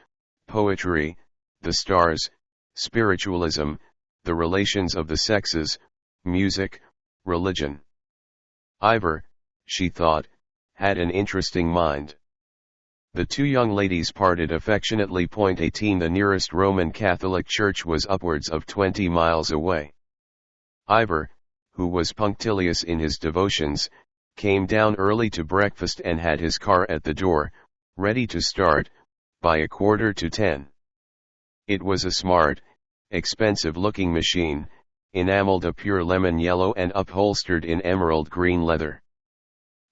poetry, the stars, spiritualism, the relations of the sexes, music, religion. Ivor, she thought, had an interesting mind. The two young ladies parted affectionately. 18 The nearest Roman Catholic church was upwards of 20 miles away. Ivor, who was punctilious in his devotions, came down early to breakfast and had his car at the door, ready to start, by 9:45. It was a smart, expensive-looking machine, enameled a pure lemon yellow and upholstered in emerald green leather.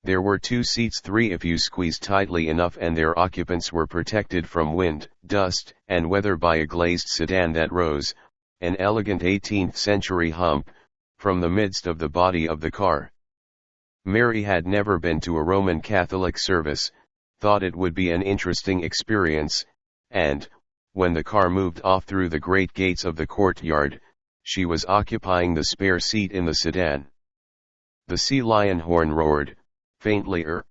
There were 2 seats, 3 if you squeezed tightly enough, and their occupants were protected from wind, dust, and weather by a glazed sedan that rose, an elegant 18th-century hump, from the midst of the body of the car. Mary had never been to a Roman Catholic service, thought it would be an interesting experience, and, when the car moved off through the great gates of the courtyard, she was occupying the spare seat in the sedan. The sea lion horn roared, faintlier,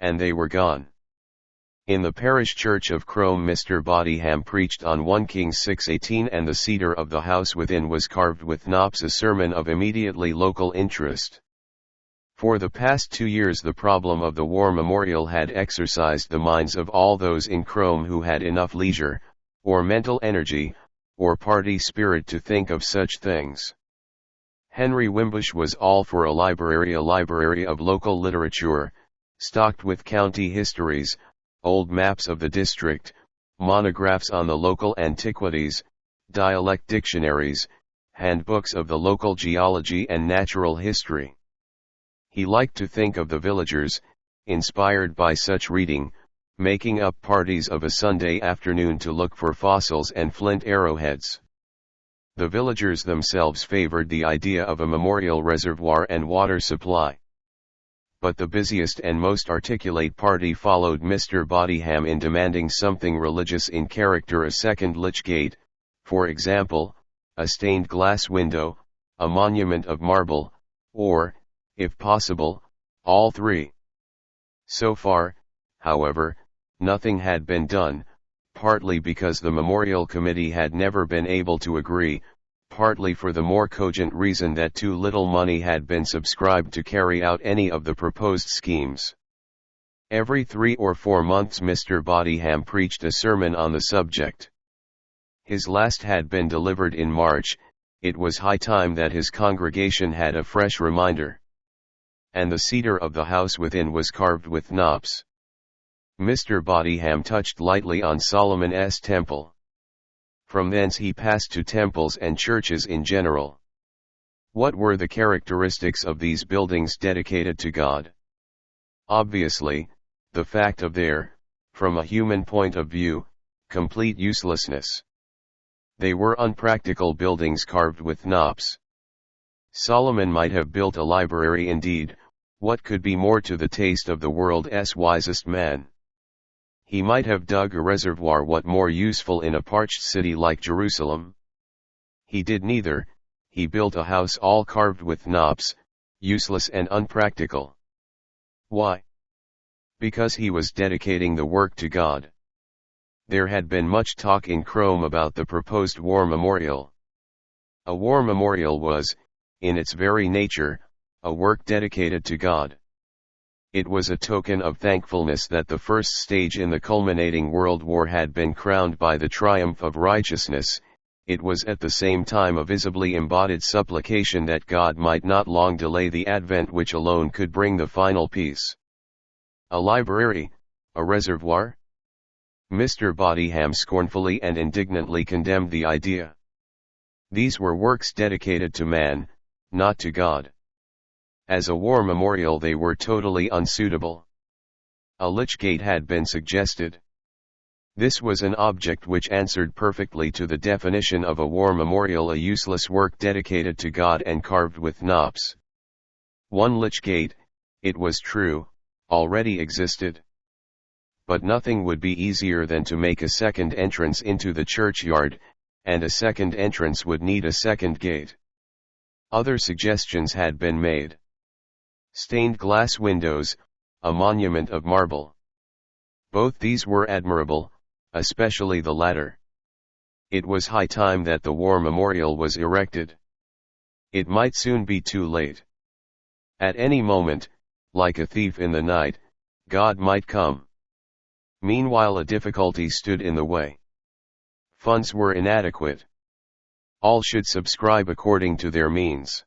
and they were gone. In the parish church of Crome, Mr. Bodyham preached on 1 Kings 6:18, and the cedar of the house within was carved with knops, a sermon of immediately local interest. For the past 2 years the problem of the war memorial had exercised the minds of all those in Crome who had enough leisure, or mental energy, or party spirit to think of such things. Henry Wimbush was all for a library of local literature, stocked with county histories, old maps of the district, monographs on the local antiquities, dialect dictionaries, handbooks of the local geology and natural history. He liked to think of the villagers, inspired by such reading, making up parties of a Sunday afternoon to look for fossils and flint arrowheads. The villagers themselves favored the idea of a memorial reservoir and water supply. But the busiest and most articulate party followed Mr. Bodyham in demanding something religious in character: a second lich gate, for example, a stained glass window, a monument of marble, or, if possible, all three. So far, however, nothing had been done, partly because the memorial committee had never been able to agree, partly for the more cogent reason that too little money had been subscribed to carry out any of the proposed schemes. Every 3 or 4 months Mr. Bodyham preached a sermon on the subject. His last had been delivered in March. It was high time that his congregation had a fresh reminder. And the cedar of the house within was carved with knops. Mr. Bodyham touched lightly on Solomon's temple. From thence he passed to temples and churches in general. What were the characteristics of these buildings dedicated to God? Obviously, the fact of their, from a human point of view, complete uselessness. They were unpractical buildings carved with knops. Solomon might have built a library indeed. What could be more to the taste of the world's wisest man? He might have dug a reservoir. What more useful in a parched city like Jerusalem? He did neither. He built a house all carved with knops, useless and unpractical. Why? Because he was dedicating the work to God. There had been much talk in Crome about the proposed war memorial. A war memorial was, in its very nature, a work dedicated to God. It was a token of thankfulness that the first stage in the culminating world war had been crowned by the triumph of righteousness. It was at the same time a visibly embodied supplication that God might not long delay the advent which alone could bring the final peace. A library, a reservoir? Mr. Bodyham scornfully and indignantly condemned the idea. These were works dedicated to man, not to God. As a war memorial they were totally unsuitable. A lich gate had been suggested. This was an object which answered perfectly to the definition of a war memorial: a useless work dedicated to God and carved with knops. One lich gate, it was true, already existed. But nothing would be easier than to make a second entrance into the churchyard, and a second entrance would need a second gate. Other suggestions had been made. Stained glass windows, a monument of marble. Both these were admirable, especially the latter. It was high time that the war memorial was erected. It might soon be too late. At any moment, like a thief in the night, God might come. Meanwhile a difficulty stood in the way. Funds were inadequate. All should subscribe according to their means.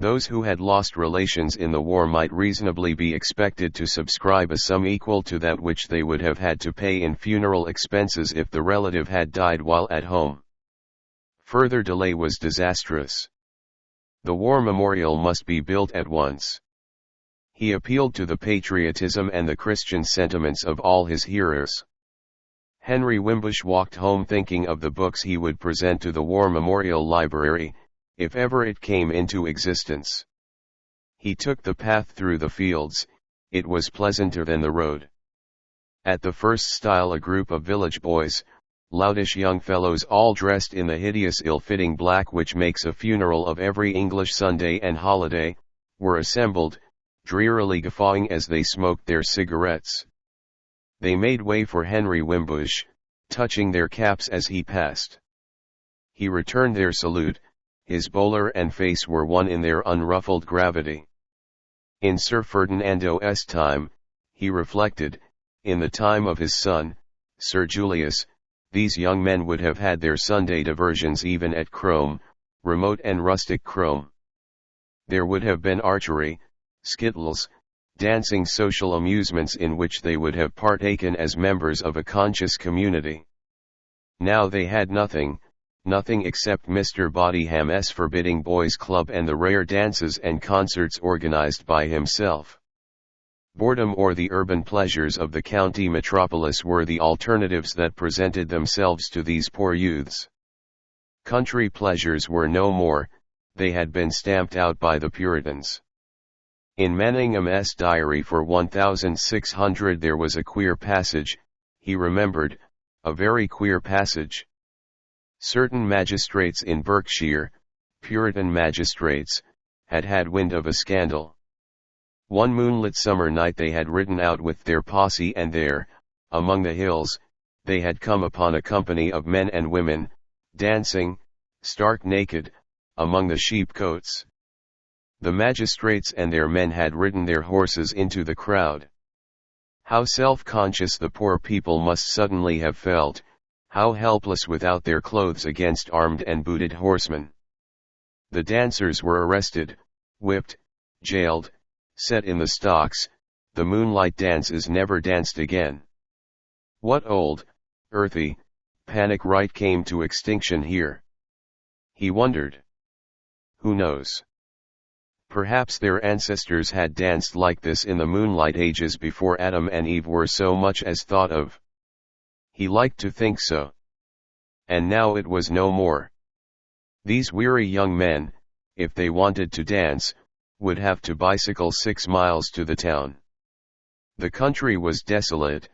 Those who had lost relations in the war might reasonably be expected to subscribe a sum equal to that which they would have had to pay in funeral expenses if the relative had died while at home. Further delay was disastrous. The war memorial must be built at once. He appealed to the patriotism and the Christian sentiments of all his hearers. Henry Wimbush walked home thinking of the books he would present to the War Memorial Library, if ever it came into existence. He took the path through the fields. It was pleasanter than the road. At the first stile a group of village boys, loutish young fellows all dressed in the hideous ill-fitting black which makes a funeral of every English Sunday and holiday, were assembled, drearily guffawing as they smoked their cigarettes. They made way for Henry Wimbush, touching their caps as he passed. He returned their salute. His bowler and face were one in their unruffled gravity. In Sir Ferdinando's time, he reflected, in the time of his son, Sir Julius, these young men would have had their Sunday diversions even at Crome, remote and rustic Crome. There would have been archery, skittles, dancing, social amusements in which they would have partaken as members of a conscious community. Now they had nothing except Mr. Bodyham's forbidding boys' club and the rare dances and concerts organized by himself. Boredom or the urban pleasures of the county metropolis were the alternatives that presented themselves to these poor youths. Country pleasures were no more, they had been stamped out by the Puritans. In Manningham's diary for 1600 there was a queer passage, he remembered, a very queer passage. Certain magistrates in Berkshire, Puritan magistrates, had wind of a scandal. One moonlit summer night they had ridden out with their posse, and there, among the hills, they had come upon a company of men and women, dancing, stark naked, among the sheepcotes. The magistrates and their men had ridden their horses into the crowd. How self-conscious the poor people must suddenly have felt, how helpless without their clothes against armed and booted horsemen. The dancers were arrested, whipped, jailed, set in the stocks. The moonlight dance is never danced again. What old, earthy, panic rite came to extinction here? He wondered. Who knows? Perhaps their ancestors had danced like this in the moonlight ages before Adam and Eve were so much as thought of. He liked to think so. And now it was no more. These weary young men, if they wanted to dance, would have to bicycle 6 miles to the town. The country was desolate,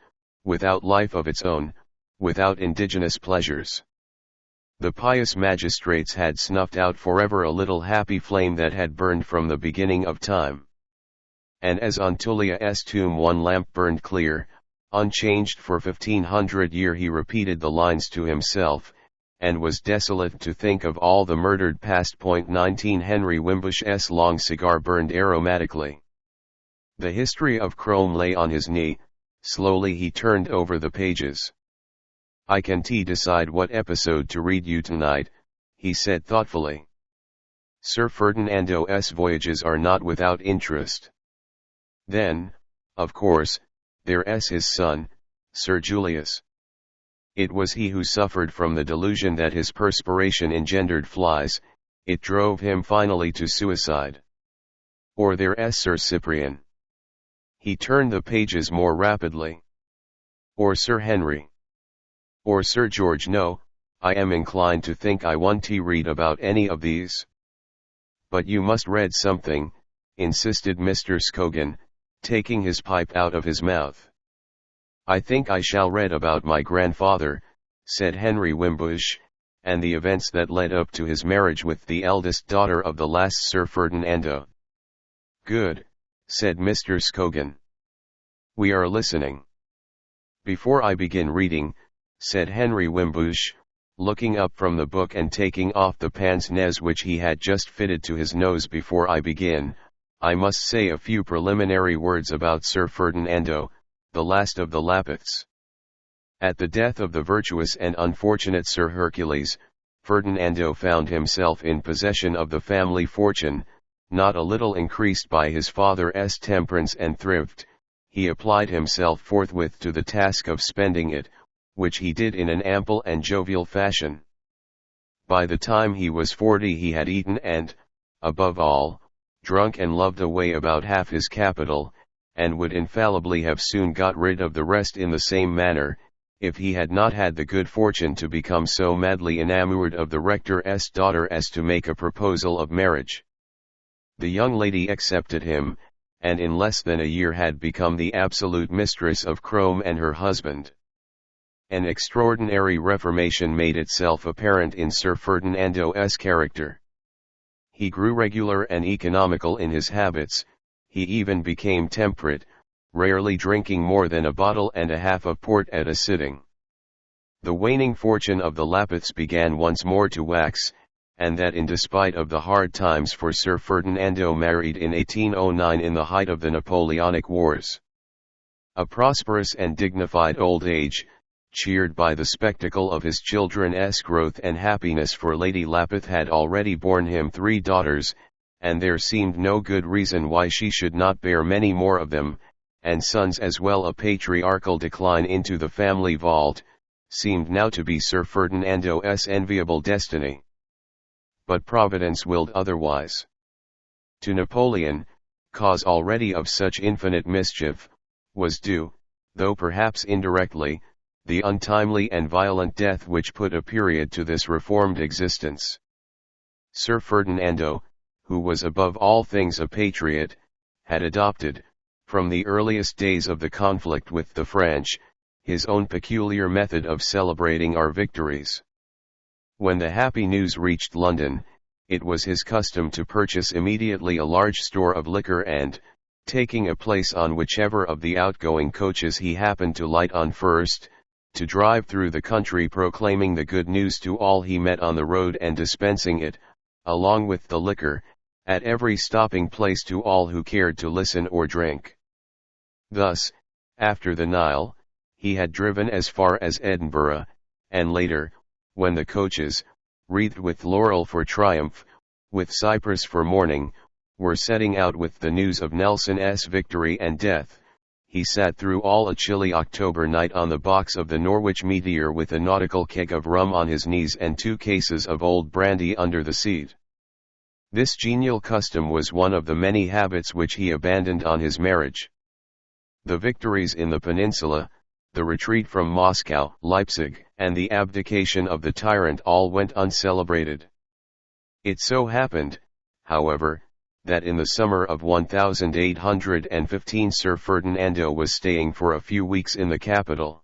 without life of its own, without indigenous pleasures. The pious magistrates had snuffed out forever a little happy flame that had burned from the beginning of time. And as on Tullia's tomb one lamp burned clear, unchanged for 1500 years, he repeated the lines to himself, and was desolate to think of all the murdered past. 19 Henry Wimbush's long cigar burned aromatically. The history of Crome lay on his knee. Slowly he turned over the pages. I can't decide what episode to read you tonight, he said thoughtfully. Sir Ferdinando's voyages are not without interest. Then, of course, there's his son, Sir Julius. It was he who suffered from the delusion that his perspiration engendered flies. It drove him finally to suicide. Or there's Sir Cyprian. He turned the pages more rapidly. Or Sir Henry. Or Sir George. No, I am inclined to think I won't read about any of these. But you must read something, insisted Mr. Scogan, taking his pipe out of his mouth. I think I shall read about my grandfather, said Henry Wimbush, and the events that led up to his marriage with the eldest daughter of the last Sir Ferdinando. Good, said Mr. Scogan. We are listening. Before I begin reading, said Henry Wimbush, looking up from the book and taking off the pince-nez which he had just fitted to his nose, before I begin, I must say a few preliminary words about Sir Ferdinando, the last of the Lapiths. At the death of the virtuous and unfortunate Sir Hercules, Ferdinando found himself in possession of the family fortune, not a little increased by his father's temperance and thrift. He applied himself forthwith to the task of spending it, which he did in an ample and jovial fashion. By the time he was 40 he had eaten and, above all, drunk and loved away about half his capital, and would infallibly have soon got rid of the rest in the same manner, if he had not had the good fortune to become so madly enamoured of the rector's daughter as to make a proposal of marriage. The young lady accepted him, and in less than a year had become the absolute mistress of Crome and her husband. An extraordinary reformation made itself apparent in Sir Ferdinando's character. He grew regular and economical in his habits. He even became temperate, rarely drinking more than a bottle and a half of port at a sitting. The waning fortune of the Lapiths began once more to wax, and that in despite of the hard times, for Sir Ferdinando married in 1809 in the height of the Napoleonic Wars. A prosperous and dignified old age, cheered by the spectacle of his children's growth and happiness, for Lady Lapith had already borne him 3 daughters, and there seemed no good reason why she should not bear many more of them, and sons as well. A patriarchal decline into the family vault seemed now to be Sir Ferdinando's enviable destiny. But Providence willed otherwise. To Napoleon, cause already of such infinite mischief, was due, though perhaps indirectly, the untimely and violent death which put a period to this reformed existence. Sir Ferdinando, who was above all things a patriot, had adopted, from the earliest days of the conflict with the French, his own peculiar method of celebrating our victories. When the happy news reached London, it was his custom to purchase immediately a large store of liquor and, taking a place on whichever of the outgoing coaches he happened to light on first, to drive through the country proclaiming the good news to all he met on the road and dispensing it, along with the liquor, at every stopping place to all who cared to listen or drink. Thus, after the Nile, he had driven as far as Edinburgh, and later, when the coaches, wreathed with laurel for triumph, with cypress for mourning, were setting out with the news of Nelson's victory and death, he sat through all a chilly October night on the box of the Norwich Meteor with a nautical keg of rum on his knees and 2 cases of old brandy under the seat. This genial custom was one of the many habits which he abandoned on his marriage. The victories in the peninsula, the retreat from Moscow, Leipzig, and the abdication of the tyrant all went uncelebrated. It so happened, however, that in the summer of 1815 Sir Ferdinando was staying for a few weeks in the capital.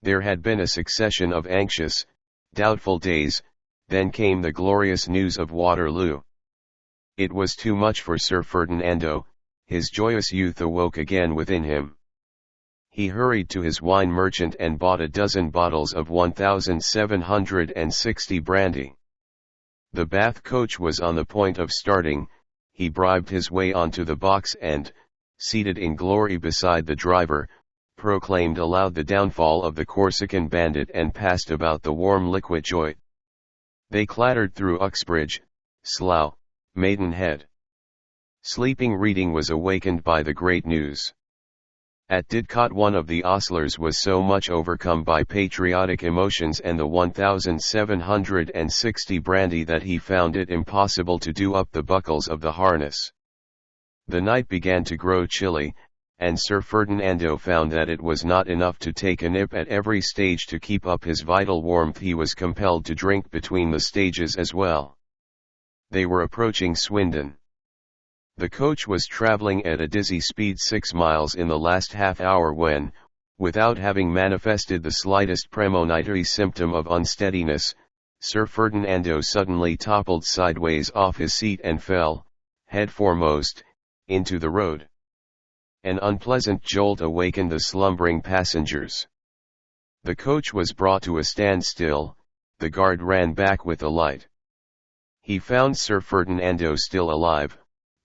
There had been a succession of anxious, doubtful days, then came the glorious news of Waterloo. It was too much for Sir Ferdinando, his joyous youth awoke again within him. He hurried to his wine merchant and bought a dozen bottles of 1760 brandy. The Bath coach was on the point of starting. He bribed his way onto the box and, seated in glory beside the driver, proclaimed aloud the downfall of the Corsican bandit and passed about the warm liquid joint. They clattered through Uxbridge, Slough, Maidenhead. Sleeping Reading was awakened by the great news. At Didcot one of the ostlers was so much overcome by patriotic emotions and the 1760 brandy that he found it impossible to do up the buckles of the harness. The night began to grow chilly, and Sir Ferdinando found that it was not enough to take a nip at every stage to keep up his vital warmth. He was compelled to drink between the stages as well. They were approaching Swindon. The coach was travelling at a dizzy speed 6 miles in the last half hour when, without having manifested the slightest premonitory symptom of unsteadiness, Sir Ferdinando suddenly toppled sideways off his seat and fell, head foremost, into the road. An unpleasant jolt awakened the slumbering passengers. The coach was brought to a standstill. The guard ran back with a light. He found Sir Ferdinando still alive,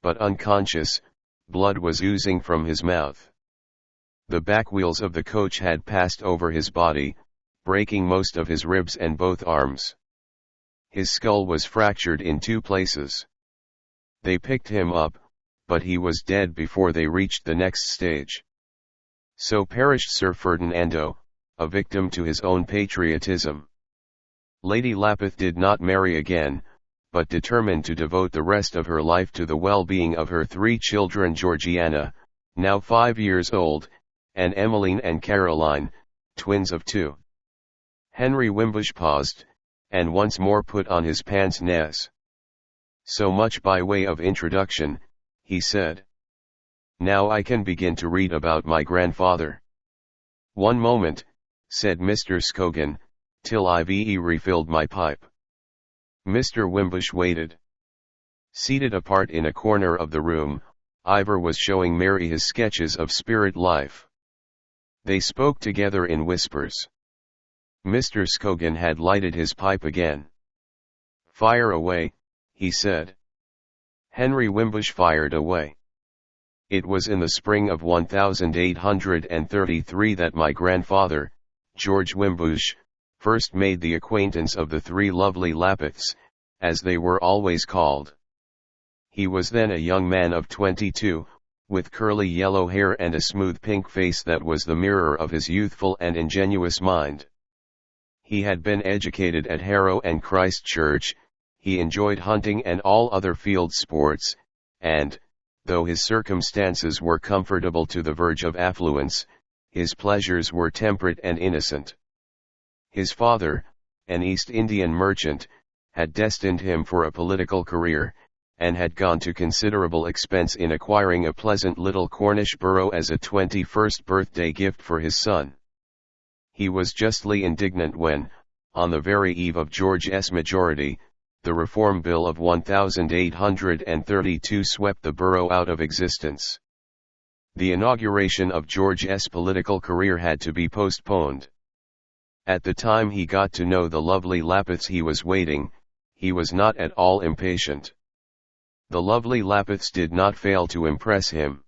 but unconscious. Blood was oozing from his mouth. The back wheels of the coach had passed over his body, breaking most of his ribs and both arms. His skull was fractured in 2 places. They picked him up, but he was dead before they reached the next stage. So perished Sir Ferdinando, a victim to his own patriotism. Lady Lapith did not marry again, but determined to devote the rest of her life to the well-being of her 3 children, Georgiana, now 5 years old, and Emmeline and Caroline, twins of 2. Henry Wimbush paused, and once more put on his pince-nez. "So much by way of introduction," he said. "Now I can begin to read about my grandfather." "One moment," said Mr. Scogan, "till I've refilled my pipe." Mr. Wimbush waited. Seated apart in a corner of the room, Ivor was showing Mary his sketches of spirit life. They spoke together in whispers. Mr. Scogan had lighted his pipe again. "Fire away," he said. Henry Wimbush fired away. "It was in the spring of 1833 that my grandfather, George Wimbush, first made the acquaintance of the 3 lovely Lapiths, as they were always called. He was then a young man of 22, with curly yellow hair and a smooth pink face that was the mirror of his youthful and ingenuous mind. He had been educated at Harrow and Christ Church. He enjoyed hunting and all other field sports, and, though his circumstances were comfortable to the verge of affluence, his pleasures were temperate and innocent. His father, an East Indian merchant, had destined him for a political career, and had gone to considerable expense in acquiring a pleasant little Cornish borough as a 21st birthday gift for his son. He was justly indignant when, on the very eve of George's majority, the Reform Bill of 1832 swept the borough out of existence. The inauguration of George's political career had to be postponed. At the time he got to know the lovely Lapiths he was waiting, he was not at all impatient. The lovely Lapiths did not fail to impress him.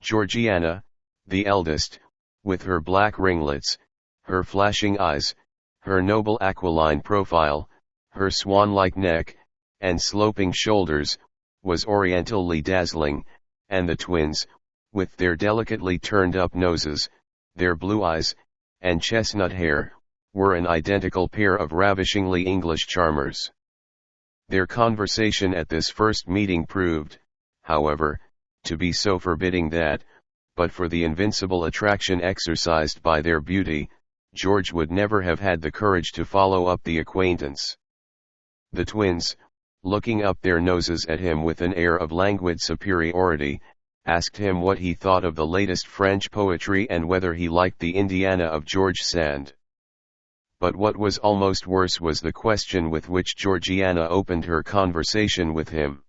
Georgiana, the eldest, with her black ringlets, her flashing eyes, her noble aquiline profile, her swan-like neck, and sloping shoulders, was orientally dazzling, and the twins, with their delicately turned-up noses, their blue eyes, and chestnut hair, were an identical pair of ravishingly English charmers. Their conversation at this first meeting proved, however, to be so forbidding that, but for the invincible attraction exercised by their beauty, George would never have had the courage to follow up the acquaintance. The twins, looking up their noses at him with an air of languid superiority, asked him what he thought of the latest French poetry and whether he liked the Indiana of George Sand. But what was almost worse was the question with which Georgiana opened her conversation with him.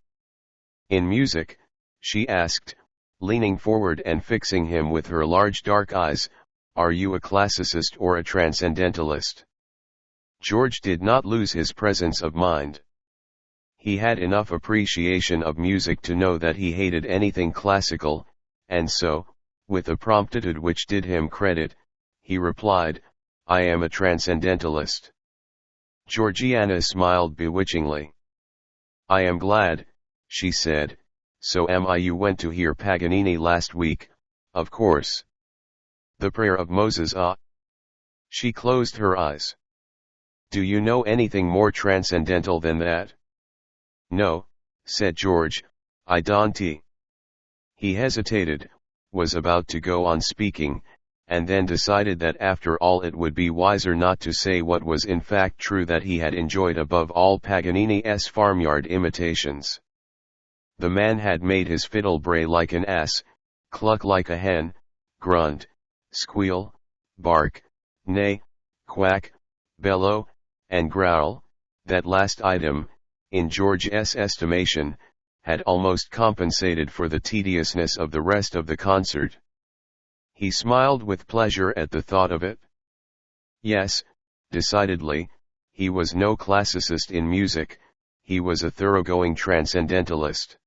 In music, she asked, leaning forward and fixing him with her large dark eyes, "Are you a classicist or a transcendentalist?" George did not lose his presence of mind. He had enough appreciation of music to know that he hated anything classical, and so, with a promptitude which did him credit, he replied, "I am a transcendentalist." Georgiana smiled bewitchingly. "I am glad," she said, "so am I. You went to hear Paganini last week, of course. The Prayer of Moses, ah." She closed her eyes. "Do you know anything more transcendental than that?" "No," said George, "I don't." He hesitated, was about to go on speaking, and then decided that after all it would be wiser not to say what was in fact true, that he had enjoyed above all Paganini's farmyard imitations. The man had made his fiddle bray like an ass, cluck like a hen, grunt, squeal, bark, neigh, quack, bellow, and growl. That last item, in George's estimation, had almost compensated for the tediousness of the rest of the concert. He smiled with pleasure at the thought of it. Yes, decidedly, he was no classicist in music, he was a thoroughgoing transcendentalist.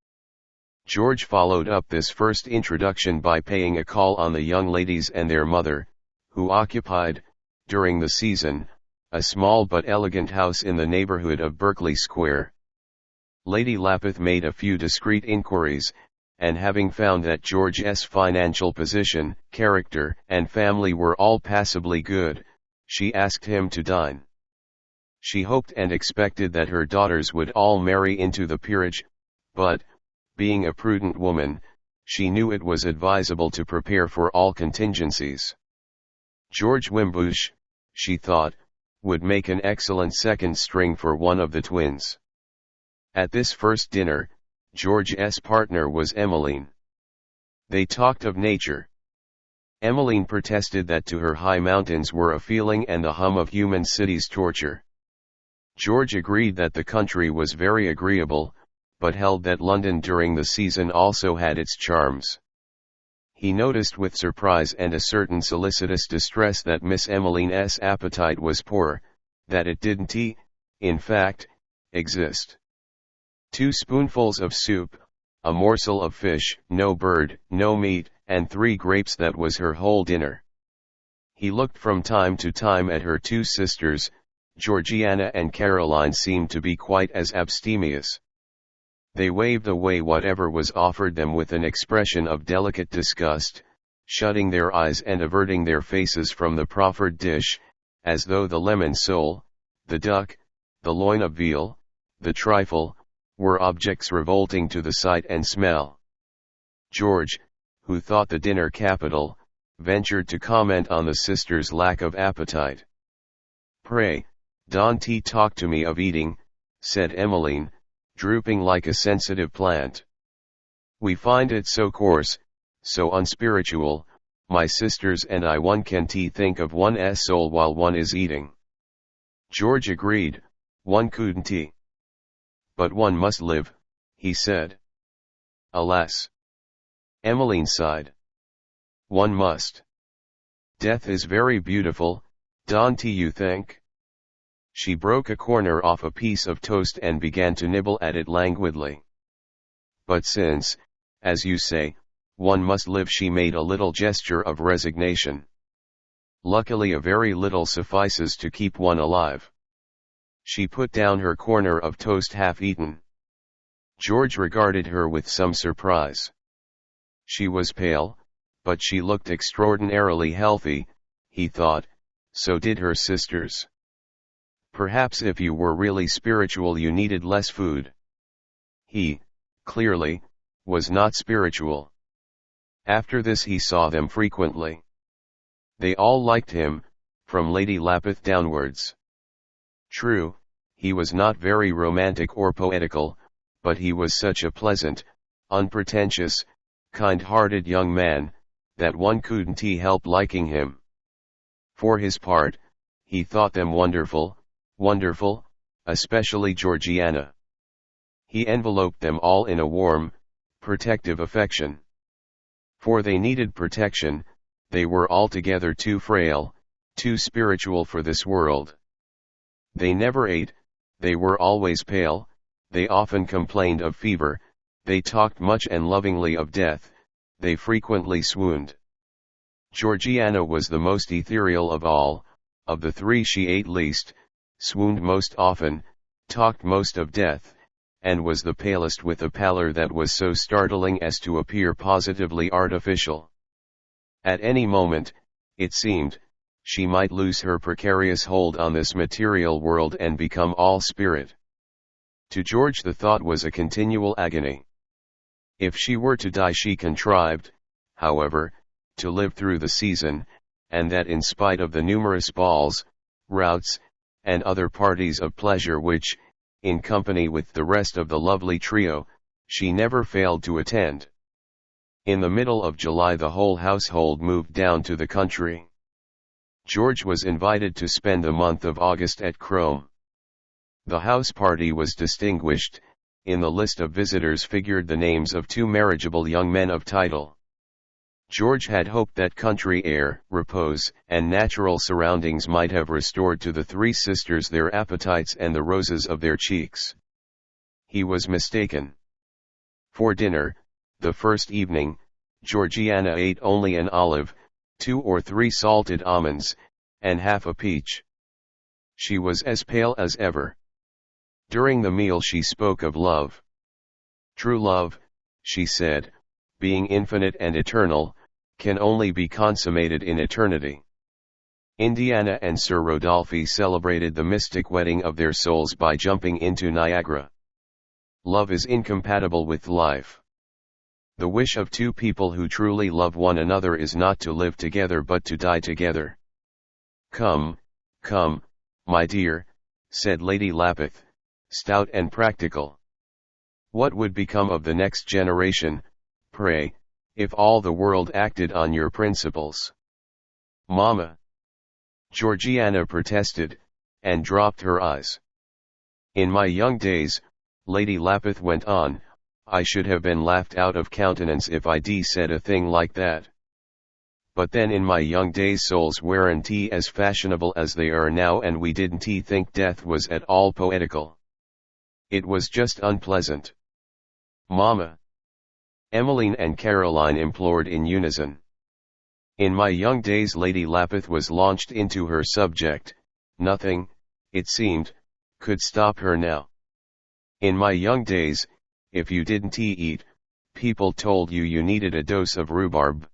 George followed up this first introduction by paying a call on the young ladies and their mother, who occupied, during the season, a small but elegant house in the neighborhood of Berkeley Square. Lady Lapith made a few discreet inquiries, and having found that George's financial position, character, and family were all passably good, she asked him to dine. She hoped and expected that her daughters would all marry into the peerage, but, being a prudent woman, she knew it was advisable to prepare for all contingencies. George Wimbush, she thought, would make an excellent second string for one of the twins. At this first dinner, George's partner was Emmeline. They talked of nature. Emmeline protested that to her high mountains were a feeling and the hum of human cities torture. George agreed that the country was very agreeable, but held that London during the season also had its charms. He noticed with surprise and a certain solicitous distress that Miss Emmeline's appetite was poor, that it didn't, in fact, exist. 2 spoonfuls of soup, a morsel of fish, no bird, no meat, and 3 grapes, that was her whole dinner. He looked from time to time at her 2 sisters. Georgiana and Caroline seemed to be quite as abstemious. They waved away whatever was offered them with an expression of delicate disgust, shutting their eyes and averting their faces from the proffered dish, as though the lemon sole, the duck, the loin of veal, the trifle, were objects revolting to the sight and smell. George, who thought the dinner capital, ventured to comment on the sisters' lack of appetite. "Pray, don't talk to me of eating," said Emmeline, drooping like a sensitive plant. "We find it so coarse, so unspiritual, my sisters and I. One can't think of one's soul while one is eating." George agreed, one couldn't. "But one must live," he said. "Alas!" Emmeline sighed. "One must. Death is very beautiful, don't you think?" She broke a corner off a piece of toast and began to nibble at it languidly. "But since, as you say, one must live," she made a little gesture of resignation. "Luckily a very little suffices to keep one alive." She put down her corner of toast half eaten. George regarded her with some surprise. She was pale, but she looked extraordinarily healthy, he thought. So did her sisters. Perhaps if you were really spiritual you needed less food. He, clearly, was not spiritual. After this he saw them frequently. They all liked him, from Lady Lapith downwards. True, he was not very romantic or poetical, but he was such a pleasant, unpretentious, kind-hearted young man, that one couldn't help liking him. For his part, he thought them wonderful, especially Georgiana. He enveloped them all in a warm, protective affection. For they needed protection, they were altogether too frail, too spiritual for this world. They never ate, they were always pale, they often complained of fever, they talked much and lovingly of death, they frequently swooned. Georgiana was the most ethereal of all, of the three she ate least, swooned most often, talked most of death, and was the palest with a pallor that was so startling as to appear positively artificial. At any moment, it seemed, she might lose her precarious hold on this material world and become all spirit. To George the thought was a continual agony. If she were to die she contrived, however, to live through the season, and that in spite of the numerous balls, routs, and other parties of pleasure which, in company with the rest of the lovely trio, she never failed to attend. In the middle of July the whole household moved down to the country. George was invited to spend the month of August at Crome. The house party was distinguished. In the list of visitors figured the names of two marriageable young men of title. George had hoped that country air, repose, and natural surroundings might have restored to the three sisters their appetites and the roses of their cheeks. He was mistaken. For dinner, the first evening, Georgiana ate only an olive, 2 or 3 salted almonds, and half a peach. She was as pale as ever. During the meal she spoke of love. True love, she said, being infinite and eternal, can only be consummated in eternity. Indiana and Sir Rodolphe celebrated the mystic wedding of their souls by jumping into Niagara. Love is incompatible with life. The wish of two people who truly love one another is not to live together but to die together. "Come, come, my dear," said Lady Lapith, stout and practical. "What would become of the next generation, pray, if all the world acted on your principles?" "Mamma!" Georgiana protested, and dropped her eyes. "In my young days," Lady Lapith went on, "I should have been laughed out of countenance if I'd said a thing like that. But then in my young days souls weren't as fashionable as they are now, and we didn't think death was at all poetical. It was just unpleasant." "Mamma!" Emmeline and Caroline implored in unison. In my young days Lady Lapith was launched into her subject. Nothing, it seemed, could stop her now. In my young days, if you didn't eat, people told you you needed a dose of rhubarb.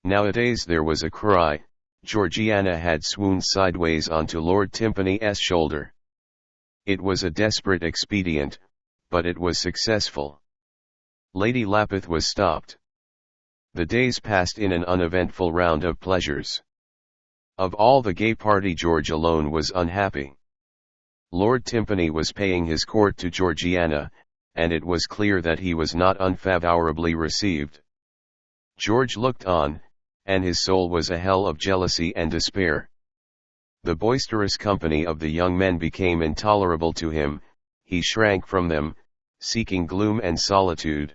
Nowadays there was a cry. Georgiana had swooned sideways onto Lord Timpany's shoulder. It was a desperate expedient, but it was successful. Lady Lapith was stopped. The days passed in an uneventful round of pleasures. Of all the gay party, George alone was unhappy. Lord Timpany was paying his court to Georgiana, and it was clear that he was not unfavorably received. George looked on, and his soul was a hell of jealousy and despair. The boisterous company of the young men became intolerable to him. He shrank from them, seeking gloom and solitude.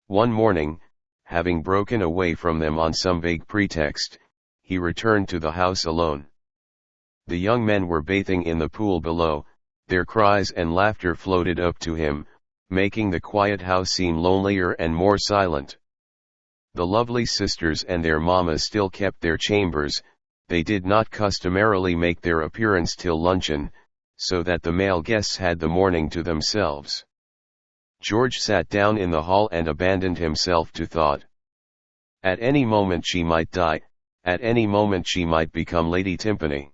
One morning, having broken away from them on some vague pretext, he returned to the house alone. The young men were bathing in the pool below. Their cries and laughter floated up to him, making the quiet house seem lonelier and more silent. The lovely sisters and their mammas still kept their chambers. They did not customarily make their appearance till luncheon, so that the male guests had the morning to themselves. George sat down in the hall and abandoned himself to thought. At any moment she might die, at any moment she might become Lady Timpany.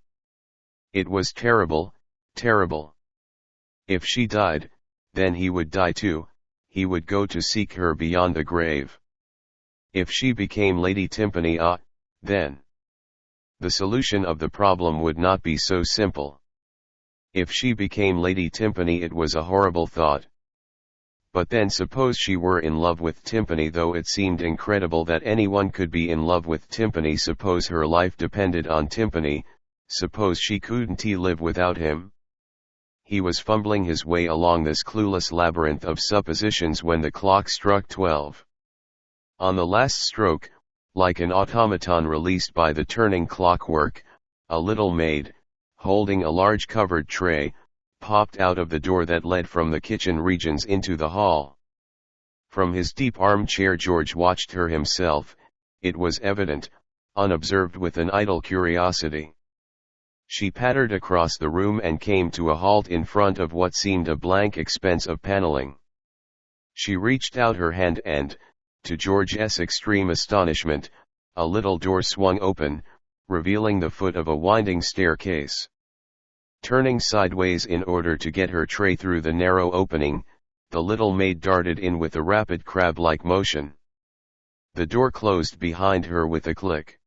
It was terrible, terrible. If she died, then he would die too. He would go to seek her beyond the grave. If she became Lady Timpany, then the solution of the problem would not be so simple. If she became Lady Timpany, it was a horrible thought. But then suppose she were in love with Timpany, though it seemed incredible that anyone could be in love with Timpany. Suppose her life depended on Timpany, suppose she couldn't live without him. He was fumbling his way along this clueless labyrinth of suppositions when the clock struck 12. On the last stroke, like an automaton released by the turning clockwork, a little maid, holding a large covered tray, popped out of the door that led from the kitchen regions into the hall. From his deep armchair George watched her himself, it was evident, unobserved with an idle curiosity. She pattered across the room and came to a halt in front of what seemed a blank expense of paneling. She reached out her hand and, to George's extreme astonishment, a little door swung open, revealing the foot of a winding staircase. Turning sideways in order to get her tray through the narrow opening, the little maid darted in with a rapid crab-like motion. The door closed behind her with a click.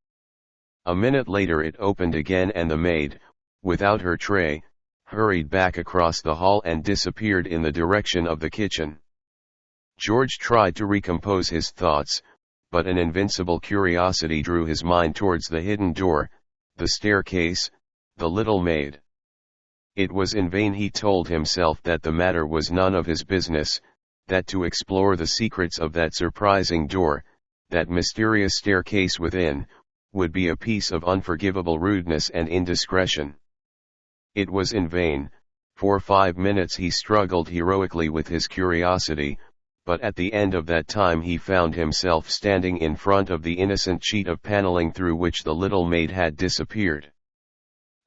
A minute later it opened again and the maid, without her tray, hurried back across the hall and disappeared in the direction of the kitchen. George tried to recompose his thoughts, but an invincible curiosity drew his mind towards the hidden door, the staircase, the little maid. It was in vain he told himself that the matter was none of his business, that to explore the secrets of that surprising door, that mysterious staircase within, would be a piece of unforgivable rudeness and indiscretion. It was in vain. For 5 minutes he struggled heroically with his curiosity, but at the end of that time he found himself standing in front of the innocent sheet of paneling through which the little maid had disappeared.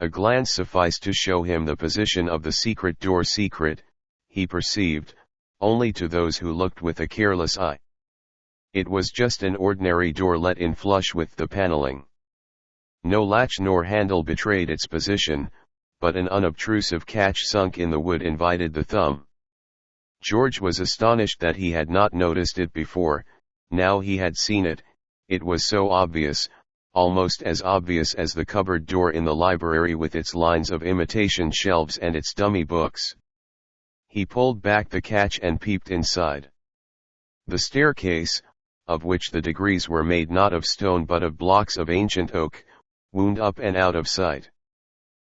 A glance sufficed to show him the position of the secret door. Secret, he perceived, only to those who looked with a careless eye. It was just an ordinary door let in flush with the paneling. No latch nor handle betrayed its position, but an unobtrusive catch sunk in the wood invited the thumb. George was astonished that he had not noticed it before. Now he had seen it. It was so obvious, almost as obvious as the cupboard door in the library with its lines of imitation shelves and its dummy books. He pulled back the catch and peeped inside. The staircase, of which the degrees were made not of stone but of blocks of ancient oak, wound up and out of sight.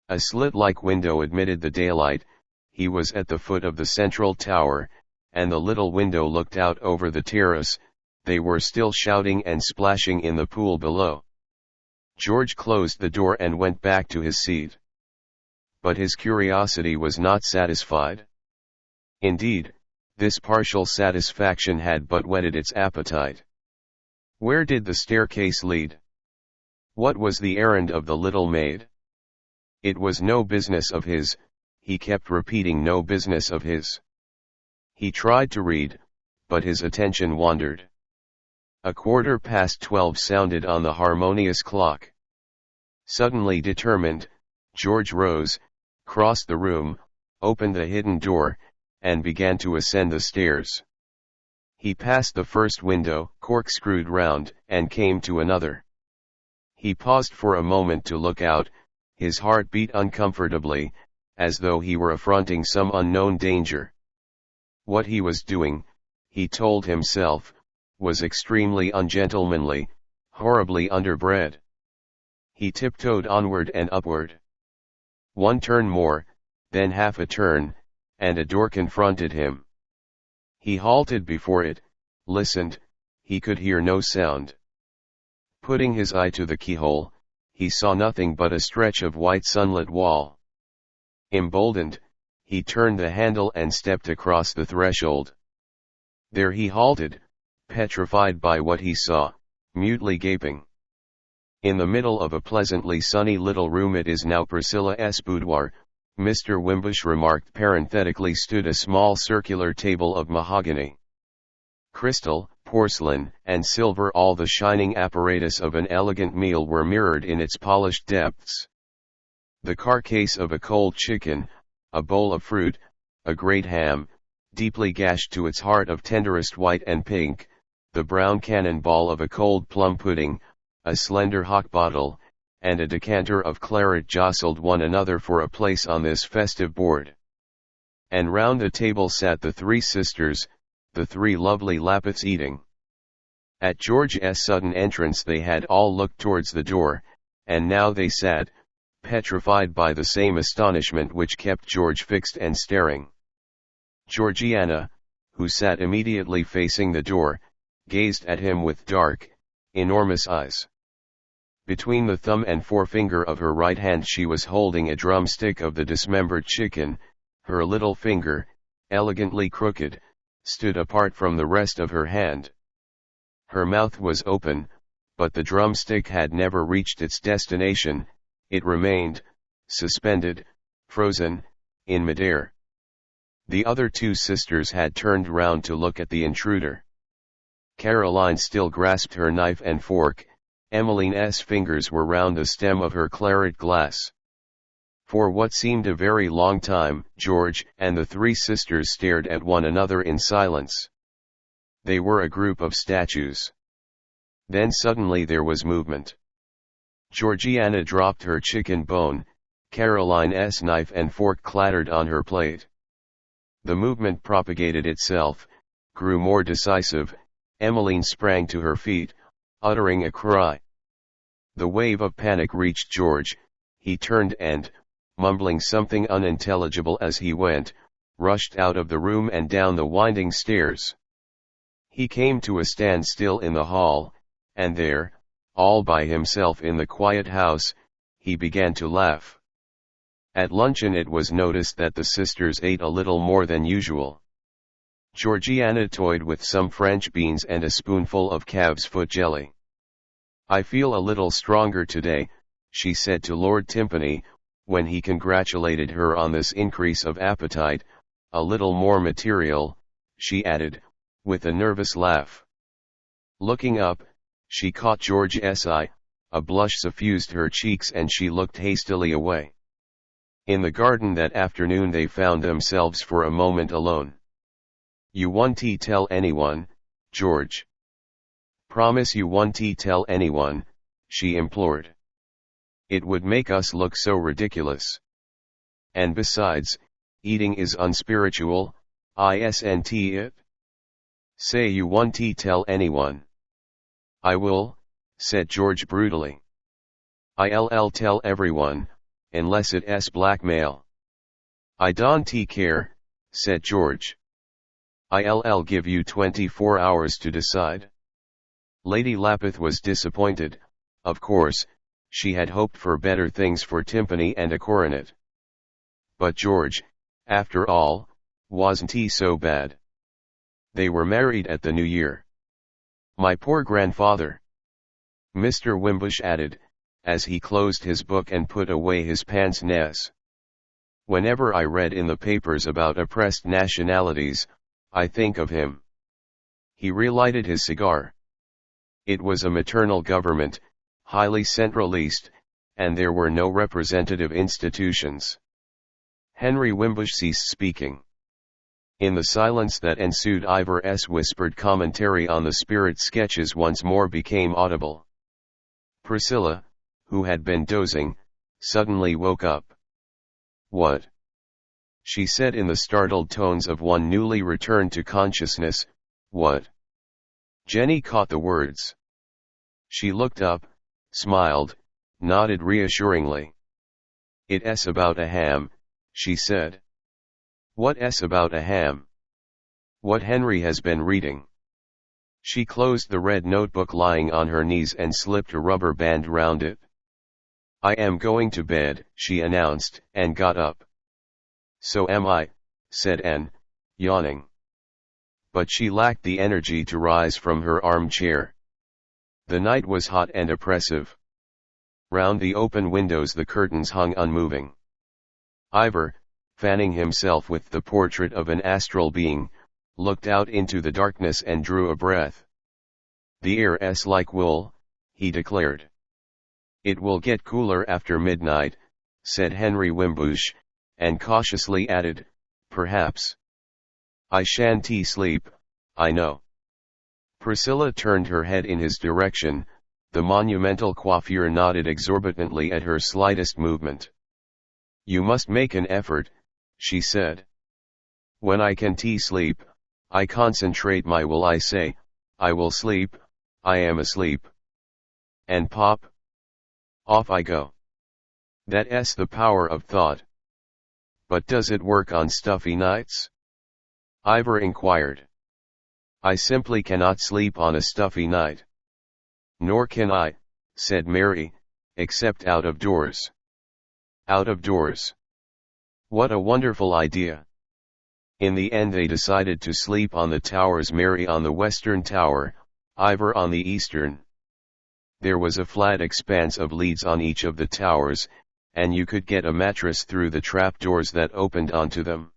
A slit-like window admitted the daylight. He was at the foot of the central tower, and the little window looked out over the terrace. They were still shouting and splashing in the pool below. George closed the door and went back to his seat. But his curiosity was not satisfied. Indeed, this partial satisfaction had but whetted its appetite. Where did the staircase lead? What was the errand of the little maid? It was no business of his. He kept repeating, no business of his. He tried to read, but his attention wandered. 12:15 sounded on the harmonious clock. Suddenly determined, George rose, crossed the room, opened the hidden door, and began to ascend the stairs. He passed the first window, corkscrewed round, and came to another. He paused for a moment to look out, his heart beat uncomfortably, as though he were affronting some unknown danger. What he was doing, he told himself, was extremely ungentlemanly, horribly underbred. He tiptoed onward and upward. One turn more, then half a turn, and a door confronted him. He halted before it, listened, he could hear no sound. Putting his eye to the keyhole, he saw nothing but a stretch of white sunlit wall. Emboldened, he turned the handle and stepped across the threshold. There he halted, petrified by what he saw, mutely gaping. In the middle of a pleasantly sunny little room, it is now Priscilla's boudoir, Mr. Wimbush remarked parenthetically, stood a small circular table of mahogany. Crystal, porcelain, and silver, all the shining apparatus of an elegant meal, were mirrored in its polished depths. The carcase of a cold chicken, a bowl of fruit, a great ham, deeply gashed to its heart of tenderest white and pink, the brown cannon-ball of a cold plum pudding, a slender hock bottle, and a decanter of claret jostled one another for a place on this festive board. And round the table sat the three sisters, the three lovely Lappets, eating. At George's sudden entrance they had all looked towards the door, and now they sat, petrified by the same astonishment which kept George fixed and staring. Georgiana, who sat immediately facing the door, gazed at him with dark, enormous eyes. Between the thumb and forefinger of her right hand she was holding a drumstick of the dismembered chicken. Her little finger, elegantly crooked, stood apart from the rest of her hand. Her mouth was open, but the drumstick had never reached its destination, it remained, suspended, frozen, in midair. The other two sisters had turned round to look at the intruder. Caroline still grasped her knife and fork. Emmeline's fingers were round the stem of her claret glass. For what seemed a very long time, George and the three sisters stared at one another in silence. They were a group of statues. Then suddenly there was movement. Georgiana dropped her chicken bone, Caroline's knife and fork clattered on her plate. The movement propagated itself, grew more decisive. Emmeline sprang to her feet, uttering a cry. The wave of panic reached George. He turned and, mumbling something unintelligible as he went, rushed out of the room and down the winding stairs. He came to a standstill in the hall, and there, all by himself in the quiet house, he began to laugh. At luncheon it was noticed that the sisters ate a little more than usual. Georgiana toyed with some French beans and a spoonful of calf's foot jelly. "I feel a little stronger today," she said to Lord Timpany, when he congratulated her on this increase of appetite. "A little more material," she added, with a nervous laugh. Looking up, she caught George's eye, a blush suffused her cheeks and she looked hastily away. In the garden that afternoon they found themselves for a moment alone. "You won't tell anyone, George? Promise you won't tell anyone," she implored. "It would make us look so ridiculous. And besides, eating is unspiritual, isn't it? Say you won't tell anyone." "I will," said George brutally. "I'll tell everyone, unless it's blackmail." "I don't care," said George. "I'll give you 24 hours to decide." Lady Lapith was disappointed. Of course, she had hoped for better things for Timpany and a coronet. But George, after all, wasn't he so bad? They were married at the New Year. "My poor grandfather," Mr. Wimbush added, as he closed his book and put away his pince-nez. "Whenever I read in the papers about oppressed nationalities, I think of him." He relighted his cigar. It was a maternal government, highly centralist, and there were no representative institutions. Henry Wimbush ceased speaking. In the silence that ensued, Ivor's whispered commentary on the spirit sketches once more became audible. Priscilla, who had been dozing, suddenly woke up. "What?" she said in the startled tones of one newly returned to consciousness. "What?" Jenny caught the words. She looked up, smiled, nodded reassuringly. "It's about a ham," she said. "What's about a ham?" "What Henry has been reading." She closed the red notebook lying on her knees and slipped a rubber band round it. "I am going to bed," she announced, and got up. "So am I," said Anne, yawning. But she lacked the energy to rise from her armchair. The night was hot and oppressive. Round the open windows the curtains hung unmoving. Ivor, fanning himself with the portrait of an astral being, looked out into the darkness and drew a breath. "The air's like wool," he declared. "It will get cooler after midnight," said Henry Wimbush, and cautiously added, "Perhaps. I shan't sleep, I know." Priscilla turned her head in his direction. The monumental coiffure nodded exorbitantly at her slightest movement. "You must make an effort," she said. "When I can sleep, I concentrate my will. I say, I will sleep, I am asleep. And pop. Off I go. That's the power of thought." "But does it work on stuffy nights?" Ivor inquired. "I simply cannot sleep on a stuffy night." "Nor can I," said Mary, "except out of doors." "Out of doors. What a wonderful idea." In the end they decided to sleep on the towers, Mary on the western tower, Ivor on the eastern. There was a flat expanse of leads on each of the towers, and you could get a mattress through the trapdoors that opened onto them.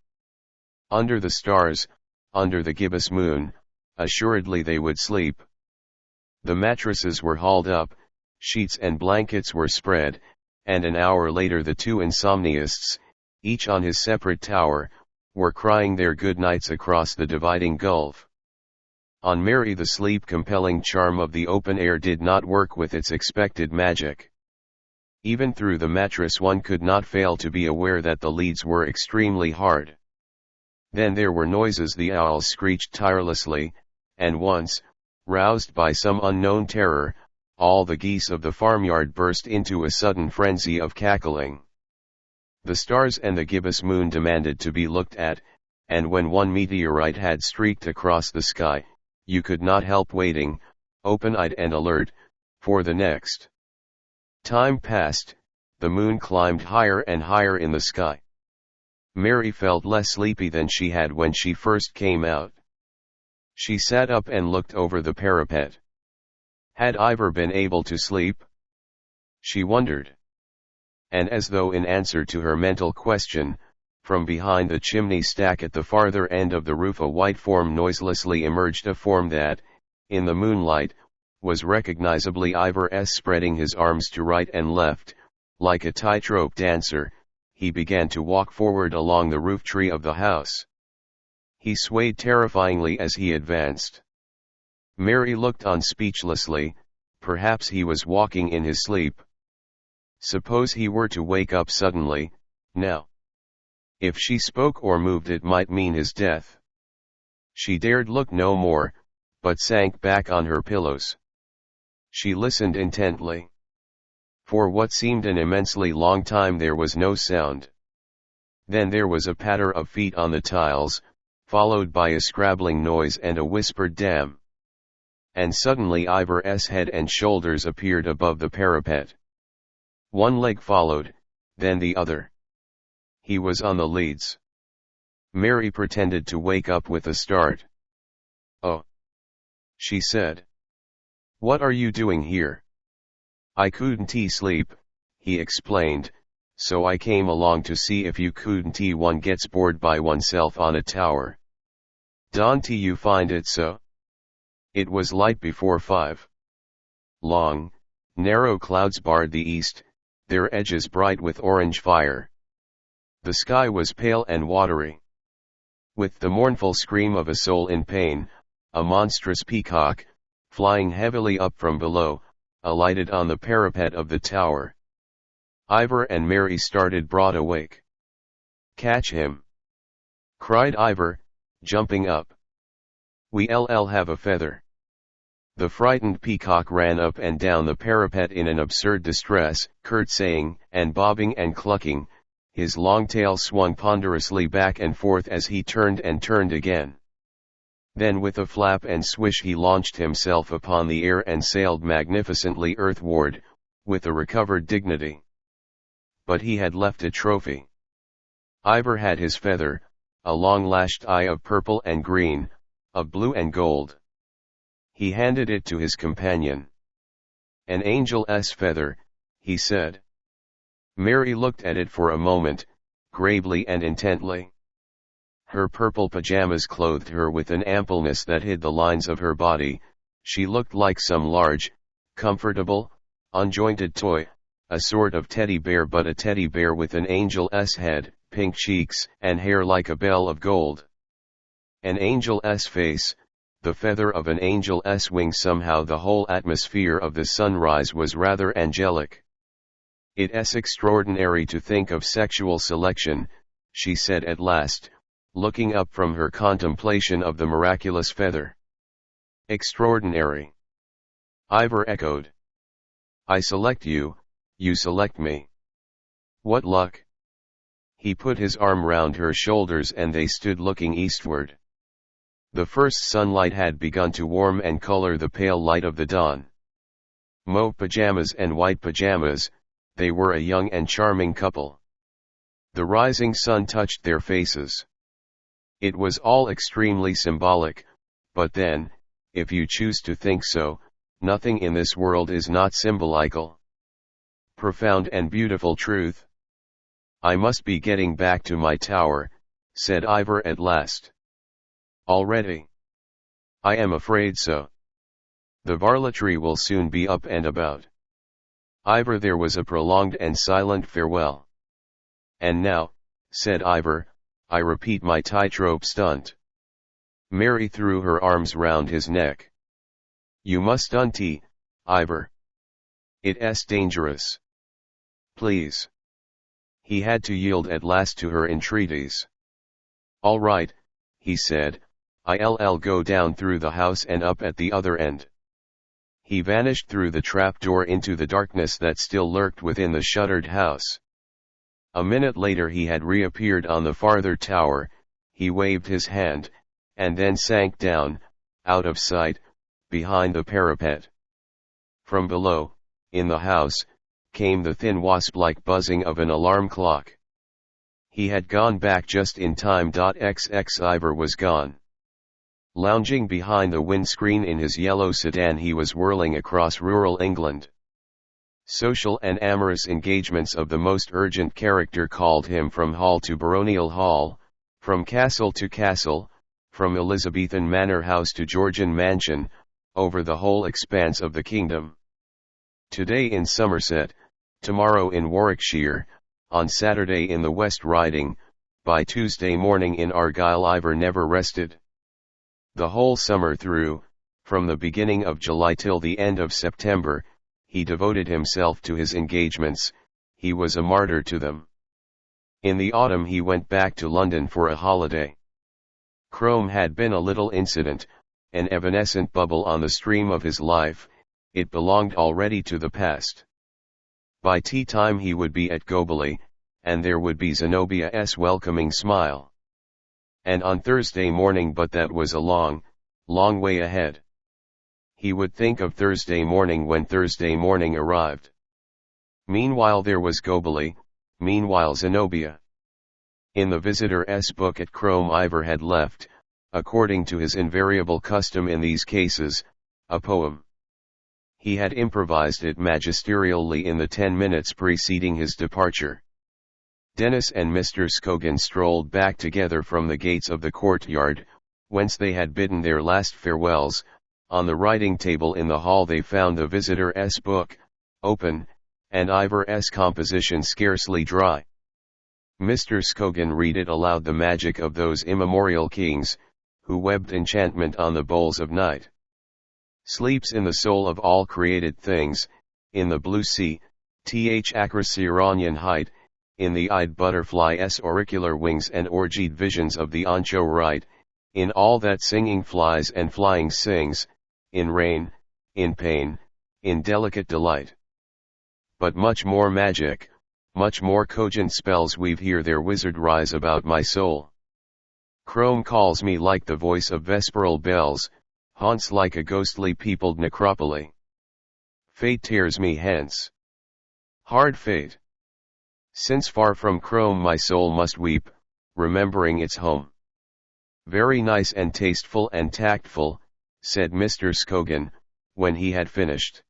Under the stars, under the gibbous moon, assuredly they would sleep. The mattresses were hauled up, sheets and blankets were spread, and an hour later the two insomniasts, each on his separate tower, were crying their good nights across the dividing gulf. On Mary the sleep-compelling charm of the open air did not work with its expected magic. Even through the mattress one could not fail to be aware that the leads were extremely hard. Then there were noises. The owls screeched tirelessly, and once, roused by some unknown terror, all the geese of the farmyard burst into a sudden frenzy of cackling. The stars and the gibbous moon demanded to be looked at, and when one meteorite had streaked across the sky, you could not help waiting, open-eyed and alert, for the next. Time passed, the moon climbed higher and higher in the sky. Mary felt less sleepy than she had when she first came out. She sat up and looked over the parapet. Had Ivor been able to sleep? She wondered. And as though in answer to her mental question, from behind the chimney stack at the farther end of the roof a white form noiselessly emerged, a form that, in the moonlight, was recognizably Ivor's. Spreading his arms to right and left, like a tightrope dancer, he began to walk forward along the roof tree of the house. He swayed terrifyingly as he advanced. Mary looked on speechlessly. Perhaps he was walking in his sleep. Suppose he were to wake up suddenly, now. If she spoke or moved it might mean his death. She dared look no more, but sank back on her pillows. She listened intently. For what seemed an immensely long time there was no sound. Then there was a patter of feet on the tiles, followed by a scrabbling noise and a whispered "damn." And suddenly Ivor's head and shoulders appeared above the parapet. One leg followed, then the other. He was on the leads. Mary pretended to wake up with a start. "Oh," she said. "What are you doing here?" "I couldn't sleep," he explained, "so I came along to see if you couldn't. One gets bored by oneself on a tower. Don't you find it so?" It was light before 5. Long, narrow clouds barred the east, their edges bright with orange fire. The sky was pale and watery. With the mournful scream of a soul in pain, a monstrous peacock, flying heavily up from below, alighted on the parapet of the tower. Ivor and Mary started broad awake. "Catch him!" cried Ivor, jumping up. "We'll have a feather." The frightened peacock ran up and down the parapet in an absurd distress, curtsying and bobbing and clucking. His long tail swung ponderously back and forth as he turned and turned again. Then with a flap and swish he launched himself upon the air and sailed magnificently earthward, with a recovered dignity. But he had left a trophy. Ivor had his feather, a long-lashed eye of purple and green, of blue and gold. He handed it to his companion. "An angel's feather," he said. Mary looked at it for a moment, gravely and intently. Her purple pajamas clothed her with an ampleness that hid the lines of her body. She looked like some large, comfortable, unjointed toy, a sort of teddy bear, but a teddy bear with an angel's head, pink cheeks, and hair like a bell of gold. An angel's face, the feather of an angel's wing. Somehow the whole atmosphere of the sunrise was rather angelic. "It's extraordinary to think of sexual selection," she said at last, looking up from her contemplation of the miraculous feather. "Extraordinary," Ivor echoed. "I select you, you select me. What luck!" He put his arm round her shoulders and they stood looking eastward. The first sunlight had begun to warm and color the pale light of the dawn. Mauve pajamas and white pajamas, they were a young and charming couple. The rising sun touched their faces. It was all extremely symbolic, but then, if you choose to think so, nothing in this world is not symbolical. Profound and beautiful truth. "I must be getting back to my tower," said Ivor at last. "Already? I am afraid so. The varletry will soon be up and about." "Ivor," there was a prolonged and silent farewell. "And now," said Ivor, "I repeat my tightrope stunt." Mary threw her arms round his neck. "You must untie, Ivor. It's dangerous. Please." He had to yield at last to her entreaties. "All right," he said, "I'll go down through the house and up at the other end." He vanished through the trapdoor into the darkness that still lurked within the shuttered house. A minute later he had reappeared on the farther tower. He waved his hand, and then sank down, out of sight, behind the parapet. From below, in the house, came the thin wasp-like buzzing of an alarm clock. He had gone back just in time. Ivor was gone. Lounging behind the windscreen in his yellow sedan, he was whirling across rural England. Social and amorous engagements of the most urgent character called him from hall to baronial hall, from castle to castle, from Elizabethan manor house to Georgian mansion, over the whole expanse of the kingdom. Today in Somerset, tomorrow in Warwickshire, on Saturday in the West Riding, by Tuesday morning in Argyll. Ivor never rested. The whole summer through, from the beginning of July till the end of September, he devoted himself to his engagements. He was a martyr to them. In the autumn he went back to London for a holiday. Crome had been a little incident, an evanescent bubble on the stream of his life. It belonged already to the past. By tea time he would be at Gobley, and there would be Zenobia's welcoming smile. And on Thursday morning, but that was a long, long way ahead. He would think of Thursday morning when Thursday morning arrived. Meanwhile there was Gobley, meanwhile Zenobia. In the visitor's book at Crome Ivor had left, according to his invariable custom in these cases, a poem. He had improvised it magisterially in the 10 minutes preceding his departure. Denis and Mr. Scogan strolled back together from the gates of the courtyard, whence they had bidden their last farewells. On the writing table in the hall they found the visitor's book, open, and Ivor's composition scarcely dry. Mr. Scogan read it aloud, the magic of those immemorial kings, who webbed enchantment on the bowls of night. Sleeps in the soul of all created things, in the blue sea, acrosironian height, in the eyed butterfly's auricular wings and orgied visions of the ancho rite, in all that singing flies and flying sings, in rain, in pain, in delicate delight. But much more magic, much more cogent spells weave here their wizard rise about my soul. Crome calls me like the voice of vesperal bells, haunts like a ghostly peopled necropole. Fate tears me hence. Hard fate. Since far from Crome my soul must weep, remembering its home. Very nice and tasteful and tactful, said Mr. Scogan, when he had finished.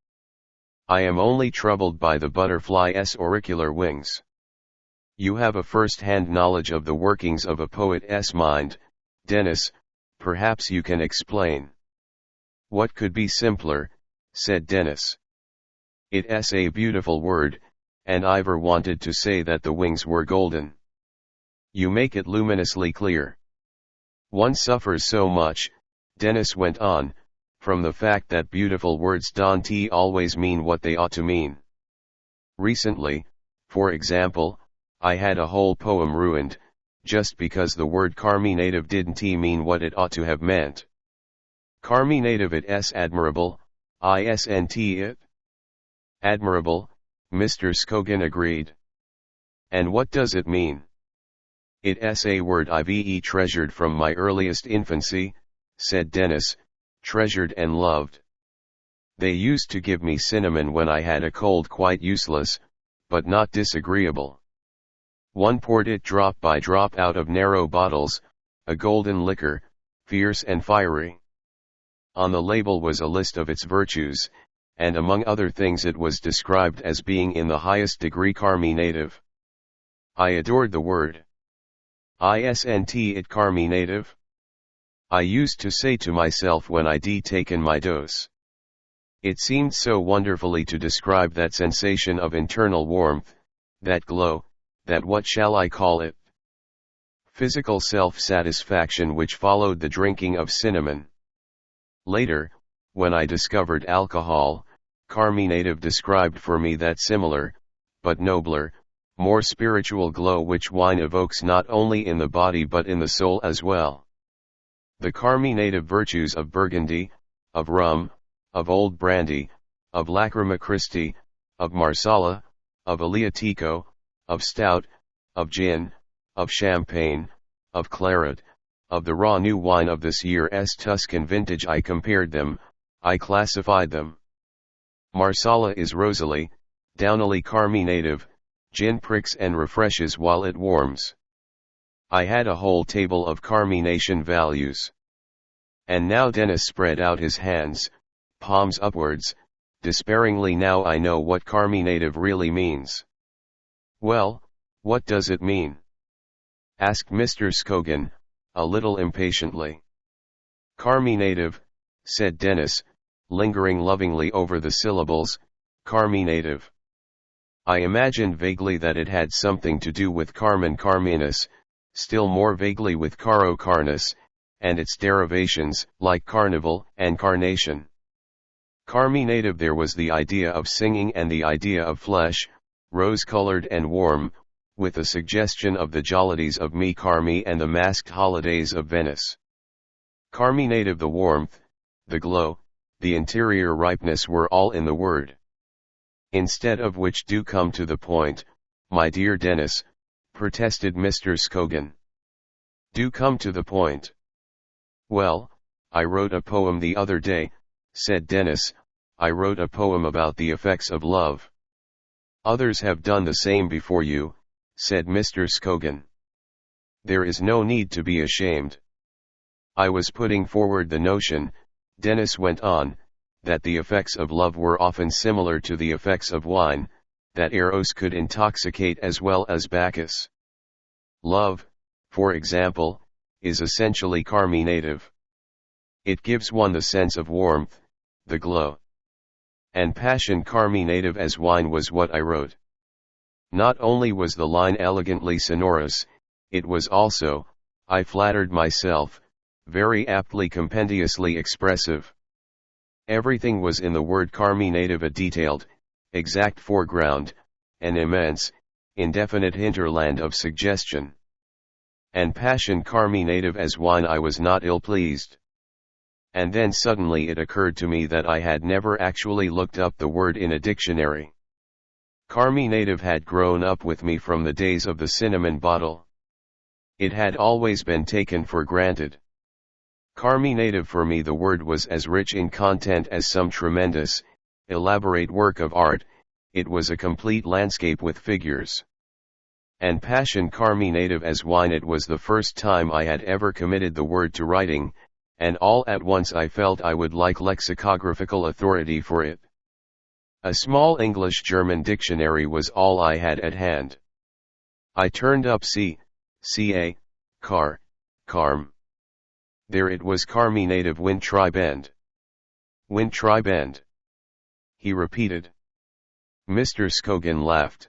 I am only troubled by the butterfly's auricular wings. You have a first-hand knowledge of the workings of a poet's mind, Denis, perhaps you can explain. What could be simpler, said Denis. It's a beautiful word, and Ivor wanted to say that the wings were golden. You make it luminously clear. One suffers so much, Denis went on, from the fact that beautiful words don't always mean what they ought to mean. Recently, for example, I had a whole poem ruined, just because the word carminative didn't mean what it ought to have meant. Carminative, it's admirable, isn't it? Admirable, Mr. Scogan agreed. And what does it mean? It's a word I've treasured from my earliest infancy, said Denis, treasured and loved. They used to give me cinnamon when I had a cold, quite useless, but not disagreeable. One poured it drop by drop out of narrow bottles, a golden liquor, fierce and fiery. On the label was a list of its virtues, and among other things it was described as being in the highest degree carminative. I adored the word. Isn't it carminative? I used to say to myself when I'd taken my dose. It seemed so wonderfully to describe that sensation of internal warmth, that glow, that what shall I call it? Physical self-satisfaction which followed the drinking of cinnamon. Later, when I discovered alcohol, carminative described for me that similar, but nobler, more spiritual glow which wine evokes not only in the body but in the soul as well. The carminative virtues of Burgundy, of rum, of old brandy, of Lacrima Christi, of Marsala, of Aleatico, of stout, of gin, of champagne, of claret, of the raw new wine of this year's Tuscan vintage. I compared them, I classified them. Marsala is rosily, downily carminative, gin pricks and refreshes while it warms. I had a whole table of carmination values. And now Denis spread out his hands, palms upwards, despairingly. Now I know what carminative really means. Well, what does it mean? Asked Mr. Scogan, a little impatiently. Carminative, said Denis, lingering lovingly over the syllables, carminative. I imagined vaguely that it had something to do with carmen carminus, still more vaguely with caro carnis, and its derivations, like carnival and carnation. Carminative, there was the idea of singing and the idea of flesh, rose-colored and warm, with a suggestion of the jollities of me Carmi and the masked holidays of Venice. Carminative, the warmth, the glow, the interior ripeness were all in the word. Instead of which, do come to the point, my dear Denis, protested Mr. Scogan. Do come to the point. Well, I wrote a poem the other day, said Denis. I wrote a poem about the effects of love. Others have done the same before you, said Mr. Scogan. There is no need to be ashamed. I was putting forward the notion, Denis went on, that the effects of love were often similar to the effects of wine, that Eros could intoxicate as well as Bacchus. Love, for example, is essentially carminative. It gives one the sense of warmth, the glow. And passion carminative as wine was what I wrote. Not only was the line elegantly sonorous, it was also, I flattered myself, very aptly compendiously expressive. Everything was in the word carminative: a detailed, exact foreground, an immense, indefinite hinterland of suggestion. And passion carminative as wine. I was not ill-pleased. And then suddenly it occurred to me that I had never actually looked up the word in a dictionary. Carminative had grown up with me from the days of the cinnamon bottle. It had always been taken for granted. Carminative for me, the word was as rich in content as some tremendous, elaborate work of art. It was a complete landscape with figures. And passion carminative as wine. It was the first time I had ever committed the word to writing, and all at once I felt I would like lexicographical authority for it. A small English-German dictionary was all I had at hand. I turned up ca, carm. There it was: carminative wind tribend. Wind tribend, he repeated. Mr. Scogan laughed.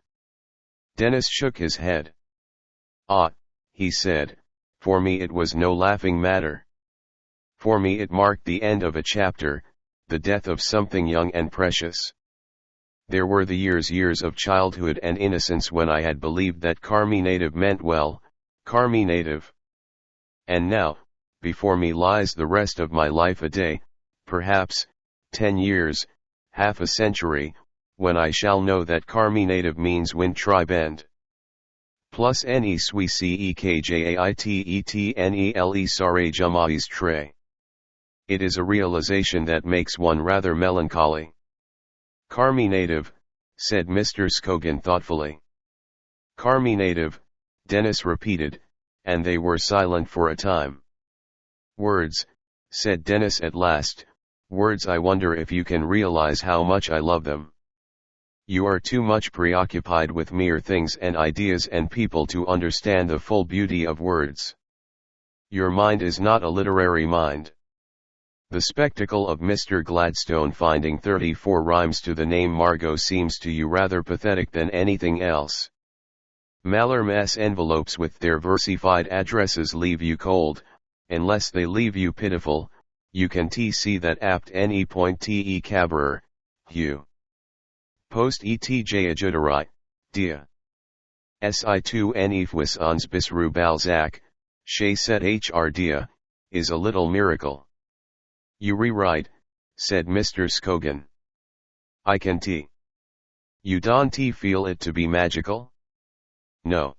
Denis shook his head. Ah, he said, for me it was no laughing matter. For me it marked the end of a chapter, the death of something young and precious. There were the years of childhood and innocence when I had believed that carminative meant, well, carminative. And now, before me lies the rest of my life, a day, perhaps, 10 years, half a century, when I shall know that carminative means wind tribend. Plus ne sui cekjaitetnele sare jamais tre. It is a realization that makes one rather melancholy. Carminative, said Mr. Scogan thoughtfully. Carminative, Denis repeated, and they were silent for a time. Words, said Denis at last, words. I wonder if you can realize how much I love them. You are too much preoccupied with mere things and ideas and people to understand the full beauty of words. Your mind is not a literary mind. The spectacle of Mr. Gladstone finding 34 rhymes to the name Margot seems to you rather pathetic than anything else. Mallarmé's envelopes with their versified addresses leave you cold, unless they leave you pitiful. You can see that apt any point te cabarer, you. Post etj adjuderai, dia. Si2 enifwis ons bis rue Balzac, chez cet hr dia, is a little miracle. You rewrite, said Mr. Scogan. I can t. You don't feel it to be magical? No.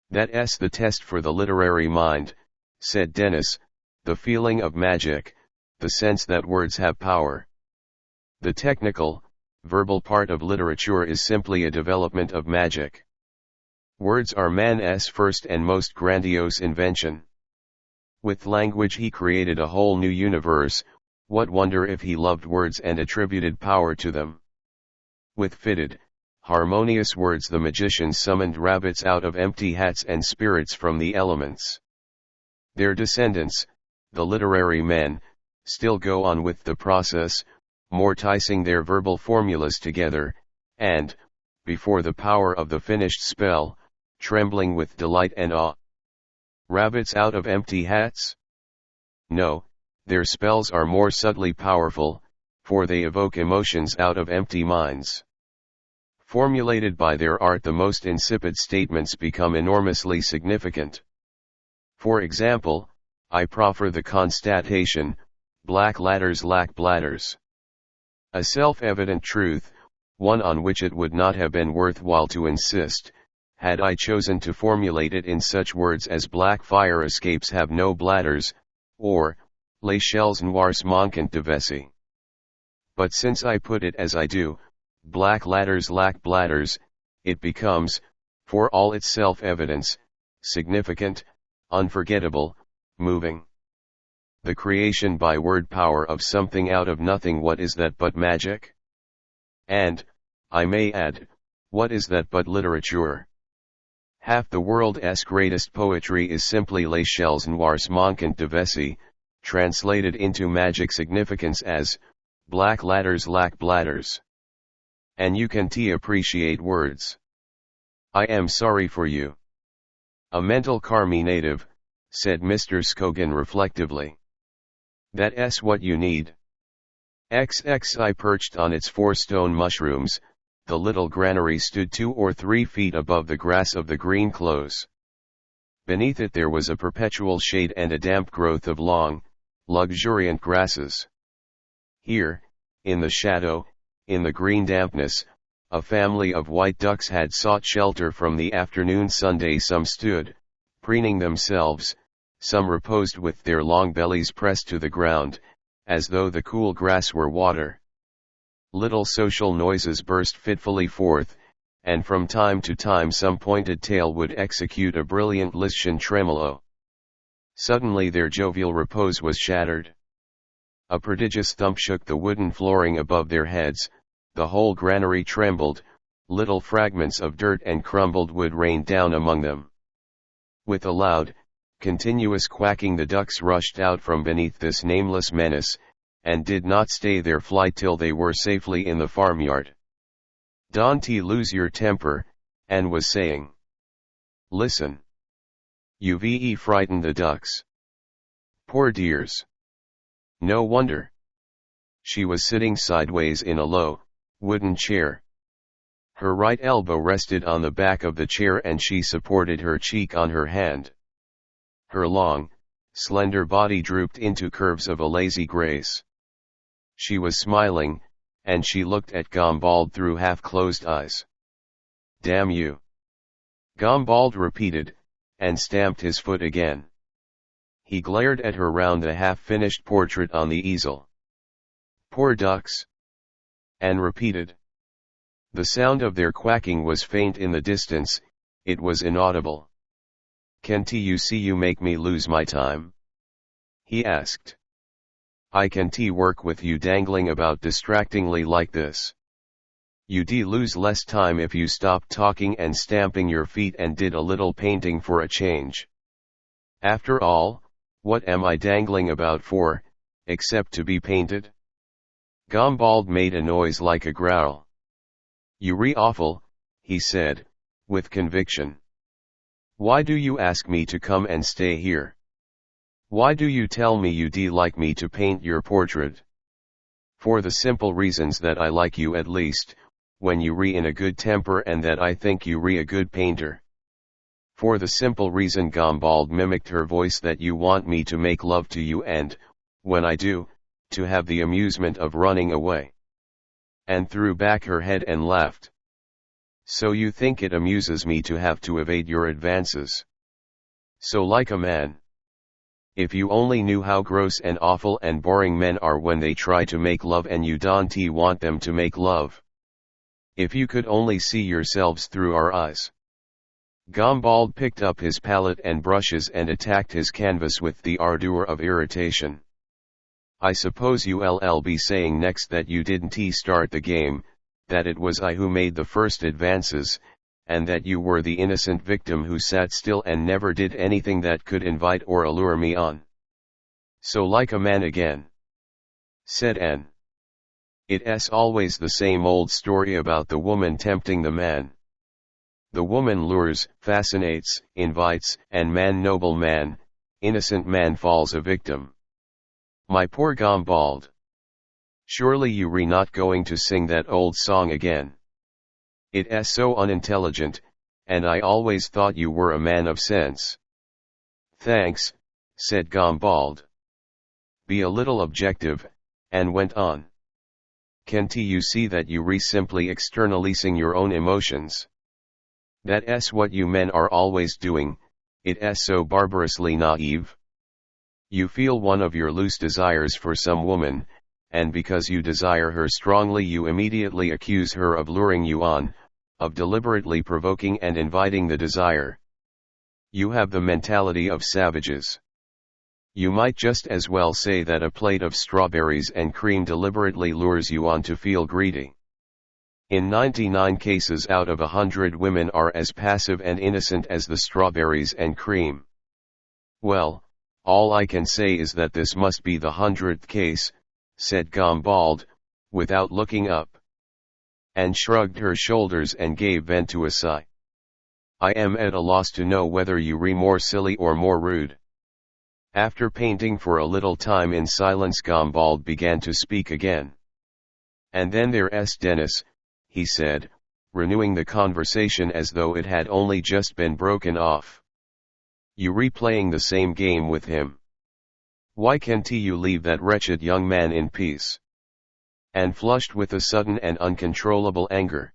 That's the test for the literary mind, said Denis, the feeling of magic, the sense that words have power. The technical, verbal part of literature is simply a development of magic. Words are man's first and most grandiose invention. With language he created a whole new universe. What wonder if he loved words and attributed power to them? With fitted, harmonious words the magician summoned rabbits out of empty hats and spirits from the elements. Their descendants, the literary men, still go on with the process, mortising their verbal formulas together, and, before the power of the finished spell, trembling with delight and awe. Rabbits out of empty hats? No, their spells are more subtly powerful, for they evoke emotions out of empty minds. Formulated by their art, the most insipid statements become enormously significant. For example, I proffer the constatation, black ladders lack bladders. A self-evident truth, one on which it would not have been worthwhile to insist, had I chosen to formulate it in such words as black fire escapes have no bladders, or, les shells noirs manquent de vessie. But since I put it as I do, black ladders lack bladders, it becomes, for all its self-evidence, significant, unforgettable, moving. The creation by word power of something out of nothing, what is that but magic? And, I may add, what is that but literature? Half the world's greatest poetry is simply les shells noirs manquent de vessie, translated into magic significance as, black ladders lack bladders. And you can appreciate words. I am sorry for you. A mental Carmi native, said Mr. Scogan reflectively. That's what you need. XXI perched on its 4 stone mushrooms, the little granary stood 2 or 3 feet above the grass of the green close. Beneath it there was a perpetual shade and a damp growth of long, luxuriant grasses. Here, in the shadow, in the green dampness, a family of white ducks had sought shelter from the afternoon Sunday. Some stood, preening themselves, some reposed with their long bellies pressed to the ground, as though the cool grass were water. Little social noises burst fitfully forth, and from time to time some pointed tail would execute a brilliant Lycian tremolo. Suddenly their jovial repose was shattered. A prodigious thump shook the wooden flooring above their heads, the whole granary trembled, little fragments of dirt and crumbled wood rained down among them. With a loud, continuous quacking the ducks rushed out from beneath this nameless menace, and did not stay their flight till they were safely in the farmyard. Dante lose your temper, and was saying. Listen. You've frightened the ducks. Poor dears. No wonder. She was sitting sideways in a low, wooden chair. Her right elbow rested on the back of the chair and she supported her cheek on her hand. Her long, slender body drooped into curves of a lazy grace. She was smiling, and she looked at Gombald through half-closed eyes. Damn you! Gombald repeated, and stamped his foot again. He glared at her round the half-finished portrait on the easel. Poor ducks! And repeated. The sound of their quacking was faint in the distance, it was inaudible. Can't you see you make me lose my time? He asked. I can't work with you dangling about distractingly like this. You'd lose less time if you stopped talking and stamping your feet and did a little painting for a change. After all, what am I dangling about for, except to be painted? Gombald made a noise like a growl. You're awful, he said, with conviction. Why do you ask me to come and stay here? Why do you tell me you'd like me to paint your portrait? For the simple reasons that I like you at least, when you're in a good temper and that I think you're a good painter. For the simple reason Gombald mimicked her voice that you want me to make love to you and, when I do, to have the amusement of running away. And threw back her head and laughed. So you think it amuses me to have to evade your advances? So like a man. If you only knew how gross and awful and boring men are when they try to make love and you don't want them to make love. If you could only see yourselves through our eyes. Gombald picked up his palette and brushes and attacked his canvas with the ardor of irritation. I suppose you'll be saying next that you didn't start the game, that it was I who made the first advances, and that you were the innocent victim who sat still and never did anything that could invite or allure me on. So like a man again. Said Anne. It's always the same old story about the woman tempting the man. The woman lures, fascinates, invites, and noble man, innocent man falls a victim. My poor Gombald. Surely you're not going to sing that old song again. It's so unintelligent, and I always thought you were a man of sense. Thanks, said Gombald. Be a little objective, and went on. Can't you see that you're simply externalizing your own emotions? That's what you men are always doing, it's so barbarously naive. You feel one of your loose desires for some woman, and because you desire her strongly you immediately accuse her of luring you on, of deliberately provoking and inviting the desire. You have the mentality of savages. You might just as well say that a plate of strawberries and cream deliberately lures you on to feel greedy. In 99 cases out of 100 women are as passive and innocent as the strawberries and cream. Well, all I can say is that this must be the 100th case, said Gombald, without looking up. And shrugged her shoulders and gave vent to a sigh. I am at a loss to know whether you re more silly or more rude. After painting for a little time in silence, Gombald began to speak again. And then there's Denis, he said, renewing the conversation as though it had only just been broken off. You replaying the same game with him. Why can't you leave that wretched young man in peace? Anne flushed with a sudden and uncontrollable anger.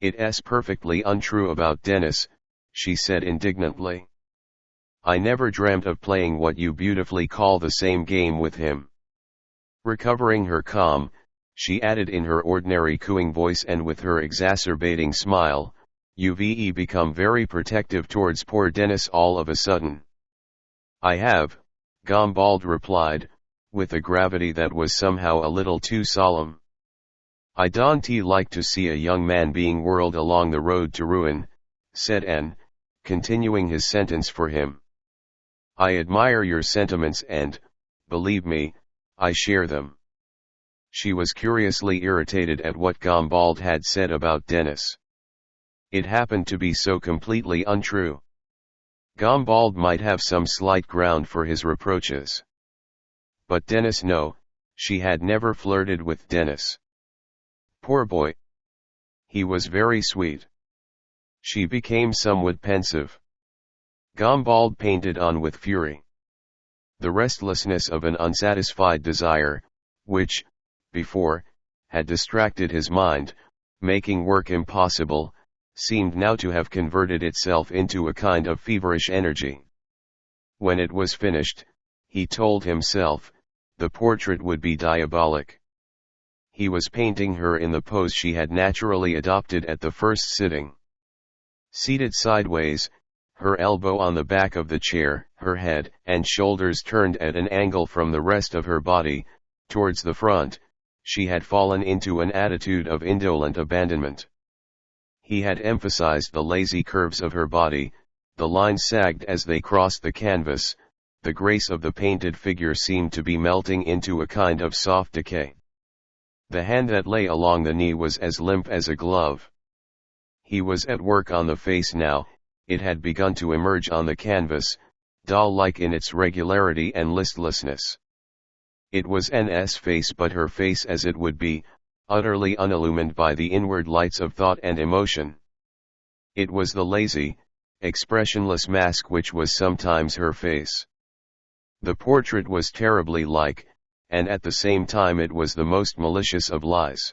It's perfectly untrue about Denis, she said indignantly. I never dreamt of playing what you beautifully call the same game with him. Recovering her calm, she added in her ordinary cooing voice and with her exacerbating smile, You've become very protective towards poor Denis all of a sudden. I have, Gombald replied, with a gravity that was somehow a little too solemn. I don't like to see a young man being whirled along the road to ruin, said Anne, continuing his sentence for him. I admire your sentiments and, believe me, I share them. She was curiously irritated at what Gombald had said about Denis. It happened to be so completely untrue. Gombald might have some slight ground for his reproaches. But Denis, no, she had never flirted with Denis. Poor boy. He was very sweet. She became somewhat pensive. Gombald painted on with fury. The restlessness of an unsatisfied desire, which, before, had distracted his mind, making work impossible, seemed now to have converted itself into a kind of feverish energy. When it was finished, he told himself, the portrait would be diabolic. He was painting her in the pose she had naturally adopted at the first sitting. Seated sideways, her elbow on the back of the chair, her head and shoulders turned at an angle from the rest of her body, towards the front, she had fallen into an attitude of indolent abandonment. He had emphasized the lazy curves of her body, the lines sagged as they crossed the canvas, the grace of the painted figure seemed to be melting into a kind of soft decay. The hand that lay along the knee was as limp as a glove. He was at work on the face now, it had begun to emerge on the canvas, doll-like in its regularity and listlessness. It was Anne's face, but her face as it would be, utterly unillumined by the inward lights of thought and emotion. It was the lazy, expressionless mask which was sometimes her face. The portrait was terribly like, and at the same time it was the most malicious of lies.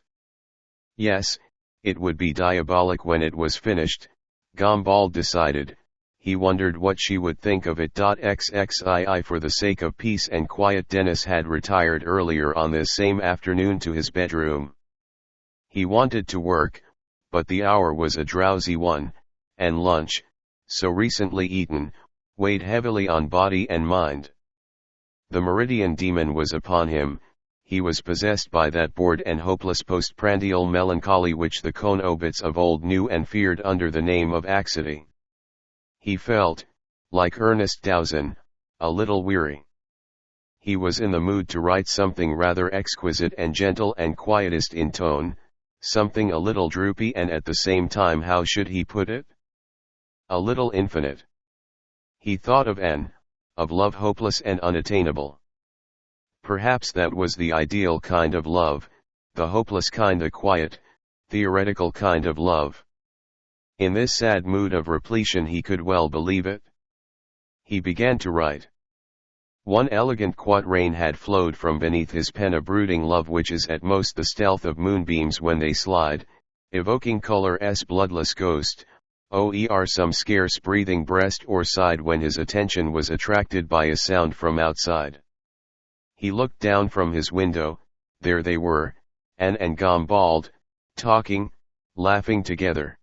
Yes, it would be diabolic when it was finished, Gombald decided. He wondered what she would think of it. XXII For the sake of peace and quiet, Denis had retired earlier on this same afternoon to his bedroom. He wanted to work, but the hour was a drowsy one, and lunch, so recently eaten, weighed heavily on body and mind. The meridian demon was upon him. He was possessed by that bored and hopeless postprandial melancholy which the conobits of old knew and feared under the name of anxiety. He felt, like Ernest Dowson, a little weary. He was in the mood to write something rather exquisite and gentle and quietist in tone, something a little droopy and at the same time, how should he put it? A little infinite. He thought of Anne, of love hopeless and unattainable. Perhaps that was the ideal kind of love, the hopeless kind, the quiet, theoretical kind of love. In this sad mood of repletion he could well believe it. He began to write. One elegant quatrain had flowed from beneath his pen, a brooding love which is at most the stealth of moonbeams when they slide, evoking color's bloodless ghost, some scarce breathing breast or side when his attention was attracted by a sound from outside. He looked down from his window, there they were, Anne and Gombald, talking, laughing together.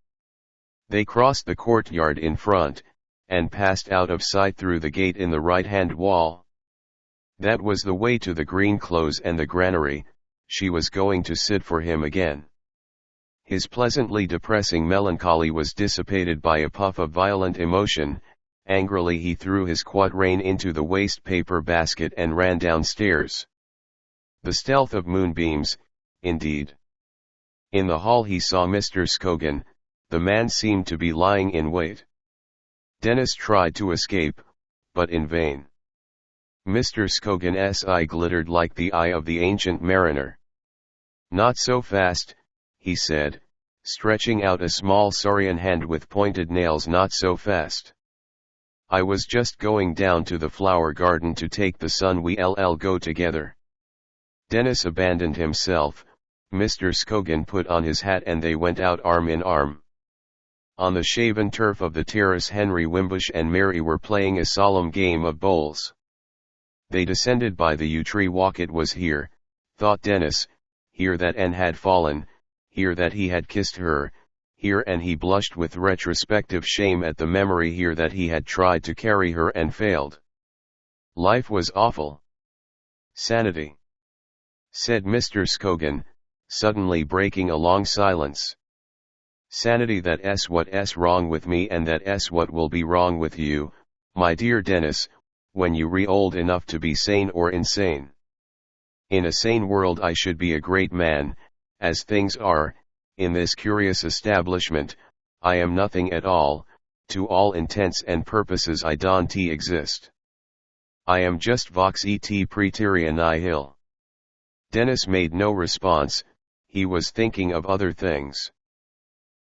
They crossed the courtyard in front, and passed out of sight through the gate in the right-hand wall. That was the way to the green close and the granary. She was going to sit for him again. His pleasantly depressing melancholy was dissipated by a puff of violent emotion. Angrily he threw his quatrain into the waste paper basket and ran downstairs. The stealth of moonbeams, indeed. In the hall he saw Mr. Scogan, The man seemed to be lying in wait. Denis tried to escape, but in vain. Mr. Scogan's eye glittered like the eye of the ancient mariner. "Not so fast," he said, stretching out a small saurian hand with pointed nails. "Not so fast. I was just going down to the flower garden to take the sun. We'll go together." Denis abandoned himself, Mr. Scogan put on his hat, and they went out arm in arm. On the shaven turf of the terrace, Henry Wimbush and Mary were playing a solemn game of bowls. They descended by the yew tree walk. It was here, thought Denis, here that Anne had fallen, here that he had kissed her, here, and he blushed with retrospective shame at the memory, here that he had tried to carry her and failed. Life was awful. "Sanity," said Mr. Scogan, suddenly breaking a long silence. "Sanity, that's what's wrong with me, and that's what will be wrong with you, my dear Denis, when you're old enough to be sane or insane. In a sane world I should be a great man. As things are, in this curious establishment, I am nothing at all. To all intents and purposes I don't exist. I am just vox et praeterea nihil." Denis made no response. He was thinking of other things.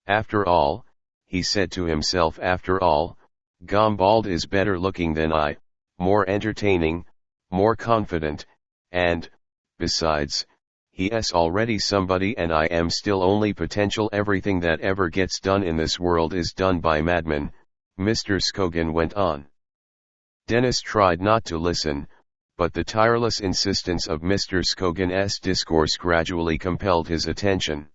"After all," he said to himself, "after all, Gombald is better looking than I, more entertaining, more confident, and, besides, he's already somebody and I am still only potential. Everything that ever gets done in this world is done by madmen," Mr. Scogan went on. Denis tried not to listen, but the tireless insistence of Mr. Scogan's discourse gradually compelled his attention.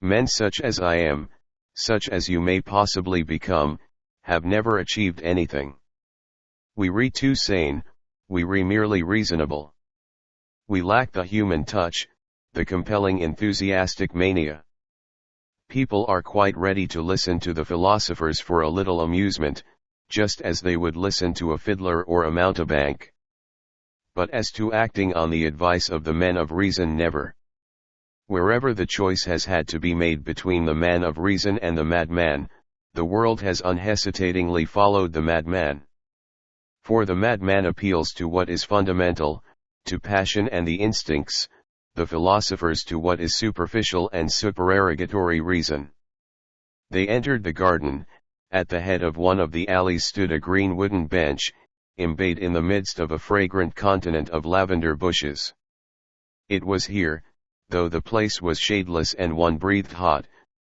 "Men such as I am, such as you may possibly become, have never achieved anything. We're too sane, we're merely reasonable. We lack the human touch, the compelling enthusiastic mania. People are quite ready to listen to the philosophers for a little amusement, just as they would listen to a fiddler or a mountebank. But as to acting on the advice of the men of reason, never. Wherever the choice has had to be made between the man of reason and the madman, the world has unhesitatingly followed the madman. For the madman appeals to what is fundamental, to passion and the instincts, the philosophers to what is superficial and supererogatory reason." They entered the garden. At the head of one of the alleys stood a green wooden bench, embayed in the midst of a fragrant continent of lavender bushes. It was here, though the place was shadeless and one breathed hot,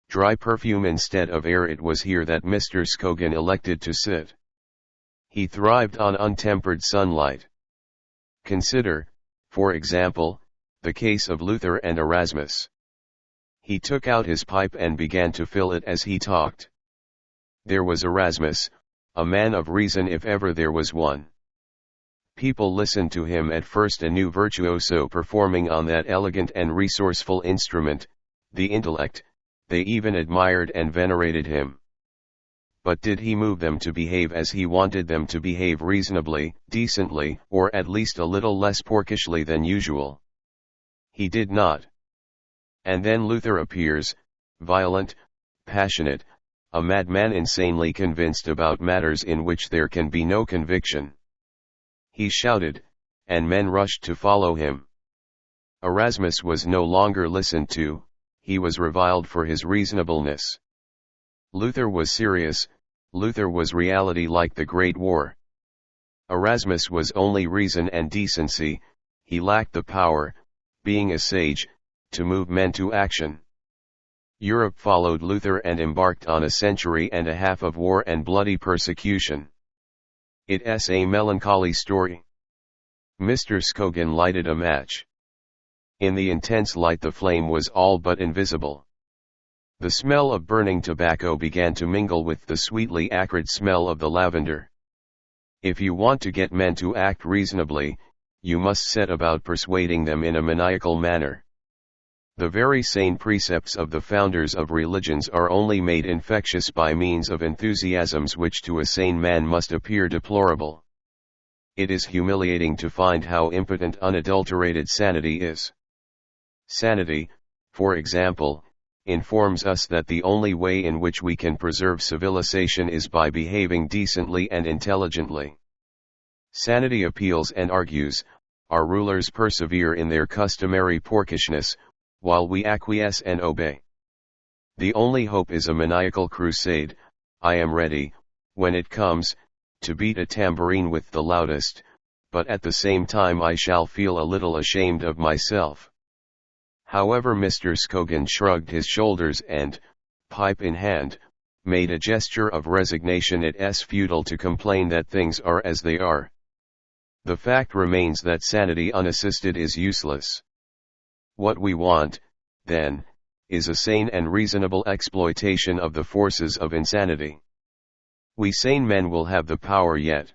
dry perfume instead of air, it was here that Mr. Scogan elected to sit. He thrived on untempered sunlight. Consider, for example, the case of Luther and Erasmus. He took out his pipe and began to fill it as he talked. There was Erasmus, a man of reason if ever there was one. People listened to him at first, a new virtuoso performing on that elegant and resourceful instrument, the intellect. They even admired and venerated him. But did he move them to behave as he wanted them to behave, reasonably, decently, or at least a little less porkishly than usual? He did not. And then Luther appears, violent, passionate, a madman insanely convinced about matters in which there can be no conviction. He shouted, and men rushed to follow him. Erasmus was no longer listened to, he was reviled for his reasonableness. Luther was serious, Luther was reality like the Great War. Erasmus was only reason and decency, he lacked the power, being a sage, to move men to action. Europe followed Luther and embarked on a century and a half of war and bloody persecution. It's a melancholy story. Mr. Scogan lighted a match. In the intense light the flame was all but invisible. The smell of burning tobacco began to mingle with the sweetly acrid smell of the lavender. If you want to get men to act reasonably, you must set about persuading them in a maniacal manner. The very sane precepts of the founders of religions are only made infectious by means of enthusiasms which to a sane man must appear deplorable. It is humiliating to find how impotent unadulterated sanity is. Sanity, for example, informs us that the only way in which we can preserve civilization is by behaving decently and intelligently. Sanity appeals and argues, our rulers persevere in their customary porkishness, while we acquiesce and obey. The only hope is a maniacal crusade. I am ready, when it comes, to beat a tambourine with the loudest, but at the same time I shall feel a little ashamed of myself. However, Mr. Scogan shrugged his shoulders and, pipe in hand, made a gesture of resignation. It's futile to complain that things are as they are. The fact remains that sanity unassisted is useless. What we want, then, is a sane and reasonable exploitation of the forces of insanity. We sane men will have the power yet.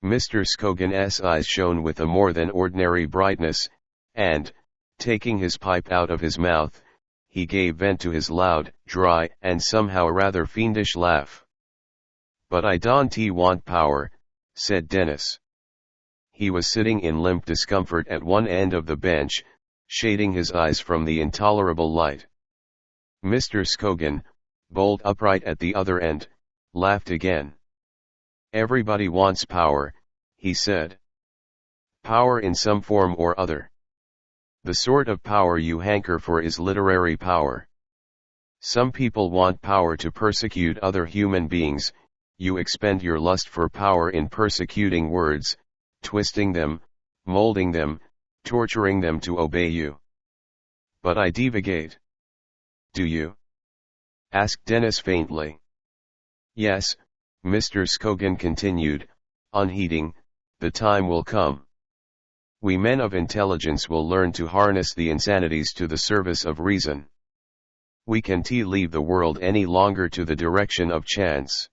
Mr. Scogan's eyes shone with a more than ordinary brightness, and, taking his pipe out of his mouth, he gave vent to his loud, dry, and somehow rather fiendish laugh. But I don't want power, said Denis. He was sitting in limp discomfort at one end of the bench, shading his eyes from the intolerable light. Mr. Scogan, bolt upright at the other end, laughed again. Everybody wants power, he said. Power in some form or other. The sort of power you hanker for is literary power. Some people want power to persecute other human beings. You expend your lust for power in persecuting words, twisting them, molding them, torturing them to obey you. But I divagate. Do you? Asked Denis faintly. Yes, Mr. Scogan continued, unheeding, the time will come. We men of intelligence will learn to harness the insanities to the service of reason. We can't leave the world any longer to the direction of chance.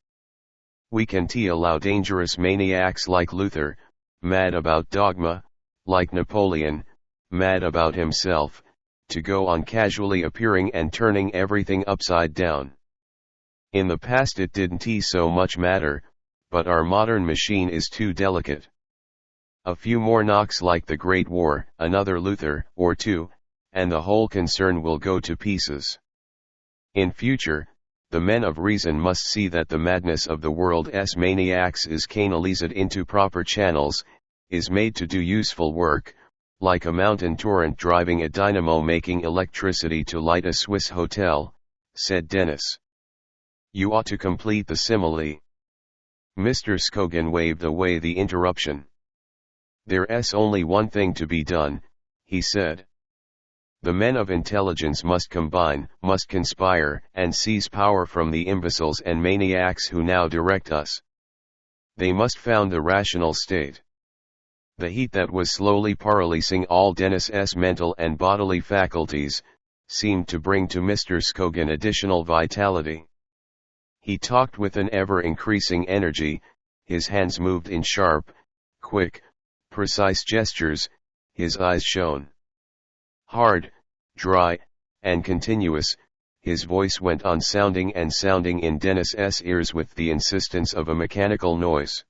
We can't allow dangerous maniacs like Luther, mad about dogma, like Napoleon, mad about himself, to go on casually appearing and turning everything upside down. In the past it didn't so much matter, but our modern machine is too delicate. A few more knocks like the Great War, another Luther, or two, and the whole concern will go to pieces. In future, the men of reason must see that the madness of the world's maniacs is canalized into proper channels, is made to do useful work, like a mountain torrent driving a dynamo making electricity to light a Swiss hotel, said Denis. You ought to complete the simile. Mr. Scogan waved away the interruption. There's only one thing to be done, he said. The men of intelligence must combine, must conspire, and seize power from the imbeciles and maniacs who now direct us. They must found a rational state. The heat that was slowly paralysing all Denis's mental and bodily faculties, seemed to bring to Mr. Scogan additional vitality. He talked with an ever-increasing energy, his hands moved in sharp, quick, precise gestures, his eyes shone. Hard, dry, and continuous, his voice went on sounding and sounding in Denis's ears with the insistence of a mechanical noise.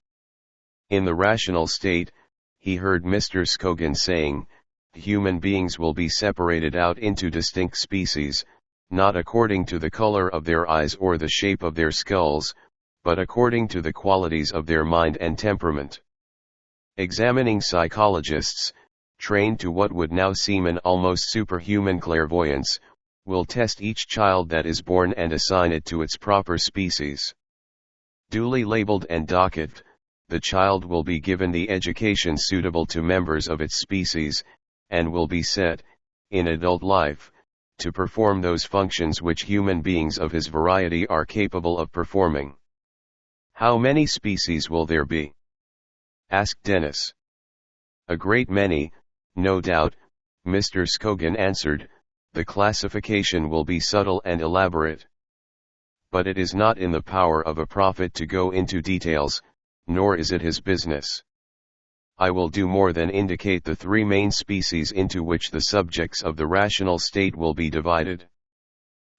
In the rational state, he heard Mr. Scogan saying, human beings will be separated out into distinct species, not according to the color of their eyes or the shape of their skulls, but according to the qualities of their mind and temperament. Examining psychologists, trained to what would now seem an almost superhuman clairvoyance, will test each child that is born and assign it to its proper species. Duly labeled and docketed, the child will be given the education suitable to members of its species, and will be set, in adult life, to perform those functions which human beings of his variety are capable of performing. How many species will there be? Asked Denis. A great many, no doubt, Mr. Scogan answered. The classification will be subtle and elaborate. But it is not in the power of a prophet to go into details, nor is it his business. I will do more than indicate the three main species into which the subjects of the rational state will be divided.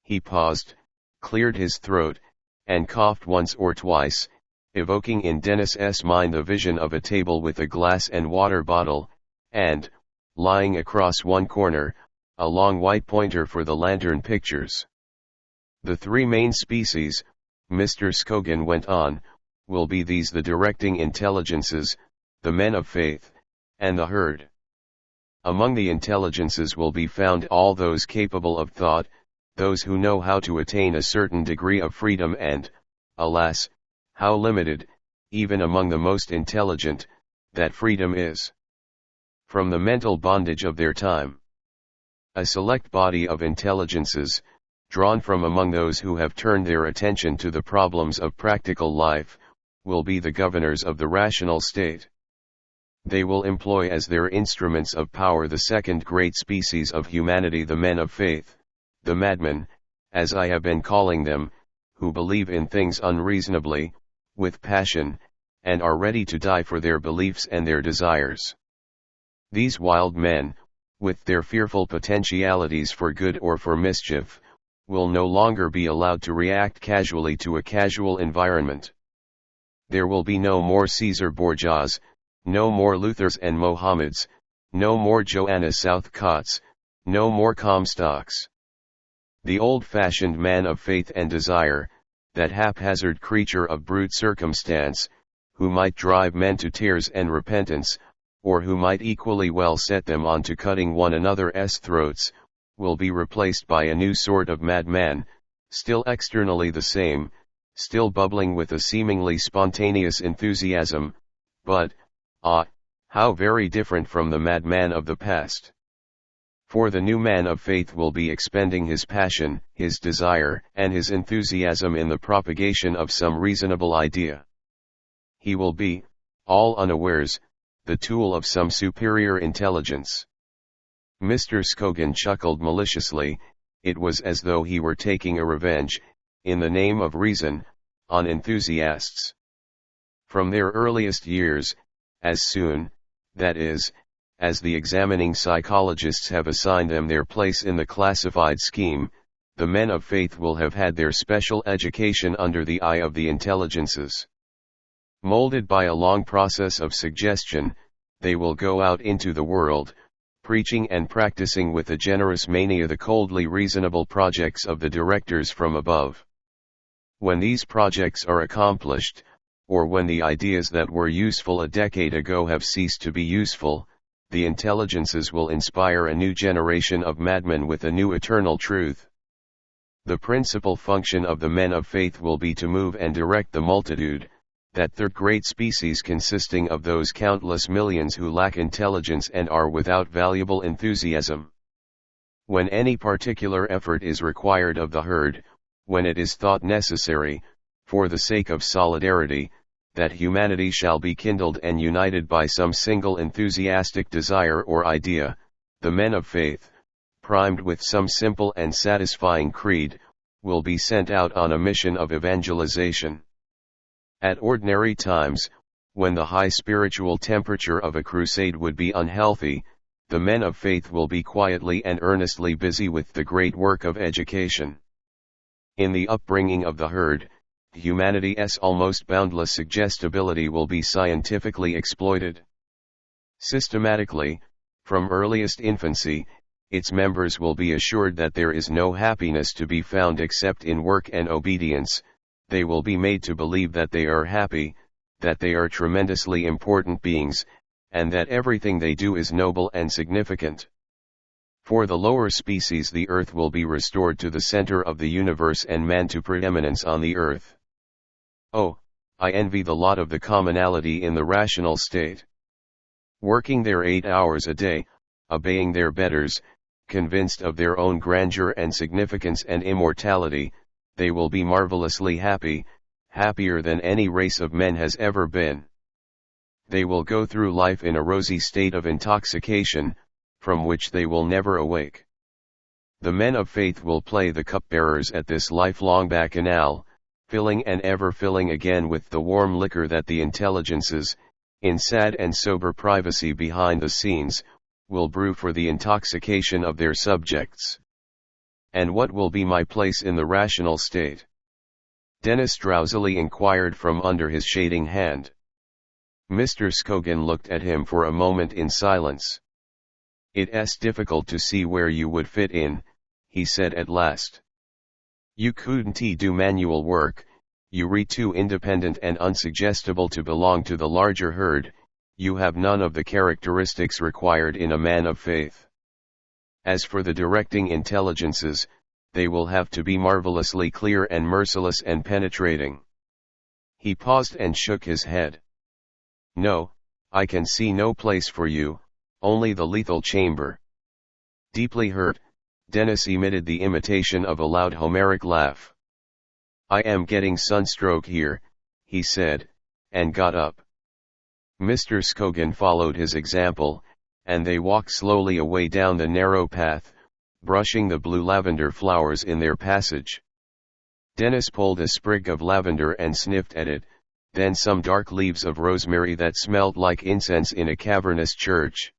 He paused, cleared his throat, and coughed once or twice, evoking in Denis's mind the vision of a table with a glass and water bottle, and, lying across one corner, a long white pointer for the lantern pictures. The three main species, Mr. Scogan went on, will be these: the directing intelligences, the men of faith, and the herd. Among the intelligences will be found all those capable of thought, those who know how to attain a certain degree of freedom and, alas, how limited, even among the most intelligent, that freedom is, from the mental bondage of their time. A select body of intelligences, drawn from among those who have turned their attention to the problems of practical life, will be the governors of the rational state. They will employ as their instruments of power the second great species of humanity, the men of faith, the madmen, as I have been calling them, who believe in things unreasonably, with passion, and are ready to die for their beliefs and their desires. These wild men, with their fearful potentialities for good or for mischief, will no longer be allowed to react casually to a casual environment. There will be no more Caesar Borgias, no more Luthers and Mohammeds, no more Joanna Southcotts, no more Comstocks. The old-fashioned man of faith and desire, that haphazard creature of brute circumstance, who might drive men to tears and repentance, or who might equally well set them on to cutting one another's throats, will be replaced by a new sort of madman, still externally the same, still bubbling with a seemingly spontaneous enthusiasm, but, how very different from the madman of the past. For the new man of faith will be expending his passion, his desire, and his enthusiasm in the propagation of some reasonable idea. He will be, all unawares, the tool of some superior intelligence. Mr. Scogan chuckled maliciously. It was as though he were taking a revenge, in the name of reason, on enthusiasts. From their earliest years, as soon, that is, as the examining psychologists have assigned them their place in the classified scheme, the men of faith will have had their special education under the eye of the intelligences. Molded by a long process of suggestion, they will go out into the world, preaching and practicing with a generous mania the coldly reasonable projects of the directors from above. When these projects are accomplished, or when the ideas that were useful a decade ago have ceased to be useful, the intelligences will inspire a new generation of madmen with a new eternal truth. The principal function of the men of faith will be to move and direct the multitude, that third great species consisting of those countless millions who lack intelligence and are without valuable enthusiasm. When any particular effort is required of the herd, when it is thought necessary, for the sake of solidarity, that humanity shall be kindled and united by some single enthusiastic desire or idea, the men of faith, primed with some simple and satisfying creed, will be sent out on a mission of evangelization. At ordinary times, when the high spiritual temperature of a crusade would be unhealthy, the men of faith will be quietly and earnestly busy with the great work of education. In the upbringing of the herd, humanity's almost boundless suggestibility will be scientifically exploited. Systematically, from earliest infancy, its members will be assured that there is no happiness to be found except in work and obedience. They will be made to believe that they are happy, that they are tremendously important beings, and that everything they do is noble and significant. For the lower species, the earth will be restored to the center of the universe and man to preeminence on the earth. Oh, I envy the lot of the commonality in the rational state. Working their 8 hours a day, obeying their betters, convinced of their own grandeur and significance and immortality, they will be marvelously happy, happier than any race of men has ever been. They will go through life in a rosy state of intoxication, from which they will never awake. The men of faith will play the cupbearers at this lifelong bacchanal, filling and ever filling again with the warm liquor that the intelligences, in sad and sober privacy behind the scenes, will brew for the intoxication of their subjects. And what will be my place in the rational state? Denis drowsily inquired from under his shading hand. Mr. Scogan looked at him for a moment in silence. It's difficult to see where you would fit in, he said at last. You couldn't do manual work, you're too independent and unsuggestible to belong to the larger herd, you have none of the characteristics required in a man of faith. As for the directing intelligences, they will have to be marvelously clear and merciless and penetrating. He paused and shook his head. No, I can see no place for you, only the lethal chamber. Deeply hurt, Denis emitted the imitation of a loud Homeric laugh. I am getting sunstroke here, he said, and got up. Mr. Scogan followed his example, and they walked slowly away down the narrow path, brushing the blue lavender flowers in their passage. Denis pulled a sprig of lavender and sniffed at it, then some dark leaves of rosemary that smelled like incense in a cavernous church.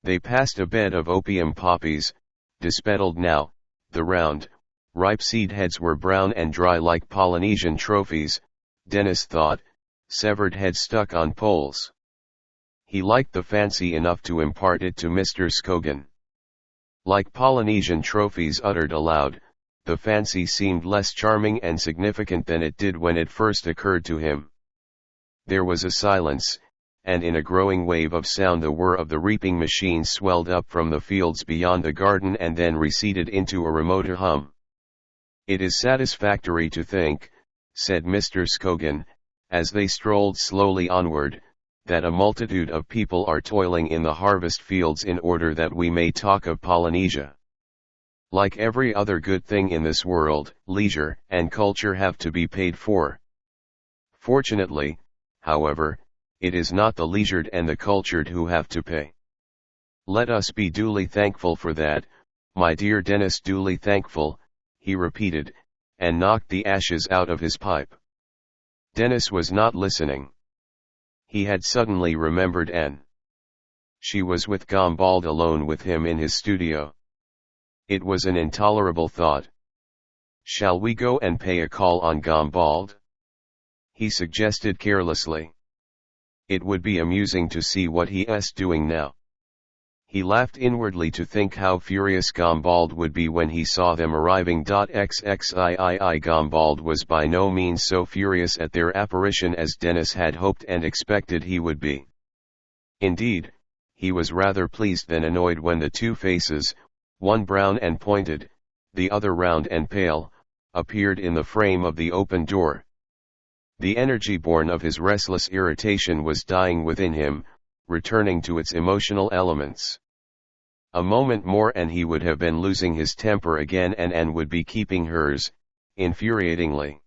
They passed a bed of opium poppies, dispetaled now. The round, ripe seed heads were brown and dry like Polynesian trophies, Denis thought, severed heads stuck on poles. He liked the fancy enough to impart it to Mr. Scogan. Like Polynesian trophies uttered aloud, the fancy seemed less charming and significant than it did when it first occurred to him. There was a silence, and in a growing wave of sound the whir of the reaping machines swelled up from the fields beyond the garden and then receded into a remoter hum. It is satisfactory to think, said Mr. Scogan, as they strolled slowly onward, that a multitude of people are toiling in the harvest fields in order that we may talk of Polynesia. Like every other good thing in this world, leisure and culture have to be paid for. Fortunately, however, it is not the leisured and the cultured who have to pay. Let us be duly thankful for that, my dear Denis, duly thankful, he repeated, and knocked the ashes out of his pipe. Denis was not listening. He had suddenly remembered Anne. She was with Gambald alone with him in his studio. It was an intolerable thought. Shall we go and pay a call on Gambald? He suggested carelessly. It would be amusing to see what he is doing now. He laughed inwardly to think how furious Gambald would be when he saw them arriving. XXIII Gambald was by no means so furious at their apparition as Denis had hoped and expected he would be. Indeed, he was rather pleased than annoyed when the two faces, one brown and pointed, the other round and pale, appeared in the frame of the open door. The energy born of his restless irritation was dying within him, returning to its emotional elements. A moment more and he would have been losing his temper again, and Anne would be keeping hers, infuriatingly.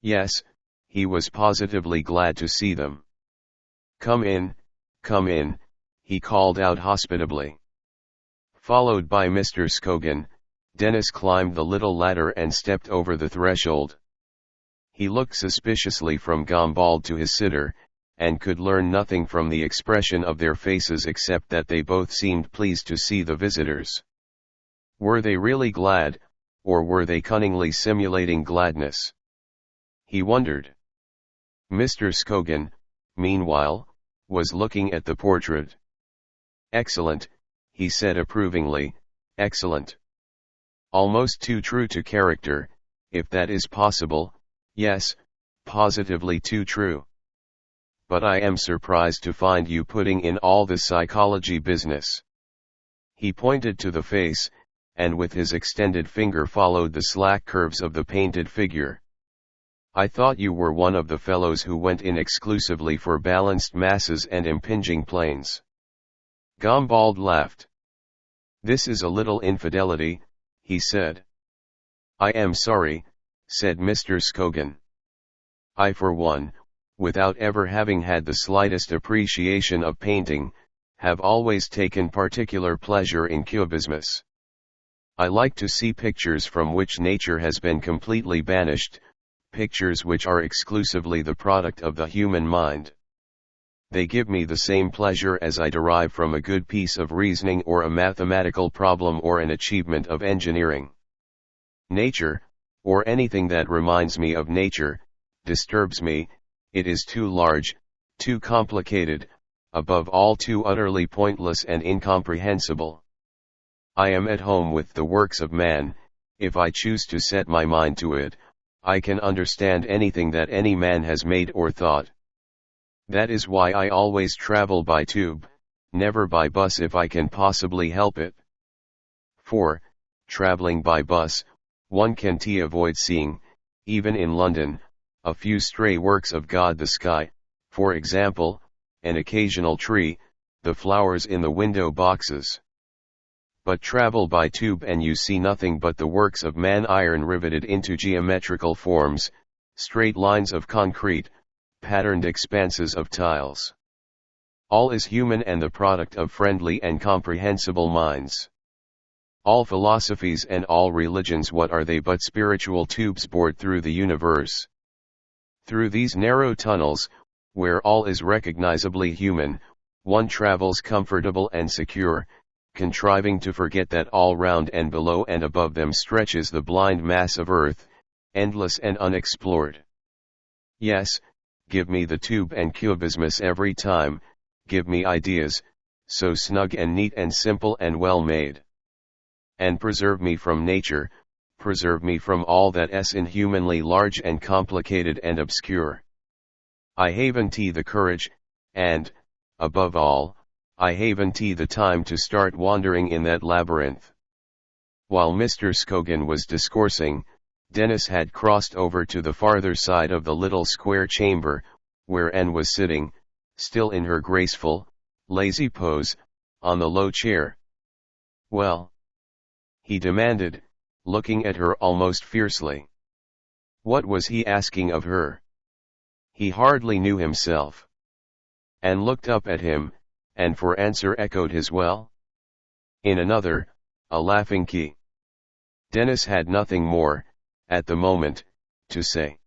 Yes, he was positively glad to see them. Come in, he called out hospitably. Followed by Mr. Scogan, Denis climbed the little ladder and stepped over the threshold. He looked suspiciously from Gambald to his sitter, and could learn nothing from the expression of their faces except that they both seemed pleased to see the visitors. Were they really glad, or were they cunningly simulating gladness? He wondered. Mr. Scogan, meanwhile, was looking at the portrait. Excellent, he said approvingly, excellent. Almost too true to character, if that is possible, yes, positively too true. But I am surprised to find you putting in all this psychology business. He pointed to the face, and with his extended finger followed the slack curves of the painted figure. I thought you were one of the fellows who went in exclusively for balanced masses and impinging planes. Gambald laughed. This is a little infidelity, he said. I am sorry, said Mr. Scogan. I for one, without ever having had the slightest appreciation of painting, have always taken particular pleasure in cubismus. I like to see pictures from which nature has been completely banished, pictures which are exclusively the product of the human mind. They give me the same pleasure as I derive from a good piece of reasoning or a mathematical problem or an achievement of engineering. Nature, or anything that reminds me of nature, disturbs me. It is too large, too complicated, above all too utterly pointless and incomprehensible. I am at home with the works of man. If I choose to set my mind to it, I can understand anything that any man has made or thought. That is why I always travel by tube, never by bus if I can possibly help it. For, traveling by bus, one can avoid seeing, even in London, a few stray works of God, the sky, for example, an occasional tree, the flowers in the window boxes. But travel by tube and you see nothing but the works of man, iron riveted into geometrical forms, straight lines of concrete, patterned expanses of tiles. All is human and the product of friendly and comprehensible minds. All philosophies and all religions, what are they but spiritual tubes bored through the universe? Through these narrow tunnels, where all is recognizably human, one travels comfortable and secure, contriving to forget that all round and below and above them stretches the blind mass of earth, endless and unexplored. Yes, give me the tube and cubismus every time, give me ideas, so snug and neat and simple and well made. And preserve me from nature, preserve me from all that is inhumanly large and complicated and obscure. I haven't the courage, and, above all, I haven't the time to start wandering in that labyrinth. While Mr. Scogan was discoursing, Denis had crossed over to the farther side of the little square chamber, where Anne was sitting, still in her graceful, lazy pose, on the low chair. "Well?" he demanded, looking at her almost fiercely. What was he asking of her? He hardly knew himself. Anne looked up at him, and for answer echoed his "well?" in another, a laughing key. Denis had nothing more, at the moment, to say.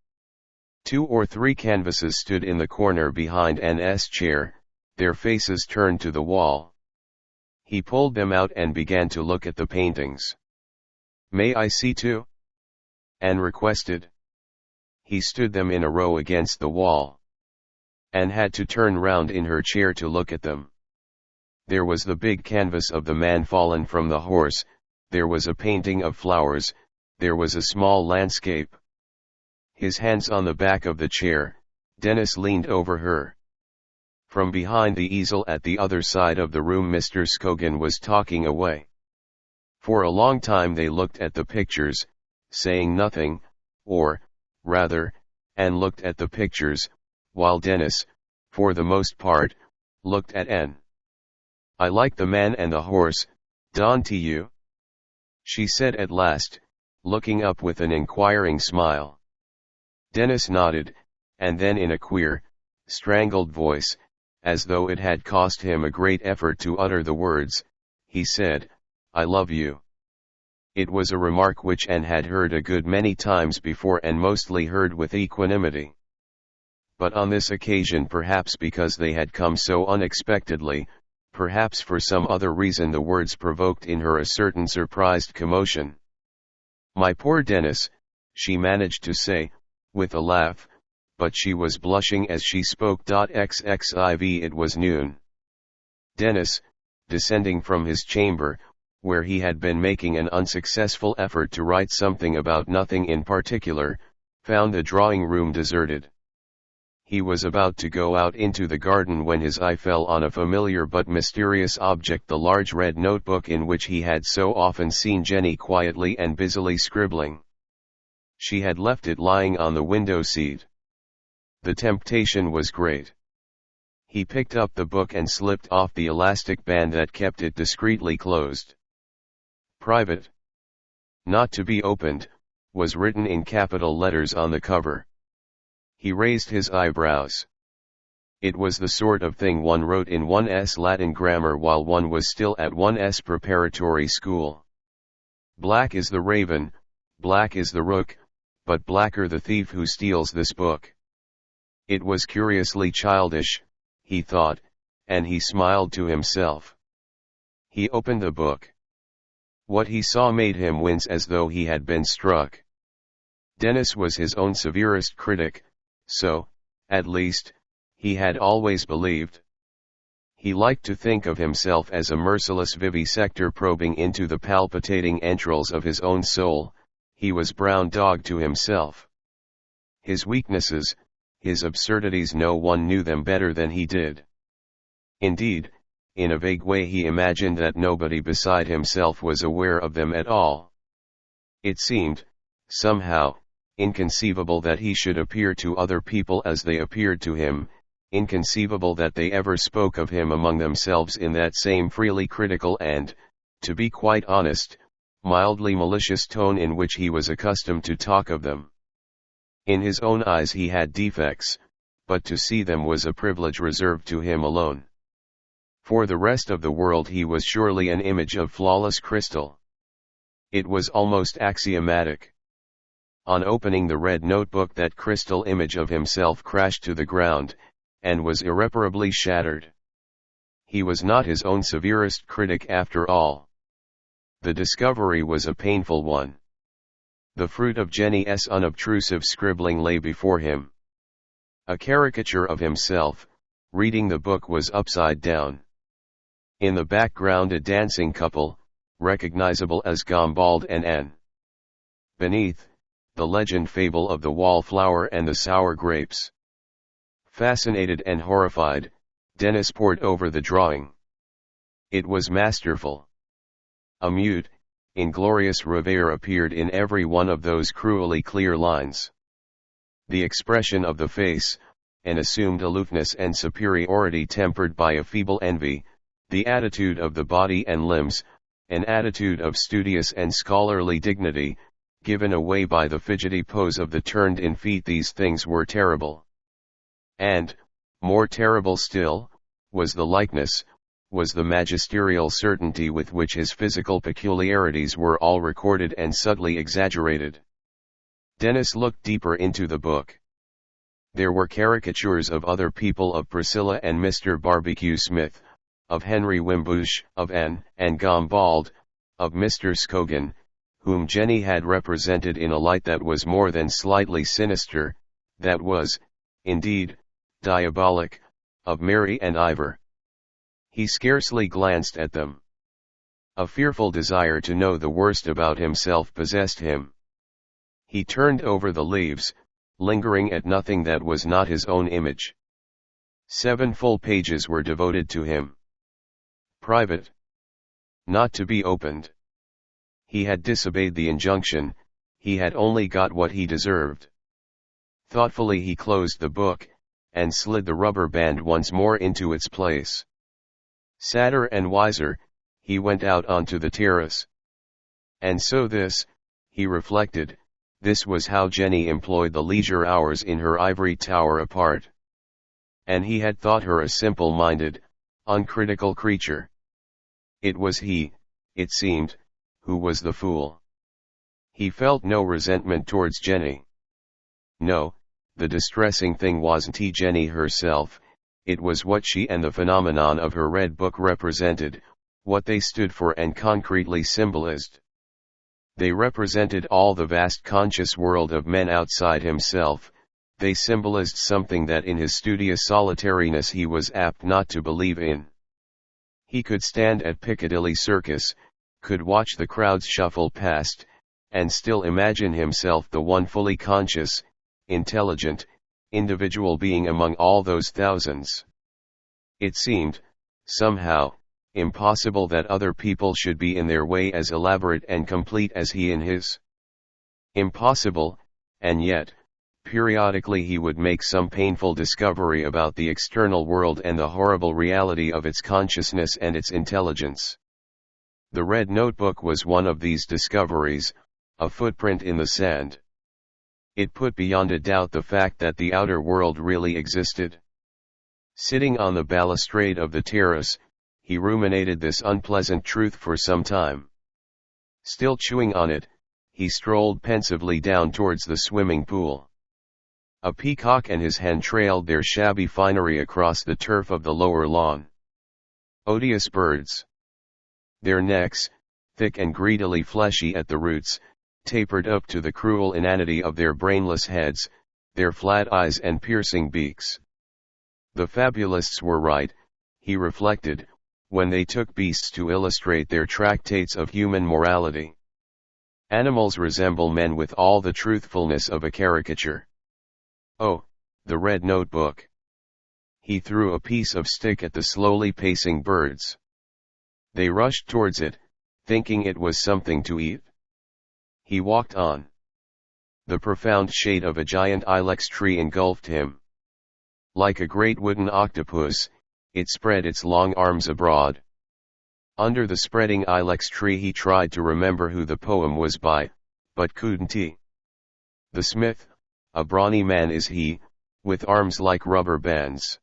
2 or 3 canvases stood in the corner behind Anne's chair, their faces turned to the wall. He pulled them out and began to look at the paintings. "May I see too?" Anne requested. He stood them in a row against the wall. Anne had to turn round in her chair to look at them. There was the big canvas of the man fallen from the horse, there was a painting of flowers, there was a small landscape. His hands on the back of the chair, Denis leaned over her. From behind the easel at the other side of the room Mr. Scogan was talking away. For a long time they looked at the pictures, saying nothing, or, rather, Anne looked at the pictures, while Denis, for the most part, looked at Anne. "I like the man and the horse, don't you?" she said at last, looking up with an inquiring smile. Denis nodded, and then in a queer, strangled voice, as though it had cost him a great effort to utter the words, he said, "I love you." It was a remark which Anne had heard a good many times before and mostly heard with equanimity. But on this occasion, perhaps because they had come so unexpectedly, perhaps for some other reason, the words provoked in her a certain surprised commotion. "My poor Denis," she managed to say, with a laugh, but she was blushing as she spoke. XXIV It was noon. Denis, descending from his chamber, where he had been making an unsuccessful effort to write something about nothing in particular, found the drawing-room deserted. He was about to go out into the garden when his eye fell on a familiar but mysterious object, the large red notebook in which he had so often seen Jenny quietly and busily scribbling. She had left it lying on the window seat. The temptation was great. He picked up the book and slipped off the elastic band that kept it discreetly closed. "Private. Not to be opened," was written in capital letters on the cover. He raised his eyebrows. It was the sort of thing one wrote in one's Latin grammar while one was still at one's preparatory school. Black is the raven, black is the rook, but blacker the thief who steals this book. It was curiously childish, he thought, and he smiled to himself. He opened the book. What he saw made him wince as though he had been struck. Denis was his own severest critic, so, at least, he had always believed. He liked to think of himself as a merciless vivisector probing into the palpitating entrails of his own soul. He was brown dog to himself. His weaknesses, his absurdities, no one knew them better than he did. Indeed, in a vague way he imagined that nobody beside himself was aware of them at all. It seemed, somehow, inconceivable that he should appear to other people as they appeared to him, inconceivable that they ever spoke of him among themselves in that same freely critical and, to be quite honest, mildly malicious tone in which he was accustomed to talk of them. In his own eyes he had defects, but to see them was a privilege reserved to him alone. For the rest of the world he was surely an image of flawless crystal. It was almost axiomatic. On opening the red notebook, that crystal image of himself crashed to the ground, and was irreparably shattered. He was not his own severest critic after all. The discovery was a painful one. The fruit of Jenny's unobtrusive scribbling lay before him. A caricature of himself, reading the book, was upside down. In the background a dancing couple, recognizable as Gombald and Anne. Beneath, the legend fable of the wallflower and the sour grapes. Fascinated and horrified, Denis pored over the drawing. It was masterful. A mute, inglorious reverie appeared in every one of those cruelly clear lines. The expression of the face, an assumed aloofness and superiority tempered by a feeble envy, the attitude of the body and limbs, an attitude of studious and scholarly dignity, given away by the fidgety pose of the turned-in feet, these things were terrible. And, more terrible still, was the likeness, was the magisterial certainty with which his physical peculiarities were all recorded and subtly exaggerated. Denis looked deeper into the book. There were caricatures of other people, of Priscilla and Mr. Barbecue Smith, of Henry Wimbush, of Anne and Gombald, of Mr. Scogan, whom Jenny had represented in a light that was more than slightly sinister, that was, indeed, diabolic, of Mary and Ivor. He scarcely glanced at them. A fearful desire to know the worst about himself possessed him. He turned over the leaves, lingering at nothing that was not his own image. 7 full pages were devoted to him. Private. Not to be opened. He had disobeyed the injunction, he had only got what he deserved. Thoughtfully he closed the book, and slid the rubber band once more into its place. Sadder and wiser, he went out onto the terrace. And so this, he reflected, this was how Jenny employed the leisure hours in her ivory tower apart. And he had thought her a simple-minded, uncritical creature. It was he, it seemed, who was the fool. He felt no resentment towards Jenny. No, the distressing thing wasn't Jenny herself, it was what she and the phenomenon of her red book represented, what they stood for and concretely symbolized. They represented all the vast conscious world of men outside himself, they symbolized something that in his studious solitariness he was apt not to believe in. He could stand at Piccadilly Circus, could watch the crowds shuffle past, and still imagine himself the one fully conscious, intelligent, individual being among all those thousands. It seemed, somehow, impossible that other people should be in their way as elaborate and complete as he in his. Impossible, and yet, periodically he would make some painful discovery about the external world and the horrible reality of its consciousness and its intelligence. The red notebook was one of these discoveries, a footprint in the sand. It put beyond a doubt the fact that the outer world really existed. Sitting on the balustrade of the terrace, he ruminated this unpleasant truth for some time. Still chewing on it, he strolled pensively down towards the swimming pool. A peacock and his hen trailed their shabby finery across the turf of the lower lawn. Odious birds. Their necks, thick and greedily fleshy at the roots, tapered up to the cruel inanity of their brainless heads, their flat eyes and piercing beaks. The fabulists were right, he reflected, when they took beasts to illustrate their tractates of human morality. Animals resemble men with all the truthfulness of a caricature. Oh, the red notebook. He threw a piece of stick at the slowly pacing birds. They rushed towards it, thinking it was something to eat. He walked on. The profound shade of a giant ilex tree engulfed him. Like a great wooden octopus, it spread its long arms abroad. Under the spreading ilex tree he tried to remember who the poem was by, but couldn't he? The smith, a brawny man is he, with arms like rubber bands.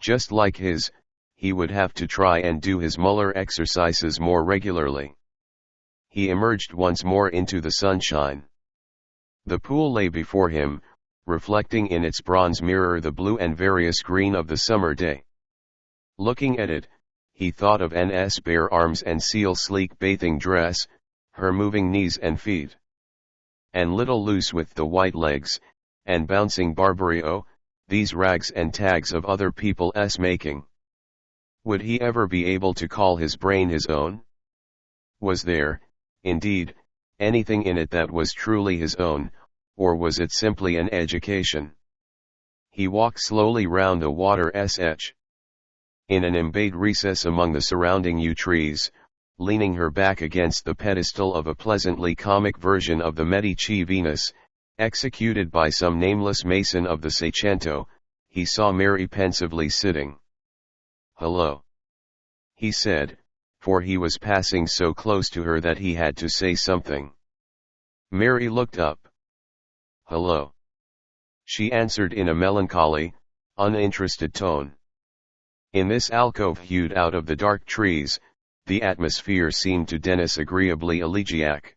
Just like his, he would have to try and do his Muller exercises more regularly. He emerged once more into the sunshine. The pool lay before him, reflecting in its bronze mirror the blue and various green of the summer day. Looking at it, he thought of N's bare arms and Seal's sleek bathing dress, her moving knees and feet. And little loose with the white legs, and bouncing Barbario, these rags and tags of other people's making. Would he ever be able to call his brain his own? Was there, indeed, anything in it that was truly his own, or was it simply an education? He walked slowly round the water's edge. In an embayed recess among the surrounding yew trees, leaning her back against the pedestal of a pleasantly comic version of the Medici Venus, executed by some nameless mason of the Seicento, he saw Mary pensively sitting. "Hello," he said, for he was passing so close to her that he had to say something. Mary looked up. "Hello," she answered in a melancholy, uninterested tone. In this alcove hewed out of the dark trees, the atmosphere seemed to Denis agreeably elegiac.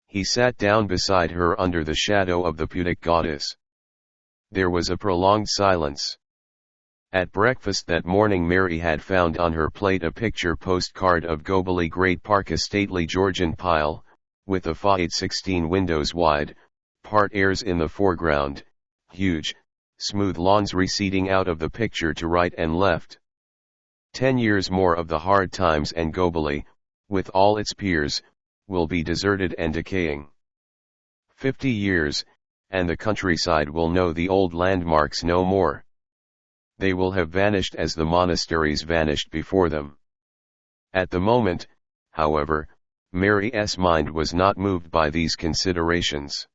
He sat down beside her under the shadow of the pudic goddess. There was a prolonged silence. At breakfast that morning Mary had found on her plate a picture postcard of Gobley Great Park, a stately Georgian pile, with a facade 16 windows wide, part airs in the foreground, huge, smooth lawns receding out of the picture to right and left. 10 years more of the hard times and Gobley, with all its piers, will be deserted and decaying. 50 years, and the countryside will know the old landmarks no more. They will have vanished as the monasteries vanished before them. At the moment, however, Mary's mind was not moved by these considerations.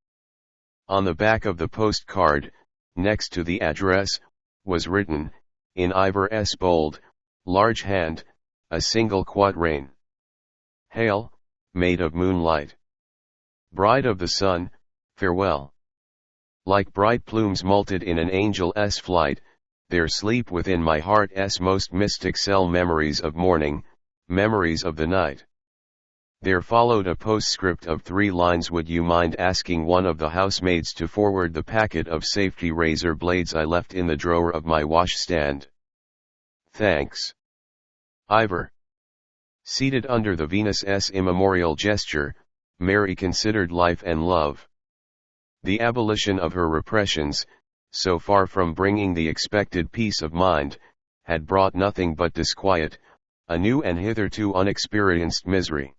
On the back of the postcard, next to the address, was written, in Ivor's bold, large hand, a single quatrain. "Hail, maid of moonlight. Bride of the sun, farewell. Like bright plumes moulted in an angel's flight, there sleep within my heart's most mystic cell memories of morning, memories of the night." There followed a postscript of 3 lines. "Would you mind asking one of the housemaids to forward the packet of safety razor blades I left in the drawer of my washstand? Thanks. Ivor." Seated under the Venus's immemorial gesture, Mary considered life and love. The abolition of her repressions, so far from bringing the expected peace of mind, had brought nothing but disquiet, a new and hitherto unexperienced misery.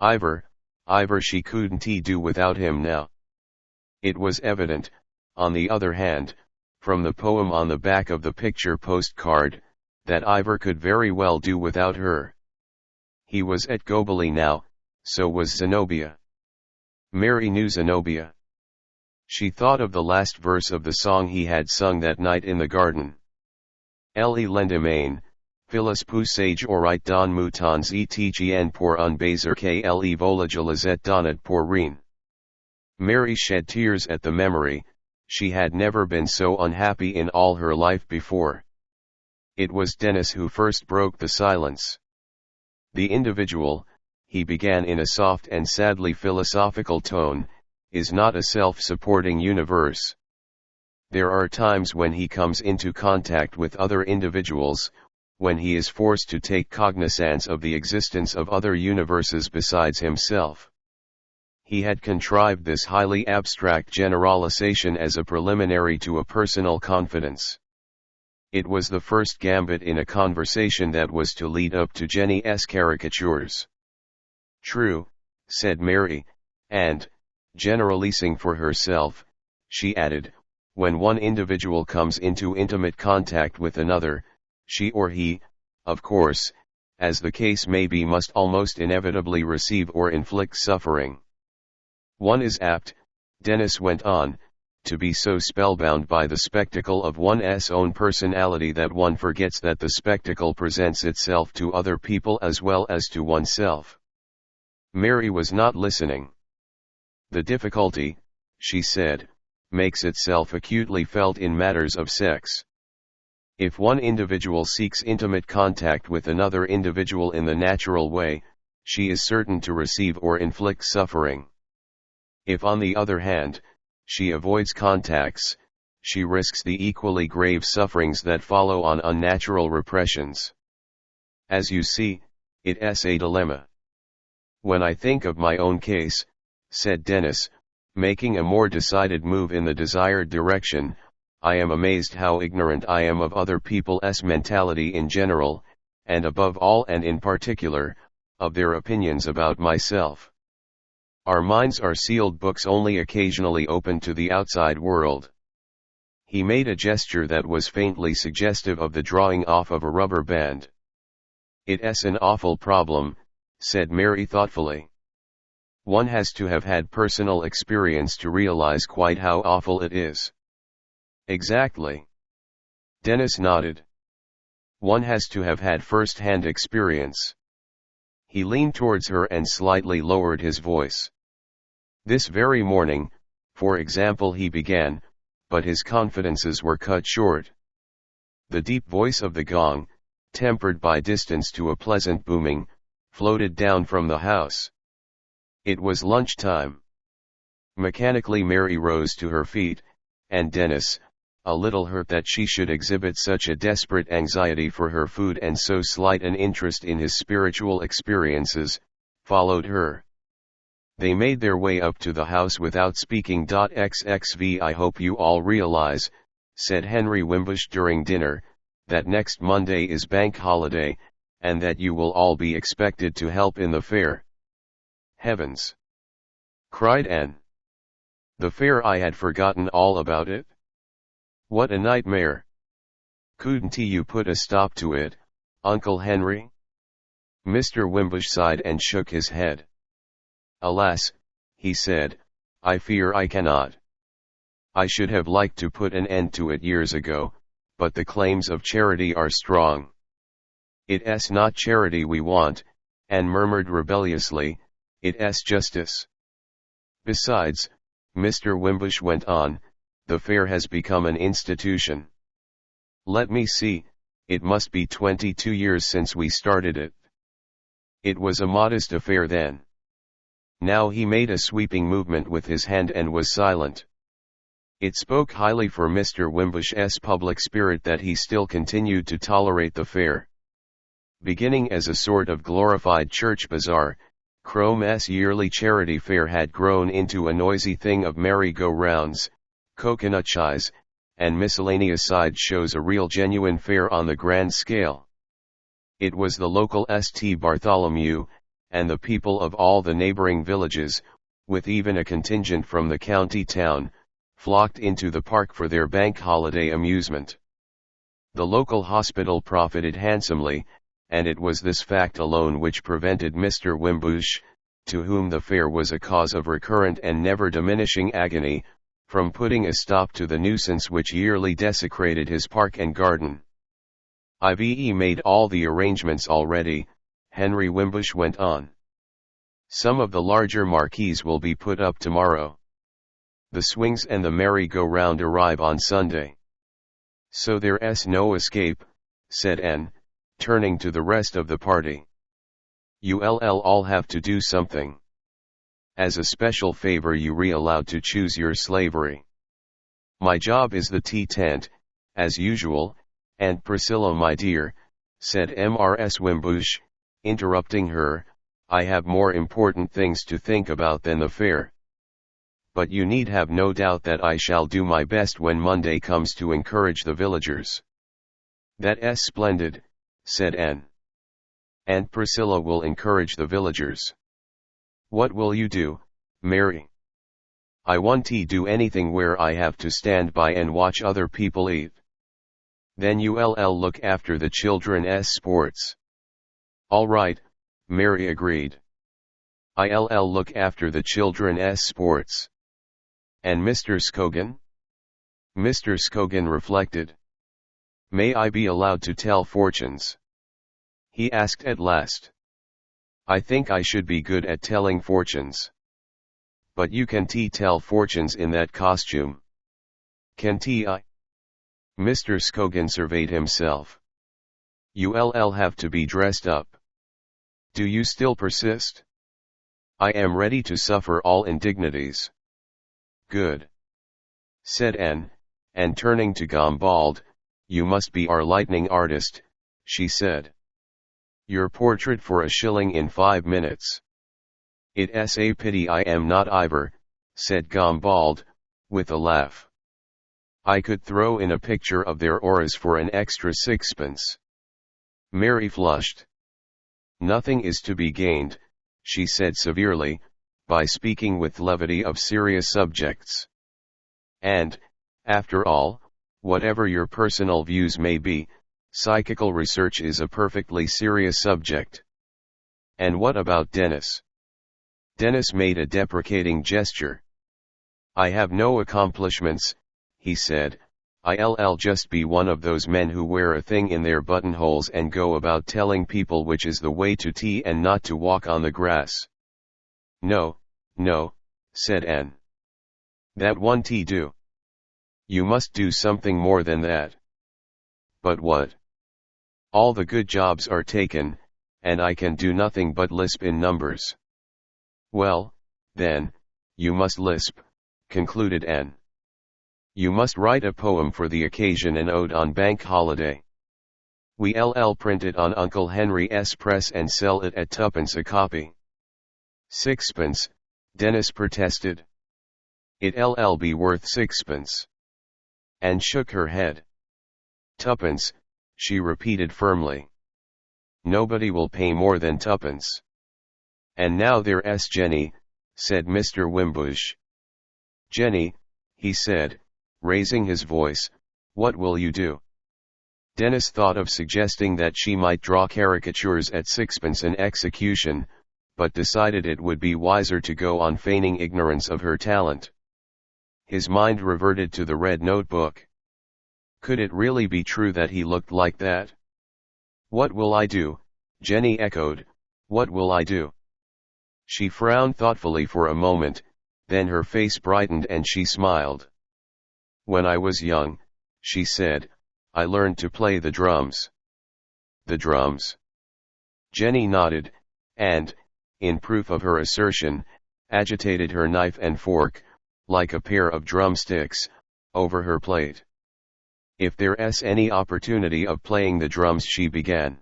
Ivor, she couldn't do without him now. It was evident, on the other hand, from the poem on the back of the picture postcard, that Ivor could very well do without her. He was at Gobley now, so was Zenobia. Mary knew Zenobia. She thought of the last verse of the song he had sung that night in the garden. "Elle l'endemain, Phyllis Poussage aurait don moutons etgn pour un baiser qu'elle volatilizet donnet pour rien." Mary shed tears at the memory. She had never been so unhappy in all her life before. It was Denis who first broke the silence. "The individual," he began in a soft and sadly philosophical tone, "is not a self-supporting universe. There are times when he comes into contact with other individuals, when he is forced to take cognizance of the existence of other universes besides himself." He had contrived this highly abstract generalization as a preliminary to a personal confidence. It was the first gambit in a conversation that was to lead up to Jenny's caricatures. "True," said Mary, and, generalizing for herself, she added, "when one individual comes into intimate contact with another, she or he, of course, as the case may be, must almost inevitably receive or inflict suffering. One is apt," Denis went on, "to be so spellbound by the spectacle of one's own personality that one forgets that the spectacle presents itself to other people as well as to oneself." Mary was not listening. "The difficulty," she said, "makes itself acutely felt in matters of sex. If one individual seeks intimate contact with another individual in the natural way, she is certain to receive or inflict suffering. If, on the other hand, she avoids contacts, she risks the equally grave sufferings that follow on unnatural repressions. As you see, it's a dilemma." "When I think of my own case," said Denis, making a more decided move in the desired direction, "I am amazed how ignorant I am of other people's mentality in general, and above all and in particular, of their opinions about myself. Our minds are sealed books only occasionally open to the outside world." He made a gesture that was faintly suggestive of the drawing off of a rubber band. "It's an awful problem," said Mary thoughtfully. "One has to have had personal experience to realize quite how awful it is." "Exactly." Denis nodded. "One has to have had first-hand experience." He leaned towards her and slightly lowered his voice. "This very morning, for example," he began, but his confidences were cut short. The deep voice of the gong, tempered by distance to a pleasant booming, floated down from the house. It was lunchtime. Mechanically Mary rose to her feet, and Denis, a little hurt that she should exhibit such a desperate anxiety for her food and so slight an interest in his spiritual experiences, followed her. They made their way up to the house without speaking. "XXV I hope you all realize," said Henry Wimbush during dinner, "that next Monday is bank holiday, and that you will all be expected to help in the fair." "Heavens!" cried Anne. "The fair, I had forgotten all about it. What a nightmare! Couldn't you put a stop to it, Uncle Henry?" Mr. Wimbush sighed and shook his head. "Alas," he said, "I fear I cannot. I should have liked to put an end to it years ago, but the claims of charity are strong." "It's not charity we want," Anne murmured rebelliously, "it's justice." "Besides," Mr. Wimbush went on, "the fair has become an institution. Let me see, it must be 22 years since we started it. It was a modest affair then." Now he made a sweeping movement with his hand and was silent. It spoke highly for Mr. Wimbush's public spirit that he still continued to tolerate the fair. Beginning as a sort of glorified church bazaar, Crome's yearly charity fair had grown into a noisy thing of merry-go-rounds, coconut shies, and miscellaneous side shows, a real genuine fair on the grand scale. It was the local St. Bartholomew, and the people of all the neighboring villages, with even a contingent from the county town, flocked into the park for their bank holiday amusement. The local hospital profited handsomely, and it was this fact alone which prevented Mr. Wimbush, to whom the fair was a cause of recurrent and never diminishing agony, from putting a stop to the nuisance which yearly desecrated his park and garden. "I've made all the arrangements already," Henry Wimbush went on. "Some of the larger marquees will be put up tomorrow. The swings and the merry-go-round arrive on Sunday. So there's no escape," said Anne, turning to the rest of the party. "You'll all have to do something. As a special favor you're allowed to choose your slavery. My job is the tea tent, as usual, and Priscilla my dear," said Mrs. Wimbush, interrupting her, "I have more important things to think about than the fair. But you need have no doubt that I shall do my best when Monday comes to encourage the villagers. That's splendid, said Anne. Aunt Priscilla will encourage the villagers. What will you do, Mary? I won't do anything where I have to stand by and watch other people eat. Then you'll look after the children's sports. All right, Mary agreed. I'll look after the children's sports. And Mr. Scogan? Mr. Scogan reflected. May I be allowed to tell fortunes? He asked at last. I think I should be good at telling fortunes. But you can't tell fortunes in that costume. Can't I? Mr. Scogan surveyed himself. You'll have to be dressed up. Do you still persist? I am ready to suffer all indignities. Good, said Anne, and turning to Gombald, you must be our lightning artist, she said. Your portrait for a shilling in 5 minutes. It's a pity I am not Ivor, said Gombald, with a laugh. I could throw in a picture of their auras for an extra 6pence. Mary flushed. Nothing is to be gained, she said severely, by speaking with levity of serious subjects. And, after all, whatever your personal views may be, psychical research is a perfectly serious subject. And what about Denis? Denis made a deprecating gesture. I have no accomplishments, he said. I'll just be one of those men who wear a thing in their buttonholes and go about telling people which is the way to tea and not to walk on the grass. No, said Anne. That won't do. You must do something more than that. But what? All the good jobs are taken, and I can do nothing but lisp in numbers. Well, then, you must lisp, concluded Anne. You must write a poem for the occasion, an ode on Bank Holiday. We'll print it on Uncle Henry's press and sell it at 2pence a copy. 6pence, Denis protested. It'll be worth 6pence. Anne shook her head. 2pence, she repeated firmly. Nobody will pay more than 2pence. And now there's Jenny, said Mr. Wimbush. Jenny, he said, raising his voice, what will you do? Denis thought of suggesting that she might draw caricatures at 6pence an execution, but decided it would be wiser to go on feigning ignorance of her talent. His mind reverted to the red notebook. Could it really be true that he looked like that? What will I do? Jenny echoed, what will I do? She frowned thoughtfully for a moment, then her face brightened and she smiled. When I was young, she said, I learned to play the drums. The drums? Jenny nodded, and, in proof of her assertion, agitated her knife and fork, like a pair of drumsticks, over her plate. If there's any opportunity of playing the drums, she began.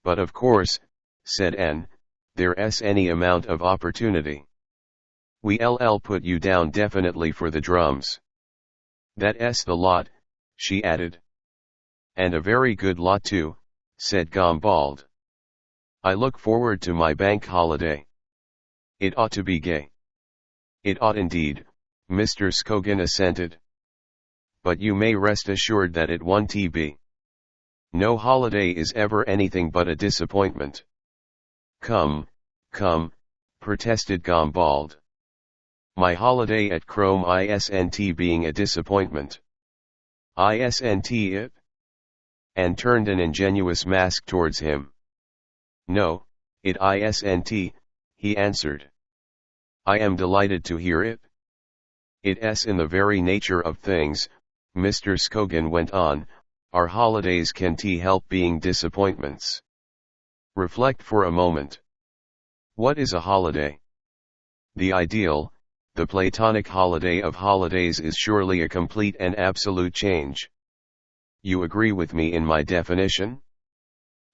But of course, said Anne, there's any amount of opportunity. We'll put you down definitely for the drums. That's the lot, she added. And a very good lot too, said Gombald. I look forward to my Bank Holiday. It ought to be gay. It ought indeed, Mr. Scogan assented. But you may rest assured that it won't be. No holiday is ever anything but a disappointment. Come, protested Gombald. My holiday at Crome isn't being a disappointment. Isn't it? And turned an ingenuous mask towards him. No, it isn't, he answered. I am delighted to hear it. It's in the very nature of things, Mr. Scogan went on, our holidays can't help being disappointments. Reflect for a moment. What is a holiday? The ideal, the Platonic holiday of holidays is surely a complete and absolute change. You agree with me in my definition?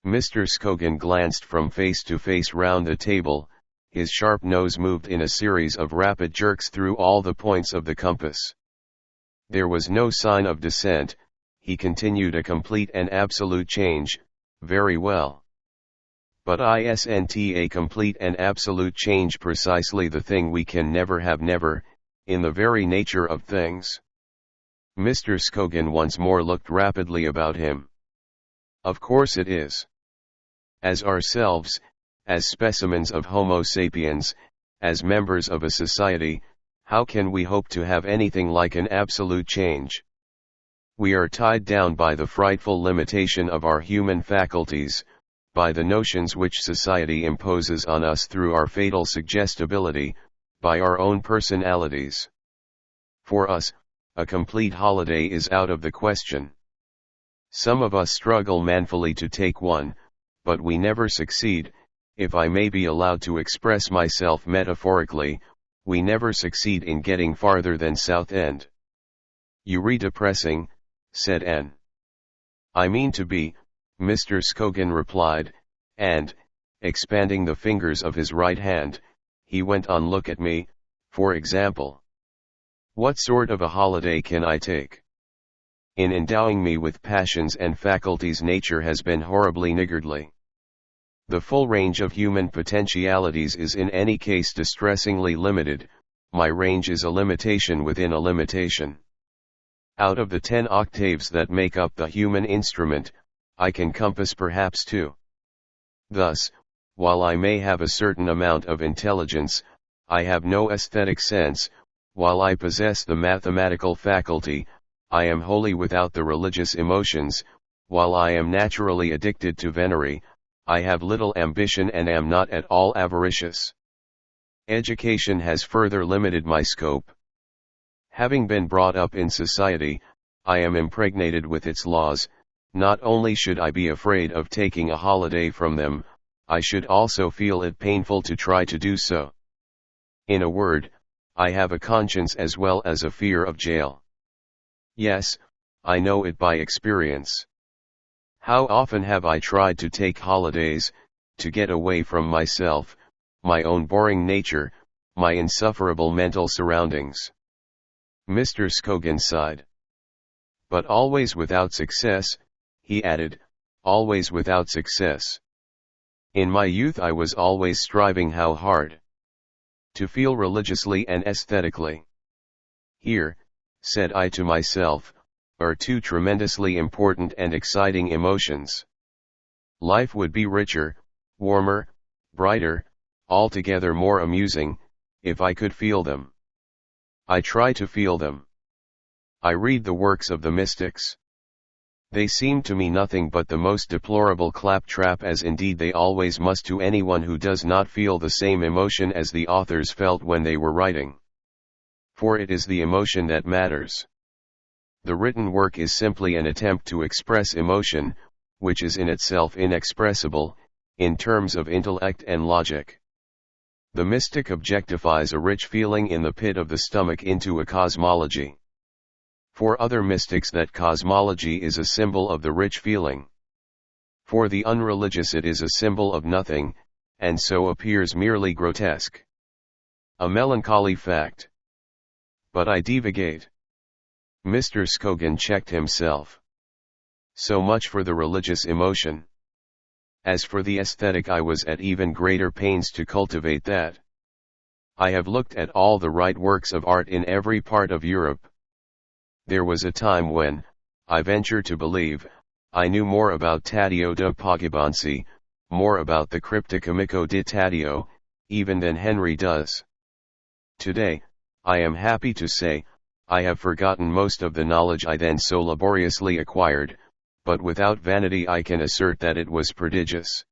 Mr. Scogan glanced from face to face round the table, his sharp nose moved in a series of rapid jerks through all the points of the compass. There was no sign of dissent, he continued, a complete and absolute change, very well. But isn't a complete and absolute change precisely the thing we can never have, never, in the very nature of things? Mr. Scogan once more looked rapidly about him. Of course it is. As ourselves, as specimens of Homo sapiens, as members of a society, how can we hope to have anything like an absolute change? We are tied down by the frightful limitation of our human faculties, by the notions which society imposes on us through our fatal suggestibility, by our own personalities. For us, a complete holiday is out of the question. Some of us struggle manfully to take one, but we never succeed. If I may be allowed to express myself metaphorically, we never succeed in getting farther than Southend. You read depressing, said N. I mean to be, Mr. Scogan replied, and, expanding the fingers of his right hand, he went on, look at me, for example. What sort of a holiday can I take? In endowing me with passions and faculties, nature has been horribly niggardly. The full range of human potentialities is in any case distressingly limited. My range is a limitation within a limitation. Out of the 10 octaves that make up the human instrument, I can compass perhaps 2. Thus, while I may have a certain amount of intelligence, I have no aesthetic sense. While I possess the mathematical faculty, I am wholly without the religious emotions. While I am naturally addicted to venery, I have little ambition and am not at all avaricious. Education has further limited my scope. Having been brought up in society, I am impregnated with its laws. Not only should I be afraid of taking a holiday from them, I should also feel it painful to try to do so. In a word, I have a conscience as well as a fear of jail. Yes, I know it by experience. How often have I tried to take holidays, to get away from myself, my own boring nature, my insufferable mental surroundings. Mr. Scogan sighed. But always without success, he added, always without success. In my youth I was always striving, how hard? To feel religiously and aesthetically. Here, said I to myself, are 2 tremendously important and exciting emotions. Life would be richer, warmer, brighter, altogether more amusing, if I could feel them. I try to feel them. I read the works of the mystics. They seem to me nothing but the most deplorable claptrap, as indeed they always must to anyone who does not feel the same emotion as the authors felt when they were writing. For it is the emotion that matters. The written work is simply an attempt to express emotion, which is in itself inexpressible, in terms of intellect and logic. The mystic objectifies a rich feeling in the pit of the stomach into a cosmology. For other mystics that cosmology is a symbol of the rich feeling. For the unreligious it is a symbol of nothing, and so appears merely grotesque. A melancholy fact. But I divagate. Mr. Scogan checked himself. So much for the religious emotion. As for the aesthetic, I was at even greater pains to cultivate that. I have looked at all the right works of art in every part of Europe. There was a time when, I venture to believe, I knew more about Taddeo da Poggibonsi, more about the Cryptocomico di Taddeo, even than Henry does. Today, I am happy to say, I have forgotten most of the knowledge I then so laboriously acquired, but without vanity I can assert that it was prodigious.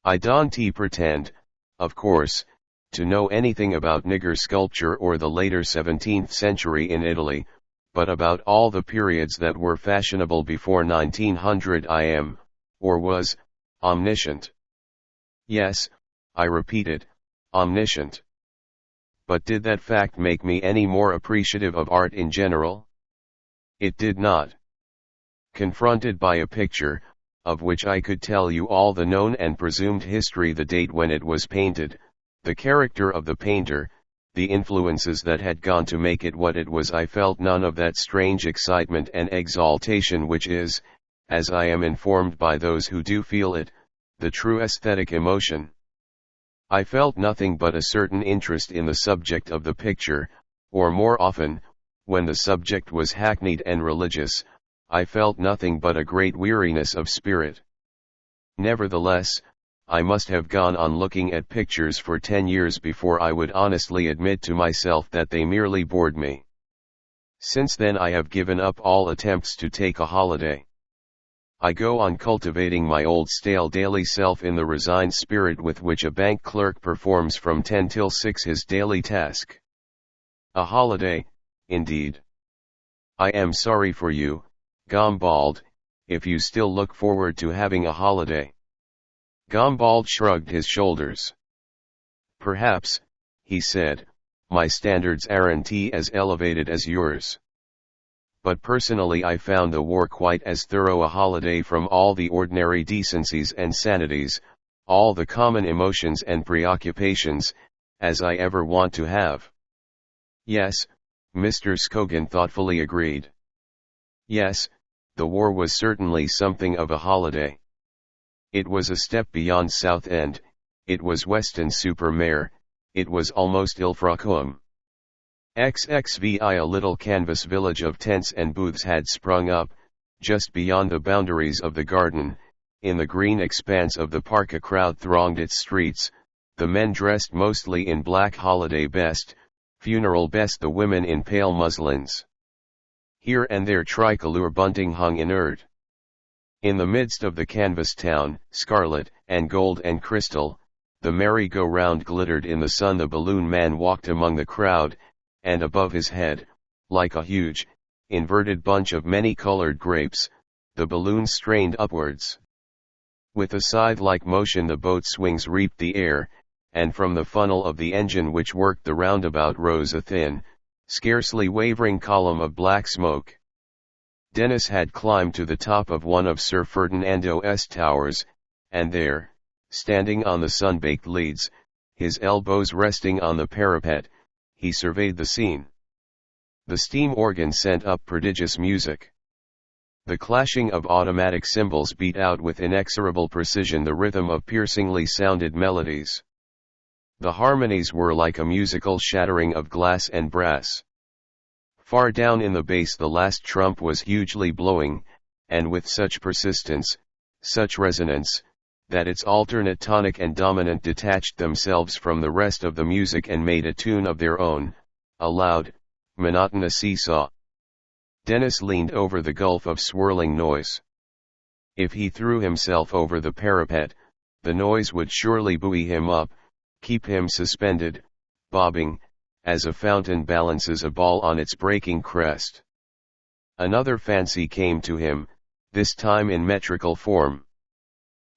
I don't pretend, of course, to know anything about nigger sculpture or the later 17th century in Italy, but about all the periods that were fashionable before 1900 I am, or was, omniscient. Yes, I repeated, omniscient. But did that fact make me any more appreciative of art in general? It did not. Confronted by a picture, of which I could tell you all the known and presumed history, the date when it was painted, the character of the painter, the influences that had gone to make it what it was. I felt none of that strange excitement and exaltation which is, as I am informed by those who do feel it, the true aesthetic emotion. I felt nothing but a certain interest in the subject of the picture, or more often, when the subject was hackneyed and religious, I felt nothing but a great weariness of spirit. Nevertheless, I must have gone on looking at pictures for 10 years before I would honestly admit to myself that they merely bored me. Since then I have given up all attempts to take a holiday. I go on cultivating my old stale daily self in the resigned spirit with which a bank clerk performs from 10 till 6 his daily task. A holiday, indeed. I am sorry for you, Gombald, if you still look forward to having a holiday. Gombald shrugged his shoulders. Perhaps, he said, my standards aren't as elevated as yours. But personally I found the war quite as thorough a holiday from all the ordinary decencies and sanities, all the common emotions and preoccupations, as I ever want to have. Yes, Mr. Scogan thoughtfully agreed. Yes, the war was certainly something of a holiday. It was a step beyond Southend, it was Weston-super-Mare, it was almost Ilfracombe. XXVI, a little canvas village of tents and booths had sprung up, just beyond the boundaries of the garden. In the green expanse of the park a crowd thronged its streets, the men dressed mostly in black holiday best, funeral best, the women in pale muslins. Here and there tricolour bunting hung inert. In the midst of the canvas town, scarlet, and gold and crystal, the merry-go-round glittered in the sun. The balloon man walked among the crowd, and above his head, like a huge, inverted bunch of many-colored grapes, the balloon strained upwards. With a scythe-like motion the boat's wings reaped the air, and from the funnel of the engine which worked the roundabout rose a thin, scarcely wavering column of black smoke. Denis had climbed to the top of one of Sir Ferdinando's towers, and there, standing on the sun-baked leads, his elbows resting on the parapet, he surveyed the scene. The steam organ sent up prodigious music. The clashing of automatic cymbals beat out with inexorable precision the rhythm of piercingly sounded melodies. The harmonies were like a musical shattering of glass and brass. Far down in the bass the last trump was hugely blowing, and with such persistence, such resonance, that its alternate tonic and dominant detached themselves from the rest of the music and made a tune of their own, a loud, monotonous seesaw. Denis leaned over the gulf of swirling noise. If he threw himself over the parapet, the noise would surely buoy him up, keep him suspended, bobbing, as a fountain balances a ball on its breaking crest. Another fancy came to him, this time in metrical form.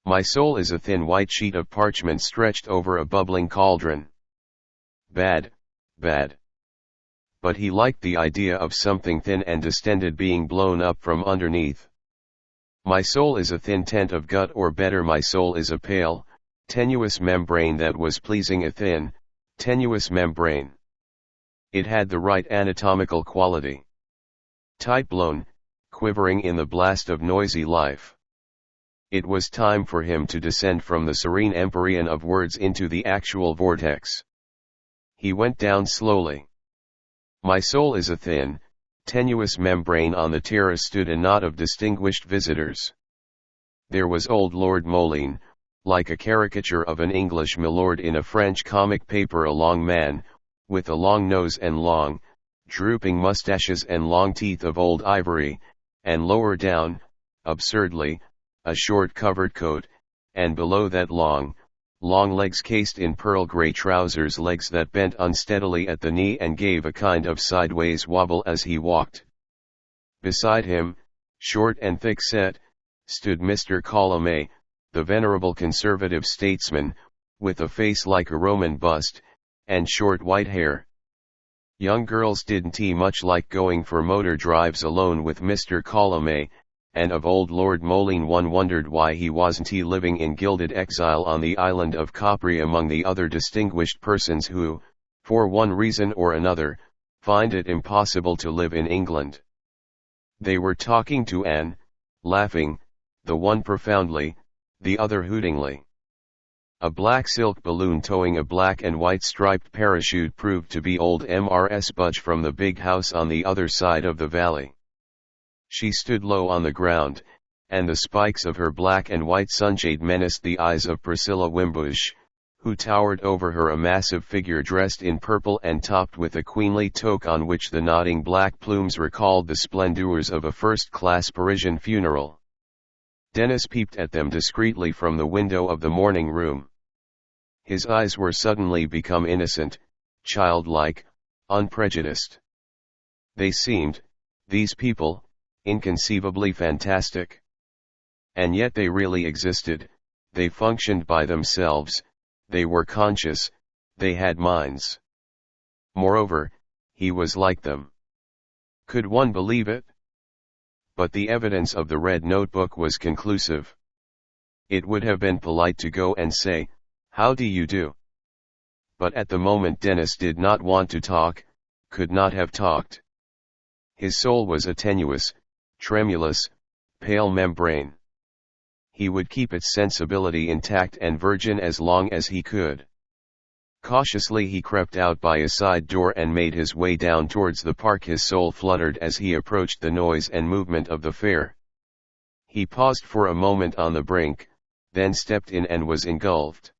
My soul is a thin white sheet of parchment stretched over a bubbling cauldron. Bad, bad. But he liked the idea of something thin and distended being blown up from underneath. My soul is a thin tent of gut, or better, my soul is a pale, tenuous membrane that was pleasing, a thin, tenuous membrane. It had the right anatomical quality. Tight blown, quivering in the blast of noisy life. It was time for him to descend from the serene empyrean of words into the actual vortex. He went down slowly. My soul is a thin, tenuous membrane. On the terrace stood a knot of distinguished visitors. There was old Lord Moline, like a caricature of an English milord in a French comic paper, a long man, with a long nose and long, drooping mustaches and long teeth of old ivory, and lower down, absurdly, a short covered coat, and below that long legs cased in pearl grey trousers, legs that bent unsteadily at the knee and gave a kind of sideways wobble as he walked. Beside him, short and thick-set, stood Mr. Colomé, the venerable conservative statesman, with a face like a Roman bust, and short white hair. Young girls didn't much like going for motor drives alone with Mr. Colomé, and of old Lord Moline one wondered why he wasn't living in gilded exile on the island of Capri among the other distinguished persons who, for one reason or another, find it impossible to live in England. They were talking to Anne, laughing, the one profoundly, the other hootingly. A black silk balloon towing a black and white striped parachute proved to be old Mrs. Budge from the big house on the other side of the valley. She stood low on the ground, and the spikes of her black and white sunshade menaced the eyes of Priscilla Wimbush, who towered over her, a massive figure dressed in purple and topped with a queenly toque on which the nodding black plumes recalled the splendours of a first-class Parisian funeral. Denis peeped at them discreetly from the window of the morning room. His eyes were suddenly become innocent, childlike, unprejudiced. They seemed, these people, inconceivably fantastic. And yet they really existed, they functioned by themselves, they were conscious, they had minds. Moreover, he was like them. Could one believe it? But the evidence of the red notebook was conclusive. It would have been polite to go and say, "How do you do?" But at the moment Denis did not want to talk, could not have talked. His soul was a tenuous, tremulous, pale membrane. He would keep its sensibility intact and virgin as long as he could. Cautiously he crept out by a side door and made his way down towards the park. His soul fluttered as he approached the noise and movement of the fair. He paused for a moment on the brink, then stepped in and was engulfed.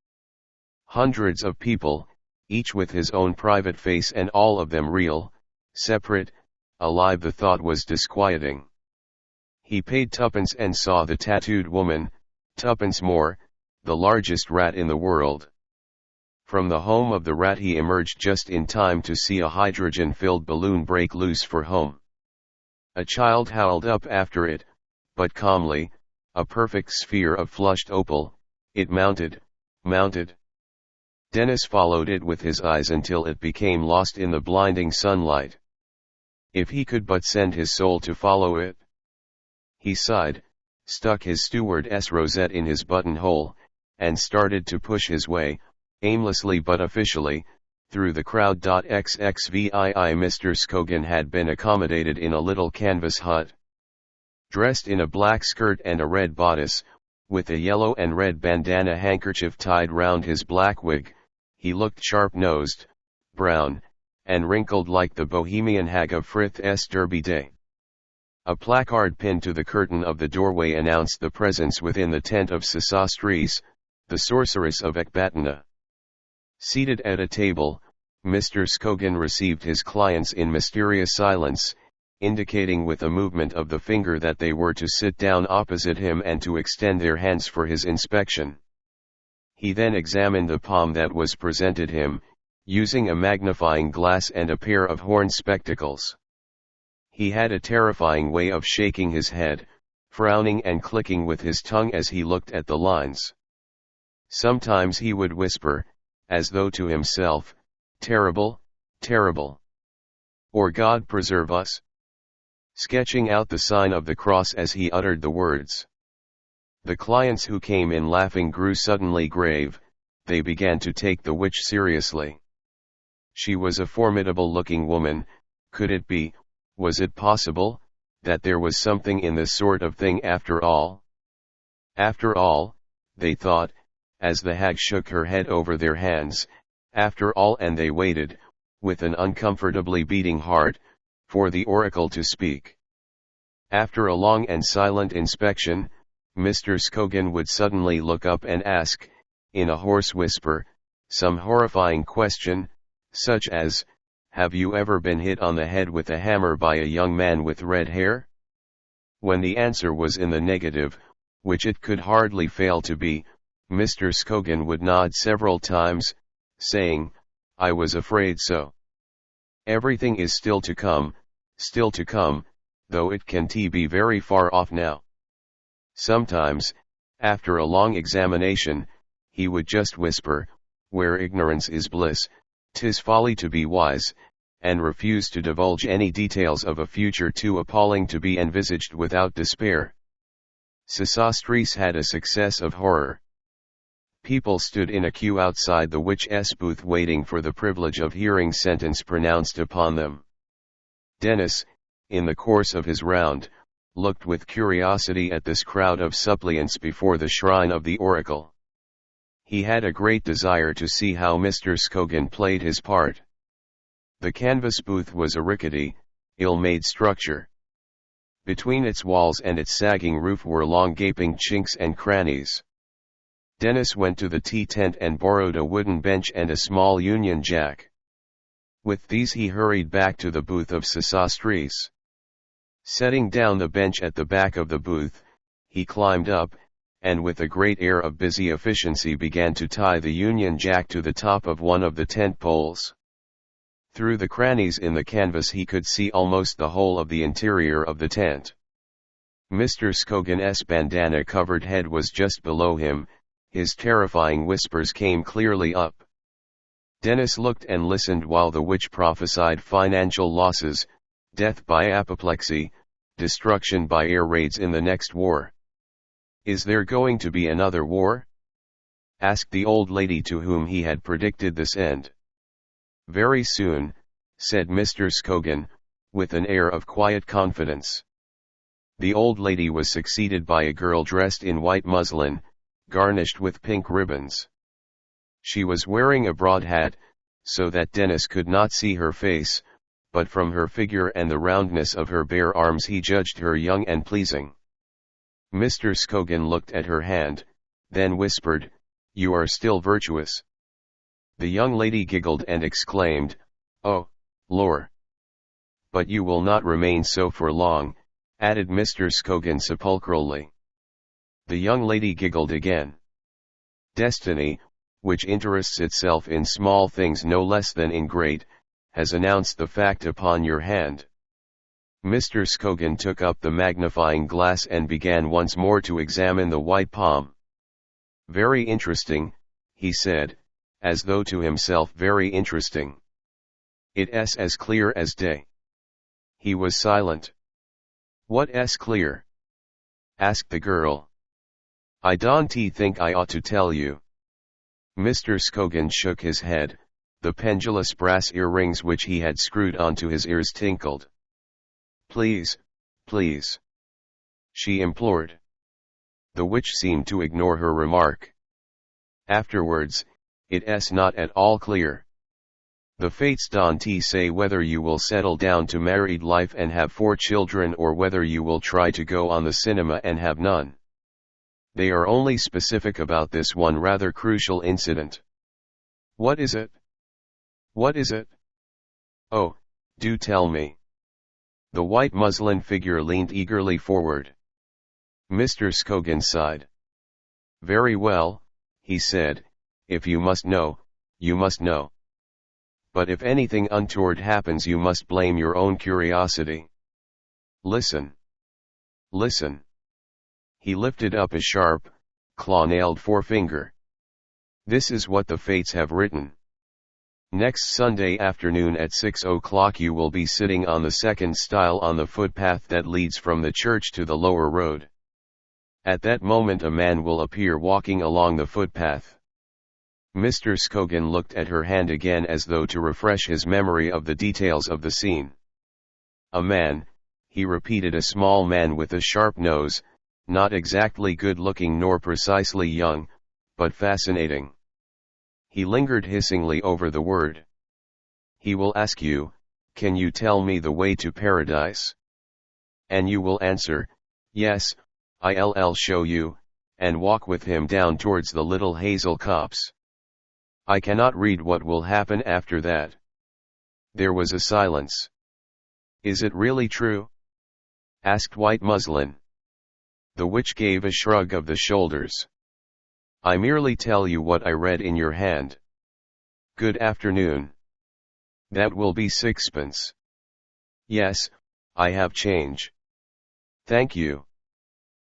Hundreds of people, each with his own private face and all of them real, separate, alive. The thought was disquieting. He paid twopence and saw the tattooed woman, twopence more, the largest rat in the world. From the home of the rat he emerged just in time to see a hydrogen-filled balloon break loose for home. A child howled up after it, but calmly, a perfect sphere of flushed opal, it mounted. Denis followed it with his eyes until it became lost in the blinding sunlight. If he could but send his soul to follow it. He sighed, stuck his stewardess rosette in his buttonhole, and started to push his way, aimlessly but officially, through the crowd. XXVII Mr. Scogan had been accommodated in a little canvas hut. Dressed in a black skirt and a red bodice, with a yellow and red bandana handkerchief tied round his black wig, he looked sharp-nosed, brown, and wrinkled like the bohemian hag of Frith's Derby Day. A placard pinned to the curtain of the doorway announced the presence within the tent of Sesostris, the sorceress of Ecbatana. Seated at a table, Mr. Scogan received his clients in mysterious silence, indicating with a movement of the finger that they were to sit down opposite him and to extend their hands for his inspection. He then examined the palm that was presented him, using a magnifying glass and a pair of horn spectacles. He had a terrifying way of shaking his head, frowning and clicking with his tongue as he looked at the lines. Sometimes he would whisper, as though to himself, "Terrible, terrible," or "God preserve us," sketching out the sign of the cross as he uttered the words. The clients who came in laughing grew suddenly grave, they began to take the witch seriously. She was a formidable-looking woman. Could it be, was it possible, that there was something in this sort of thing after all? After all, they thought, as the hag shook her head over their hands, after all, and they waited, with an uncomfortably beating heart, for the oracle to speak. After a long and silent inspection, Mr. Scogan would suddenly look up and ask, in a hoarse whisper, some horrifying question, such as, "Have you ever been hit on the head with a hammer by a young man with red hair?" When the answer was in the negative, which it could hardly fail to be, Mr. Scogan would nod several times, saying, "I was afraid so. Everything is still to come, though it can be very far off now." Sometimes, after a long examination, he would just whisper, "Where ignorance is bliss, 'tis folly to be wise," and refuse to divulge any details of a future too appalling to be envisaged without despair. Sesostris had a success of horror. People stood in a queue outside the witch's booth waiting for the privilege of hearing sentence pronounced upon them. Denis, in the course of his round, looked with curiosity at this crowd of suppliants before the shrine of the oracle. He had a great desire to see how Mr. Scogan played his part. The canvas booth was a rickety, ill-made structure. Between its walls and its sagging roof were long gaping chinks and crannies. Denis went to the tea tent and borrowed a wooden bench and a small Union Jack. With these he hurried back to the booth of Sesostris. Setting down the bench at the back of the booth, he climbed up, and with a great air of busy efficiency began to tie the Union Jack to the top of one of the tent poles. Through the crannies in the canvas he could see almost the whole of the interior of the tent. Mr. Scogan's bandana-covered head was just below him. His terrifying whispers came clearly up. Denis looked and listened while the witch prophesied financial losses, death by apoplexy, destruction by air raids in the next war. "Is there going to be another war?" asked the old lady to whom he had predicted this end. "Very soon," said Mr. Scogan, with an air of quiet confidence. The old lady was succeeded by a girl dressed in white muslin, garnished with pink ribbons. She was wearing a broad hat, so that Denis could not see her face, but from her figure and the roundness of her bare arms he judged her young and pleasing. Mr. Scogan looked at her hand, then whispered, "You are still virtuous." The young lady giggled and exclaimed, "Oh, lor! But you will not remain so for long," added Mr. Scogan sepulchrally. The young lady giggled again. "Destiny, which interests itself in small things no less than in great, has announced the fact upon your hand." Mr. Scogan took up the magnifying glass and began once more to examine the white palm. "Very interesting," he said, as though to himself, "very interesting. It's as clear as day." He was silent. "What's clear?" asked the girl. "I don't think I ought to tell you." Mr. Scogan shook his head. The pendulous brass earrings which he had screwed onto his ears tinkled. "Please, please," she implored. The witch seemed to ignore her remark. "Afterwards, it's not at all clear. The fates don't say whether you will settle down to married life and have 4 children or whether you will try to go on the cinema and have none. They are only specific about this one rather crucial incident." "What is it? What is it? Oh, do tell me." The white muslin figure leaned eagerly forward. Mr. Scogan sighed. "Very well," he said, "if you must know, you must know. But if anything untoward happens you must blame your own curiosity. Listen. Listen." He lifted up a sharp, claw-nailed forefinger. "This is what the fates have written. Next Sunday afternoon at 6 o'clock you will be sitting on the second stile on the footpath that leads from the church to the lower road. At that moment a man will appear walking along the footpath." Mr. Scogan looked at her hand again as though to refresh his memory of the details of the scene. "A man," he repeated, "a small man with a sharp nose, not exactly good-looking nor precisely young, but fascinating." He lingered hissingly over the word. "He will ask you, 'Can you tell me the way to paradise?' And you will answer, 'Yes, I'll show you,' and walk with him down towards the little hazel copse. I cannot read what will happen after that." There was a silence. "Is it really true?" asked White Muslin. The witch gave a shrug of the shoulders. "I merely tell you what I read in your hand. Good afternoon. That will be 6pence. Yes, I have change. Thank you.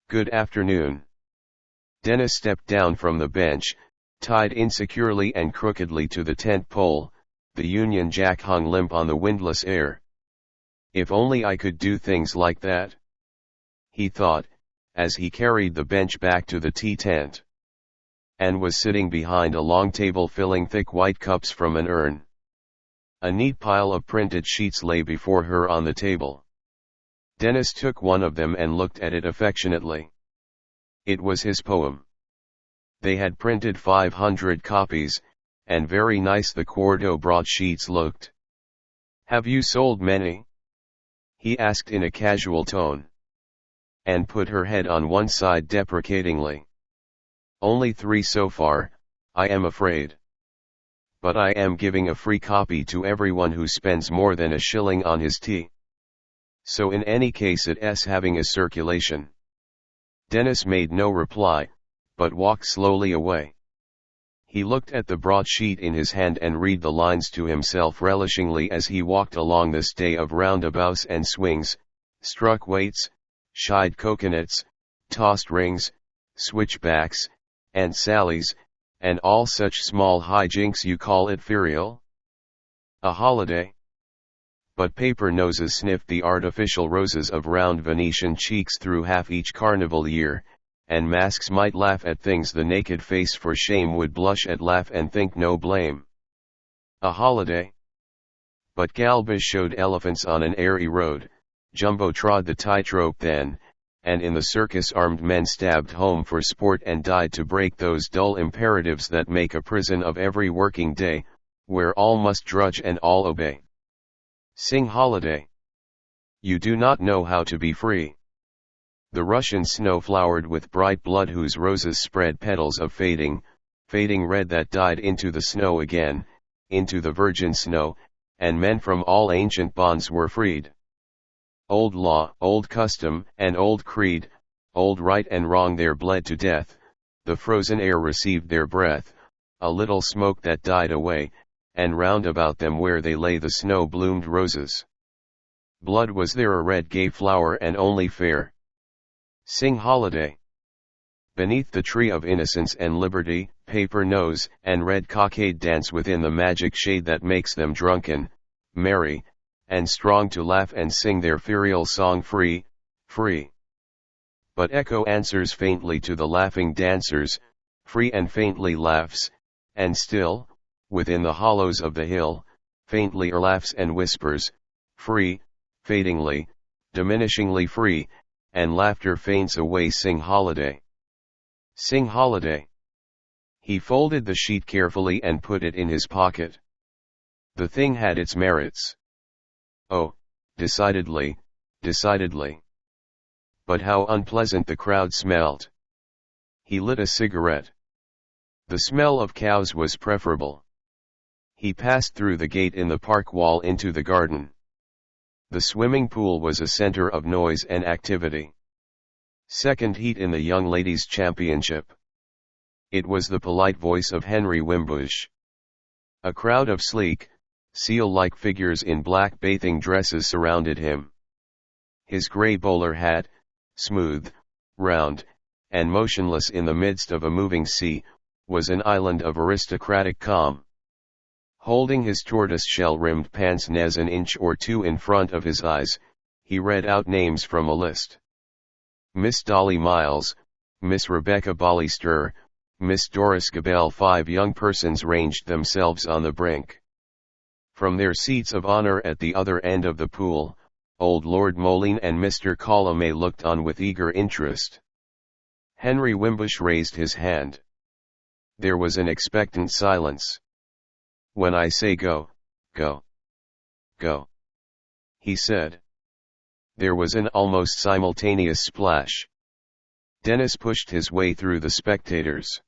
Good afternoon." Denis stepped down from the bench, tied insecurely and crookedly to the tent pole. The Union Jack hung limp on the windless air. "If only I could do things like that," he thought, as he carried the bench back to the tea tent. and was sitting behind a long table filling thick white cups from an urn. A neat pile of printed sheets lay before her on the table. Denis took one of them and looked at it affectionately. It was his poem. They had printed 500 copies, and very nice the quarto broadsheets looked. "Have you sold many?" he asked in a casual tone. And put her head on one side deprecatingly. "Only 3 so far, I am afraid. But I am giving a free copy to everyone who spends more than a shilling on his tea. So in any case it's having a circulation." Denis made no reply, but walked slowly away. He looked at the broadsheet in his hand and read the lines to himself relishingly as he walked along this day of roundabouts and swings, struck weights, shied coconuts, tossed rings, switchbacks, and sallies, and all such small hijinks. You call it ferial? A holiday? But paper noses sniffed the artificial roses of round Venetian cheeks through half each carnival year, and masks might laugh at things the naked face for shame would blush at, laugh and think no blame. A holiday? But Galba showed elephants on an airy road, Jumbo trod the tightrope then, and in the circus armed men stabbed home for sport and died to break those dull imperatives that make a prison of every working day, where all must drudge and all obey. Sing holiday. You do not know how to be free. The Russian snow flowered with bright blood whose roses spread petals of fading red that died into the snow again, into the virgin snow, and men from all ancient bonds were freed. Old law, old custom, and old creed, old right and wrong there bled to death, the frozen air received their breath, a little smoke that died away, and round about them where they lay the snow bloomed roses. Blood was there, a red gay flower and only fair. Sing holiday. Beneath the tree of innocence and liberty, paper nose and red cockade dance within the magic shade that makes them drunken, merry, and strong to laugh and sing their ferial song, free, free. But echo answers faintly to the laughing dancers, free, and faintly laughs, and still, within the hollows of the hill, faintly laughs and whispers, free, fadingly, diminishingly free, and laughter faints away. Sing holiday. Sing holiday. He folded the sheet carefully and put it in his pocket. The thing had its merits. Oh, decidedly, decidedly. But how unpleasant the crowd smelt. He lit a cigarette. The smell of cows was preferable. He passed through the gate in the park wall into the garden. The swimming pool was a center of noise and activity. Second heat in the young ladies' championship. It was the polite voice of Henry Wimbush. A crowd of sleek, seal-like figures in black bathing dresses surrounded him. His grey bowler hat, smooth, round, and motionless in the midst of a moving sea, was an island of aristocratic calm. Holding his tortoise-shell-rimmed pince-nez an inch or two in front of his eyes, he read out names from a list. Miss Dolly Miles, Miss Rebecca Bollister, Miss Doris Gabelle. 5 young persons ranged themselves on the brink. From their seats of honor at the other end of the pool, old Lord Moline and Mr. Colomé looked on with eager interest. Henry Wimbush raised his hand. There was an expectant silence. When I say go, go, go, he said. There was an almost simultaneous splash. Denis pushed his way through the spectators.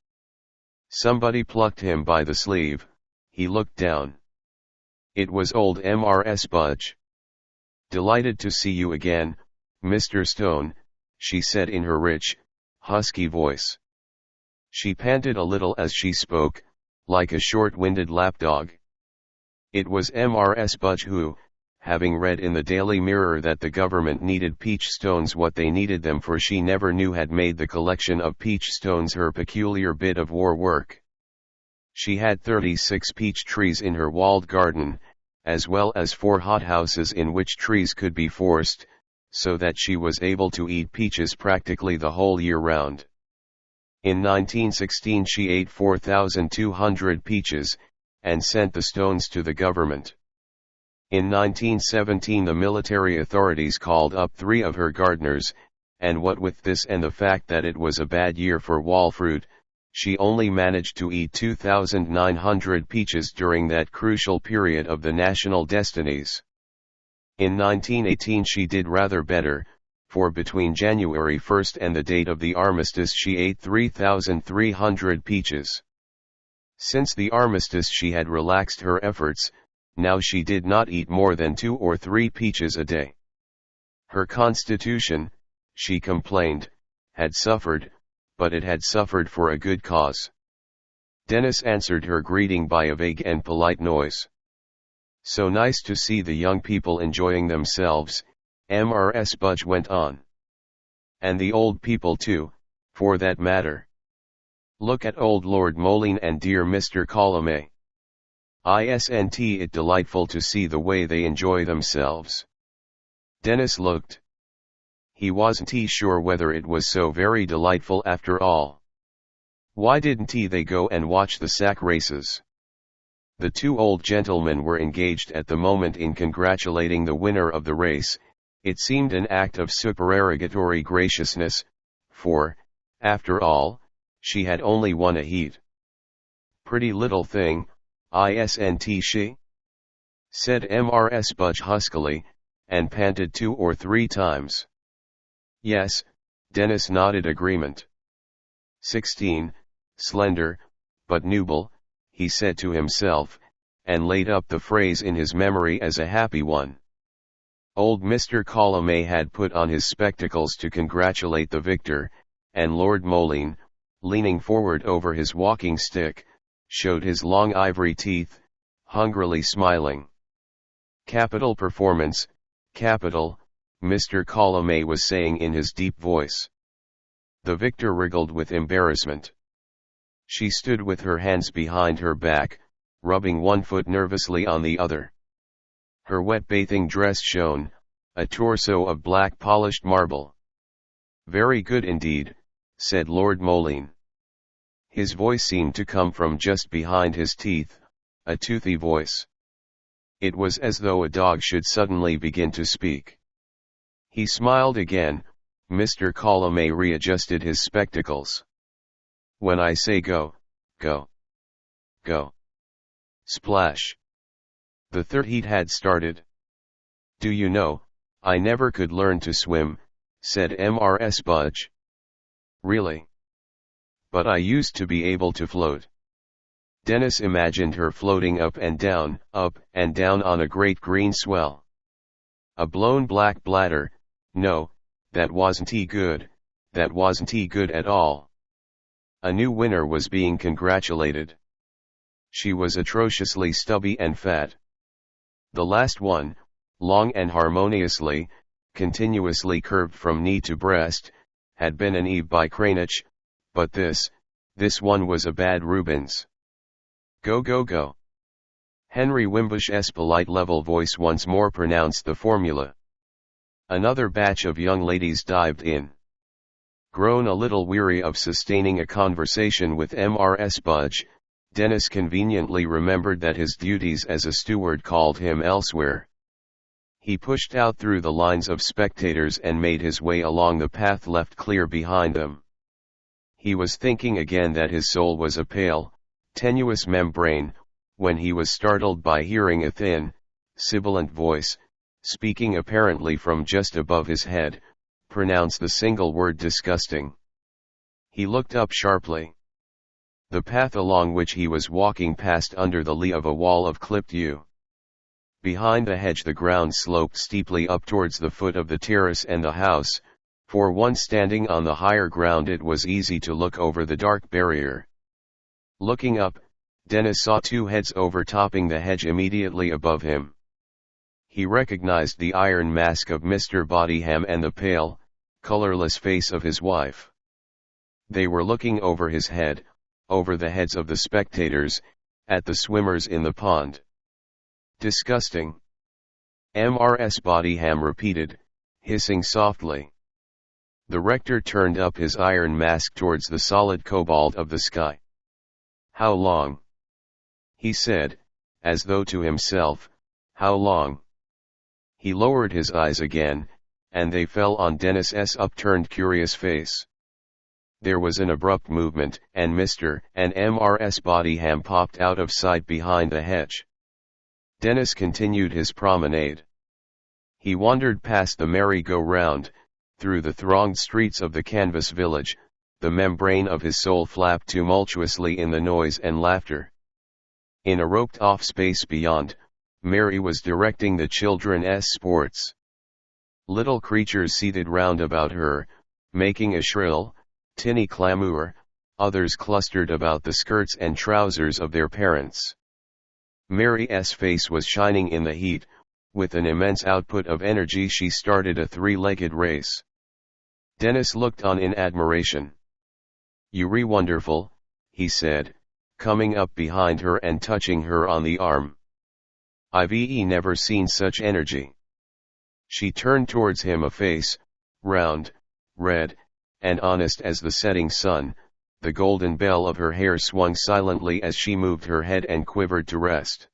Somebody plucked him by the sleeve. He looked down. It was old Mrs. Budge. Delighted to see you again, Mr. Stone, she said in her rich, husky voice. She panted a little as she spoke, like a short-winded lapdog. It was Mrs. Budge who, having read in the Daily Mirror that the government needed peach stones, what they needed them for she never knew, had made the collection of peach stones her peculiar bit of war work. She had 36 peach trees in her walled garden, as well as 4 hothouses in which trees could be forced, so that she was able to eat peaches practically the whole year round. In 1916 she ate 4,200 peaches, and sent the stones to the government. In 1917 the military authorities called up 3 of her gardeners, and what with this and the fact that it was a bad year for wall fruit, she only managed to eat 2,900 peaches during that crucial period of the national destinies. In 1918 she did rather better, for between January 1 and the date of the armistice she ate 3,300 peaches. Since the armistice she had relaxed her efforts, now she did not eat more than 2 or 3 peaches a day. Her constitution, she complained, had suffered, but it had suffered for a good cause. Denis answered her greeting by a vague and polite noise. So nice to see the young people enjoying themselves, Mrs. Budge went on. And the old people too, for that matter. Look at old Lord Moline and dear Mr. Colomay. Isn't it delightful to see the way they enjoy themselves? Denis looked. He wasn't sure whether it was so very delightful after all. Why didn't they go and watch the sack races? The 2 old gentlemen were engaged at the moment in congratulating the winner of the race. It seemed an act of supererogatory graciousness, for, after all, she had only won a heat. Pretty little thing, isn't she? Said Mrs. Budge huskily, and panted 2 or 3 times. Yes, Denis nodded agreement. 16, slender, but noble, he said to himself, and laid up the phrase in his memory as a happy one. Old Mr. Colomay had put on his spectacles to congratulate the victor, and Lord Moline, leaning forward over his walking stick, showed his long ivory teeth, hungrily smiling. Capital performance, capital, Mr. Colomay was saying in his deep voice. The victor wriggled with embarrassment. She stood with her hands behind her back, rubbing one foot nervously on the other. Her wet bathing dress shone, a torso of black polished marble. Very good indeed, said Lord Moline. His voice seemed to come from just behind his teeth, a toothy voice. It was as though a dog should suddenly begin to speak. He smiled again. Mr. Colomay readjusted his spectacles. When I say go, go. Go. Splash. The 3rd heat had started. Do you know, I never could learn to swim, said Mrs. Budge. Really? But I used to be able to float. Denis imagined her floating up and down on a great green swell. A blown black bladder, no, that wasn't good, that wasn't good at all. A new winner was being congratulated. She was atrociously stubby and fat. The last one, long and harmoniously, continuously curved from knee to breast, had been an Eve by Cranach, but this one was a bad Rubens. Go go go. Henry Wimbush's polite level voice once more pronounced the formula. Another batch of young ladies dived in. Grown a little weary of sustaining a conversation with Mrs. Budge, Denis conveniently remembered that his duties as a steward called him elsewhere. He pushed out through the lines of spectators and made his way along the path left clear behind them. He was thinking again that his soul was a pale, tenuous membrane, when he was startled by hearing a thin, sibilant voice, speaking apparently from just above his head, pronounce the single word disgusting. He looked up sharply. The path along which he was walking passed under the lee of a wall of clipped yew. Behind the hedge the ground sloped steeply up towards the foot of the terrace and the house. For one standing on the higher ground it was easy to look over the dark barrier. Looking up, Denis saw 2 heads overtopping the hedge immediately above him. He recognized the iron mask of Mr. Bodyham and the pale, colorless face of his wife. They were looking over his head, over the heads of the spectators, at the swimmers in the pond. Disgusting. Mrs. Bodyham repeated, hissing softly. The rector turned up his iron mask towards the solid cobalt of the sky. "How long?" he said, as though to himself, "how long?" He lowered his eyes again, and they fell on Denis's upturned curious face. There was an abrupt movement, and Mr. and Mrs. Bodyham popped out of sight behind the hedge. Denis continued his promenade. He wandered past the merry-go-round, through the thronged streets of the canvas village. The membrane of his soul flapped tumultuously in the noise and laughter. In a roped-off space beyond, Mary was directing the children's sports. Little creatures seated round about her, making a shrill, tinny clamour, others clustered about the skirts and trousers of their parents. Mary's face was shining in the heat. With an immense output of energy she started a three-legged race. Denis looked on in admiration. "You're wonderful," he said, coming up behind her and touching her on the arm. "I've never seen such energy." She turned towards him a face, round, red, and honest as the setting sun. The golden bell of her hair swung silently as she moved her head and quivered to rest.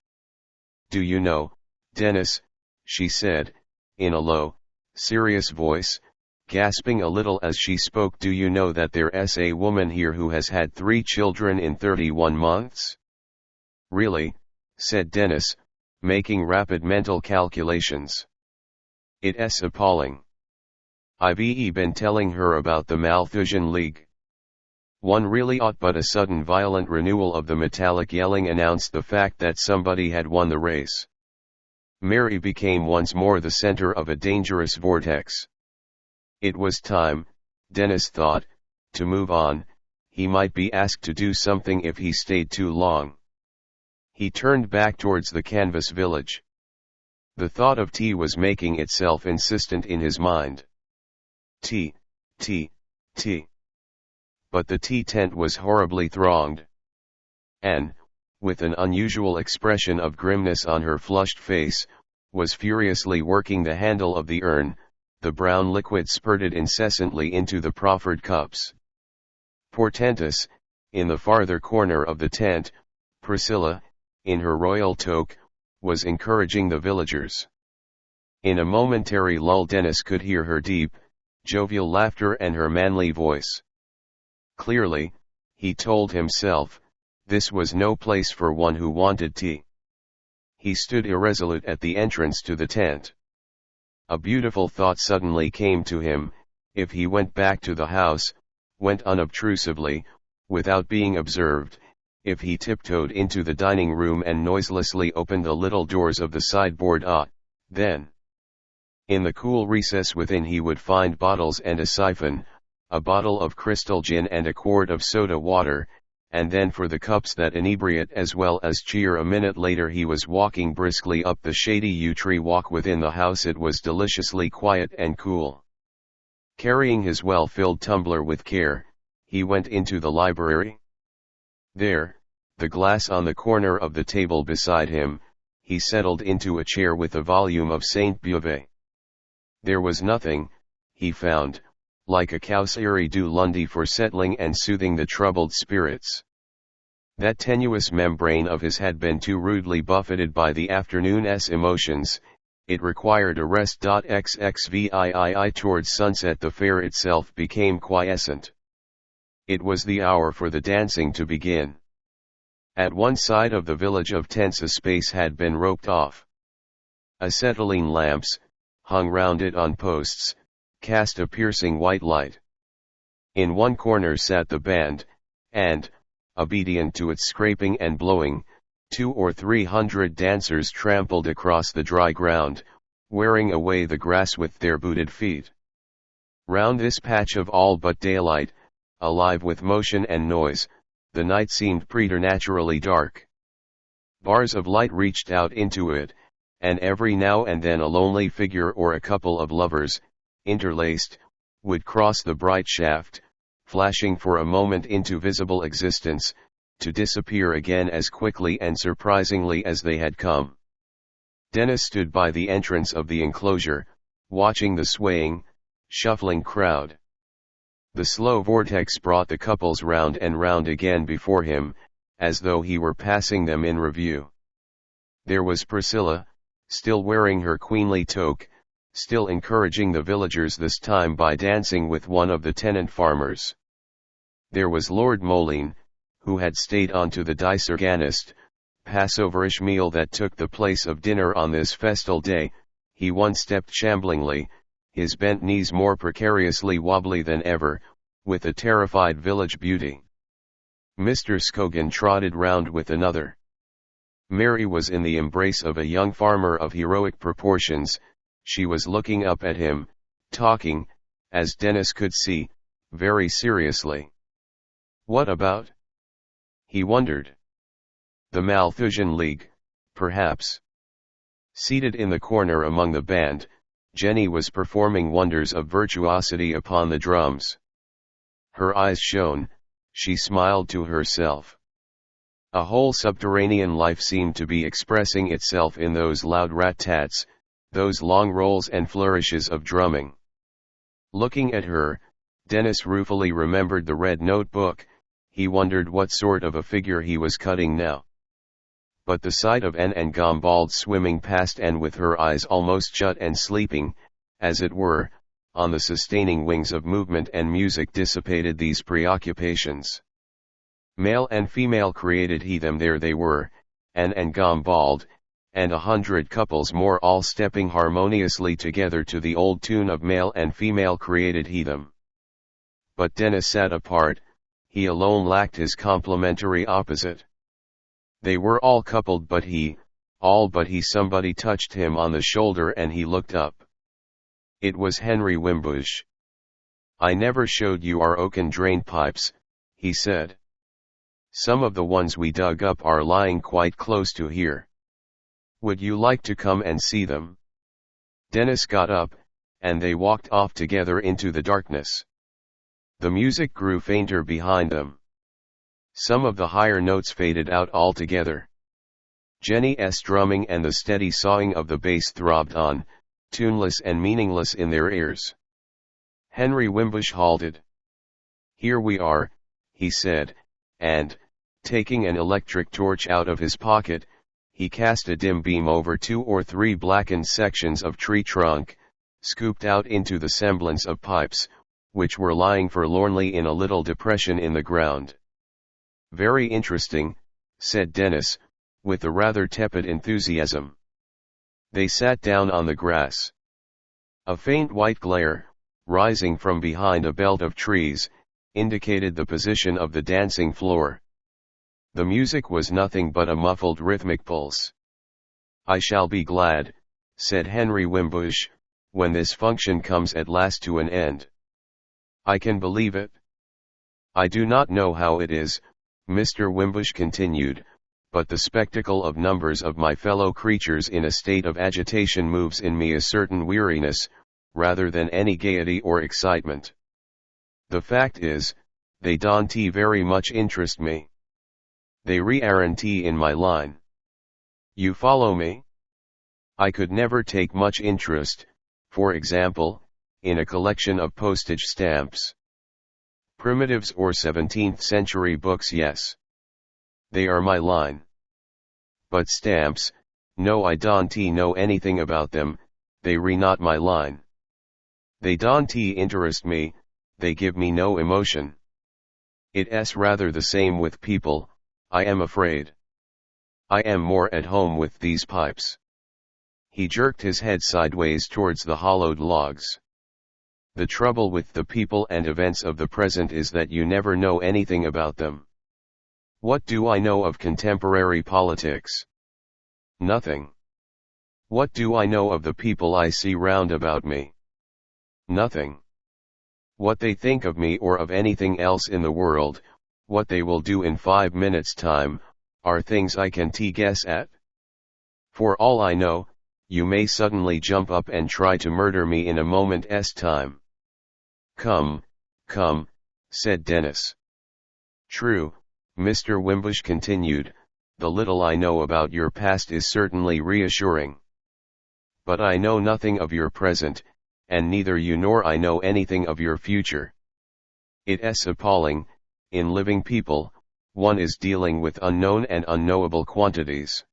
"Do you know, Denis," she said, in a low, serious voice, gasping a little as she spoke, "do you know that there's a woman here who has had 3 children in 31 months? "Really?" said Denis, making rapid mental calculations. "It's appalling. I've been telling her about the Malthusian League." One really ought, but a sudden violent renewal of the metallic yelling announced the fact that somebody had won the race. Mary became once more the center of a dangerous vortex. It was time, Denis thought, to move on. He might be asked to do something if he stayed too long. He turned back towards the canvas village. The thought of tea was making itself insistent in his mind. Tea, tea, tea. But the tea tent was horribly thronged. Anne, with an unusual expression of grimness on her flushed face, was furiously working the handle of the urn. The brown liquid spurted incessantly into the proffered cups. Portentous, in the farther corner of the tent, Priscilla, in her royal toque, was encouraging the villagers. In a momentary lull Denis could hear her deep, jovial laughter and her manly voice. Clearly, he told himself, this was no place for one who wanted tea. He stood irresolute at the entrance to the tent. A beautiful thought suddenly came to him. If he went back to the house, went unobtrusively, without being observed, if he tiptoed into the dining room and noiselessly opened the little doors of the sideboard, then in the cool recess within he would find bottles and a siphon, a bottle of crystal gin and a quart of soda water, and then for the cups that inebriate as well as cheer. A minute later he was walking briskly up the shady yew tree walk within the house. It was deliciously quiet and cool. Carrying his well-filled tumbler with care, he went into the library. There, the glass on the corner of the table beside him, he settled into a chair with a volume of Saint Beuve. There was nothing, he found, like a Causerie du Lundi for settling and soothing the troubled spirits. That tenuous membrane of his had been too rudely buffeted by the afternoon's emotions. It required a rest. XXVII towards sunset the fair itself became quiescent. It was the hour for the dancing to begin. At one side of the village of tents a space had been roped off. Acetylene lamps, hung round it on posts, cast a piercing white light. In one corner sat the band, and, obedient to its scraping and blowing, 200 or 300 dancers trampled across the dry ground, wearing away the grass with their booted feet. Round this patch of all but daylight, alive with motion and noise, the night seemed preternaturally dark. Bars of light reached out into it, and every now and then a lonely figure or a couple of lovers, interlaced, would cross the bright shaft, flashing for a moment into visible existence, to disappear again as quickly and surprisingly as they had come. Denis stood by the entrance of the enclosure, watching the swaying, shuffling crowd. The slow vortex brought the couples round and round again before him, as though he were passing them in review. There was Priscilla, still wearing her queenly toque, still encouraging the villagers, this time by dancing with one of the tenant farmers. There was Lord Moline, who had stayed on to the disorganist, Passoverish meal that took the place of dinner on this festal day. He one-stepped shamblingly, his bent knees more precariously wobbly than ever, with a terrified village beauty. Mr. Scogan trotted round with another. Mary was in the embrace of a young farmer of heroic proportions. She was looking up at him, talking, as Denis could see, very seriously. What about? He wondered. The Malthusian League, perhaps. Seated in the corner among the band, Jenny was performing wonders of virtuosity upon the drums. Her eyes shone, she smiled to herself. A whole subterranean life seemed to be expressing itself in those loud rat-tats, those long rolls and flourishes of drumming. Looking at her, Denis ruefully remembered the red notebook. He wondered what sort of a figure he was cutting now. But the sight of Anne and Gombald swimming past and with her eyes almost shut and sleeping, as it were, on the sustaining wings of movement and music dissipated these preoccupations. Male and female created he them, there they were, Anne and Gombald, and 100 couples more, all stepping harmoniously together to the old tune of male and female created he them. But Denis sat apart, he alone lacked his complementary opposite. They were all coupled but he, somebody touched him on the shoulder and he looked up. It was Henry Wimbush. I never showed you our oaken drain pipes, he said. Some of the ones we dug up are lying quite close to here. Would you like to come and see them? Denis got up, and they walked off together into the darkness. The music grew fainter behind them. Some of the higher notes faded out altogether. Jenny's drumming and the steady sawing of the bass throbbed on, tuneless and meaningless in their ears. Henry Wimbush halted. Here we are, he said, and, taking an electric torch out of his pocket, he cast a dim beam over 2 or 3 blackened sections of tree trunk, scooped out into the semblance of pipes, which were lying forlornly in a little depression in the ground. Very interesting, said Denis, with a rather tepid enthusiasm. They sat down on the grass. A faint white glare, rising from behind a belt of trees, indicated the position of the dancing floor. The music was nothing but a muffled rhythmic pulse. I shall be glad, said Henry Wimbush, when this function comes at last to an end. I can believe it. I do not know how it is, Mr. Wimbush continued, but the spectacle of numbers of my fellow creatures in a state of agitation moves in me a certain weariness, rather than any gaiety or excitement. The fact is, they don't very much interest me. They aren't in my line. You follow me? I could never take much interest, for example, in a collection of postage stamps. Primitives or 17th century books, yes. They are my line. But stamps, no, I don't know anything about them, they not my line. They don't interest me, they give me no emotion. It's rather the same with people, I am afraid. I am more at home with these pipes. He jerked his head sideways towards the hollowed logs. The trouble with the people and events of the present is that you never know anything about them. What do I know of contemporary politics? Nothing. What do I know of the people I see round about me? Nothing. What they think of me or of anything else in the world, what they will do in 5 minutes' time, are things I can guess at. For all I know, you may suddenly jump up and try to murder me in a moment's time. Come, said Denis. True, Mr. Wimbush continued, the little I know about your past is certainly reassuring. But I know nothing of your present, and neither you nor I know anything of your future. It's appalling. In living people, one is dealing with unknown and unknowable quantities.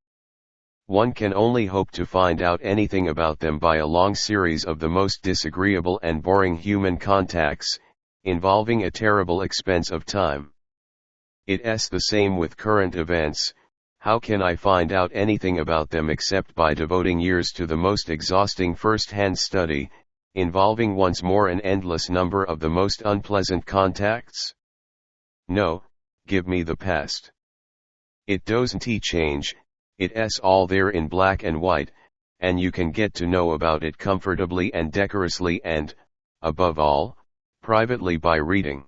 One can only hope to find out anything about them by a long series of the most disagreeable and boring human contacts, involving a terrible expense of time. It's the same with current events. How can I find out anything about them except by devoting years to the most exhausting first-hand study, involving once more an endless number of the most unpleasant contacts? No, give me the past. It doesn't change, it's all there in black and white, and you can get to know about it comfortably and decorously and, above all, privately by reading.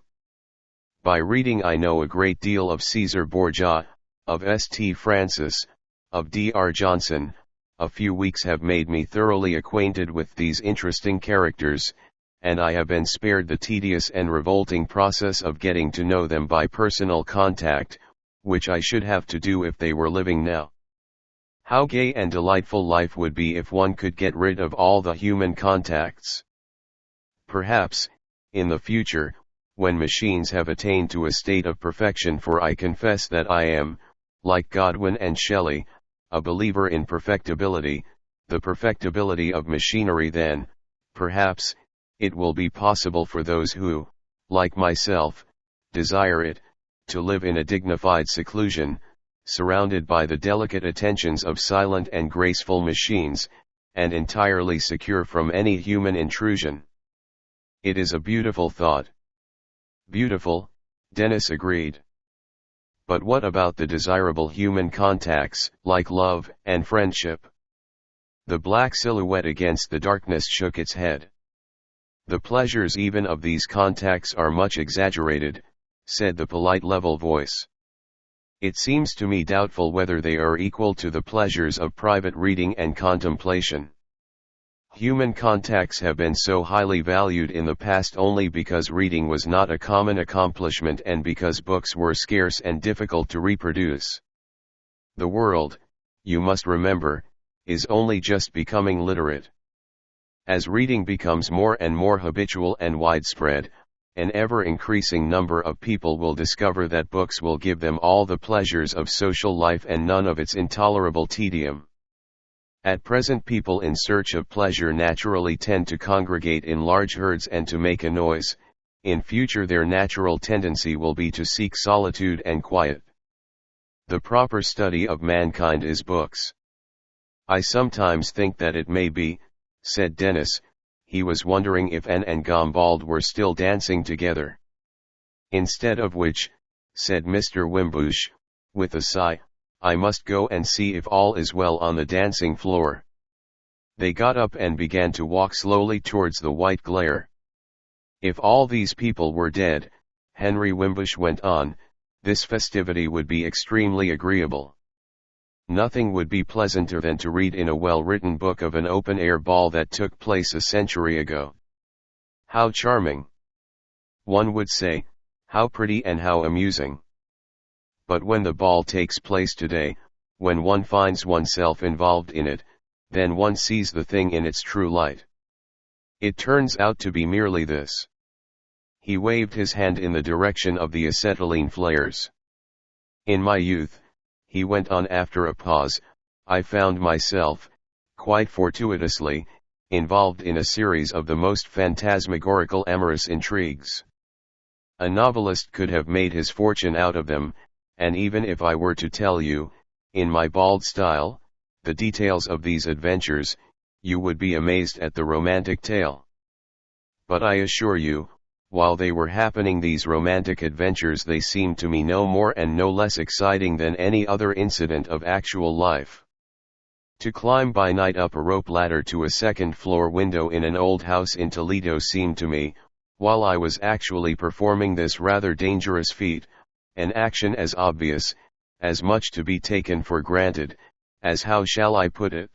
By reading I know a great deal of Caesar Borgia, of St. Francis, of Dr. Johnson. A few weeks have made me thoroughly acquainted with these interesting characters, and I have been spared the tedious and revolting process of getting to know them by personal contact, which I should have to do if they were living now. How gay and delightful life would be if one could get rid of all the human contacts. Perhaps, in the future, when machines have attained to a state of perfection, for I confess that I am, like Godwin and Shelley, a believer in perfectibility, the perfectibility of machinery, then, perhaps, it will be possible for those who, like myself, desire it, to live in a dignified seclusion, surrounded by the delicate attentions of silent and graceful machines, and entirely secure from any human intrusion. It is a beautiful thought. Beautiful, Denis agreed. But what about the desirable human contacts, like love and friendship? The black silhouette against the darkness shook its head. The pleasures even of these contacts are much exaggerated, said the polite level voice. It seems to me doubtful whether they are equal to the pleasures of private reading and contemplation. Human contacts have been so highly valued in the past only because reading was not a common accomplishment and because books were scarce and difficult to reproduce. The world, you must remember, is only just becoming literate. As reading becomes more and more habitual and widespread, an ever-increasing number of people will discover that books will give them all the pleasures of social life and none of its intolerable tedium. At present people in search of pleasure naturally tend to congregate in large herds and to make a noise. In future their natural tendency will be to seek solitude and quiet. The proper study of mankind is books. I sometimes think that it may be, said Denis. He was wondering if Anne and Gombald were still dancing together. Instead of which, said Mr. Wimbush, with a sigh, I must go and see if all is well on the dancing floor. They got up and began to walk slowly towards the white glare. If all these people were dead, Henry Wimbush went on, this festivity would be extremely agreeable. Nothing would be pleasanter than to read in a well-written book of an open-air ball that took place a century ago. How charming! One would say, how pretty and how amusing. But when the ball takes place today, when one finds oneself involved in it, then one sees the thing in its true light. It turns out to be merely this. He waved his hand in the direction of the acetylene flares. In my youth, he went on after a pause, I found myself, quite fortuitously, involved in a series of the most phantasmagorical amorous intrigues. A novelist could have made his fortune out of them, and even if I were to tell you, in my bald style, the details of these adventures, you would be amazed at the romantic tale. But I assure you, while they were happening, these romantic adventures, they seemed to me no more and no less exciting than any other incident of actual life. To climb by night up a rope ladder to a second-floor window in an old house in Toledo seemed to me, while I was actually performing this rather dangerous feat, an action as obvious, as much to be taken for granted, as how shall I put it?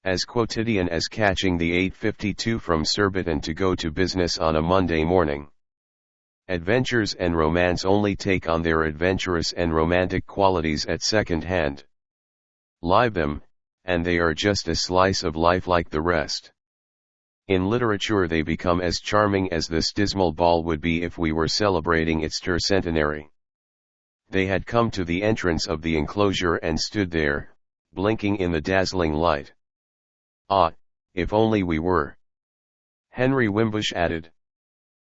As quotidian as catching the 8:52 from Surbiton to go to business on a Monday morning. Adventures and romance only take on their adventurous and romantic qualities at second hand. Live them, and they are just a slice of life like the rest. In literature they become as charming as this dismal ball would be if we were celebrating its tercentenary. They had come to the entrance of the enclosure and stood there, blinking in the dazzling light. Ah, if only we were. Henry Wimbush added.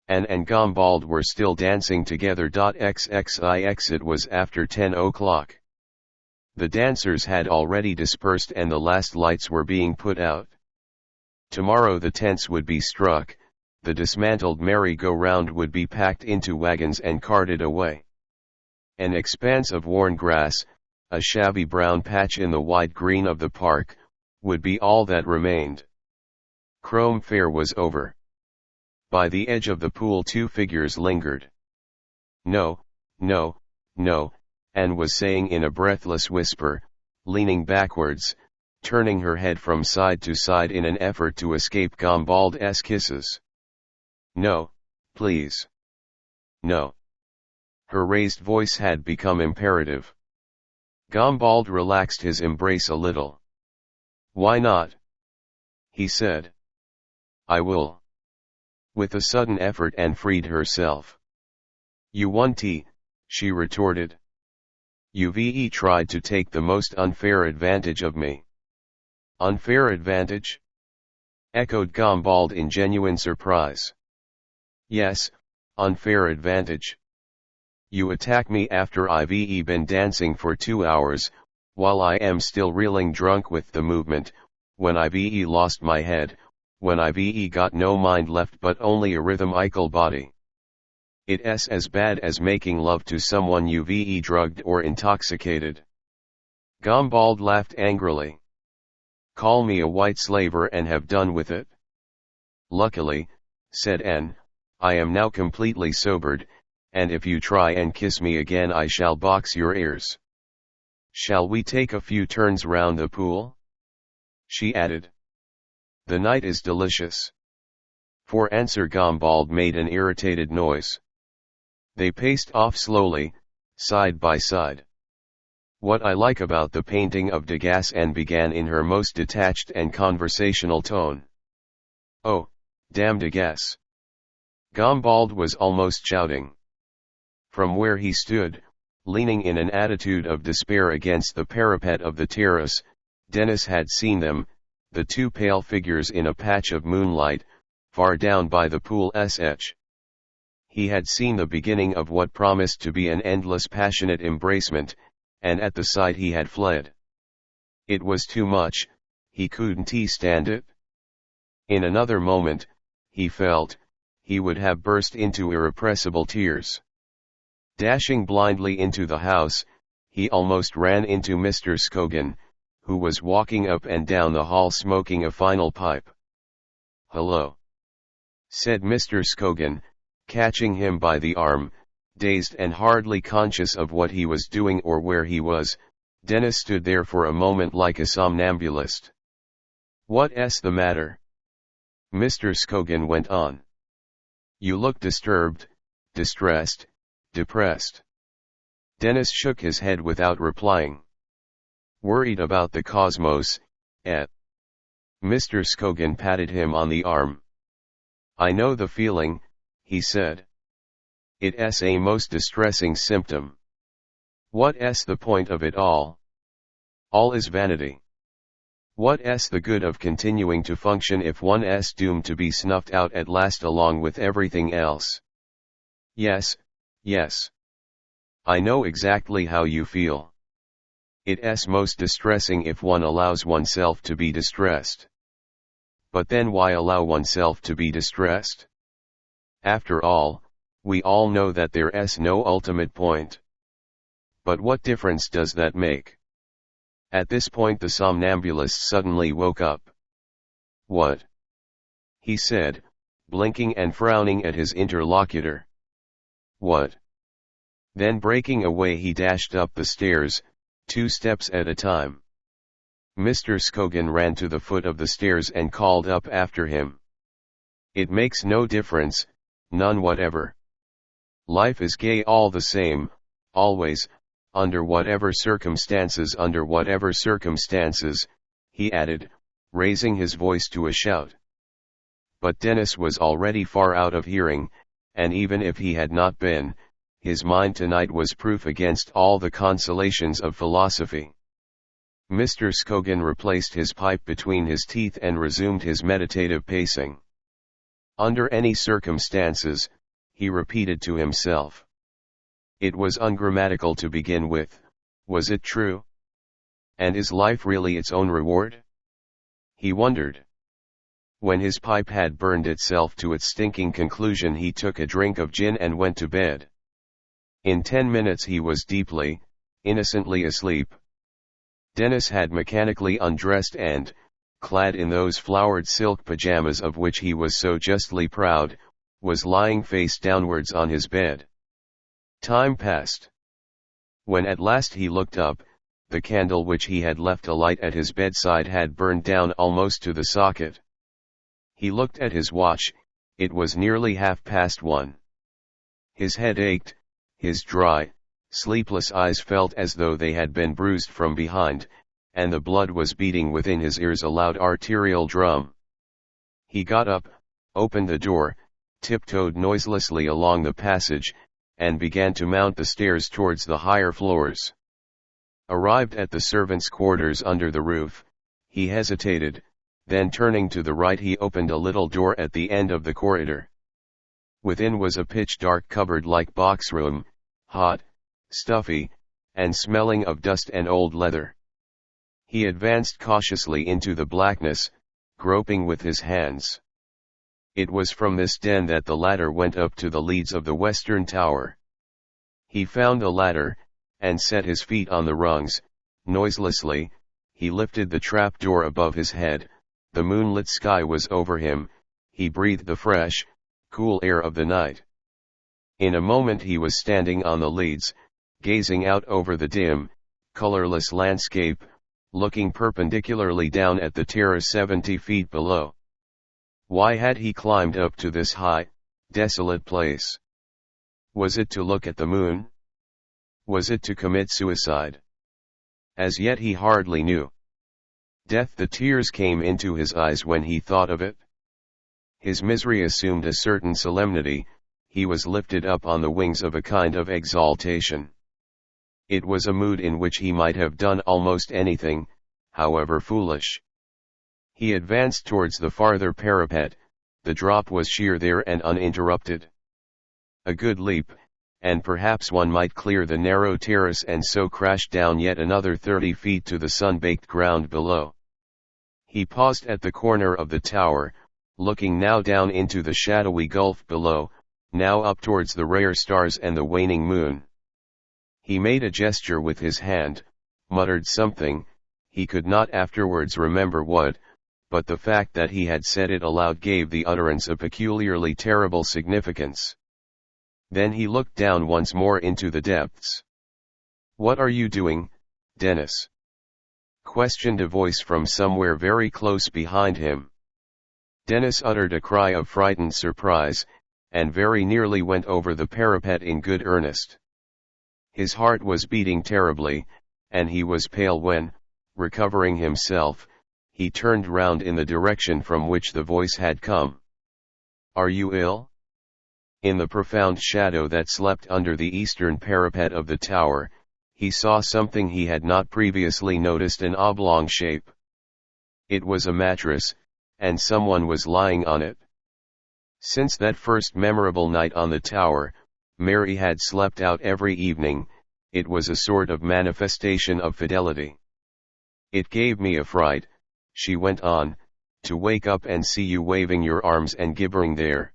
Anne and Gombald were still dancing together. XXIX It was after 10 o'clock. The dancers had already dispersed and the last lights were being put out. Tomorrow the tents would be struck, the dismantled merry-go-round would be packed into wagons and carted away. An expanse of worn grass, a shabby brown patch in the wide green of the park, would be all that remained. Crome Fair was over. By the edge of the pool 2 figures lingered. No, no, no, Anne was saying in a breathless whisper, leaning backwards, turning her head from side to side in an effort to escape Gombald's kisses. No, please. No. Her raised voice had become imperative. Gombald relaxed his embrace a little. Why not? He said. I will. With a sudden effort Anne freed herself. You want tea, she retorted. You've tried to take the most unfair advantage of me. Unfair advantage? Echoed Gombald in genuine surprise. Yes, unfair advantage. You attack me after I've been dancing for 2 hours, while I am still reeling drunk with the movement, when I've lost my head, when I've got no mind left but only a rhythmical body. It's as bad as making love to someone you've drugged or intoxicated. Gombald laughed angrily. Call me a white slaver and have done with it. Luckily, said Anne, I am now completely sobered, and if you try and kiss me again I shall box your ears. Shall we take a few turns round the pool? She added. The night is delicious. For answer Gombald made an irritated noise. They paced off slowly, side by side. What I like about the painting of Degas, Anne began in her most detached and conversational tone. Oh, damn Degas! Gombald was almost shouting. From where he stood, leaning in an attitude of despair against the parapet of the terrace, Denis had seen them, the 2 pale figures in a patch of moonlight, far down by the pool's edge. He had seen the beginning of what promised to be an endless passionate embracement, and at the sight he had fled. It was too much, he couldn't stand it. In another moment, he felt, he would have burst into irrepressible tears. Dashing blindly into the house, he almost ran into Mr. Scogan, who was walking up and down the hall smoking a final pipe. Hello, said Mr. Scogan, catching him by the arm. Dazed and hardly conscious of what he was doing or where he was, Denis stood there for a moment like a somnambulist. What's the matter? Mr. Scogan went on. You look disturbed, distressed, depressed. Denis shook his head without replying. Worried about the cosmos, eh? Mr. Scogan patted him on the arm. I know the feeling, he said. It's a most distressing symptom. What's the point of it all? All is vanity. What's the good of continuing to function if one's doomed to be snuffed out at last along with everything else? Yes, yes. I know exactly how you feel. It's most distressing if one allows oneself to be distressed. But then why allow oneself to be distressed? After all, we all know that there's no ultimate point. But what difference does that make? At this point the somnambulist suddenly woke up. What? He said, blinking and frowning at his interlocutor. What? Then breaking away he dashed up the stairs, 2 steps at a time. Mr. Scogan ran to the foot of the stairs and called up after him. It makes no difference, none whatever. Life is gay all the same, always, under whatever circumstances, he added, raising his voice to a shout. But Denis was already far out of hearing, and even if he had not been, his mind tonight was proof against all the consolations of philosophy. Mr. Scogan replaced his pipe between his teeth and resumed his meditative pacing. Under any circumstances, he repeated to himself. It was ungrammatical to begin with, was it true? And is life really its own reward? He wondered. When his pipe had burned itself to its stinking conclusion, he took a drink of gin and went to bed. In 10 minutes he was deeply, innocently asleep. Denis had mechanically undressed and, clad in those flowered silk pajamas of which he was so justly proud, was lying face downwards on his bed. Time passed. When at last he looked up, the candle which he had left alight at his bedside had burned down almost to the socket. He looked at his watch, it was nearly 1:30. His head ached, his dry, sleepless eyes felt as though they had been bruised from behind, and the blood was beating within his ears a loud arterial drum. He got up, opened the door, tiptoed noiselessly along the passage, and began to mount the stairs towards the higher floors. Arrived at the servants' quarters under the roof, he hesitated, then turning to the right he opened a little door at the end of the corridor. Within was a pitch-dark cupboard-like box room, hot, stuffy, and smelling of dust and old leather. He advanced cautiously into the blackness, groping with his hands. It was from this den that the ladder went up to the leads of the western tower. He found the ladder, and set his feet on the rungs. Noiselessly, he lifted the trap-door above his head. The moonlit sky was over him, he breathed the fresh, cool air of the night. In a moment he was standing on the leads, gazing out over the dim, colorless landscape, looking perpendicularly down at the terrace 70 feet below. Why had he climbed up to this high, desolate place? Was it to look at the moon? Was it to commit suicide? As yet he hardly knew. The tears came into his eyes when he thought of it. His misery assumed a certain solemnity, he was lifted up on the wings of a kind of exaltation. It was a mood in which he might have done almost anything, however foolish. He advanced towards the farther parapet, the drop was sheer there and uninterrupted. A good leap, and perhaps one might clear the narrow terrace and so crash down yet another 30 feet to the sun-baked ground below. He paused at the corner of the tower, looking now down into the shadowy gulf below, now up towards the rare stars and the waning moon. He made a gesture with his hand, muttered something, he could not afterwards remember what, but the fact that he had said it aloud gave the utterance a peculiarly terrible significance. Then he looked down once more into the depths. "What are you doing, Denis?" questioned a voice from somewhere very close behind him. Denis uttered a cry of frightened surprise, and very nearly went over the parapet in good earnest. His heart was beating terribly, and he was pale when, recovering himself, he turned round in the direction from which the voice had come. "Are you ill?" In the profound shadow that slept under the eastern parapet of the tower, he saw something he had not previously noticed, an oblong shape. It was a mattress, and someone was lying on it. Since that first memorable night on the tower, Mary had slept out every evening. It was a sort of manifestation of fidelity. "It gave me a fright," she went on, "to wake up and see you waving your arms and gibbering there.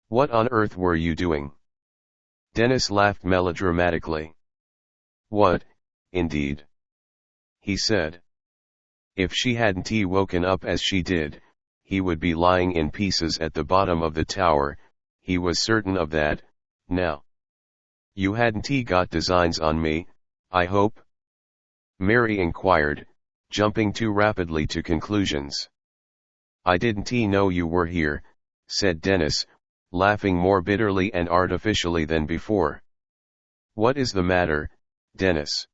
What on earth were you doing?" Denis laughed melodramatically. "What, indeed?" he said. If she hadn't woken up as she did, he would be lying in pieces at the bottom of the tower, he was certain of that, now. "You hadn't got designs on me, I hope?" Mary inquired, jumping too rapidly to conclusions. "I didn't know you were here," said Denis, laughing more bitterly and artificially than before. "What is the matter, Denis?"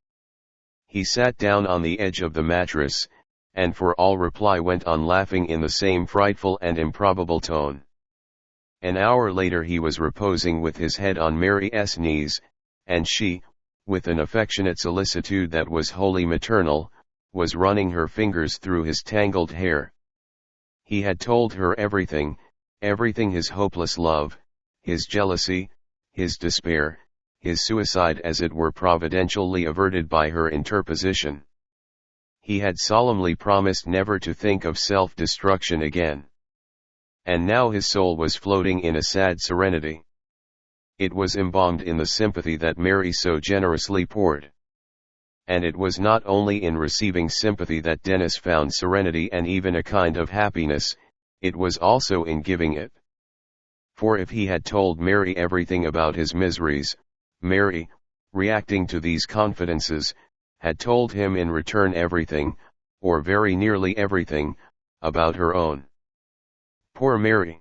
He sat down on the edge of the mattress, and for all reply went on laughing in the same frightful and improbable tone. An hour later he was reposing with his head on Mary's knees, and she, with an affectionate solicitude that was wholly maternal, was running her fingers through his tangled hair. He had told her everything, his hopeless love, his jealousy, his despair, his suicide as it were providentially averted by her interposition. He had solemnly promised never to think of self-destruction again. And now his soul was floating in a sad serenity. It was embalmed in the sympathy that Mary so generously poured. And it was not only in receiving sympathy that Denis found serenity and even a kind of happiness, it was also in giving it. For if he had told Mary everything about his miseries, Mary, reacting to these confidences, had told him in return everything, or very nearly everything, about her own. Poor Mary!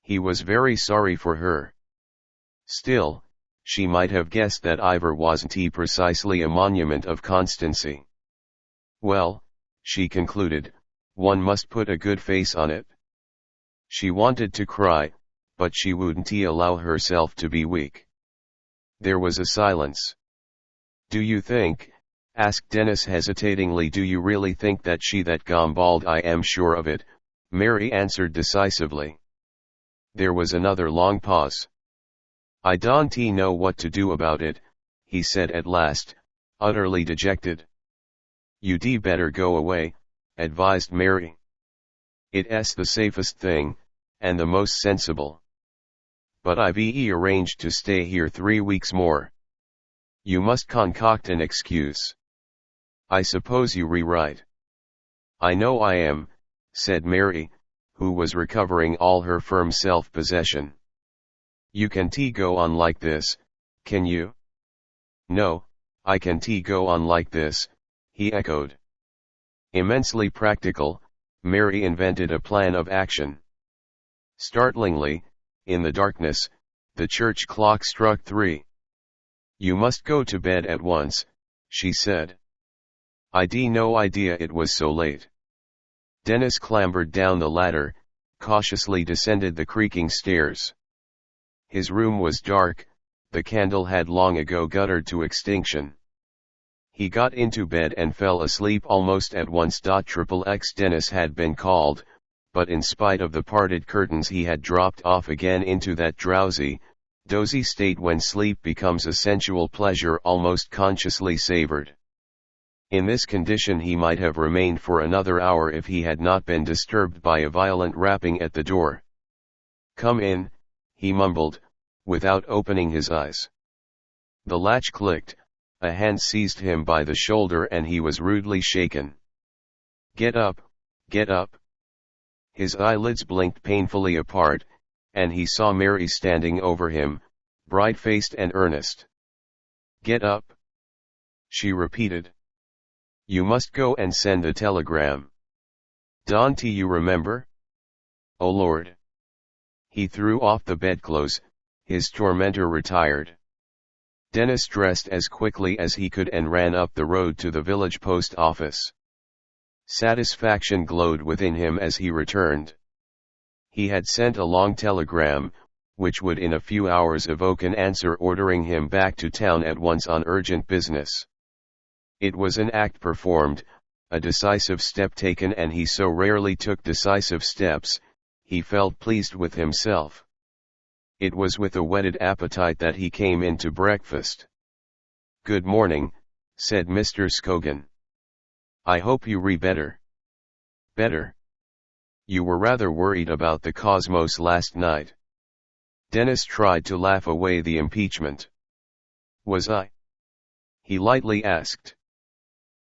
He was very sorry for her. Still, she might have guessed that Ivor wasn't precisely a monument of constancy. Well, she concluded, one must put a good face on it. She wanted to cry, but she wouldn't allow herself to be weak. There was a silence. "Do you think," asked Denis hesitatingly, "do you really think that she that gone bald?" "I am sure of it," Mary answered decisively. There was another long pause. "I don't know what to do about it," he said at last, utterly dejected. "You'd better go away," advised Mary. "It's the safest thing, and the most sensible. But I've arranged to stay here 3 weeks more. You must concoct an excuse. I suppose you rewrite." "I know I am," said Mary, who was recovering all her firm self-possession. "You can't go on like this, can you?" "No, I can't go on like this," he echoed. Immensely practical, Mary invented a plan of action. Startlingly, in the darkness, the church clock struck 3. "You must go to bed at once," she said. "I'd no idea it was so late." Denis clambered down the ladder, cautiously descended the creaking stairs. His room was dark, the candle had long ago guttered to extinction. He got into bed and fell asleep almost at once. Denis had been called, but in spite of the parted curtains he had dropped off again into that drowsy, dozy state when sleep becomes a sensual pleasure almost consciously savored. In this condition he might have remained for another hour if he had not been disturbed by a violent rapping at the door. "Come in," he mumbled, without opening his eyes. The latch clicked, a hand seized him by the shoulder and he was rudely shaken. Get up, get up." His eyelids blinked painfully apart, and he saw Mary standing over him, bright-faced and earnest. "Get up," she repeated. "You must go and send a telegram. Don't you remember? Oh Lord." He threw off the bedclothes, his tormentor retired. Denis dressed as quickly as he could and ran up the road to the village post office. Satisfaction glowed within him as he returned. He had sent a long telegram, which would in a few hours evoke an answer ordering him back to town at once on urgent business. It was an act performed, a decisive step taken, and he so rarely took decisive steps, he felt pleased with himself. It was with a whetted appetite that he came in to breakfast. "Good morning," said Mr. Scogan. "I hope you re better." "Better? You were rather worried about the cosmos last night." Denis tried to laugh away the impeachment. "Was I?" he lightly asked.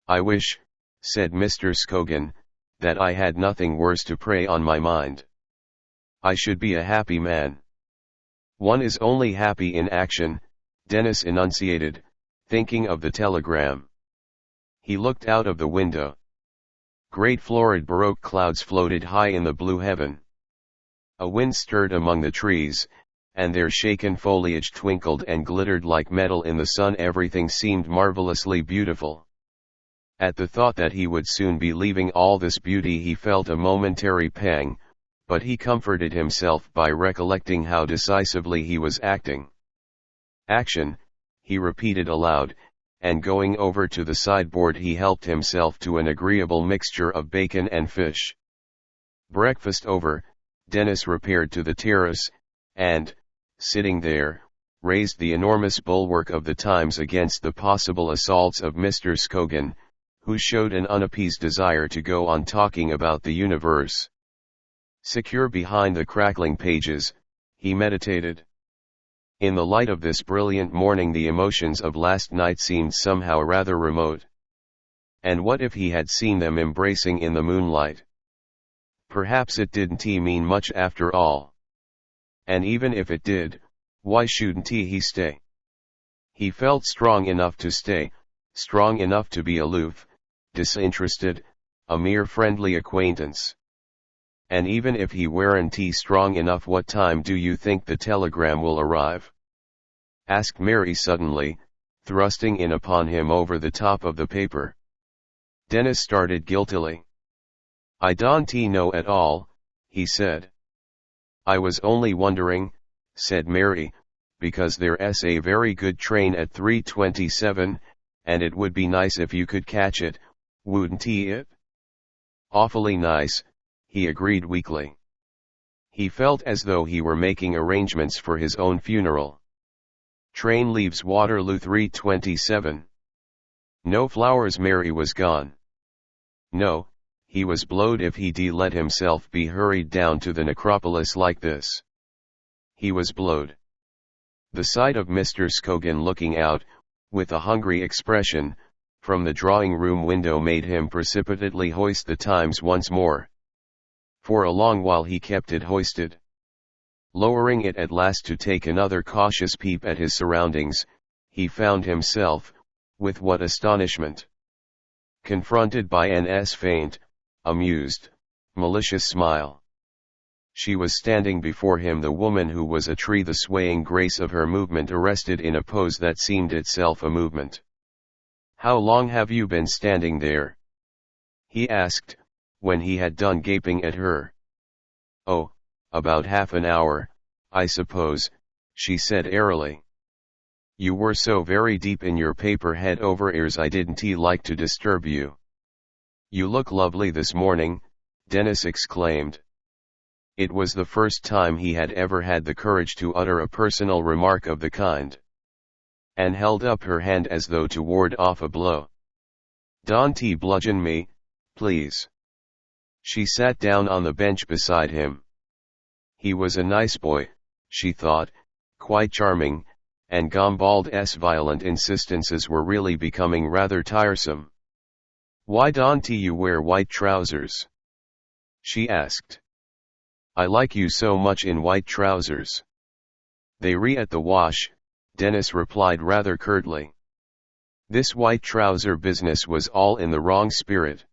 "I wish," said Mr. Scogan, "that I had nothing worse to prey on my mind. I should be a happy man." "One is only happy in action," Denis enunciated, thinking of the telegram. He looked out of the window. Great florid baroque clouds floated high in the blue heaven. A wind stirred among the trees, and their shaken foliage twinkled and glittered like metal in the sun. Everything seemed marvelously beautiful. At the thought that he would soon be leaving all this beauty he felt a momentary pang, but he comforted himself by recollecting how decisively he was acting. Action, he repeated aloud, and going over to the sideboard he helped himself to an agreeable mixture of bacon and fish. Breakfast over, Denis repaired to the terrace, and, sitting there, raised the enormous bulwark of the Times against the possible assaults of Mr. Scogan, who showed an unappeased desire to go on talking about the universe. Secure behind the crackling pages, he meditated. In the light of this brilliant morning the emotions of last night seemed somehow rather remote. And what if he had seen them embracing in the moonlight? Perhaps it didn't mean much after all. And even if it did, why shouldn't he stay? He felt strong enough to stay, strong enough to be aloof, disinterested, a mere friendly acquaintance. And even if he weren't strong enough, what time do you think the telegram will arrive? Asked Mary suddenly, thrusting in upon him over the top of the paper. Denis started guiltily. I don't know at all, he said. I was only wondering, said Mary, because there's a very good train at 3:27, and it would be nice if you could catch it, wouldn't it? Awfully nice, he agreed weakly. He felt as though he were making arrangements for his own funeral. Train leaves Waterloo 3:27. No flowers. Mary was gone. No, he was blowed if he'd let himself be hurried down to the necropolis like this. He was blowed. The sight of Mr. Scogan looking out, with a hungry expression, from the drawing-room window made him precipitately hoist the Times once more. For a long while he kept it hoisted. Lowering it at last to take another cautious peep at his surroundings, he found himself, with what astonishment! Confronted by an faint, amused, malicious smile. She was standing before him, the woman who was a tree, the swaying grace of her movement arrested in a pose that seemed itself a movement. How long have you been standing there? He asked, when he had done gaping at her. Oh, about half an hour, I suppose, she said airily. You were so very deep in your paper head over ears I didn't like to disturb you. You look lovely this morning, Denis exclaimed. It was the first time he had ever had the courage to utter a personal remark of the kind. Anne held up her hand as though to ward off a blow. Don't bludgeon me, please. She sat down on the bench beside him. He was a nice boy, she thought, quite charming, and Gombald's violent insistences were really becoming rather tiresome. Why don't you wear white trousers? She asked. I like you so much in white trousers. They at the wash, Denis replied rather curtly. This white trouser business was all in the wrong spirit.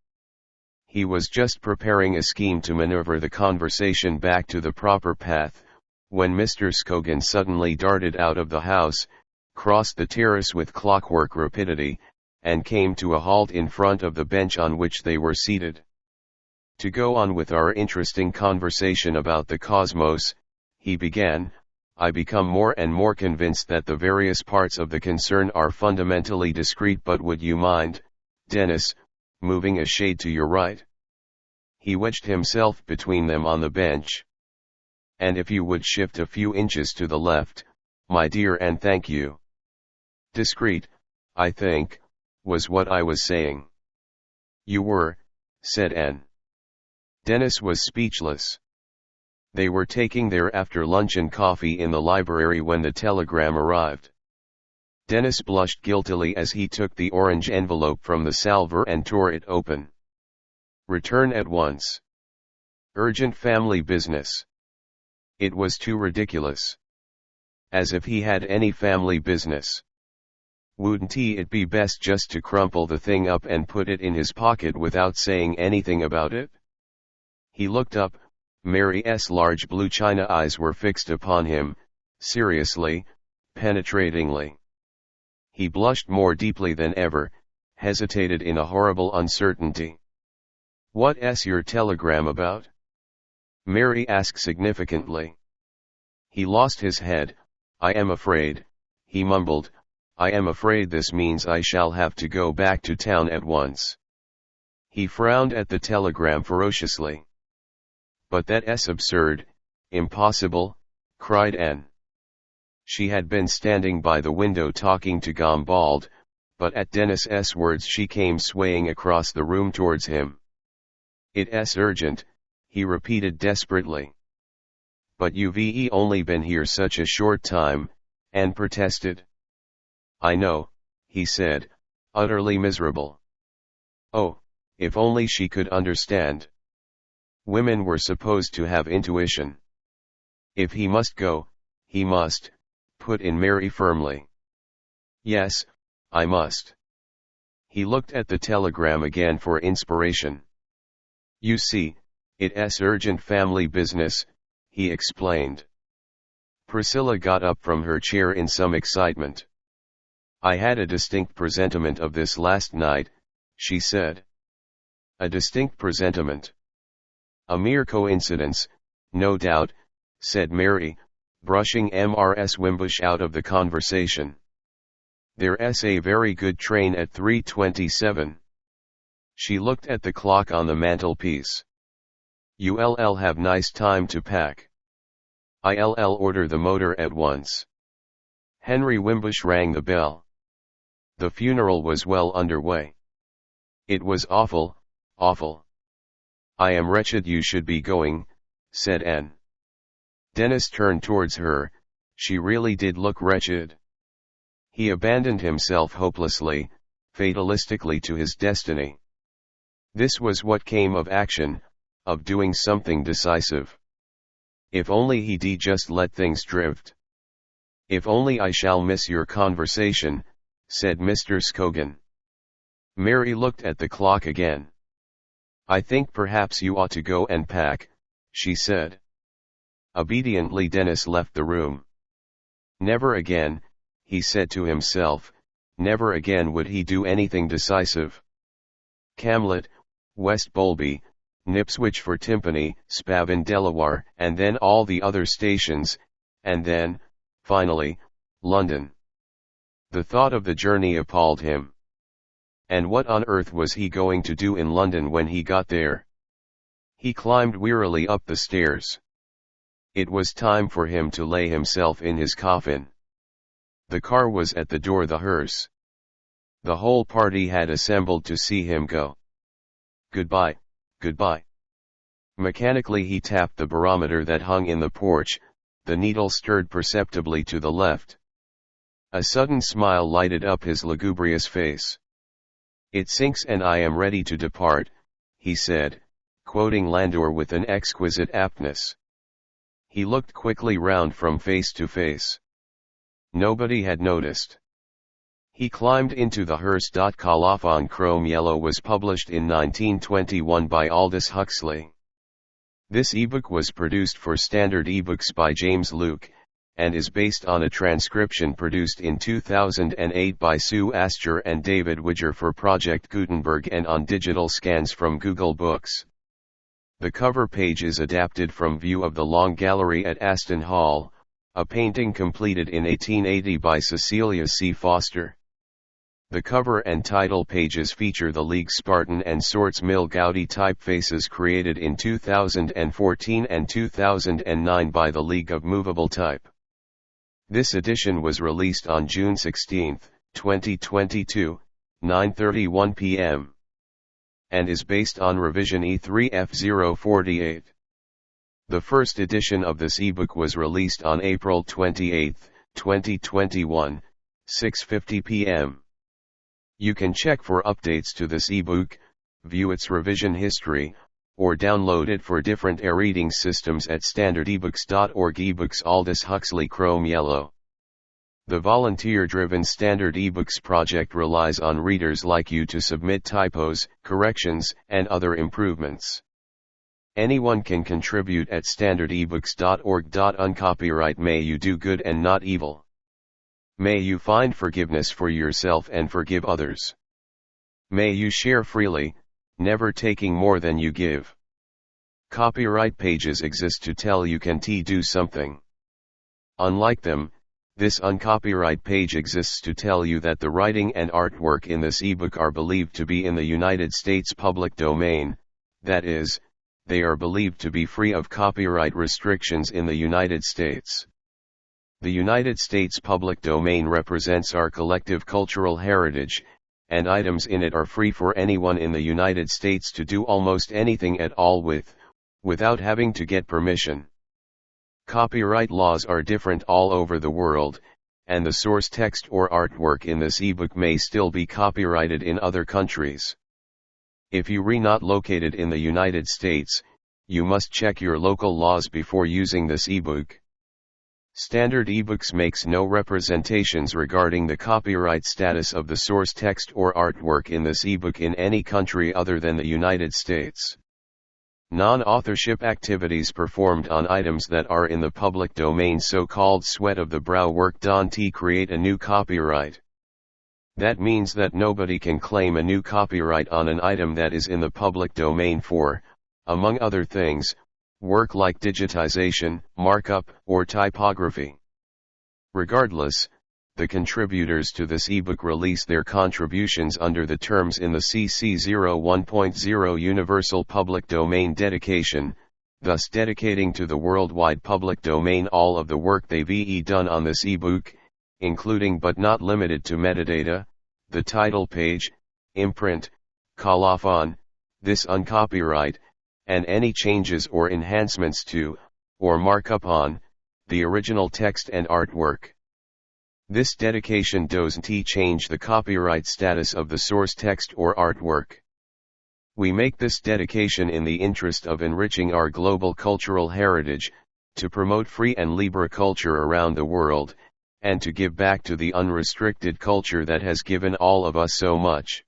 He was just preparing a scheme to maneuver the conversation back to the proper path, when Mr. Scogan suddenly darted out of the house, crossed the terrace with clockwork rapidity, and came to a halt in front of the bench on which they were seated. To go on with our interesting conversation about the cosmos, he began, I become more and more convinced that the various parts of the concern are fundamentally discrete, but would you mind, Denis, moving a shade to your right? He wedged himself between them on the bench. And if you would shift a few inches to the left, my dear, and thank you. Discrete, I think, was what I was saying. You were, said Anne. Denis was speechless. They were taking their after-luncheon coffee in the library when the telegram arrived. Denis blushed guiltily as he took the orange envelope from the salver and tore it open. Return at once. Urgent family business. It was too ridiculous. As if he had any family business. Wouldn't it be best just to crumple the thing up and put it in his pocket without saying anything about it? He looked up. Mary's large blue china eyes were fixed upon him, seriously, penetratingly. He blushed more deeply than ever, hesitated in a horrible uncertainty. "What's your telegram about?" Mary asked significantly. He lost his head. "I am afraid," he mumbled, "I am afraid this means I shall have to go back to town at once." He frowned at the telegram ferociously. "But that's absurd, impossible," cried Anne. She had been standing by the window talking to Gombald, but at Denis's words she came swaying across the room towards him. "It's urgent," he repeated desperately. "But you've only been here such a short time," Anne protested. "I know," he said, utterly miserable. Oh, if only she could understand. Women were supposed to have intuition. "If he must go, he must," put in Mary firmly. "Yes, I must." He looked at the telegram again for inspiration. "You see, it's urgent family business," he explained. Priscilla got up from her chair in some excitement. "I had a distinct presentiment of this last night," she said. "A distinct presentiment." "A mere coincidence, no doubt," said Mary, brushing Mrs. Wimbush out of the conversation. "There's a very good train at 3:27. She looked at the clock on the mantelpiece. "You'll have nice time to pack. I'll order the motor at once." Henry Wimbush rang the bell. The funeral was well underway. "It was awful, awful. I am wretched you should be going," said Anne. Denis turned towards her. She really did look wretched. He abandoned himself hopelessly, fatalistically to his destiny. This was what came of action, of doing something decisive. If only he'd just let things drift. "If only I shall miss your conversation," said Mr. Scogan. Mary looked at the clock again. "I think perhaps you ought to go and pack," she said. Obediently Denis left the room. Never again, he said to himself, never again would he do anything decisive. Camlet, West Bowlby, Knipswich for Timpany, Spavin Delaware, and then all the other stations, and then, finally, London. The thought of the journey appalled him. And what on earth was he going to do in London when he got there? He climbed wearily up the stairs. It was time for him to lay himself in his coffin. The car was at the door, the hearse. The whole party had assembled to see him go. Goodbye, goodbye. Mechanically he tapped the barometer that hung in the porch. The needle stirred perceptibly to the left. A sudden smile lighted up his lugubrious face. "It sinks and I am ready to depart," he said, quoting Landor with an exquisite aptness. He looked quickly round from face to face. Nobody had noticed. He climbed into the hearse. Colophon Chrome Yellow was published in 1921 by Aldous Huxley. This ebook was produced for Standard eBooks by James Luke, and is based on a transcription produced in 2008 by Sue Astor and David Widger for Project Gutenberg and on digital scans from Google Books. The cover page is adapted from View of the Long Gallery at Aston Hall, a painting completed in 1880 by Cecilia C. Foster. The cover and title pages feature the League Spartan and Sorts Mill Gaudi typefaces created in 2014 and 2009 by the League of Movable Type. This edition was released on June 16, 2022, 9:31 p.m. and is based on revision E3F048. The first edition of this ebook was released on April 28, 2021, 6:50 p.m. You can check for updates to this ebook, view its revision history, or download it for different e-reading systems at standardebooks.org. eBooks Aldous Huxley Chrome Yellow. The volunteer-driven Standard eBooks project relies on readers like you to submit typos, corrections, and other improvements. Anyone can contribute at standardebooks.org. Uncopyright. May you do good and not evil. May you find forgiveness for yourself and forgive others. May you share freely, never taking more than you give. Copyright pages exist to tell you can do something. Unlike them, this uncopyright page exists to tell you that the writing and artwork in this ebook are believed to be in the United States public domain, that is, they are believed to be free of copyright restrictions in the United States. The United States public domain represents our collective cultural heritage, and items in it are free for anyone in the United States to do almost anything at all without having to get permission. Copyright laws are different all over the world, and the source text or artwork in this ebook may still be copyrighted in other countries. If you are not located in the United States, you must check your local laws before using this ebook. Standard ebooks makes no representations regarding the copyright status of the source text or artwork in this ebook in any country other than the United States. Non-authorship activities performed on items that are in the public domain, so-called sweat of the brow work, don't create a new copyright. That means that nobody can claim a new copyright on an item that is in the public domain for, among other things, work like digitization, markup, or typography. Regardless, the contributors to this ebook release their contributions under the terms in the CC 01.0 Universal Public Domain Dedication, thus dedicating to the worldwide public domain all of the work they've done on this ebook, including but not limited to metadata, the title page, imprint, colophon, this uncopyright, and any changes or enhancements to, or markup on, the original text and artwork. This dedication doesn't change the copyright status of the source text or artwork. We make this dedication in the interest of enriching our global cultural heritage, to promote free and libre culture around the world, and to give back to the unrestricted culture that has given all of us so much.